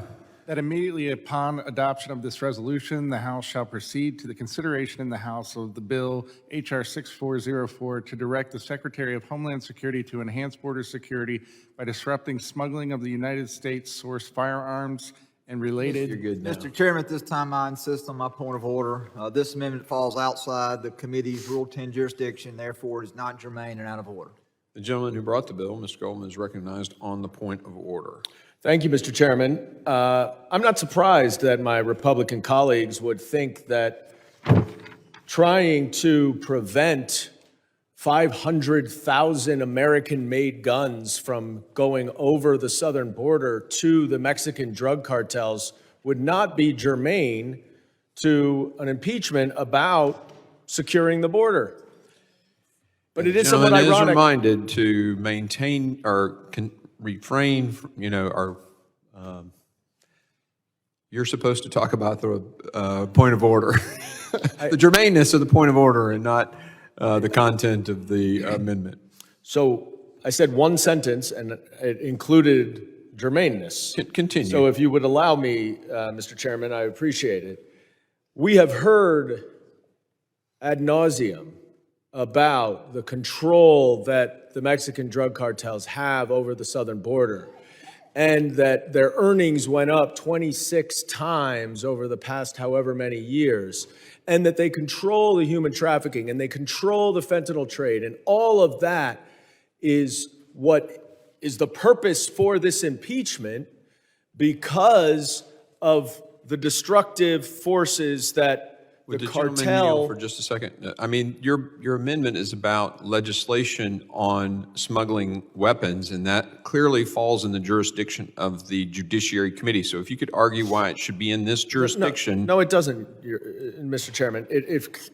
That immediately upon adoption of this resolution, the House shall proceed to the consideration in the House of the bill H.R. 6404 to direct the Secretary of Homeland Security to enhance border security by disrupting smuggling of the United States source firearms and related. You're good now. Mr. Chairman, at this time, I insist on my point of order. This amendment falls outside the committee's Rule 10 jurisdiction, therefore it is not germane and out of order. The gentleman who brought the bill, Mr. Goldman, is recognized on the point of order. Thank you, Mr. Chairman. I'm not surprised that my Republican colleagues would think that trying to prevent 500,000 American-made guns from going over the southern border to the Mexican drug cartels would not be germane to an impeachment about securing the border. But it is somewhat Gentleman is ironic. reminded to maintain or refrain, you're supposed to talk about the point of order, the germaneness of the point of order and not the content of the amendment. So I said one sentence and it included germaneness. Continue. So if you would allow me, Mr. Chairman, I appreciate it. We have heard ad nauseum about the control that the Mexican drug cartels have over the southern border, and that their earnings went up 26 times over the past however many years, and that they control the human trafficking and they control the fentanyl trade, and all of that is what is the purpose for this impeachment because of the destructive forces that Would the the gentleman cartel. yield for just a second? I mean, your amendment is about legislation on smuggling weapons, and that clearly falls in the jurisdiction of the Judiciary Committee. So if you could argue why it should be in this jurisdiction. No, it doesn't, Mr. Chairman. It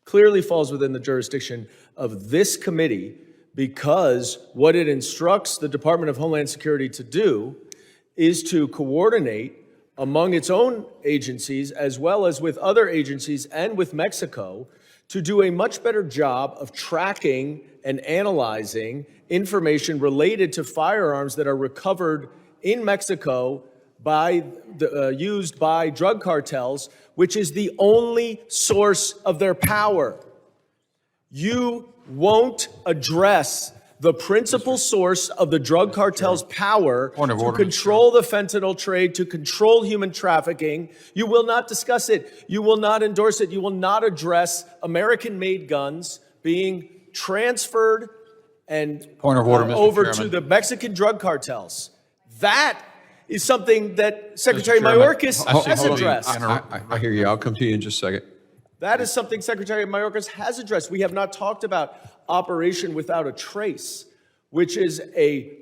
clearly falls within the jurisdiction of this committee because what it instructs the Department of Homeland Security to do is to coordinate among its own agencies as well as with other agencies and with Mexico to do a much better job of tracking and analyzing information related to firearms that are recovered in Mexico by used by drug cartels, which is the only source of their power. You won't address the principal source of the drug cartel's power to control the fentanyl trade, to control human trafficking. You will not discuss it. You will not endorse it. You will not address American-made guns being transferred and over to the Mexican drug cartels. That is something that Secretary Mayorkas has addressed. I hear you. I'll come to you in just a second. That is something Secretary Mayorkas has addressed. We have not talked about Operation Without a Trace, which is a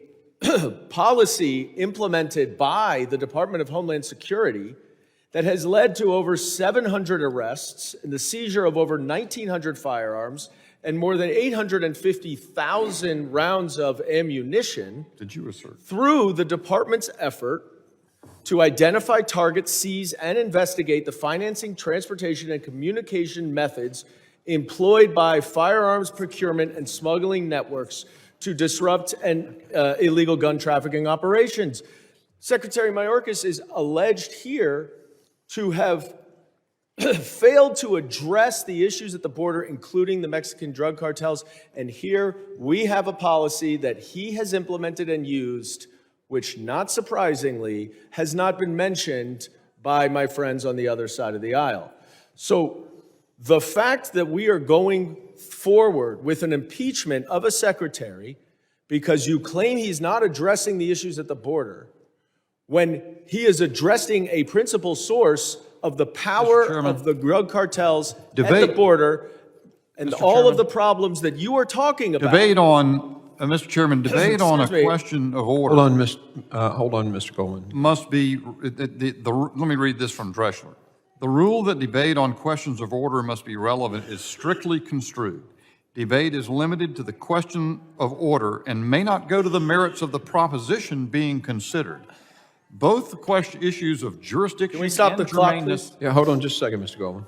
policy implemented by the Department of Homeland Security that has led to over 700 arrests and the seizure of over 1,900 firearms and more than 850,000 rounds of ammunition through the department's effort to identify, target, seize, and investigate the financing, transportation, and communication methods employed by firearms procurement and smuggling networks to disrupt illegal gun trafficking operations. Secretary Mayorkas is alleged here to have failed to address the issues at the border, including the Mexican drug cartels. And here we have a policy that he has implemented and used, which, not surprisingly, has not been mentioned by my friends on the other side of the aisle. So the fact that we are going forward with an impeachment of a secretary because you claim he's not addressing the issues at the border, when he is addressing a principal source of the power of the drug cartels at the border and all of the problems that you are talking about. Debate on, Mr. Chairman, debate on a question of order. Hold on, Mr. Coleman. Must be, let me read this from Dressler. The rule that debate on questions of order must be relevant is strictly construed. Debate is limited to the question of order and may not go to the merits of the proposition being considered. Both the issues of jurisdiction Can we stop and the clock, germaneness. please? Yeah, hold on just a second, Mr. Goldman.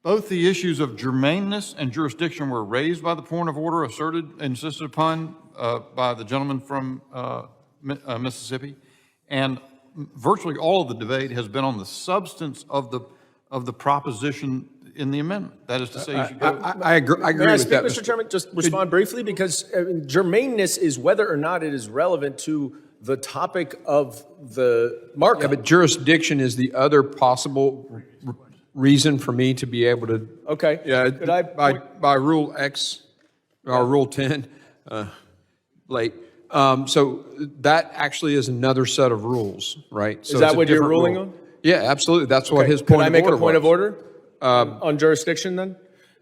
Both the issues of germaneness and jurisdiction were raised by the point of order asserted, insisted upon by the gentleman from Mississippi, and virtually all of the debate has been on the substance of the proposition in the amendment. That is to say, you should go. I agree May I with speak, that, Mr. Chairman? Just respond briefly, because germaneness is whether or not it is relevant to the topic of the markup. Yeah, but jurisdiction is the other possible reason for me to be able to. Okay. Yeah, Could I by Rule X, or Rule 10, late. So that actually is another set of rules, right? So Is that it's a what you're different ruling rule. on? Yeah, absolutely. That's what Okay. his point of order Could I make a point of was. order on jurisdiction then?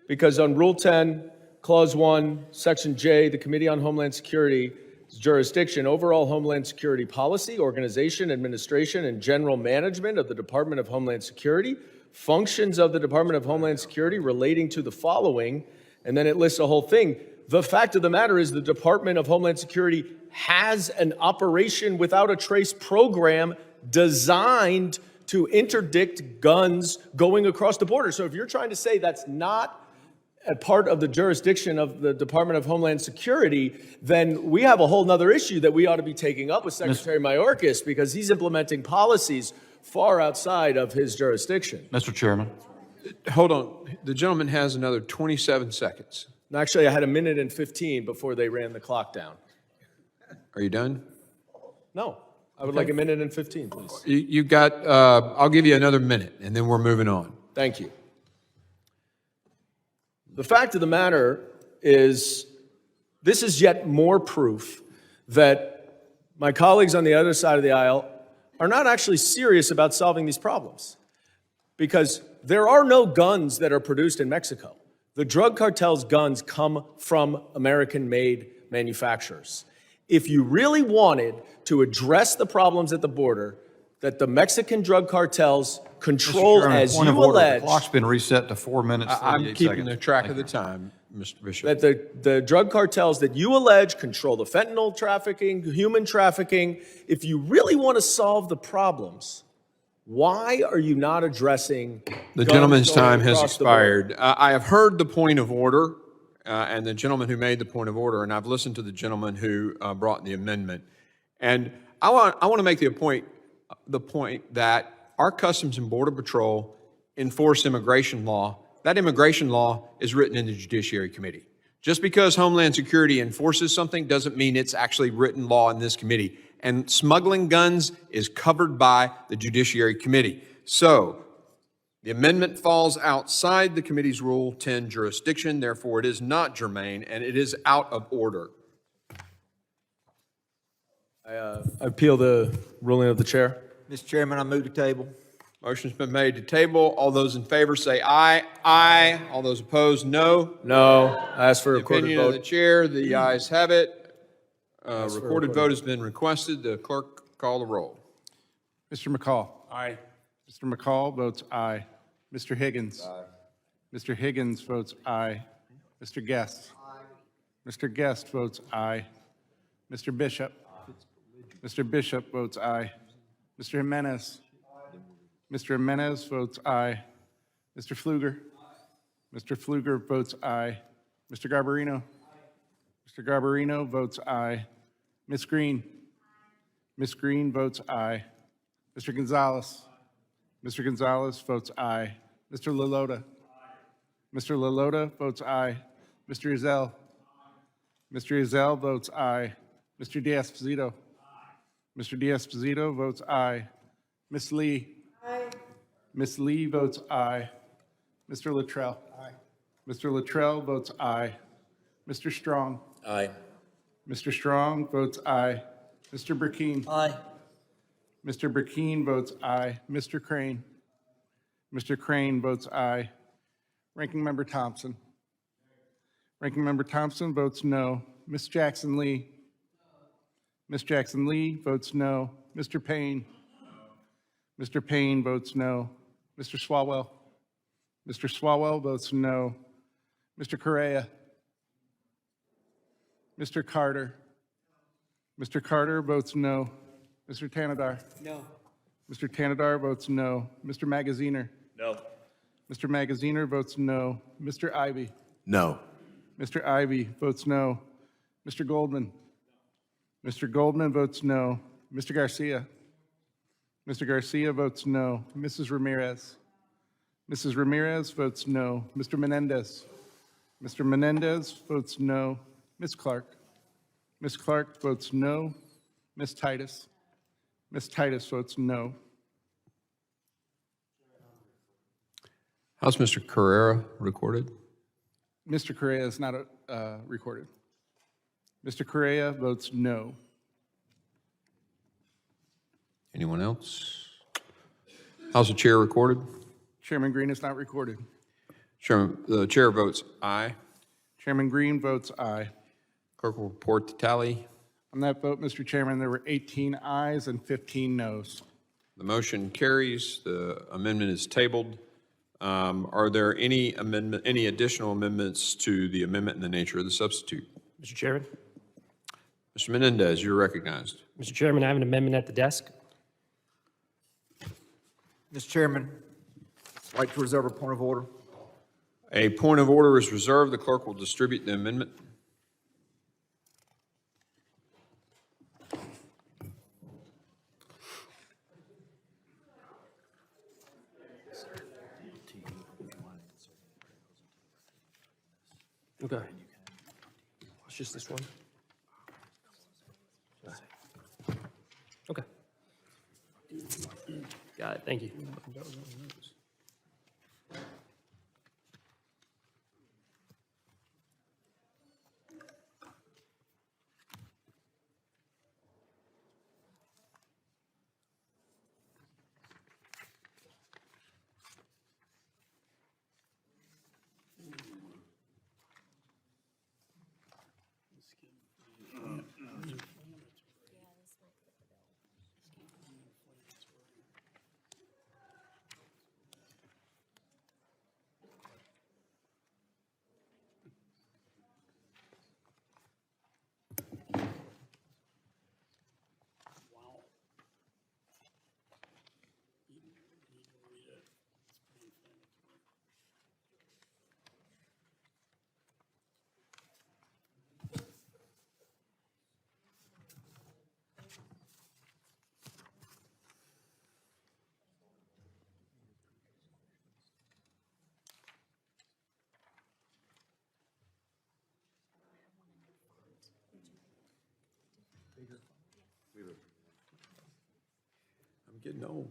Because on Rule 10, Clause 1, Section J, the Committee on Homeland Security jurisdiction, overall Homeland Security policy, organization, administration, and general management of the Department of Homeland Security, functions of the Department of Homeland Security relating to the following, and then it lists a whole thing. The fact of the matter is the Department of Homeland Security has an operation without a trace program designed to interdict guns going across the border. So if you're trying to say that's not a part of the jurisdiction of the Department of Homeland Security, then we have a whole nother issue that we ought to be taking up with Secretary Mayorkas, because he's implementing policies far outside of his jurisdiction. Mr. Chairman. Hold on. The gentleman has another 27 seconds. And actually, I had 1 minute and 15 before they ran the clock down. Are you done? No, I would like 1 minute and 15, please. You got, I'll give you another minute, and then we're moving on. Thank you. The fact of the matter is, this is yet more proof that my colleagues on the other side of the aisle are not actually serious about solving these problems. Because there are no guns that are produced in Mexico. The drug cartel's guns come from American-made manufacturers. If you really wanted to address the problems at the border that the Mexican drug cartels control, Mr. Chairman, as point you of order. allege, The clock's been reset to 4 minutes, 38 I'm seconds. keeping the track Thank of the you. time, Mr. Bishop. that the drug cartels that you allege control the fentanyl trafficking, human trafficking, if you really want to solve the problems, why are you not addressing The guns gentleman's going time has across the border? expired. I have heard the point of order and the gentleman who made the point of order, and I've listened to the gentleman who brought the amendment. And I want to make the point that our Customs and Border Patrol enforce immigration law. That immigration law is written in the Judiciary Committee. Just because Homeland Security enforces something doesn't mean it's actually written law in this committee. And smuggling guns is covered by the Judiciary Committee. So the amendment falls outside the committee's Rule 10 jurisdiction, therefore it is not germane and it is out of order. I appeal the ruling of the chair. Mr. Chairman, I move to table. Motion's been made to table. All those in favor say aye. Aye. All those opposed, no. No. I ask for a The recorded opinion of the vote. chair, the ayes have it. for a Recorded recorded vote has been requested. The clerk call the roll. Mr. McCall. Aye. Mr. McCall votes aye. Mr. Higgins. Aye. Mr. Higgins votes aye. Mr. Guest. Aye. Mr. Guest votes aye. Mr. Bishop. Mr. Bishop votes aye. Mr. Jimenez. Mr. Jimenez votes aye. Mr. Pfluger. Mr. Pfluger votes aye. Mr. Garbarino. Mr. Garbarino votes aye. Ms. Green. Ms. Green votes aye. Mr. Gonzalez. Mr. Gonzalez votes aye. Mr. Lalota. Mr. Lalota votes aye. Mr. Ezell. Mr. Ezell votes aye. Mr. D'Esposito. Mr. D'Esposito votes aye. Ms. Lee. Ms. Lee votes aye. Mr. Luttrell. Aye. Mr. Luttrell votes aye. Mr. Strong. Aye. Mr. Strong votes aye. Mr. Burkeen. Aye. Mr. Burkeen votes aye. Mr. Crane. Mr. Crane votes aye. Ranking Member Thompson. Ranking Member Thompson votes no. Ms. Jackson Lee. Ms. Jackson Lee votes no. Mr. Payne. Mr. Payne votes no. Mr. Swalwell. Mr. Swalwell votes no. Mr. Correa. Mr. Carter. Mr. Carter votes no. Mr. Tanadar. No. Mr. Tanadar votes no. Mr. Magaziner. No. Mr. Magaziner votes no. Mr. Ivy. No. Mr. Ivy votes no. Mr. Goldman. Mr. Goldman votes no. Mr. Garcia. Mr. Garcia votes no. Mrs. Ramirez. Mrs. Ramirez votes no. Mr. Menendez. Mr. Menendez votes no. Ms. Clark. Ms. Clark votes no. Ms. Titus. Ms. Titus votes no. How's Mr. Carrera recorded? Mr. Correa is not recorded. Mr. Correa votes no. Anyone else? How's the chair recorded? Chairman Green is not recorded. Chairman, the chair votes aye. Chairman Green votes aye. Clerk will report the tally. On that vote, Mr. Chairman, there were 18 ayes and 15 noes. The motion carries. The amendment is tabled. Are there any additional amendments to the amendment in the nature of the substitute? Mr. Chairman? Mr. Menendez, you're recognized. Mr. Chairman, I have an amendment at the desk. Mr. Chairman, I'd like to reserve a point of order. A point of order is reserved. The clerk will distribute the amendment. Okay. It's just this one. Okay. Got it, thank you. I'm getting old.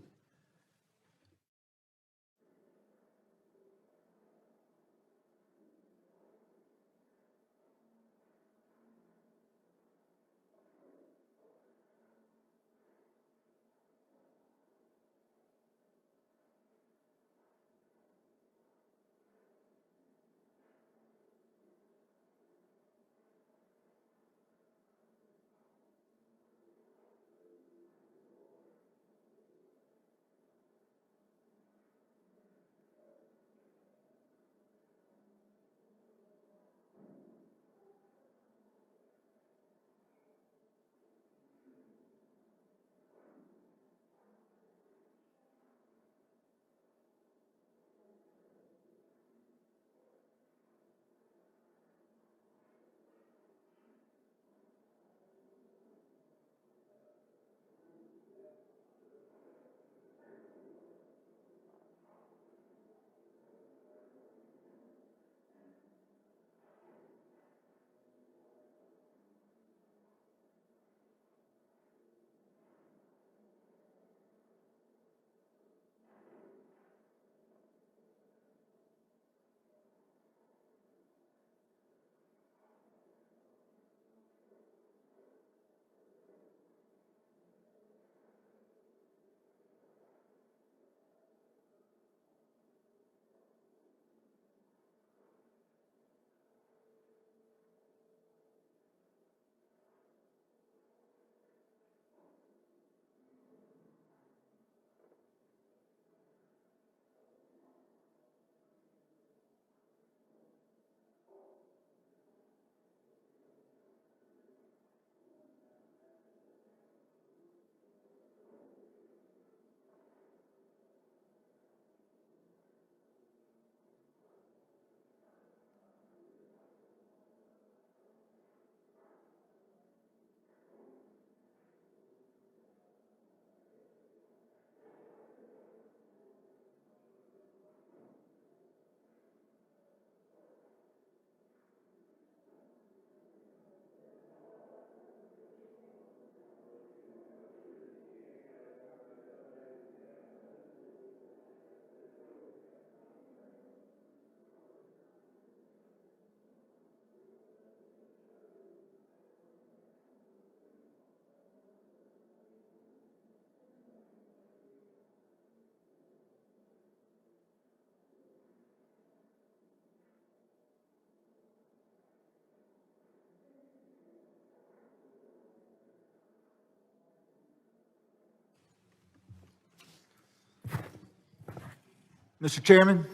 Mr. Chairman,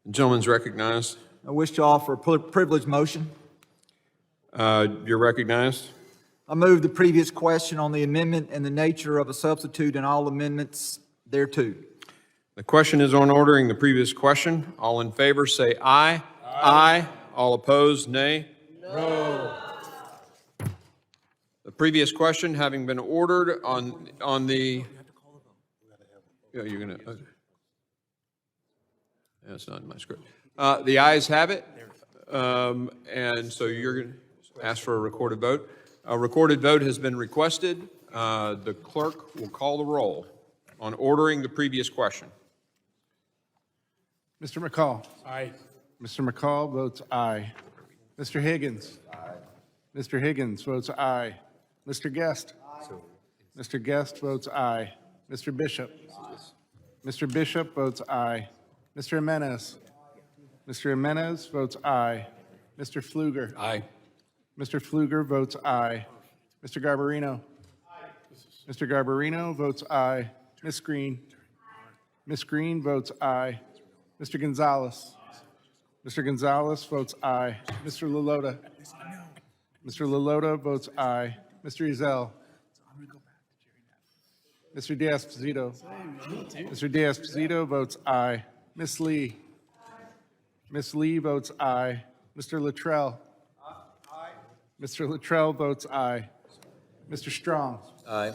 The gentleman's recognized. I wish to offer a privileged motion. You're recognized. I move the previous question on the amendment and the nature of a substitute and all amendments thereto. The question is on ordering the previous question. All in favor, say aye. Aye. All opposed, nay. No. The previous question having been ordered on the. Yeah, you're gonna. Okay. That's not in my script. The ayes have it, and so you're going to ask for a recorded vote. A recorded vote has been requested. The clerk will call the roll on ordering the previous question. Mr. McCall. Aye. Mr. McCall votes aye. Mr. Higgins. Mr. Higgins votes aye. Mr. Guest. Mr. Guest votes aye. Mr. Bishop. Mr. Bishop votes aye. Mr. Jimenez. Mr. Jimenez votes aye. Mr. Pfluger. Aye. Mr. Pfluger votes aye. Mr. Garbarino. Mr. Garbarino votes aye. Ms. Green. Ms. Green votes aye. Mr. Gonzalez. Mr. Gonzalez votes aye. Mr. Lalota. Mr. Lalota votes aye. Mr. Ezell. Mr. D'Esposito. Mr. D'Esposito votes aye. Ms. Lee. Ms. Lee votes aye. Mr. Luttrell. Mr. Luttrell votes aye. Mr. Strong. Aye.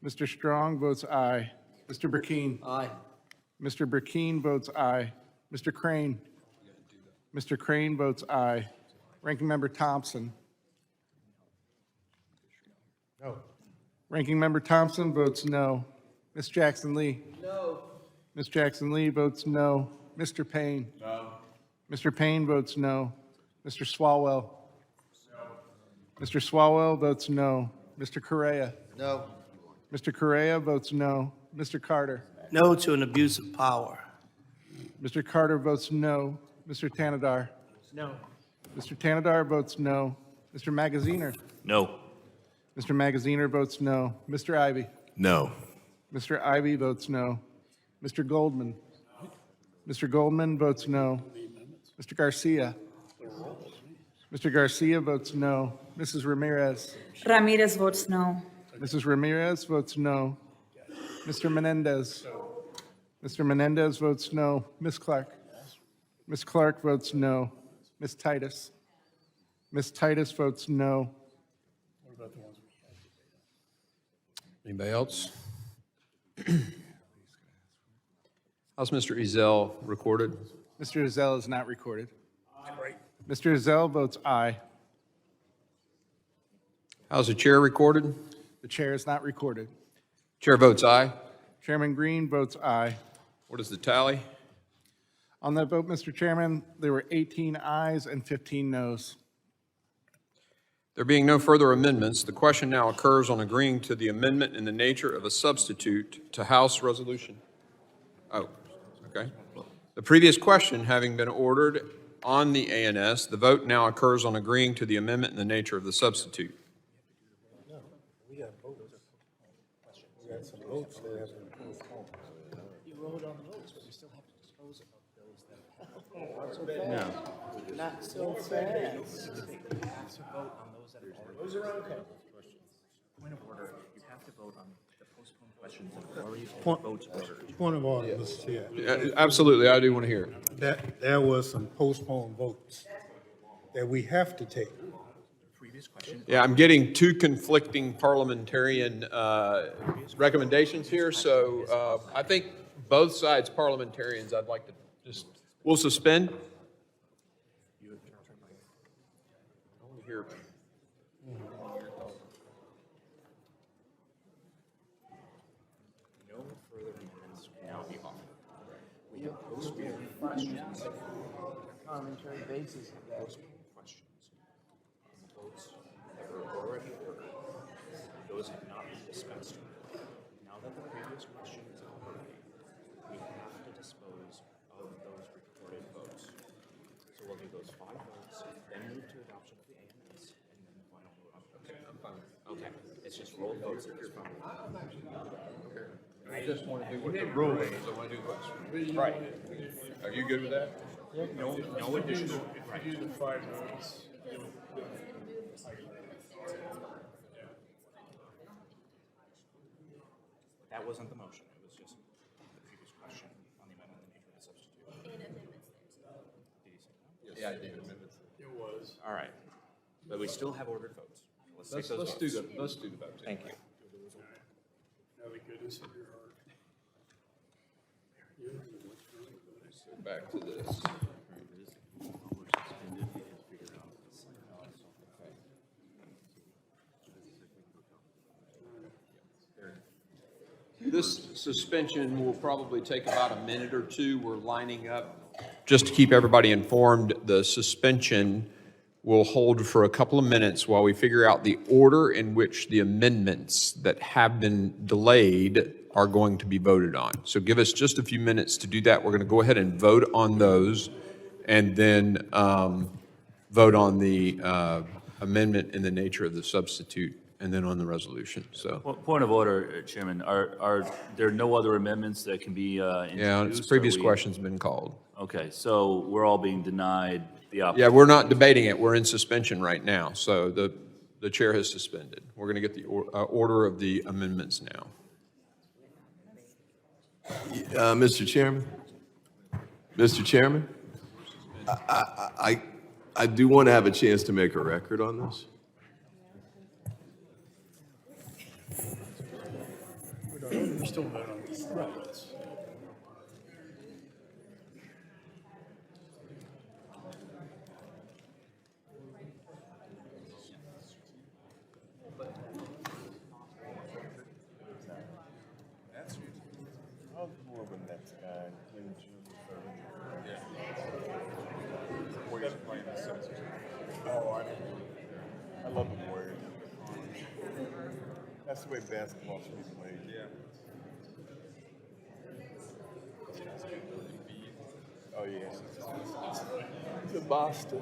Mr. Strong votes aye. Mr. Burkeen. Aye. Mr. Burkeen votes aye. Mr. Crane. Mr. Crane votes aye. Ranking Member Thompson. No. Ranking Member Thompson votes no. Ms. Jackson Lee. No. Ms. Jackson Lee votes no. Mr. Payne. No. Mr. Payne votes no. Mr. Swalwell. No. Mr. Swalwell votes no. Mr. Correa. No. Mr. Correa votes no. Mr. Carter. No to an abuse of power. Mr. Carter votes no. Mr. Tanadar. No. Mr. Tanadar votes no. Mr. Magaziner. No. Mr. Magaziner votes no. Mr. Ivy. No. Mr. Ivy votes no. Mr. Goldman. Mr. Goldman votes no. Mr. Garcia. Mr. Garcia votes no. Mrs. Ramirez. Ramirez votes no. Mrs. Ramirez votes no. Mr. Menendez. Mr. Menendez votes no. Ms. Clark. Ms. Clark votes no. Ms. Titus. Ms. Titus votes no. Anybody else? How's Mr. Ezell recorded? Mr. Ezell is not recorded. Mr. Ezell votes aye. How's the chair recorded? The chair is not recorded. Chair votes aye. Chairman Green votes aye. What is the tally? On that vote, Mr. Chairman, there were 18 ayes and 15 noes. There being no further amendments, the question now occurs on agreeing to the amendment in the nature of a substitute to House Resolution. Oh, okay. The previous question having been ordered on the ANS, the vote now occurs on agreeing to the amendment in the nature of the substitute. Not so fast. Those are okay. Point of order, you have to vote on the postponed questions that have already Point- votes ordered. Point of order, Mr. Chair. Absolutely, I do want to hear it. That, there was some postponed votes that we have to take. Previous question. Yeah, I'm getting two conflicting parliamentarian recommendations here, so I think both sides parliamentarians, I'd like to just, we'll suspend. Here. No further amendments will now be offered. We have postponed questions. Commentary basis of that. Postponed questions on votes that were already ordered. Those have not been dispensed with. Now that the previous question is out of the way, we have to dispose of those recorded votes. So we'll do those 5 votes, then move to adoption of the AMS, and then the final vote. Okay, I'm fine. Okay, it's just roll votes at this point. I just want to do what the rule is. I want to do the question. Right. Are you good with that? No additional. If you do the 5 votes, That wasn't the motion. It was just the previous question on the amendment and the nature of the substitute. Did you say no? Yeah, I did amendments. it was. All right. But we still have ordered votes. Let's take those Let's votes. do the votes. Thank you. Now the goodness of your heart. So back to this. This suspension will probably take about a minute or two. We're lining up. Just to keep everybody informed, the suspension will hold for a couple of minutes while we figure out the order in which the amendments that have been delayed are going to be voted on. So give us just a few minutes to do that. We're going to go ahead and vote on those and then vote on the amendment in the nature of the substitute and then on the resolution. So, Point of order, Chairman, are there no other amendments that can be introduced? yeah, this previous question's been called. Okay, so we're all being denied the opportunity. Yeah, we're not debating it. We're in suspension right now. So the chair has suspended. We're going to get the order of the amendments now. Mr. Chairman? Mr. Chairman? I do want to have a chance to make a record on this. We're still voting on these votes. I love the Warriors. That's the way basketball should be played. Yeah. Oh, yes. To Boston.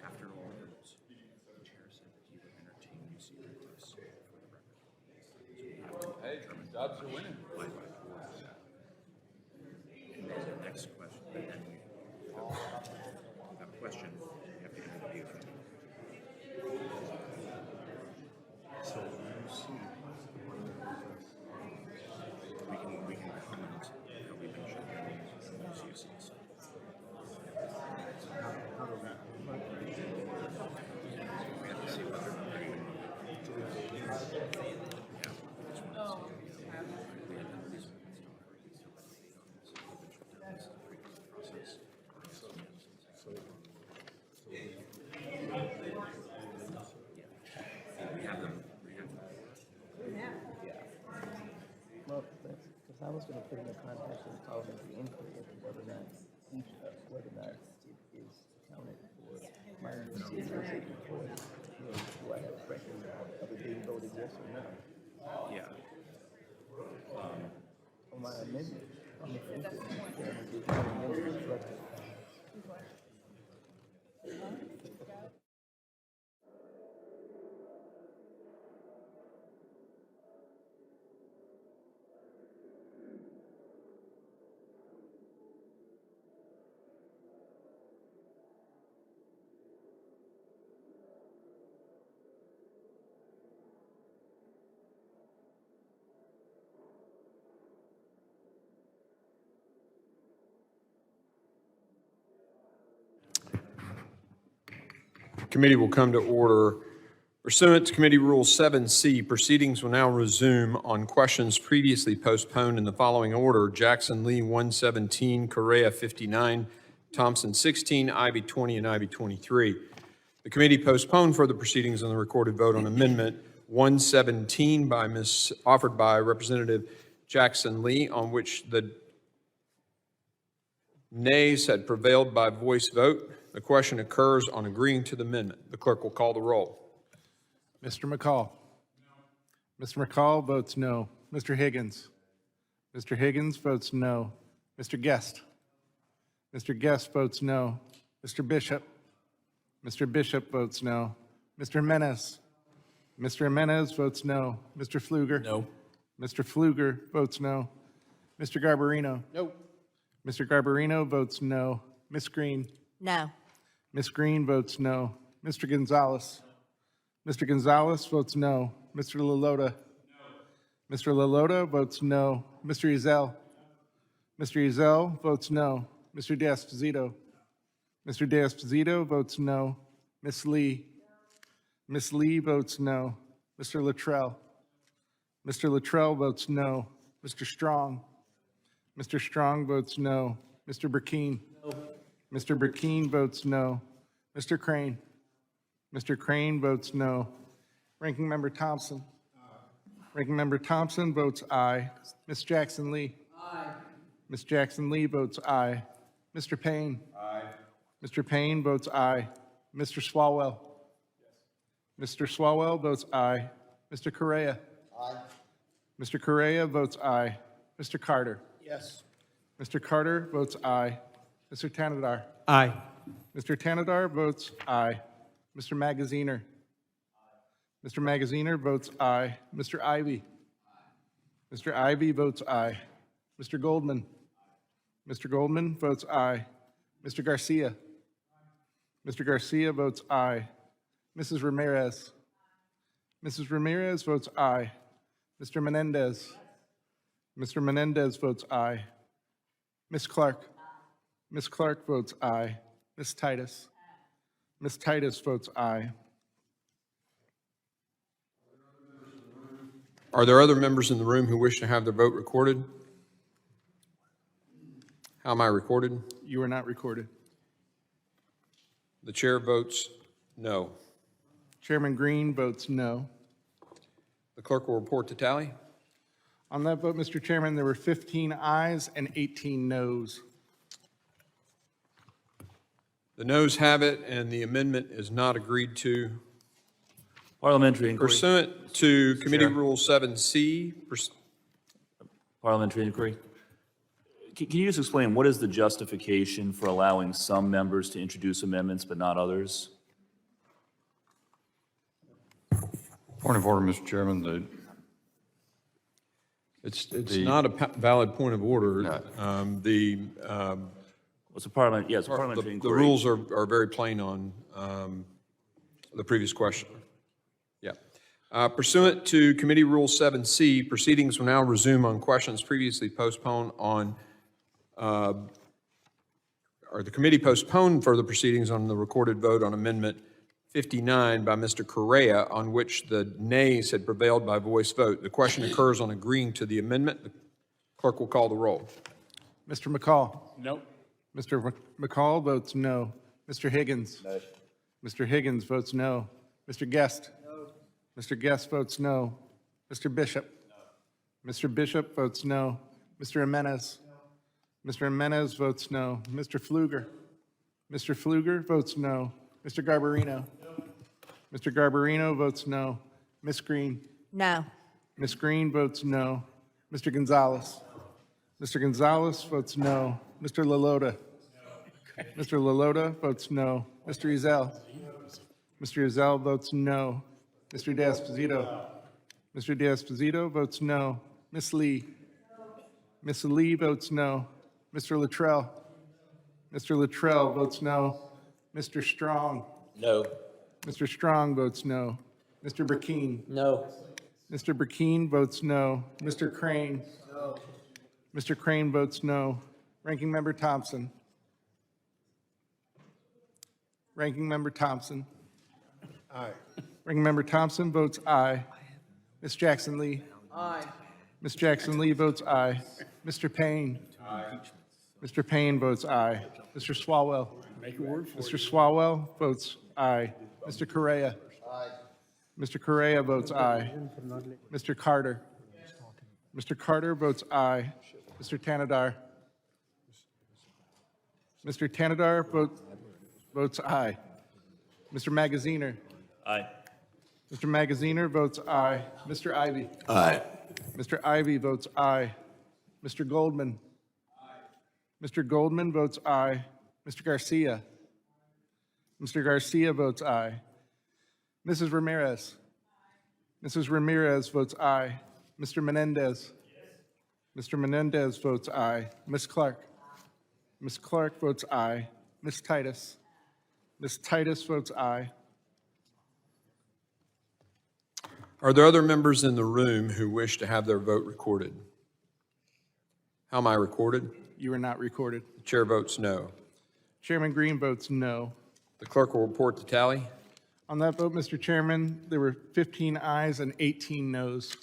After all votes, the chair said that he would entertain UC requests for the record. Hey, Dubs are winning. And then the next question, and then we have a question, you have to interview him. So you see, we can comment how we mentioned those uses. We have to see whether Well, because I was going to put in the context of talking the inquiry as to whether or not it is counted for my university as an employee. Do I have a record of it being voted yes or no? Yeah. On my amendment, on the inquiry, it's not an amendment, but Committee will come to order. Pursuant to Committee Rule 7C, proceedings will now resume on questions previously postponed in the following order: Jackson Lee 117, Correa 59, Thompson 16, Ivy 20, and Ivy 23. The committee postponed further proceedings on the recorded vote on Amendment 117 offered by Representative Jackson Lee, on which the nays had prevailed by voice vote. The question occurs on agreeing to the amendment. The clerk will call the roll. Mr. McCall. Mr. McCall votes no. Mr. Higgins. Mr. Higgins votes no. Mr. Guest. Mr. Guest votes no. Mr. Bishop. Mr. Bishop votes no. Mr. Jimenez. Mr. Jimenez votes no. Mr. Pfluger. No. Mr. Pfluger votes no. Mr. Garbarino. No. Mr. Garbarino votes no. Ms. Green. No. Ms. Green votes no. Mr. Gonzalez. Mr. Gonzalez votes no. Mr. LaLota. No. Mr. LaLota votes no. Mr. Ezell. Mr. Ezell votes no. Mr. D'Esposito. Mr. D'Esposito votes no. Ms. Lee. Ms. Lee votes no. Mr. Luttrell. Mr. Luttrell votes no. Mr. Strong. Mr. Strong votes no. Mr. Burkeen. No. Mr. Burkeen votes no. Mr. Crane. Mr. Crane votes no. Ranking Member Thompson. Ranking Member Thompson votes aye. Ms. Jackson Lee. Aye. Ms. Jackson Lee votes aye. Mr. Payne. Aye. Mr. Payne votes aye. Mr. Swalwell. Yes. Mr. Swalwell votes aye. Mr. Correa. Aye. Mr. Correa votes aye. Mr. Carter. Yes. Mr. Carter votes aye. Mr. Tanadar. Aye. Mr. Tanadar votes aye. Mr. Magaziner. Mr. Magaziner votes aye. Mr. Ivy. Mr. Ivy votes aye. Mr. Goldman. Mr. Goldman votes aye. Mr. Garcia. Mr. Garcia votes aye. Mrs. Ramirez. Mrs. Ramirez votes aye. Mr. Menendez. Mr. Menendez votes aye. Ms. Clark. Ms. Clark votes aye. Ms. Titus. Ms. Titus votes aye. Are there other members in the room who wish to have their vote recorded? How am I recorded? You are not recorded. The chair votes no. Chairman Green votes no. The clerk will report the tally. On that vote, Mr. Chairman, there were 15 ayes and 18 noes. The noes have it, and the amendment is not agreed to. Parliamentary inquiry. Pursuant to Committee Rule 7C. Parliamentary inquiry. Can you just explain what is the justification for allowing some members to introduce amendments but not others? Point of order, Mr. Chairman. It's not a valid point of order. What's a parliament? Yes, parliamentary the inquiry. rules are very plain on the previous question. Yeah. Pursuant to Committee Rule 7C, proceedings will now resume on questions previously postponed on, or the committee postponed further proceedings on the recorded vote on Amendment 59 by Mr. Correa, on which the nays had prevailed by voice vote. The question occurs on agreeing to the amendment. The clerk will call the roll. Mr. McCall. No. Mr. McCall votes no. Mr. Higgins. No. Mr. Higgins votes no. Mr. Guest. No. Mr. Guest votes no. Mr. Bishop. No. Mr. Bishop votes no. Mr. Jimenez. No. Mr. Jimenez votes no. Mr. Pfluger. Mr. Pfluger votes no. Mr. Garbarino. No. Mr. Garbarino votes no. Ms. Green. No. Ms. Green votes no. Mr. Gonzalez. Mr. Gonzalez votes no. Mr. LaLota. No. Mr. LaLota votes no. Mr. Ezell. Mr. Ezell votes no. Mr. D'Esposito. Mr. D'Esposito votes no. Ms. Lee. Ms. Lee votes no. Mr. Luttrell. Mr. Luttrell votes no. Mr. Strong. No. Mr. Strong votes no. Mr. Burkeen. No. Mr. Burkeen votes no. Mr. Crane. No. Mr. Crane votes no. Ranking Member Thompson. Ranking Member Thompson. Aye. Ranking Member Thompson votes aye. Ms. Jackson Lee. Aye. Ms. Jackson Lee votes aye. Mr. Payne. Aye. Mr. Payne votes aye. Mr. Swalwell. Make a word for it. Mr. Swalwell votes aye. Mr. Correa. Mr. Correa votes aye. Mr. Carter. Mr. Carter votes aye. Mr. Tanadar. Mr. Tanadar votes aye. Mr. Magaziner. Aye. Mr. Magaziner votes aye. Mr. Ivy. Aye. Mr. Ivy votes aye. Mr. Goldman. Mr. Goldman votes aye. Mr. Garcia. Mr. Garcia votes aye. Mrs. Ramirez. Mrs. Ramirez votes aye. Mr. Menendez. Mr. Menendez votes aye. Ms. Clark. Ms. Clark votes aye. Ms. Titus. Ms. Titus votes aye. Are there other members in the room who wish to have their vote recorded? How am I recorded? You are not recorded. The chair votes no. Chairman Green votes no. The clerk will report the tally. On that vote, Mr. Chairman, there were 15 ayes and 18 noes.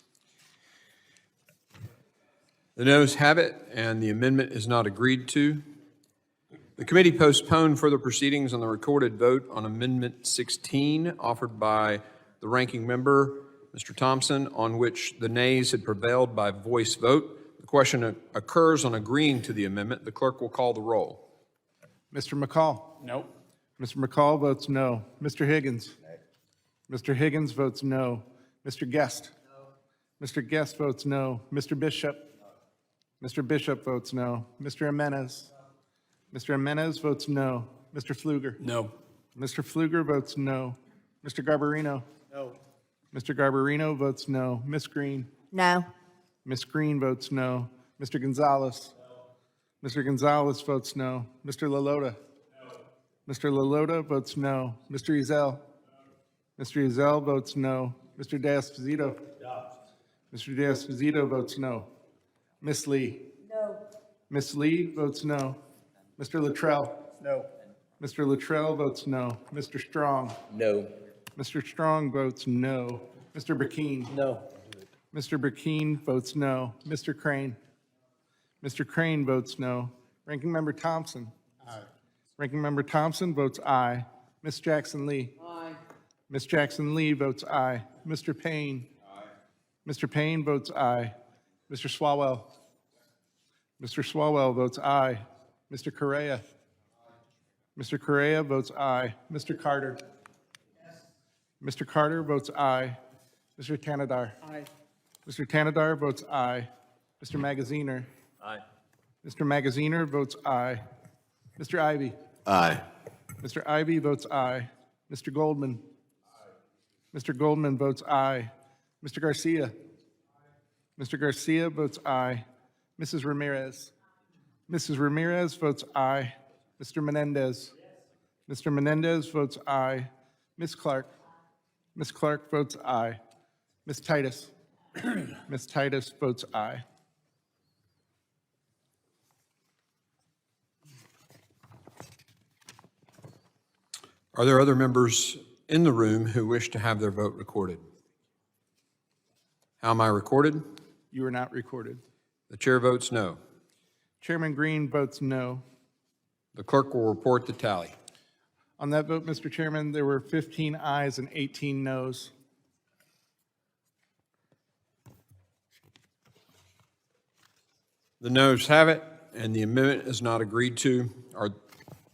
The noes have it, and the amendment is not agreed to. The committee postponed further proceedings on the recorded vote on Amendment 16 offered by the ranking member, Mr. Thompson, on which the nays had prevailed by voice vote. The question occurs on agreeing to the amendment. The clerk will call the roll. Mr. McCall. Nope. Mr. McCall votes no. Mr. Higgins. Mr. Higgins votes no. Mr. Guest. Mr. Guest votes no. Mr. Bishop. Mr. Bishop votes no. Mr. Jimenez. Mr. Jimenez votes no. Mr. Pfluger. No. Mr. Pfluger votes no. Mr. Garbarino. No. Mr. Garbarino votes no. Ms. Green. No. Ms. Green votes no. Mr. Gonzalez. Mr. Gonzalez votes no. Mr. Lalota. Mr. Lalota votes no. Mr. Ezell. Mr. Ezell votes no. Mr. D'Esposito. Mr. D'Esposito votes no. Ms. Lee. No. Ms. Lee votes no. Mr. Luttrell. No. Mr. Luttrell votes no. Mr. Strong. No. Mr. Strong votes no. Mr. Burkeen. No. Mr. Burkeen votes no. Mr. Crane. Mr. Crane votes no. Ranking Member Thompson. Aye. Ranking Member Thompson votes aye. Ms. Jackson Lee. Aye. Ms. Jackson Lee votes aye. Mr. Payne. Mr. Payne votes aye. Mr. Swalwell. Mr. Swalwell votes aye. Mr. Correa. Mr. Correa votes aye. Mr. Carter. Mr. Carter votes aye. Mr. Tanadar. Aye. Mr. Tanadar votes aye. Mr. Magaziner. Aye. Mr. Magaziner votes aye. Mr. Ivy. Aye. Mr. Ivy votes aye. Mr. Goldman. Mr. Goldman votes aye. Mr. Garcia. Mr. Garcia votes aye. Mrs. Ramirez. Mrs. Ramirez votes aye. Mr. Menendez. Mr. Menendez votes aye. Ms. Clark. Ms. Clark votes aye. Ms. Titus. Ms. Titus votes aye. Are there other members in the room who wish to have their vote recorded? How am I recorded? You are not recorded. The chair votes no. Chairman Green votes no. The clerk will report the tally. On that vote, Mr. Chairman, there were 15 ayes and 18 noes. The noes have it, and the amendment is not agreed to.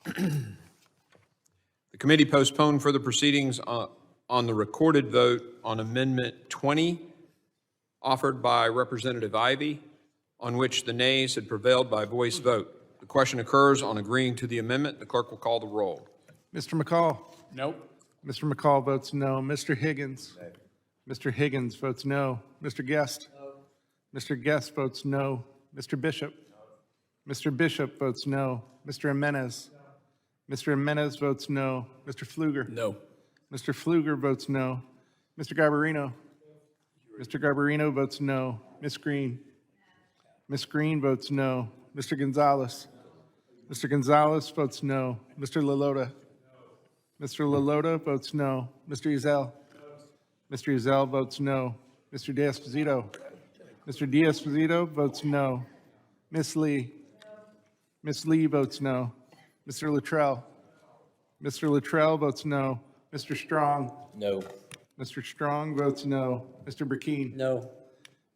The committee postponed further proceedings on the recorded vote on Amendment 20 offered by Representative Ivy, on which the nays had prevailed by voice vote. The question occurs on agreeing to the amendment. The clerk will call the roll. Mr. McCall. Nope. Mr. McCall votes no. Mr. Higgins. Mr. Higgins votes no. Mr. Guest. Mr. Guest votes no. Mr. Bishop. Mr. Bishop votes no. Mr. Jimenez. Mr. Jimenez votes no. Mr. Pfluger. No. Mr. Pfluger votes no. Mr. Garbarino. Mr. Garbarino votes no. Ms. Green. Ms. Green votes no. Mr. Gonzalez. Mr. Gonzalez votes no. Mr. Lalota. Mr. Lalota votes no. Mr. Ezell. Mr. Ezell votes no. Mr. D'Esposito. Mr. D'Esposito votes no. Ms. Lee. Ms. Lee votes no. Mr. Luttrell. Mr. Luttrell votes no. Mr. Strong. No. Mr. Strong votes no. Mr. Burkeen. No.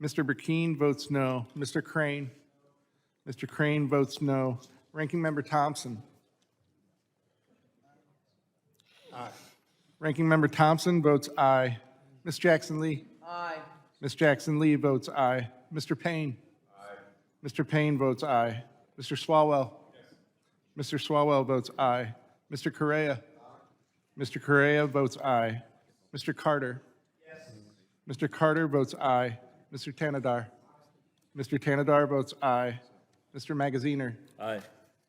Mr. Burkeen votes no. Mr. Crane. Mr. Crane votes no. Ranking Member Thompson. Aye. Ranking Member Thompson votes aye. Ms. Jackson Lee. Aye. Ms. Jackson Lee votes aye. Mr. Payne. Aye. Mr. Payne votes aye. Mr. Swalwell. Yes. Mr. Swalwell votes aye. Mr. Correa. Mr. Correa votes aye. Mr. Carter. Yes. Mr. Carter votes aye. Mr. Tanadar. Mr. Tanadar votes aye. Mr. Magaziner. Aye.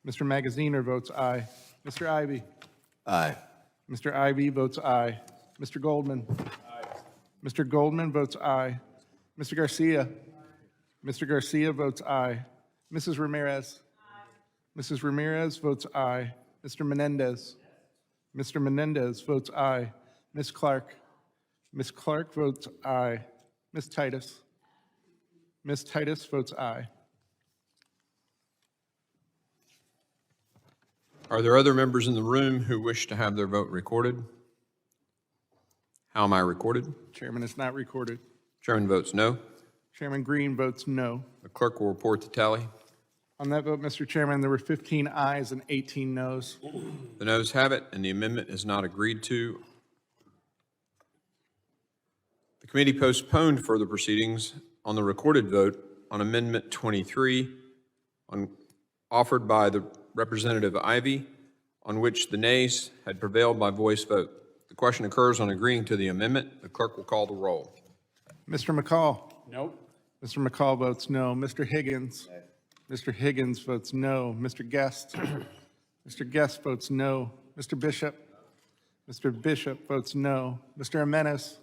Mr. Magaziner votes aye. Mr. Ivy. Aye. Mr. Ivy votes aye. Mr. Goldman. Aye. Mr. Goldman votes aye. Mr. Garcia. Mr. Garcia votes aye. Mrs. Ramirez. Aye. Mrs. Ramirez votes aye. Mr. Menendez. Mr. Menendez votes aye. Ms. Clark. Ms. Clark votes aye. Ms. Titus. Ms. Titus votes aye. Are there other members in the room who wish to have their vote recorded? How am I recorded? Chairman is not recorded. Chairman votes no. Chairman Green votes no. The clerk will report the tally. On that vote, Mr. Chairman, there were 15 ayes and 18 noes. The noes have it, and the amendment is not agreed to. The committee postponed further proceedings on the recorded vote on Amendment 23 offered by the Representative Ivy, on which the nays had prevailed by voice vote. The question occurs on agreeing to the amendment. The clerk will call the roll. Mr. McCall. Nope. Mr. McCall votes no. Mr. Higgins. Mr. Higgins votes no. Mr. Guest. Mr. Guest votes no. Mr. Bishop. Mr. Bishop votes no. Mr. Jimenez.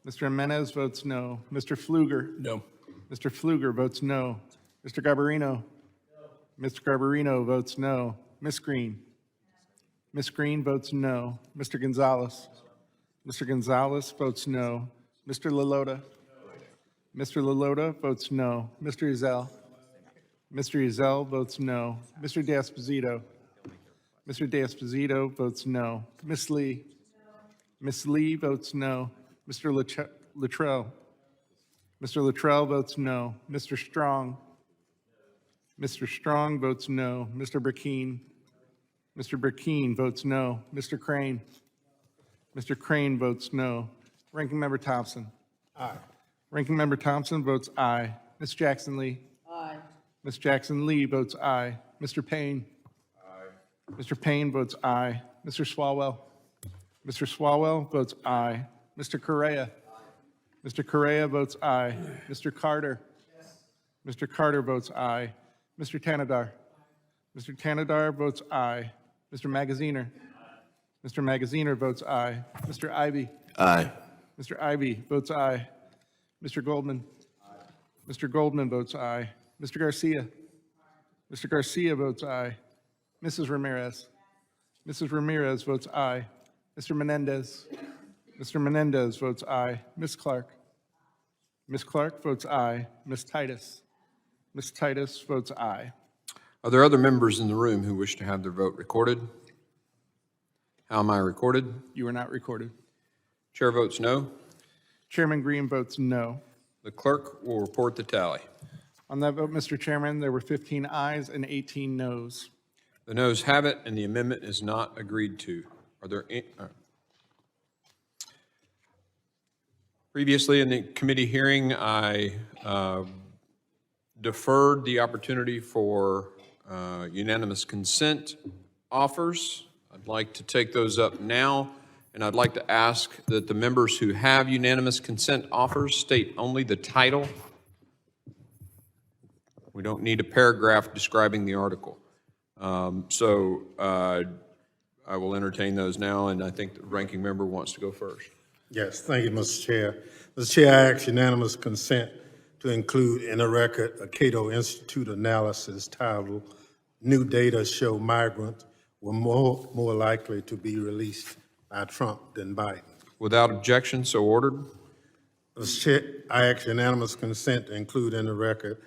Mr. Jimenez votes no. Mr. Pfluger. No. Mr. Pfluger votes no. Mr. Garbarino. Mr. Garbarino votes no. Ms. Green. Ms. Green votes no. Mr. Gonzalez. Mr. Gonzalez votes no. Mr. Lalota. Mr. Lalota votes no. Mr. Ezell. Mr. Ezell votes no. Mr. D'Esposito. Mr. D'Esposito votes no. Ms. Lee. Ms. Lee votes no. Mr. Luttrell. Mr. Luttrell votes no. Mr. Strong. Mr. Strong votes no. Mr. Burkeen. Mr. Burkeen votes no. Mr. Crane. Mr. Crane votes no. Ranking Member Thompson. Aye. Ranking Member Thompson votes aye. Ms. Jackson Lee. Aye. Ms. Jackson Lee votes aye. Mr. Payne. Aye. Mr. Payne votes aye. Mr. Swalwell. Mr. Swalwell votes aye. Mr. Correa. Mr. Correa votes aye. Mr. Carter. Mr. Carter votes aye. Mr. Tanadar. Mr. Tanadar votes aye. Mr. Magaziner. Mr. Magaziner votes aye. Mr. Ivy. Aye. Mr. Ivy votes aye. Mr. Goldman. Mr. Goldman votes aye. Mr. Garcia. Mr. Garcia votes aye. Mrs. Ramirez. Mrs. Ramirez votes aye. Mr. Menendez. Mr. Menendez votes aye. Ms. Clark. Ms. Clark votes aye. Ms. Titus. Ms. Titus votes aye. Are there other members in the room who wish to have their vote recorded? How am I recorded? You are not recorded. Chair votes no. Chairman Green votes no. The clerk will report the tally. On that vote, Mr. Chairman, there were 15 ayes and 18 noes. The noes have it, and the amendment is not agreed to. Are there any? Previously in the committee hearing, I deferred the opportunity for unanimous consent offers. I'd like to take those up now, and I'd like to ask that the members who have unanimous consent offers state only the title. We don't need a paragraph describing the article. I will entertain those now, and I think the ranking member wants to go first. Yes, thank you, Mr. Chair. Mr. Chair, I ask unanimous consent to include in the record a Cato Institute analysis titled "New Data Show Migrants Were More Likely to Be Released by Trump Than Biden." Without objection, so ordered. Mr. Chair, I ask unanimous consent to include in the record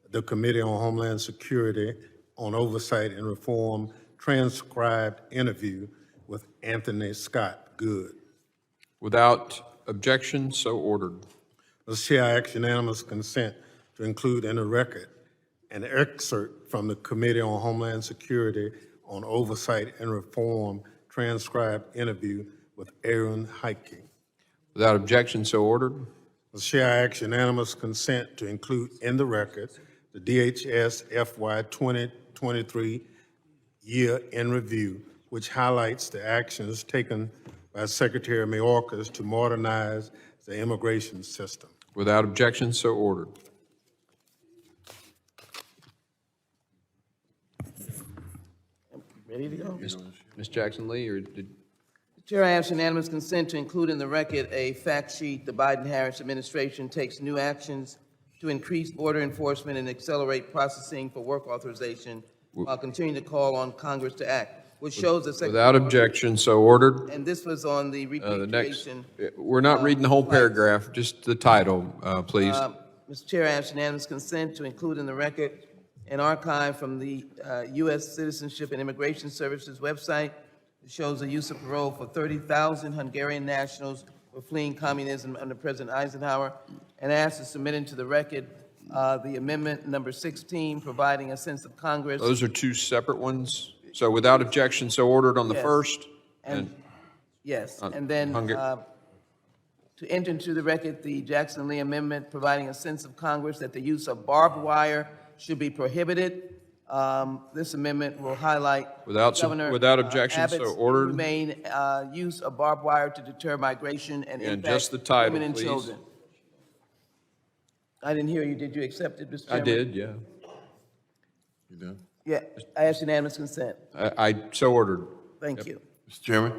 the Committee on Homeland Security on Oversight and Reform transcribed interview with Anthony Scott Good. Without objection, so ordered. Mr. Chair, I ask unanimous consent to include in the record an excerpt from the Committee on Homeland Security on Oversight and Reform transcribed interview with Aaron Heike. Without objection, so ordered. Mr. Chair, I ask unanimous consent to include in the record the DHS FY 2023 year in review, which highlights the actions taken by Secretary Mayorkas to modernize the immigration system. Without objection, so ordered. Ready to go? Ms. Jackson Lee, or did? Chair, I ask unanimous consent to include in the record a fact sheet. The Biden-Harris administration takes new actions to increase border enforcement and accelerate processing for work authorization while continuing to call on Congress to act, which shows the Secretary. Without objection, so ordered. And this was on the The next, repatriation. we're not reading the whole paragraph, just the title, please. Mr. Chair, I ask unanimous consent to include in the record an archive from the U.S. Citizenship and Immigration Services website. It shows the use of parole for 30,000 Hungarian nationals who are fleeing communism under President Eisenhower, and I ask to submit into the record the amendment number 16, providing a sense of Congress. Those are two separate ones. So without objection, so ordered on the Yes. first. Yes, and then to enter into the record the Jackson Lee Amendment, providing a sense of Congress that the use of barbed wire should be prohibited. This amendment will highlight Without objection, so Abbott's ordered. humane use of barbed wire to deter migration and And impact just the title, women and please. children. I didn't hear you. Did you accept it, Mr. I Chairman? did, yeah. You done? Yeah, I ask unanimous consent. I so ordered. Thank you. Mr. Chairman?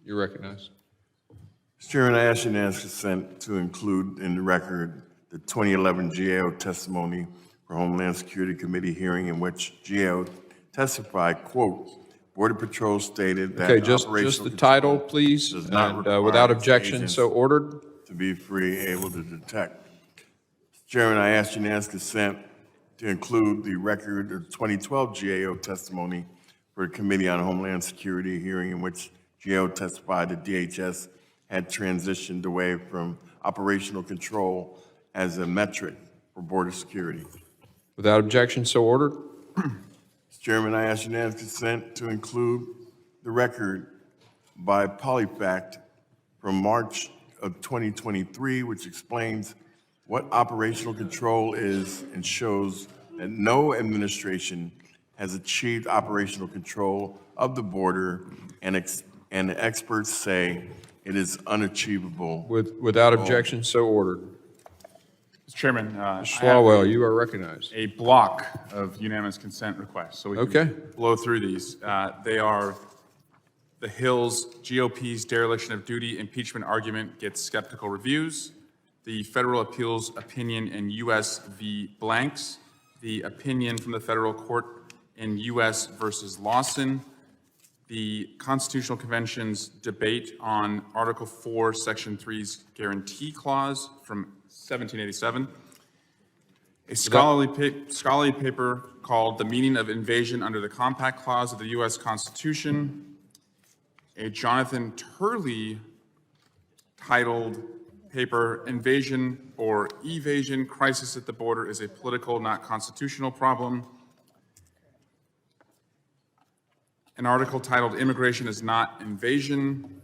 You recognize. Mr. Chairman, I ask unanimous consent to include in the record the 2011 GAO testimony for Homeland Security Committee hearing in which GAO testified, quote, Border Patrol stated that Okay, just operational the title, control please, does not and require without its objection, agents so ordered. to be free, able to detect. Mr. Chairman, I ask unanimous consent to include the record of 2012 GAO testimony for the Committee on Homeland Security hearing in which GAO testified that DHS had transitioned away from operational control as a metric for border security. Without objection, so ordered. Mr. Chairman, I ask unanimous consent to include the record by Polyfact from March of 2023, which explains what operational control is and shows that no administration has achieved operational control of the border, and the experts say it is unachievable. Without objection, so ordered. Mr. Chairman, Mr. Swalwell, you are recognized. a block of unanimous consent requests, so we can Okay. blow through these. They are the Hill's GOP's dereliction of duty impeachment argument gets skeptical reviews, the federal appeals opinion in U.S. v. Blanks, the opinion from the federal court in U.S. versus Lawson, the Constitutional Convention's debate on Article 4, Section 3's guarantee clause from 1787, a scholarly paper called The Meaning of Invasion Under the Compact Clause of the U.S. Constitution, a Jonathan Turley titled paper, Invasion or Evasion, Crisis at the Border is a Political, Not Constitutional Problem, an article titled Immigration is Not Invasion,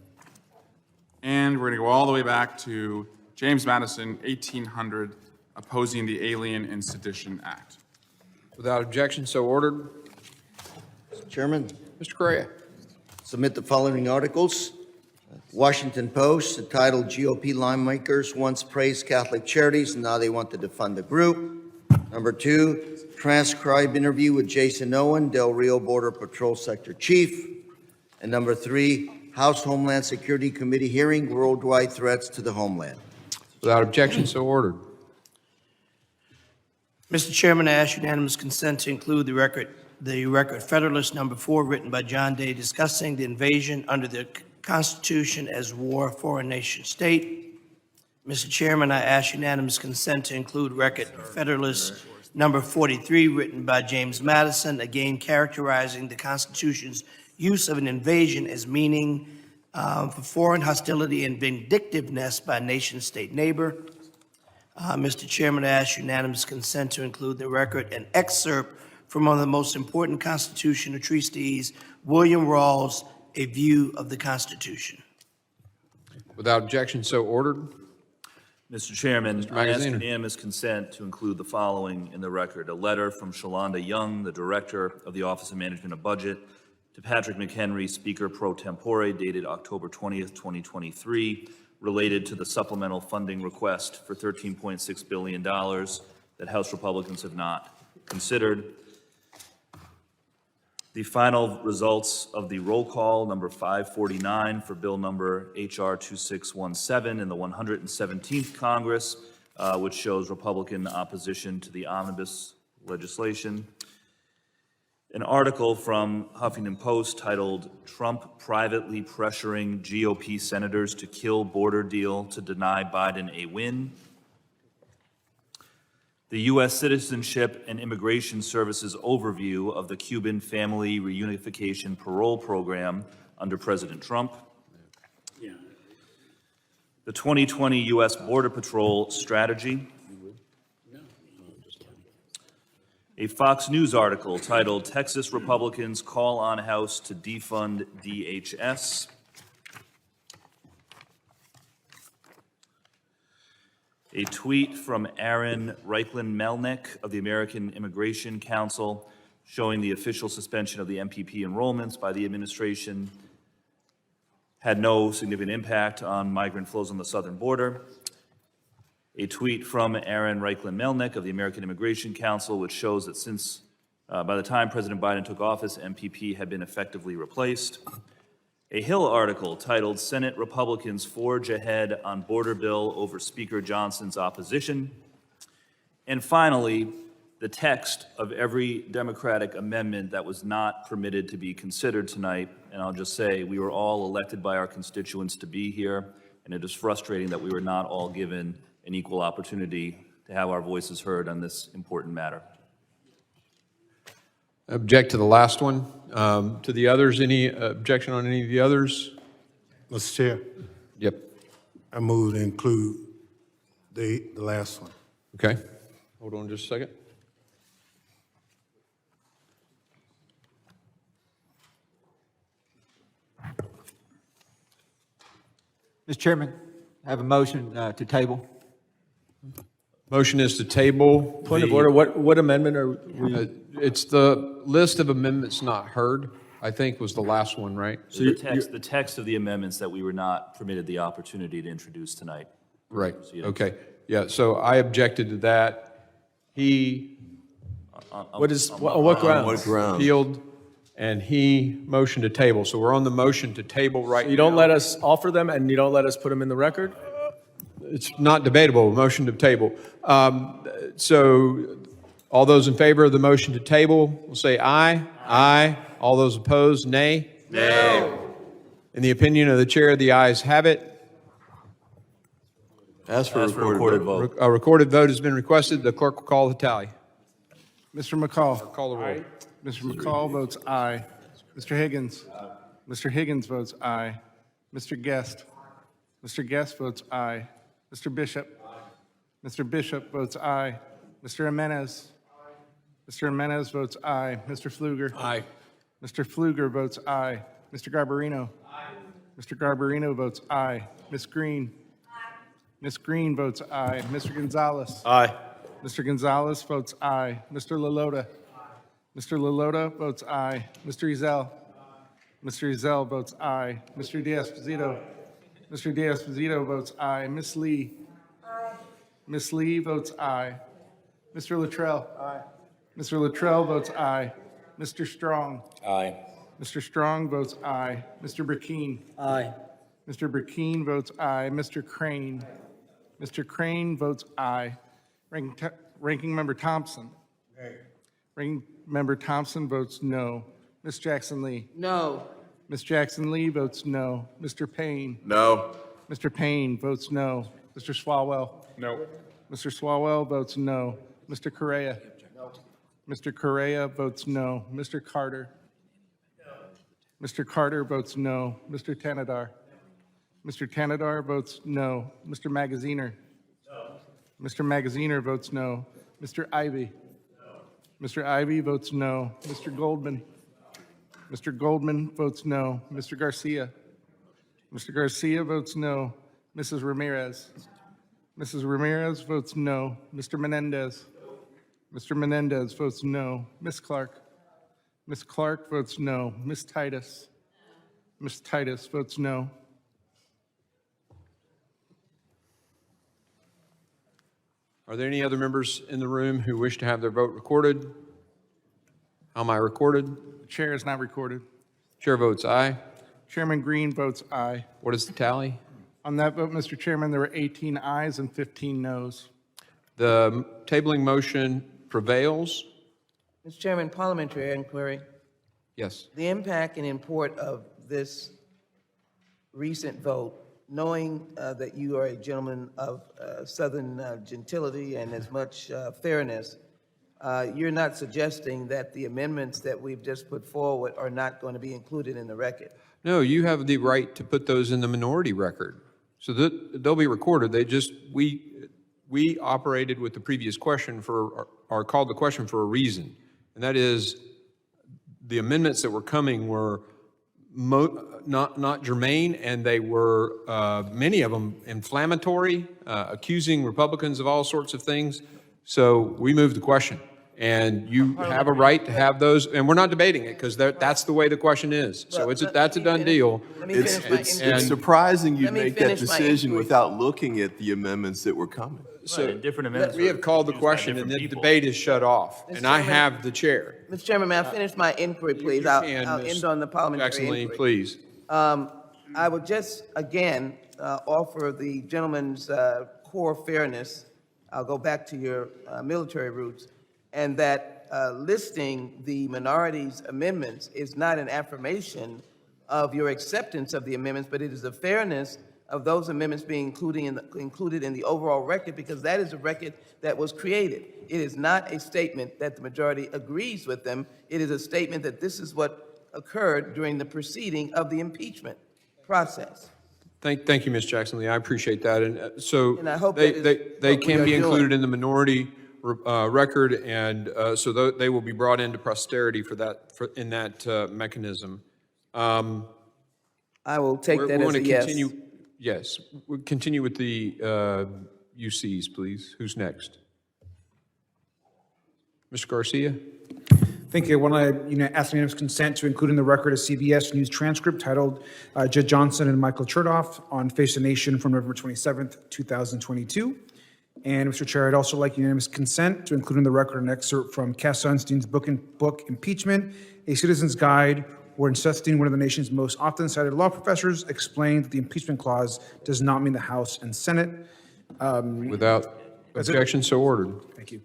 and we're going to go all the way back to James Madison, 1800, opposing the Alien and Sedition Act. Without objection, so ordered. Mr. Chairman, Mr. Correa. submit the following articles. Washington Post, the title GOP Lawmakers Once Praised Catholic Charities, and now they want to defund the group. Number 2, transcribed interview with Jason Owen, Del Rio Border Patrol Sector Chief. And number 3, House Homeland Security Committee hearing, worldwide threats to the homeland. Without objection, so ordered. Mr. Chairman, I ask unanimous consent to include the record Federalist Number 4, written by John Day, discussing the invasion under the Constitution as war for a nation state. Mr. Chairman, I ask unanimous consent to include record Federalist Number 43, written by James Madison, again characterizing the Constitution's use of an invasion as meaning for foreign hostility and vindictiveness by a nation-state neighbor. Mr. Chairman, I ask unanimous consent to include the record an excerpt from one of the most important constitutional treatises, William Rawls, A View of the Constitution. Without objection, so ordered. Mr. Chairman, I ask Magaziner. unanimous consent to include the following in the record. A letter from Shalonda Young, the Director of the Office of Management of Budget, to Patrick McHenry, Speaker pro tempore, dated October 20th, 2023, related to the supplemental funding request for $13.6 billion that House Republicans have not considered. The final results of the roll call, number 549 for bill number HR 2617 in the 117th Congress, which shows Republican opposition to the omnibus legislation. An article from Huffington Post titled, "Trump Privately Pressuring GOP Senators to Kill Border Deal to Deny Biden a Win." The U.S. Citizenship and Immigration Services overview of the Cuban Family Reunification Parole Program under President Trump. The 2020 U.S. Border Patrol Strategy. A Fox News article titled, "Texas Republicans Call on House to Defund DHS." A tweet from Aaron Reichlin-Melnick of the American Immigration Council showing the official suspension of the MPP enrollments by the administration had no significant impact on migrant flows on the southern border. A tweet from Aaron Reichlin-Melnick of the American Immigration Council, which shows that since by the time President Biden took office, MPP had been effectively replaced. A Hill article titled, "Senate Republicans Forge Ahead on Border Bill Over Speaker Johnson's Opposition." And finally, the text of every Democratic amendment that was not permitted to be considered tonight. And I'll just say, we were all elected by our constituents to be here, and it is frustrating that we were not all given an equal opportunity to have our voices heard on this important matter. Object to the last one. To the others, any objection on any of the others? Mr. Chair, Yep. I move to include the last one. Okay. Hold on just a second. Mr. Chairman, I have a motion to table. Motion is to table. Point of order, what amendment are we? It's the list of amendments not heard, I think was the last one, right? So the text of the amendments that we were not permitted the opportunity to introduce tonight. Right, okay. Yeah, so I objected to that. He What is, on what grounds? What ground? appealed, and he motioned to table. So we're on the motion to table right now. You don't let us offer them and you don't let us put them in the record? It's not debatable, motion to table. So all those in favor of the motion to table will say aye. Aye. All those opposed, nay. Nay. In the opinion of the chair, the ayes have it. Ask for a recorded vote. A recorded vote has been requested. The clerk will call the tally. Mr. McCall. Call the roll. Mr. McCall votes aye. Mr. Higgins. Mr. Higgins votes aye. Mr. Guest. Mr. Guest votes aye. Mr. Bishop. Mr. Bishop votes aye. Mr. Jimenez. Mr. Jimenez votes aye. Mr. Pfluger. Aye. Mr. Pfluger votes aye. Mr. Garbarino. Mr. Garbarino votes aye. Ms. Green. Ms. Green votes aye. Mr. Gonzalez. Aye. Mr. Gonzalez votes aye. Mr. Lalota. Mr. Lalota votes aye. Mr. Ezell. Mr. Ezell votes aye. Mr. D'Esposito. Mr. D'Esposito votes aye. Ms. Lee. Ms. Lee votes aye. Mr. Luttrell. Aye. Mr. Luttrell votes aye. Mr. Strong. Aye. Mr. Strong votes aye. Mr. Burkeen. Aye. Mr. Burkeen votes aye. Mr. Crane. Mr. Crane votes aye. Ranking Member Thompson. Ranking Member Thompson votes no. Ms. Jackson Lee. No. Ms. Jackson Lee votes no. Mr. Payne. No. Mr. Payne votes no. Mr. Swalwell. No. Mr. Swalwell votes no. Mr. Correa. Mr. Correa votes no. Mr. Carter? Mr. Carter votes no. Mr. Tanadar? Mr. Tanadar votes no. Mr. Magaziner? Mr. Magaziner votes no. Mr. Ivy? Mr. Ivy votes no. Mr. Goldman? Mr. Goldman votes no. Mr. Garcia? Mr. Garcia votes no. Mrs. Ramirez? Mrs. Ramirez votes no. Mr. Menendez? Mr. Menendez votes no. Ms. Clark? Ms. Clark votes no. Ms. Titus? Ms. Titus votes no. Are there any other members in the room who wish to have their vote recorded? How am I recorded? The chair is not recorded. Chair votes aye. Chairman Green votes aye. What is the tally? On that vote, Mr. Chairman, there were 18 ayes and 15 noes. The tabling motion prevails. Mr. Chairman, parliamentary inquiry. Yes. The impact and import of this recent vote, knowing that you are a gentleman of Southern gentility and as much fairness, you're not suggesting that the amendments that we've just put forward are not going to be included in the record? No, you have the right to put those in the minority record. So that they'll be recorded. They just, we operated with the previous question or called the question for a reason. And that is the amendments that were coming were not germane, and they were, many of them, inflammatory, accusing Republicans of all sorts of things. So we moved the question. And you have a right to have those, and we're not debating it, because that's the way the question is. So that's a done deal. It's surprising you make that decision without looking at the amendments that were coming. So different amendments. we have called the question, and the debate is shut off, and I have the chair. Mr. Chairman, may I finish my inquiry, please? I'll end on the parliamentary Jackson-Lee, inquiry. please. I would just, again, offer the gentleman's core fairness. I'll go back to your military roots, and that listing the minorities' amendments is not an affirmation of your acceptance of the amendments, but it is the fairness of those amendments being included in the overall record, because that is a record that was created. It is not a statement that the majority agrees with them. It is a statement that this is what occurred during the proceeding of the impeachment process. Thank you, Ms. Jackson-Lee. I appreciate that. And so And I hope they that is can what be we are included doing. in the minority record, and so they will be brought into posterity in that mechanism. I will take that as a yes. Yes, we'll continue with the UCs, please. Who's next? Mr. Garcia? Thank you. I want to ask unanimous consent to include in the record a CBS News transcript titled Judge Johnson and Michael Chertoff on Face the Nation from November 27th, 2022. And Mr. Chair, I'd also like unanimous consent to include in the record an excerpt from Cass Sunstein's book Impeachment, A Citizen's Guide, where Sunstein, one of the nation's most often cited law professors, explained that the impeachment clause does not mean the House and Senate. Without objection, so ordered. Thank you.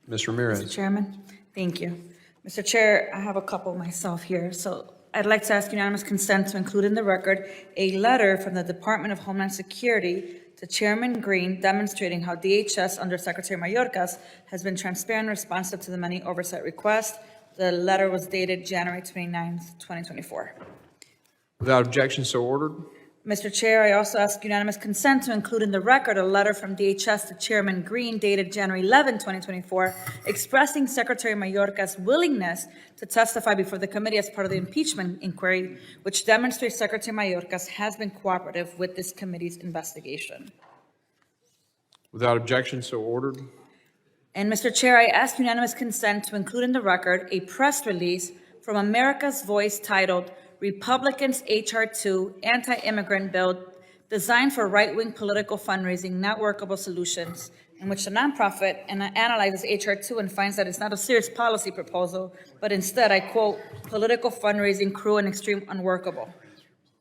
Ms. Ramirez. Mr. Chairman, thank you. Mr. Chair, I have a couple myself here. So I'd like to ask unanimous consent to include in the record a letter from the Department of Homeland Security to Chairman Green demonstrating how DHS under Secretary Mayorkas has been transparent and responsive to the many oversight requests. The letter was dated January 29th, 2024. Without objection, so ordered. Mr. Chair, I also ask unanimous consent to include in the record a letter from DHS to Chairman Green dated January 11, 2024, expressing Secretary Mayorkas' willingness to testify before the committee as part of the impeachment inquiry, which demonstrates Secretary Mayorkas has been cooperative with this committee's investigation. Without objection, so ordered. And Mr. Chair, I ask unanimous consent to include in the record a press release from America's Voice titled Republicans' H.R. 2 Anti-Immigrant Bill Designed for Right-Wing Political Fundraising, Not Workable Solutions, in which the nonprofit analyzes H.R. 2 and finds that it's not a serious policy proposal, but instead, I quote, political fundraising, cruel and extreme unworkable.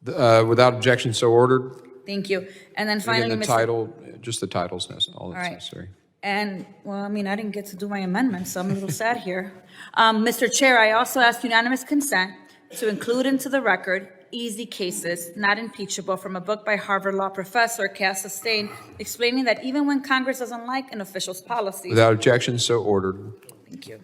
Without objection, so ordered. Thank you. And then finally, Again, the Mr. title, just the title's all that's right. necessary. And, well, I mean, I didn't get to do my amendment, so I'm a little sad here. Mr. Chair, I also ask unanimous consent to include into the record Easy Cases, Not Impeachable, from a book by Harvard Law professor Cass Sunstein, explaining that even when Congress doesn't like an official's policies. Without objection, so ordered. Thank you.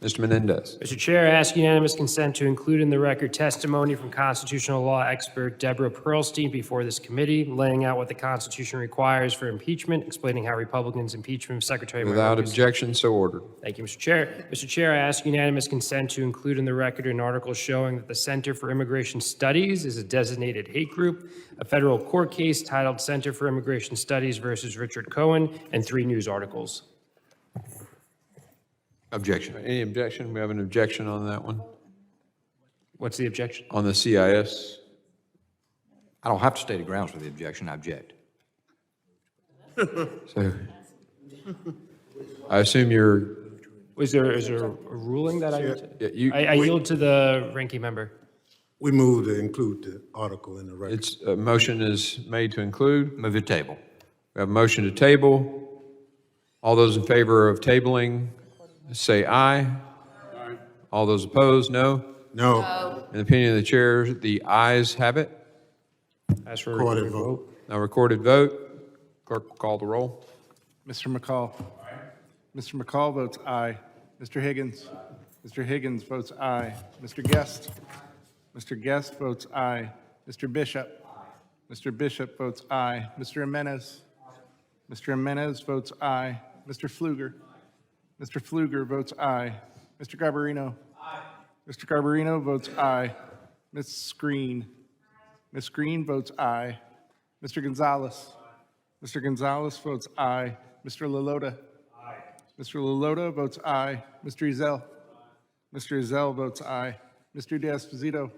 Mr. Menendez. Mr. Chair, I ask unanimous consent to include in the record testimony from constitutional law expert Deborah Pearlstein before this committee, laying out what the Constitution requires for impeachment, explaining how Republicans' impeachment of Secretary Without Mayorkas. objection, so ordered. Thank you, Mr. Chair. Mr. Chair, I ask unanimous consent to include in the record an article showing that the Center for Immigration Studies is a designated hate group, a federal court case titled Center for Immigration Studies versus Richard Cohen, and 3 news articles. Objection. Any objection? We have an objection on that one, What's the objection? on the CIS. I don't have to state a grounds for the objection, I object. So I assume you're, Is there a ruling that I you, yield to the ranking member? We move to include the article in the record. it's, a motion is made to include. Move to table. We have a motion to table. All those in favor of tabling, say aye. Aye. All those opposed, no? No. In the opinion of the chair, the ayes have it. Ask for a Recorded recorded vote. vote. Now recorded vote. Clerk will call the roll. Mr. McCall. Mr. McCall votes aye. Mr. Higgins. Mr. Higgins votes aye. Mr. Guest. Mr. Guest votes aye. Mr. Bishop. Mr. Bishop votes aye. Mr. Jimenez. Mr. Jimenez votes aye. Mr. Pfluger. Mr. Pfluger votes aye. Mr. Garbarino. Mr. Garbarino votes aye. Ms. Green. Ms. Green votes aye. Mr. Gonzalez. Mr. Gonzalez votes aye. Mr. Lalota. Mr. Lalota votes aye. Mr. Ezell. Mr. Ezell votes aye. Mr. D'Esposito.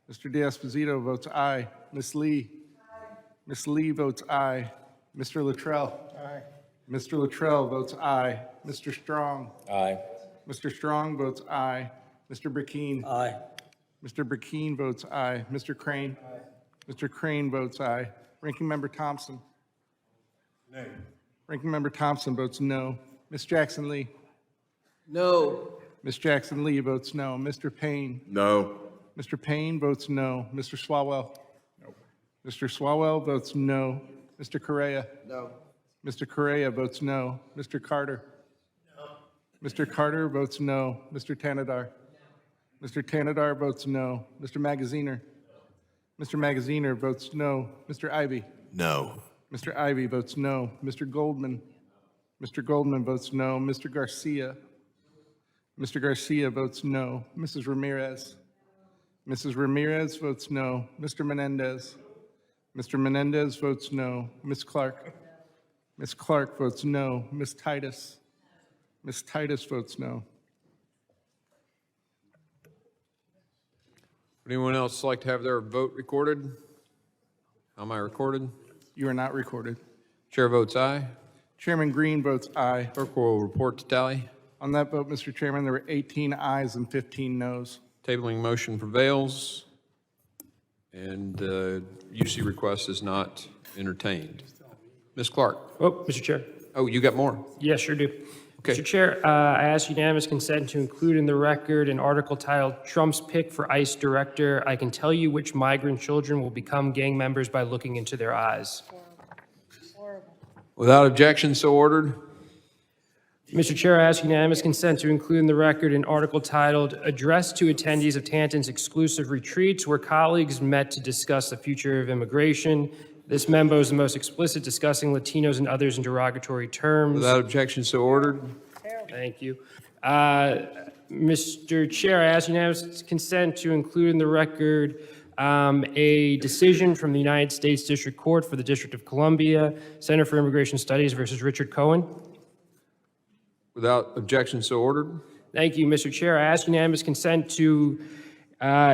Mr. D'Esposito votes aye. Ms. Lee. Ms. Lee votes aye. Mr. Luttrell. Mr. Luttrell votes aye. Mr. Strong. Aye. Mr. Strong votes aye. Mr. Burkeen. Aye. Mr. Burkeen votes aye. Mr. Crane. Mr. Crane votes aye. Ranking Member Thompson. Nay. Ranking Member Thompson votes no. Ms. Jackson Lee. No. Ms. Jackson Lee votes no. Mr. Payne. No. Mr. Payne votes no. Mr. Swalwell. No. Mr. Swalwell votes no. Mr. Correa. No. Mr. Correa votes no. Mr. Carter. No. Mr. Carter votes no. Mr. Tanadar. Mr. Tanadar votes no. Mr. Magaziner. Mr. Magaziner votes no. Mr. Ivy. No. Mr. Ivy votes no. Mr. Goldman. Mr. Goldman votes no. Mr. Garcia. Mr. Garcia votes no. Mrs. Ramirez. Mrs. Ramirez votes no. Mr. Menendez. Mr. Menendez votes no. Ms. Clark. Ms. Clark votes no. Ms. Titus. Ms. Titus votes no. Would anyone else like to have their vote recorded? How am I recorded? You are not recorded. Chair votes aye. Chairman Green votes aye. Clerk will report to tally. On that vote, Mr. Chairman, there were 18 ayes and 15 noes. Tabling motion prevails, and UC request is not entertained. Ms. Clark. Oh, Mr. Chair. Oh, you got more? Yes, sure do. Okay. Mr. Chair, I ask unanimous consent to include in the record an article titled Trump's Pick for ICE Director. I can tell you which migrant children will become gang members by looking into their eyes. Without objection, so ordered. Mr. Chair, I ask unanimous consent to include in the record an article titled Address to Attendees of Tanton's Exclusive Retreats, where colleagues met to discuss the future of immigration. This memo is the most explicit, discussing Latinos and others in derogatory terms. Without objection, so ordered. Thank you. Mr. Chair, I ask unanimous consent to include in the record a decision from the United States District Court for the District of Columbia, Center for Immigration Studies versus Richard Cohen. Without objection, so ordered. Thank you, Mr. Chair. I ask unanimous consent to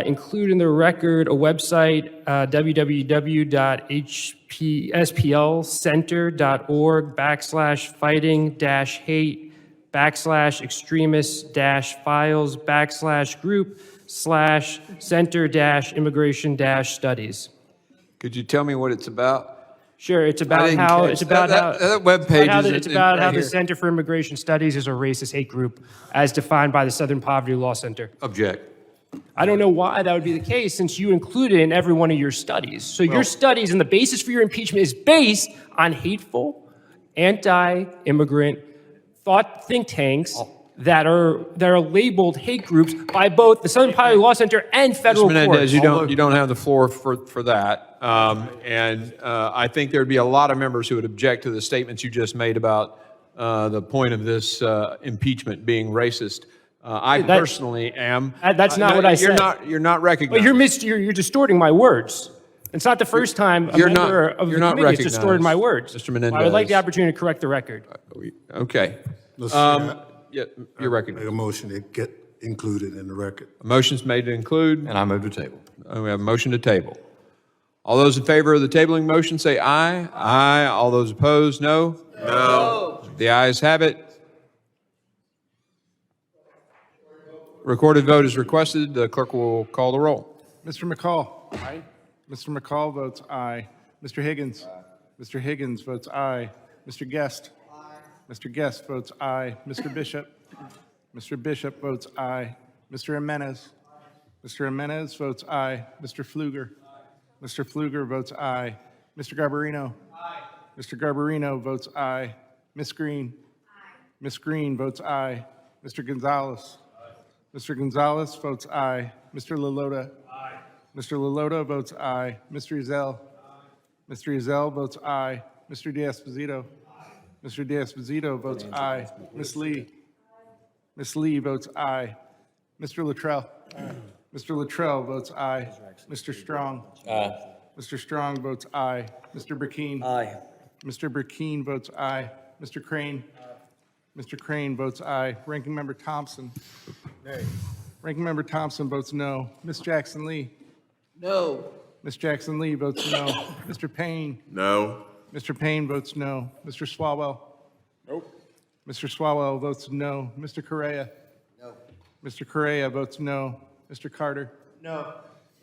include in the record a website, www.hpspl's.org/fighting-hate/group/center-immigration-studies. Could you tell me what it's about? Sure, it's about how, it's about how, that webpage it's about how the here. Center for Immigration Studies is a racist hate group as defined by the Southern Poverty Law Center. Object. I don't know why that would be the case since you include it in every one of your studies. So your studies and the basis for your impeachment is based on hateful, anti-immigrant thought think tanks that are labeled hate groups by both the Southern Poverty Law Center and federal Mr. Menendez, courts. you don't have the floor for that. I think there'd be a lot of members who would object to the statements you just made about the point of this impeachment being racist. I personally am. That's not what I said. You're not recognized. But you're distorting my words. It's not the first time a member of the committee has distorted my words. Mr. Menendez. I would like the opportunity to correct the record. Okay. Yeah, you're recognized. Make a motion to get included in the record. A motion's made to include. And I move to table. We have a motion to table. All those in favor of the tabling motion say aye. Aye. All those opposed, no? No. The ayes have it. Recorded vote is requested. The clerk will call the roll. Mr. McCall. Aye. Mr. McCall votes aye. Mr. Higgins. Mr. Higgins votes aye. Mr. Guest. Mr. Guest votes aye. Mr. Bishop. Mr. Bishop votes aye. Mr. Jimenez. Mr. Jimenez votes aye. Mr. Pfluger. Mr. Pfluger votes aye. Mr. Garbarino. Mr. Garbarino votes aye. Ms. Green. Ms. Green votes aye. Mr. Gonzalez. Mr. Gonzalez votes aye. Mr. Lalota. Mr. Lalota votes aye. Mr. Ezell. Mr. Ezell votes aye. Mr. D'Esposito. Mr. D'Esposito votes aye. Ms. Lee. Ms. Lee votes aye. Mr. Luttrell. Mr. Luttrell votes aye. Mr. Strong. Mr. Strong votes aye. Mr. Burkeen. Mr. Burkeen votes aye. Mr. Crane. Mr. Crane votes aye. Ranking Member Thompson. Ranking Member Thompson votes no. Ms. Jackson Lee. No. Ms. Jackson Lee votes no. Mr. Payne. No. Mr. Payne votes no. Mr. Swalwell. Nope. Mr. Swalwell votes no. Mr. Correa. No. Mr. Correa votes no. Mr. Carter. No.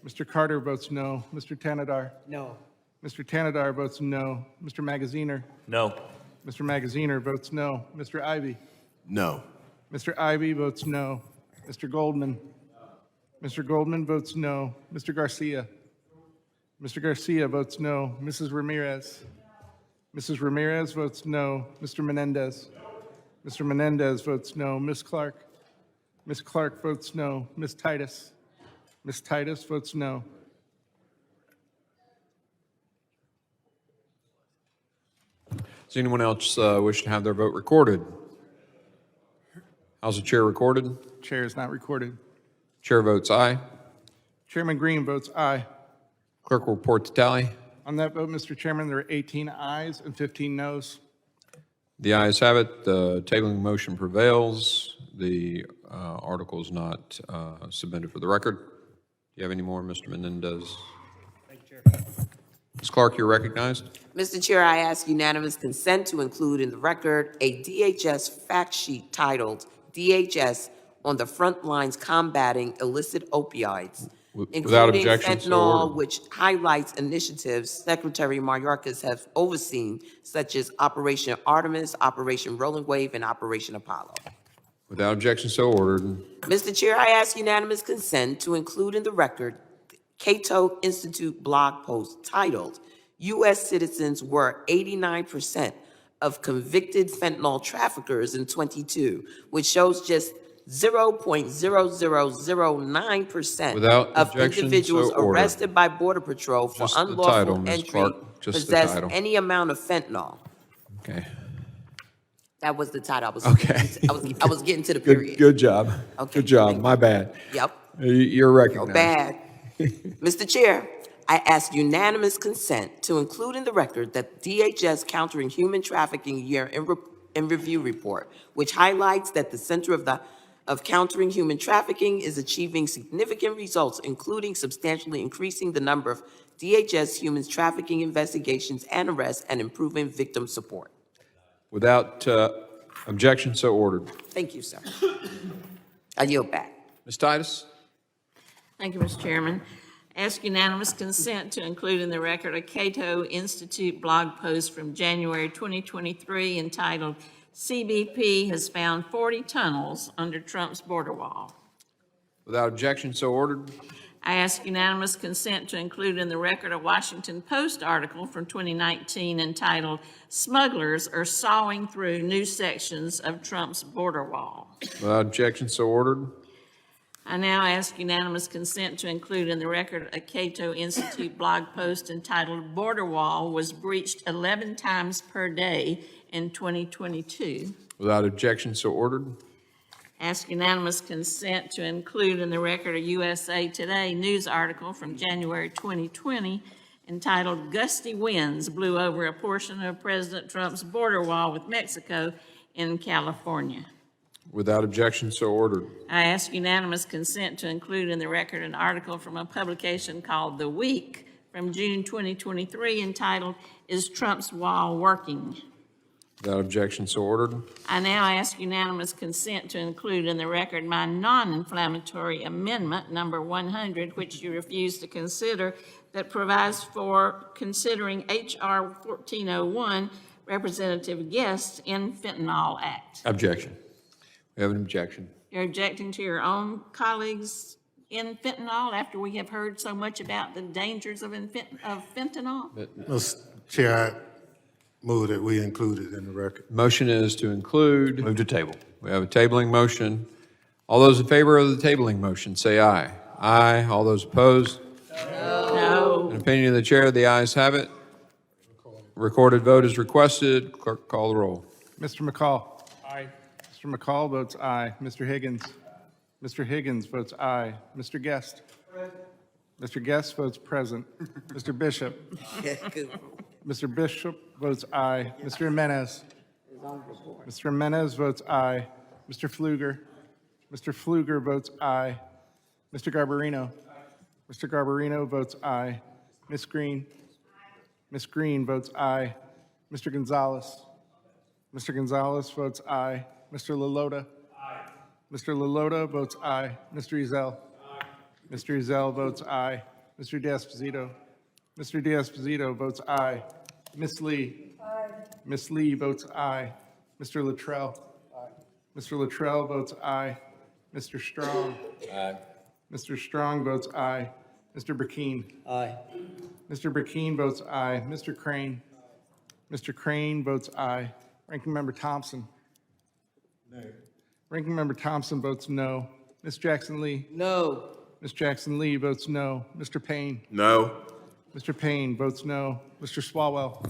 Mr. Carter votes no. Mr. Tanadar. No. Mr. Tanadar votes no. Mr. Magaziner. No. Mr. Magaziner votes no. Mr. Ivy. No. Mr. Ivy votes no. Mr. Goldman. Mr. Goldman votes no. Mr. Garcia. Mr. Garcia votes no. Mrs. Ramirez. Mrs. Ramirez votes no. Mr. Menendez. Mr. Menendez votes no. Ms. Clark. Ms. Clark votes no. Ms. Titus. Ms. Titus votes no. Does anyone else wish to have their vote recorded? How's the chair recorded? Chair is not recorded. Chair votes aye. Chairman Green votes aye. Clerk will report the tally. On that vote, Mr. Chairman, there are 18 ayes and 15 noes. The ayes have it. The tabling motion prevails. The article is not submitted for the record. Do you have any more, Mr. Menendez? Thank you, Chair. Ms. Clark, you're recognized. Mr. Chair, I ask unanimous consent to include in the record a DHS fact sheet titled DHS on the Front Lines Combating Illicit Opioids, Without including objection, so fentanyl, ordered. which highlights initiatives Secretary Mayorkas has overseen, such as Operation Artemis, Operation Rolling Wave, and Operation Apollo. Without objection, so ordered. Mr. Chair, I ask unanimous consent to include in the record Cato Institute blog post titled, U.S. citizens were 89% of convicted fentanyl traffickers in 22, which shows just 0.0009% Without of objection, individuals so ordered. arrested by Border Patrol for Just the unlawful title, Ms. entry Clark, just the possess title. any amount of fentanyl. Okay. That was the title. Okay. I was getting to the period. Good job. Okay, Good job. thank My bad. Yep. You're recognized. Bad. Mr. Chair, I ask unanimous consent to include in the record that DHS Countering Human Trafficking Year in Review report, which highlights that the Center of Countering Human Trafficking is achieving significant results, including substantially increasing the number of DHS human trafficking investigations and arrests and improving victim support. Without objection, so ordered. Thank you, sir. I yield back. Ms. Titus? Thank you, Mr. Chairman. Ask unanimous consent to include in the record a Cato Institute blog post from January 2023 entitled, CBP has found 40 tunnels under Trump's border wall. Without objection, so ordered. I ask unanimous consent to include in the record a Washington Post article from 2019 entitled "Smugglers Are Sawing Through New Sections of Trump's Border Wall." Without objection, so ordered. I now ask unanimous consent to include in the record a Cato Institute blog post entitled "Border Wall Was Breached 11 Times Per Day in 2022." Without objection, so ordered. Ask unanimous consent to include in the record a USA Today news article from January 2020 entitled "Gusty Winds Blew Over a Portion of President Trump's Border Wall with Mexico in California." Without objection, so ordered. I ask unanimous consent to include in the record an article from a publication called The Week from June 2023 entitled "Is Trump's Wall Working?" Without objection, so ordered. I now ask unanimous consent to include in the record my non-inflammatory amendment, number 100, which you refuse to consider, that provides for considering H.R. 1401, Representative Guest's in Fentanyl Act. Objection. We have an objection. You're objecting to your own colleagues in fentanyl after we have heard so much about the dangers of fentanyl? Mr. Chair, I move that we include it in the record. Motion is to include. Move to table. We have a tabling motion. All those in favor of the tabling motion, say aye. Aye. All those opposed? No. In opinion of the chair, the ayes have it. Recorded vote is requested. Clerk, call the roll. Mr. McCall. Aye. Mr. McCall votes aye. Mr. Higgins. Mr. Higgins votes aye. Mr. Guest. Mr. Guest votes present. Mr. Bishop. Mr. Bishop votes aye. Mr. Jimenez. Mr. Jimenez votes aye. Mr. Pfluger. Mr. Pfluger votes aye. Mr. Garbarino. Mr. Garbarino votes aye. Ms. Green. Ms. Green votes aye. Mr. Gonzalez. Mr. Gonzalez votes aye. Mr. Lalota. Mr. Lalota votes aye. Mr. Ezell. Mr. Ezell votes aye. Mr. D'Esposito. Mr. D'Esposito votes aye. Ms. Lee. Ms. Lee votes aye. Mr. Luttrell. Mr. Luttrell votes aye. Mr. Strong. Mr. Strong votes aye. Mr. Burkeen. Aye. Mr. Burkeen votes aye. Mr. Crane. Mr. Crane votes aye. Ranking Member Thompson. No. Ranking Member Thompson votes no. Ms. Jackson Lee. No. Ms. Jackson Lee votes no. Mr. Payne. No. Mr. Payne votes no. Mr. Swalwell.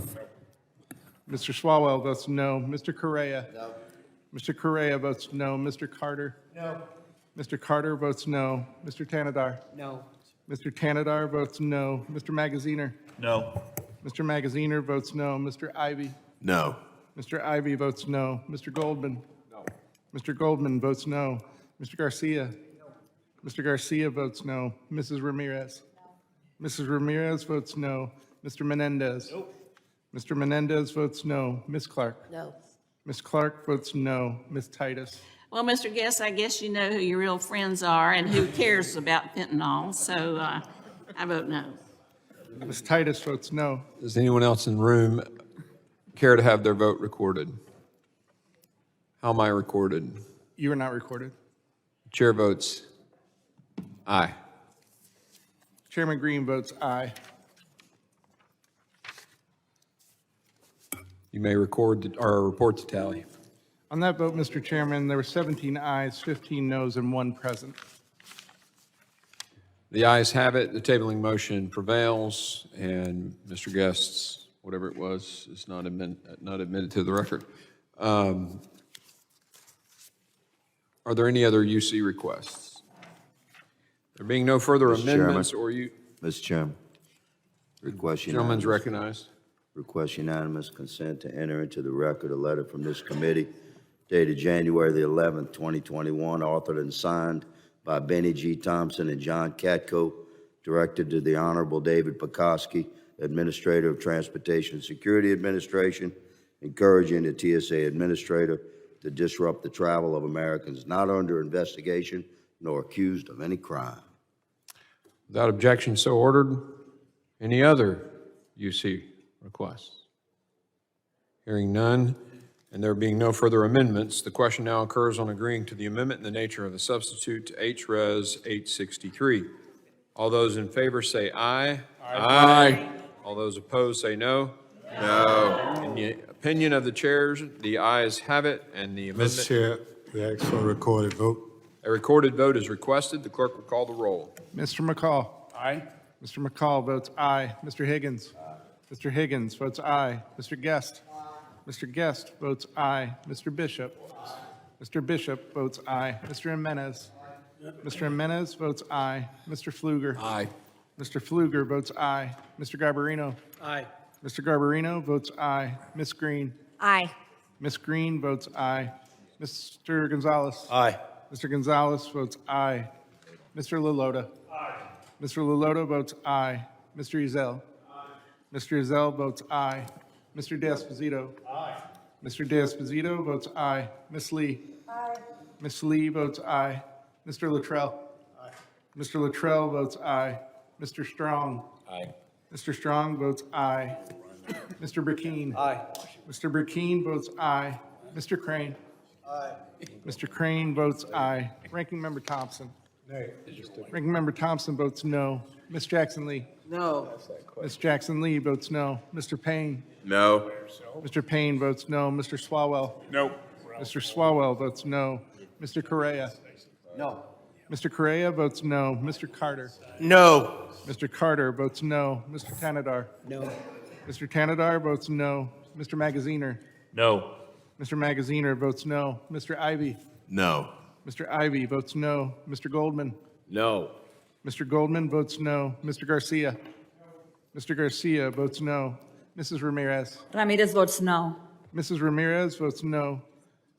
Mr. Swalwell votes no. Mr. Correa. No. Mr. Correa votes no. Mr. Carter. No. Mr. Carter votes no. Mr. Tanadar. No. Mr. Tanadar votes no. Mr. Magaziner. No. Mr. Magaziner votes no. Mr. Ivy. No. Mr. Ivy votes no. Mr. Goldman. No. Mr. Goldman votes no. Mr. Garcia. No. Mr. Garcia votes no. Mrs. Ramirez. No. Mrs. Ramirez votes no. Mr. Menendez. Nope. Mr. Menendez votes no. Ms. Clark. No. Ms. Clark votes no. Ms. Titus. Well, Mr. Guest, I guess you know who your real friends are and who cares about fentanyl, so I vote no. Ms. Titus votes no. Does anyone else in the room care to have their vote recorded? How am I recorded? You are not recorded. Chair votes aye. Chairman Green votes aye. You may record or report to tally. On that vote, Mr. Chairman, there were 17 ayes, 15 noes, and 1 present. The ayes have it. The tabling motion prevails, and Mr. Guest's, whatever it was, is not admitted to the record. Are there any other UC requests? There being no further amendments or you... Mr. Chairman, request Gentleman's recognized. Request unanimous consent to enter into the record a letter from this committee dated January the 11th, 2021, authored and signed by Benny G. Thompson and John Katko, directed to the Honorable David Pekoski, Administrator of Transportation Security Administration, encouraging the TSA Administrator to disrupt the travel of Americans not under investigation nor accused of any crime. Without objection, so ordered. Any other UC requests? Hearing none, and there being no further amendments, the question now occurs on agreeing to the amendment in the nature of a substitute to H-Res 863. All those in favor say aye. Aye. All those opposed say no. No. In the opinion of the chairs, the ayes have it, and the amendment. Mr. Chair, we ask for a recorded vote. A recorded vote is requested. The clerk will call the roll. Mr. McCall. Aye. Mr. McCall votes aye. Mr. Higgins. Mr. Higgins votes aye. Mr. Guest. Mr. Guest votes aye. Mr. Bishop. Mr. Bishop votes aye. Mr. Jimenez. Mr. Jimenez votes aye. Mr. Pfluger. Aye. Mr. Pfluger votes aye. Mr. Garbarino. Aye. Mr. Garbarino votes aye. Ms. Green. Aye. Ms. Green votes aye. Mr. Gonzalez. Aye. Mr. Gonzalez votes aye. Mr. Lalota. Aye. Mr. Lalota votes aye. Mr. Ezell. Aye. Mr. Ezell votes aye. Mr. D'Esposito. Aye. Mr. D'Esposito votes aye. Ms. Lee. Aye. Ms. Lee votes aye. Mr. Luttrell. Aye. Mr. Luttrell votes aye. Mr. Strong. Aye. Mr. Strong votes aye. Mr. Burkeen. Aye. Mr. Burkeen votes aye. Mr. Crane. Aye. Mr. Crane votes aye. Ranking Member Thompson. Ranking Member Thompson votes no. Ms. Jackson Lee. No. Ms. Jackson Lee votes no. Mr. Payne. No. Mr. Payne votes no. Mr. Swalwell. No. Mr. Swalwell votes no. Mr. Correa. No. Mr. Correa votes no. Mr. Carter. No. Mr. Carter votes no. Mr. Tanadar. No. Mr. Tanadar votes no. Mr. Magaziner. No. Mr. Magaziner votes no. Mr. Ivy. No. Mr. Ivy votes no. Mr. Goldman. No. Mr. Goldman votes no. Mr. Garcia. Mr. Garcia votes no. Mrs. Ramirez. Ramirez votes no. Mrs. Ramirez votes no.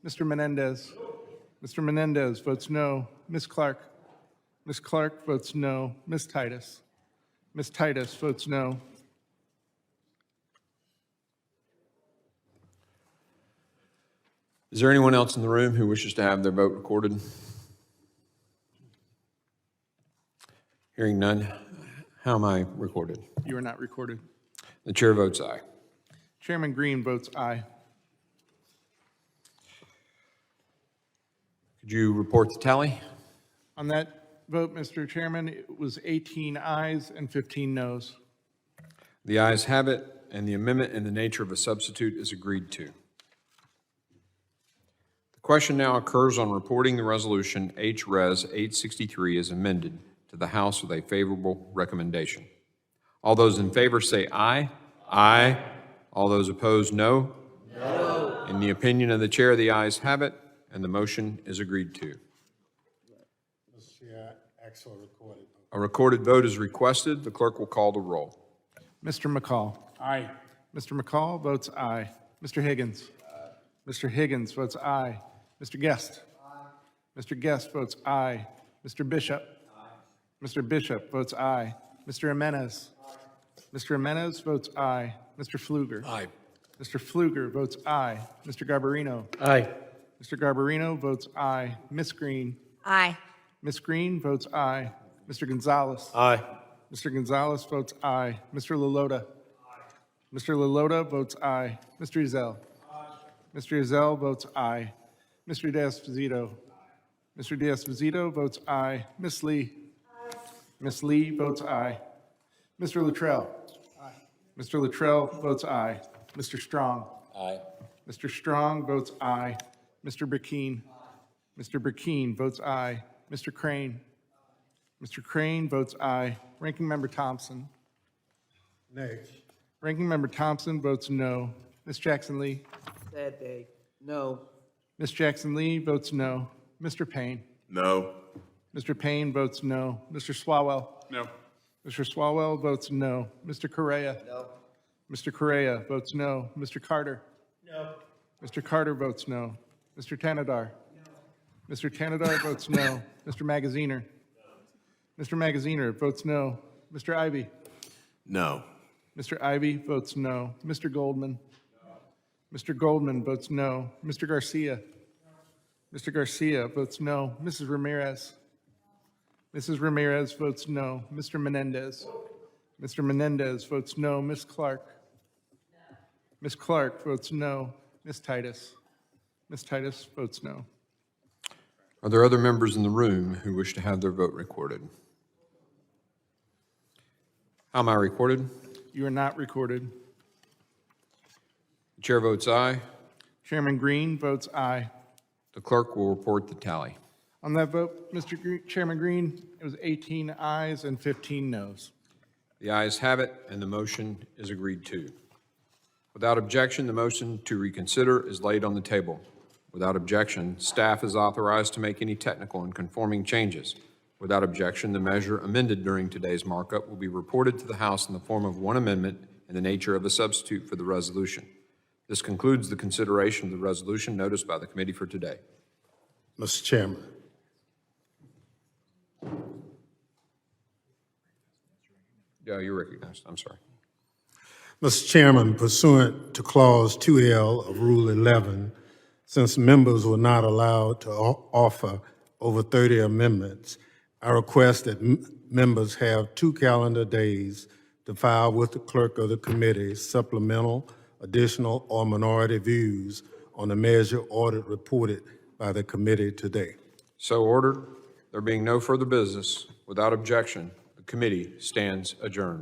Mr. Menendez. Mr. Menendez votes no. Ms. Clark. Ms. Clark votes no. Ms. Titus. Ms. Titus votes no. Is there anyone else in the room who wishes to have their vote recorded? Hearing none, how am I recorded? You are not recorded. The chair votes aye. Chairman Green votes aye. Could you report the tally? On that vote, Mr. Chairman, it was 18 ayes and 15 noes. The ayes have it, and the amendment in the nature of a substitute is agreed to. The question now occurs on reporting the resolution H-Res 863 as amended to the House with a favorable recommendation. All those in favor say aye. Aye. All those opposed, no. No. In the opinion of the chair, the ayes have it, and the motion is agreed to. Mr. Chair, actual recorded vote. A recorded vote is requested. The clerk will call the roll. Mr. McCall. Aye. Mr. McCall votes aye. Mr. Higgins. Mr. Higgins votes aye. Mr. Guest. Mr. Guest votes aye. Mr. Bishop. Mr. Bishop votes aye. Mr. Jimenez. Mr. Jimenez votes aye. Mr. Pfluger. Aye. Mr. Pfluger votes aye. Mr. Garbarino. Aye. Mr. Garbarino votes aye. Ms. Green. Aye. Ms. Green votes aye. Mr. Gonzalez. Aye. Mr. Gonzalez votes aye. Mr. Lalota. Mr. Lalota votes aye. Mr. Ezell. Mr. Ezell votes aye. Mr. D'Esposito. Mr. D'Esposito votes aye. Ms. Lee. Ms. Lee votes aye. Mr. Luttrell. Mr. Luttrell votes aye. Mr. Strong. Aye. Mr. Strong votes aye. Mr. Burkeen. Mr. Burkeen votes aye. Mr. Crane. Mr. Crane votes aye. Ranking Member Thompson. Nay. Ranking Member Thompson votes no. Ms. Jackson Lee. Sad day. No. Ms. Jackson Lee votes no. Mr. Payne. No. Mr. Payne votes no. Mr. Swalwell. No. Mr. Swalwell votes no. Mr. Correa. No. Mr. Correa votes no. Mr. Carter. No. Mr. Carter votes no. Mr. Tanadar. Mr. Tanadar votes no. Mr. Magaziner. Mr. Magaziner votes no. Mr. Ivy. No. Mr. Ivy votes no. Mr. Goldman. Mr. Goldman votes no. Mr. Garcia. Mr. Garcia votes no. Mrs. Ramirez. Mrs. Ramirez votes no. Mr. Menendez. Mr. Menendez votes no. Ms. Clark. Ms. Clark votes no. Ms. Titus. Ms. Titus votes no. Are there other members in the room who wish to have their vote recorded? How am I recorded? You are not recorded. The chair votes aye. Chairman Green votes aye. The clerk will report the tally. On that vote, Chairman Green, it was 18 ayes and 15 noes. The ayes have it, and the motion is agreed to. Without objection, the motion to reconsider is laid on the table. Without objection, staff is authorized to make any technical and conforming changes. Without objection, the measure amended during today's markup will be reported to the House in the form of one amendment in the nature of a substitute for the resolution. This concludes the consideration of the resolution noticed by the committee for today. Mr. Chairman. Yeah, you're recognized. I'm sorry. Mr. Chairman, pursuant to Clause 2L of Rule 11, since members were not allowed to offer over 30 amendments, I request that members have 2 calendar days to file with the clerk of the committee supplemental, additional, or minority views on the measure audit reported by the committee today. So ordered. There being no further business, without objection, the committee stands adjourned.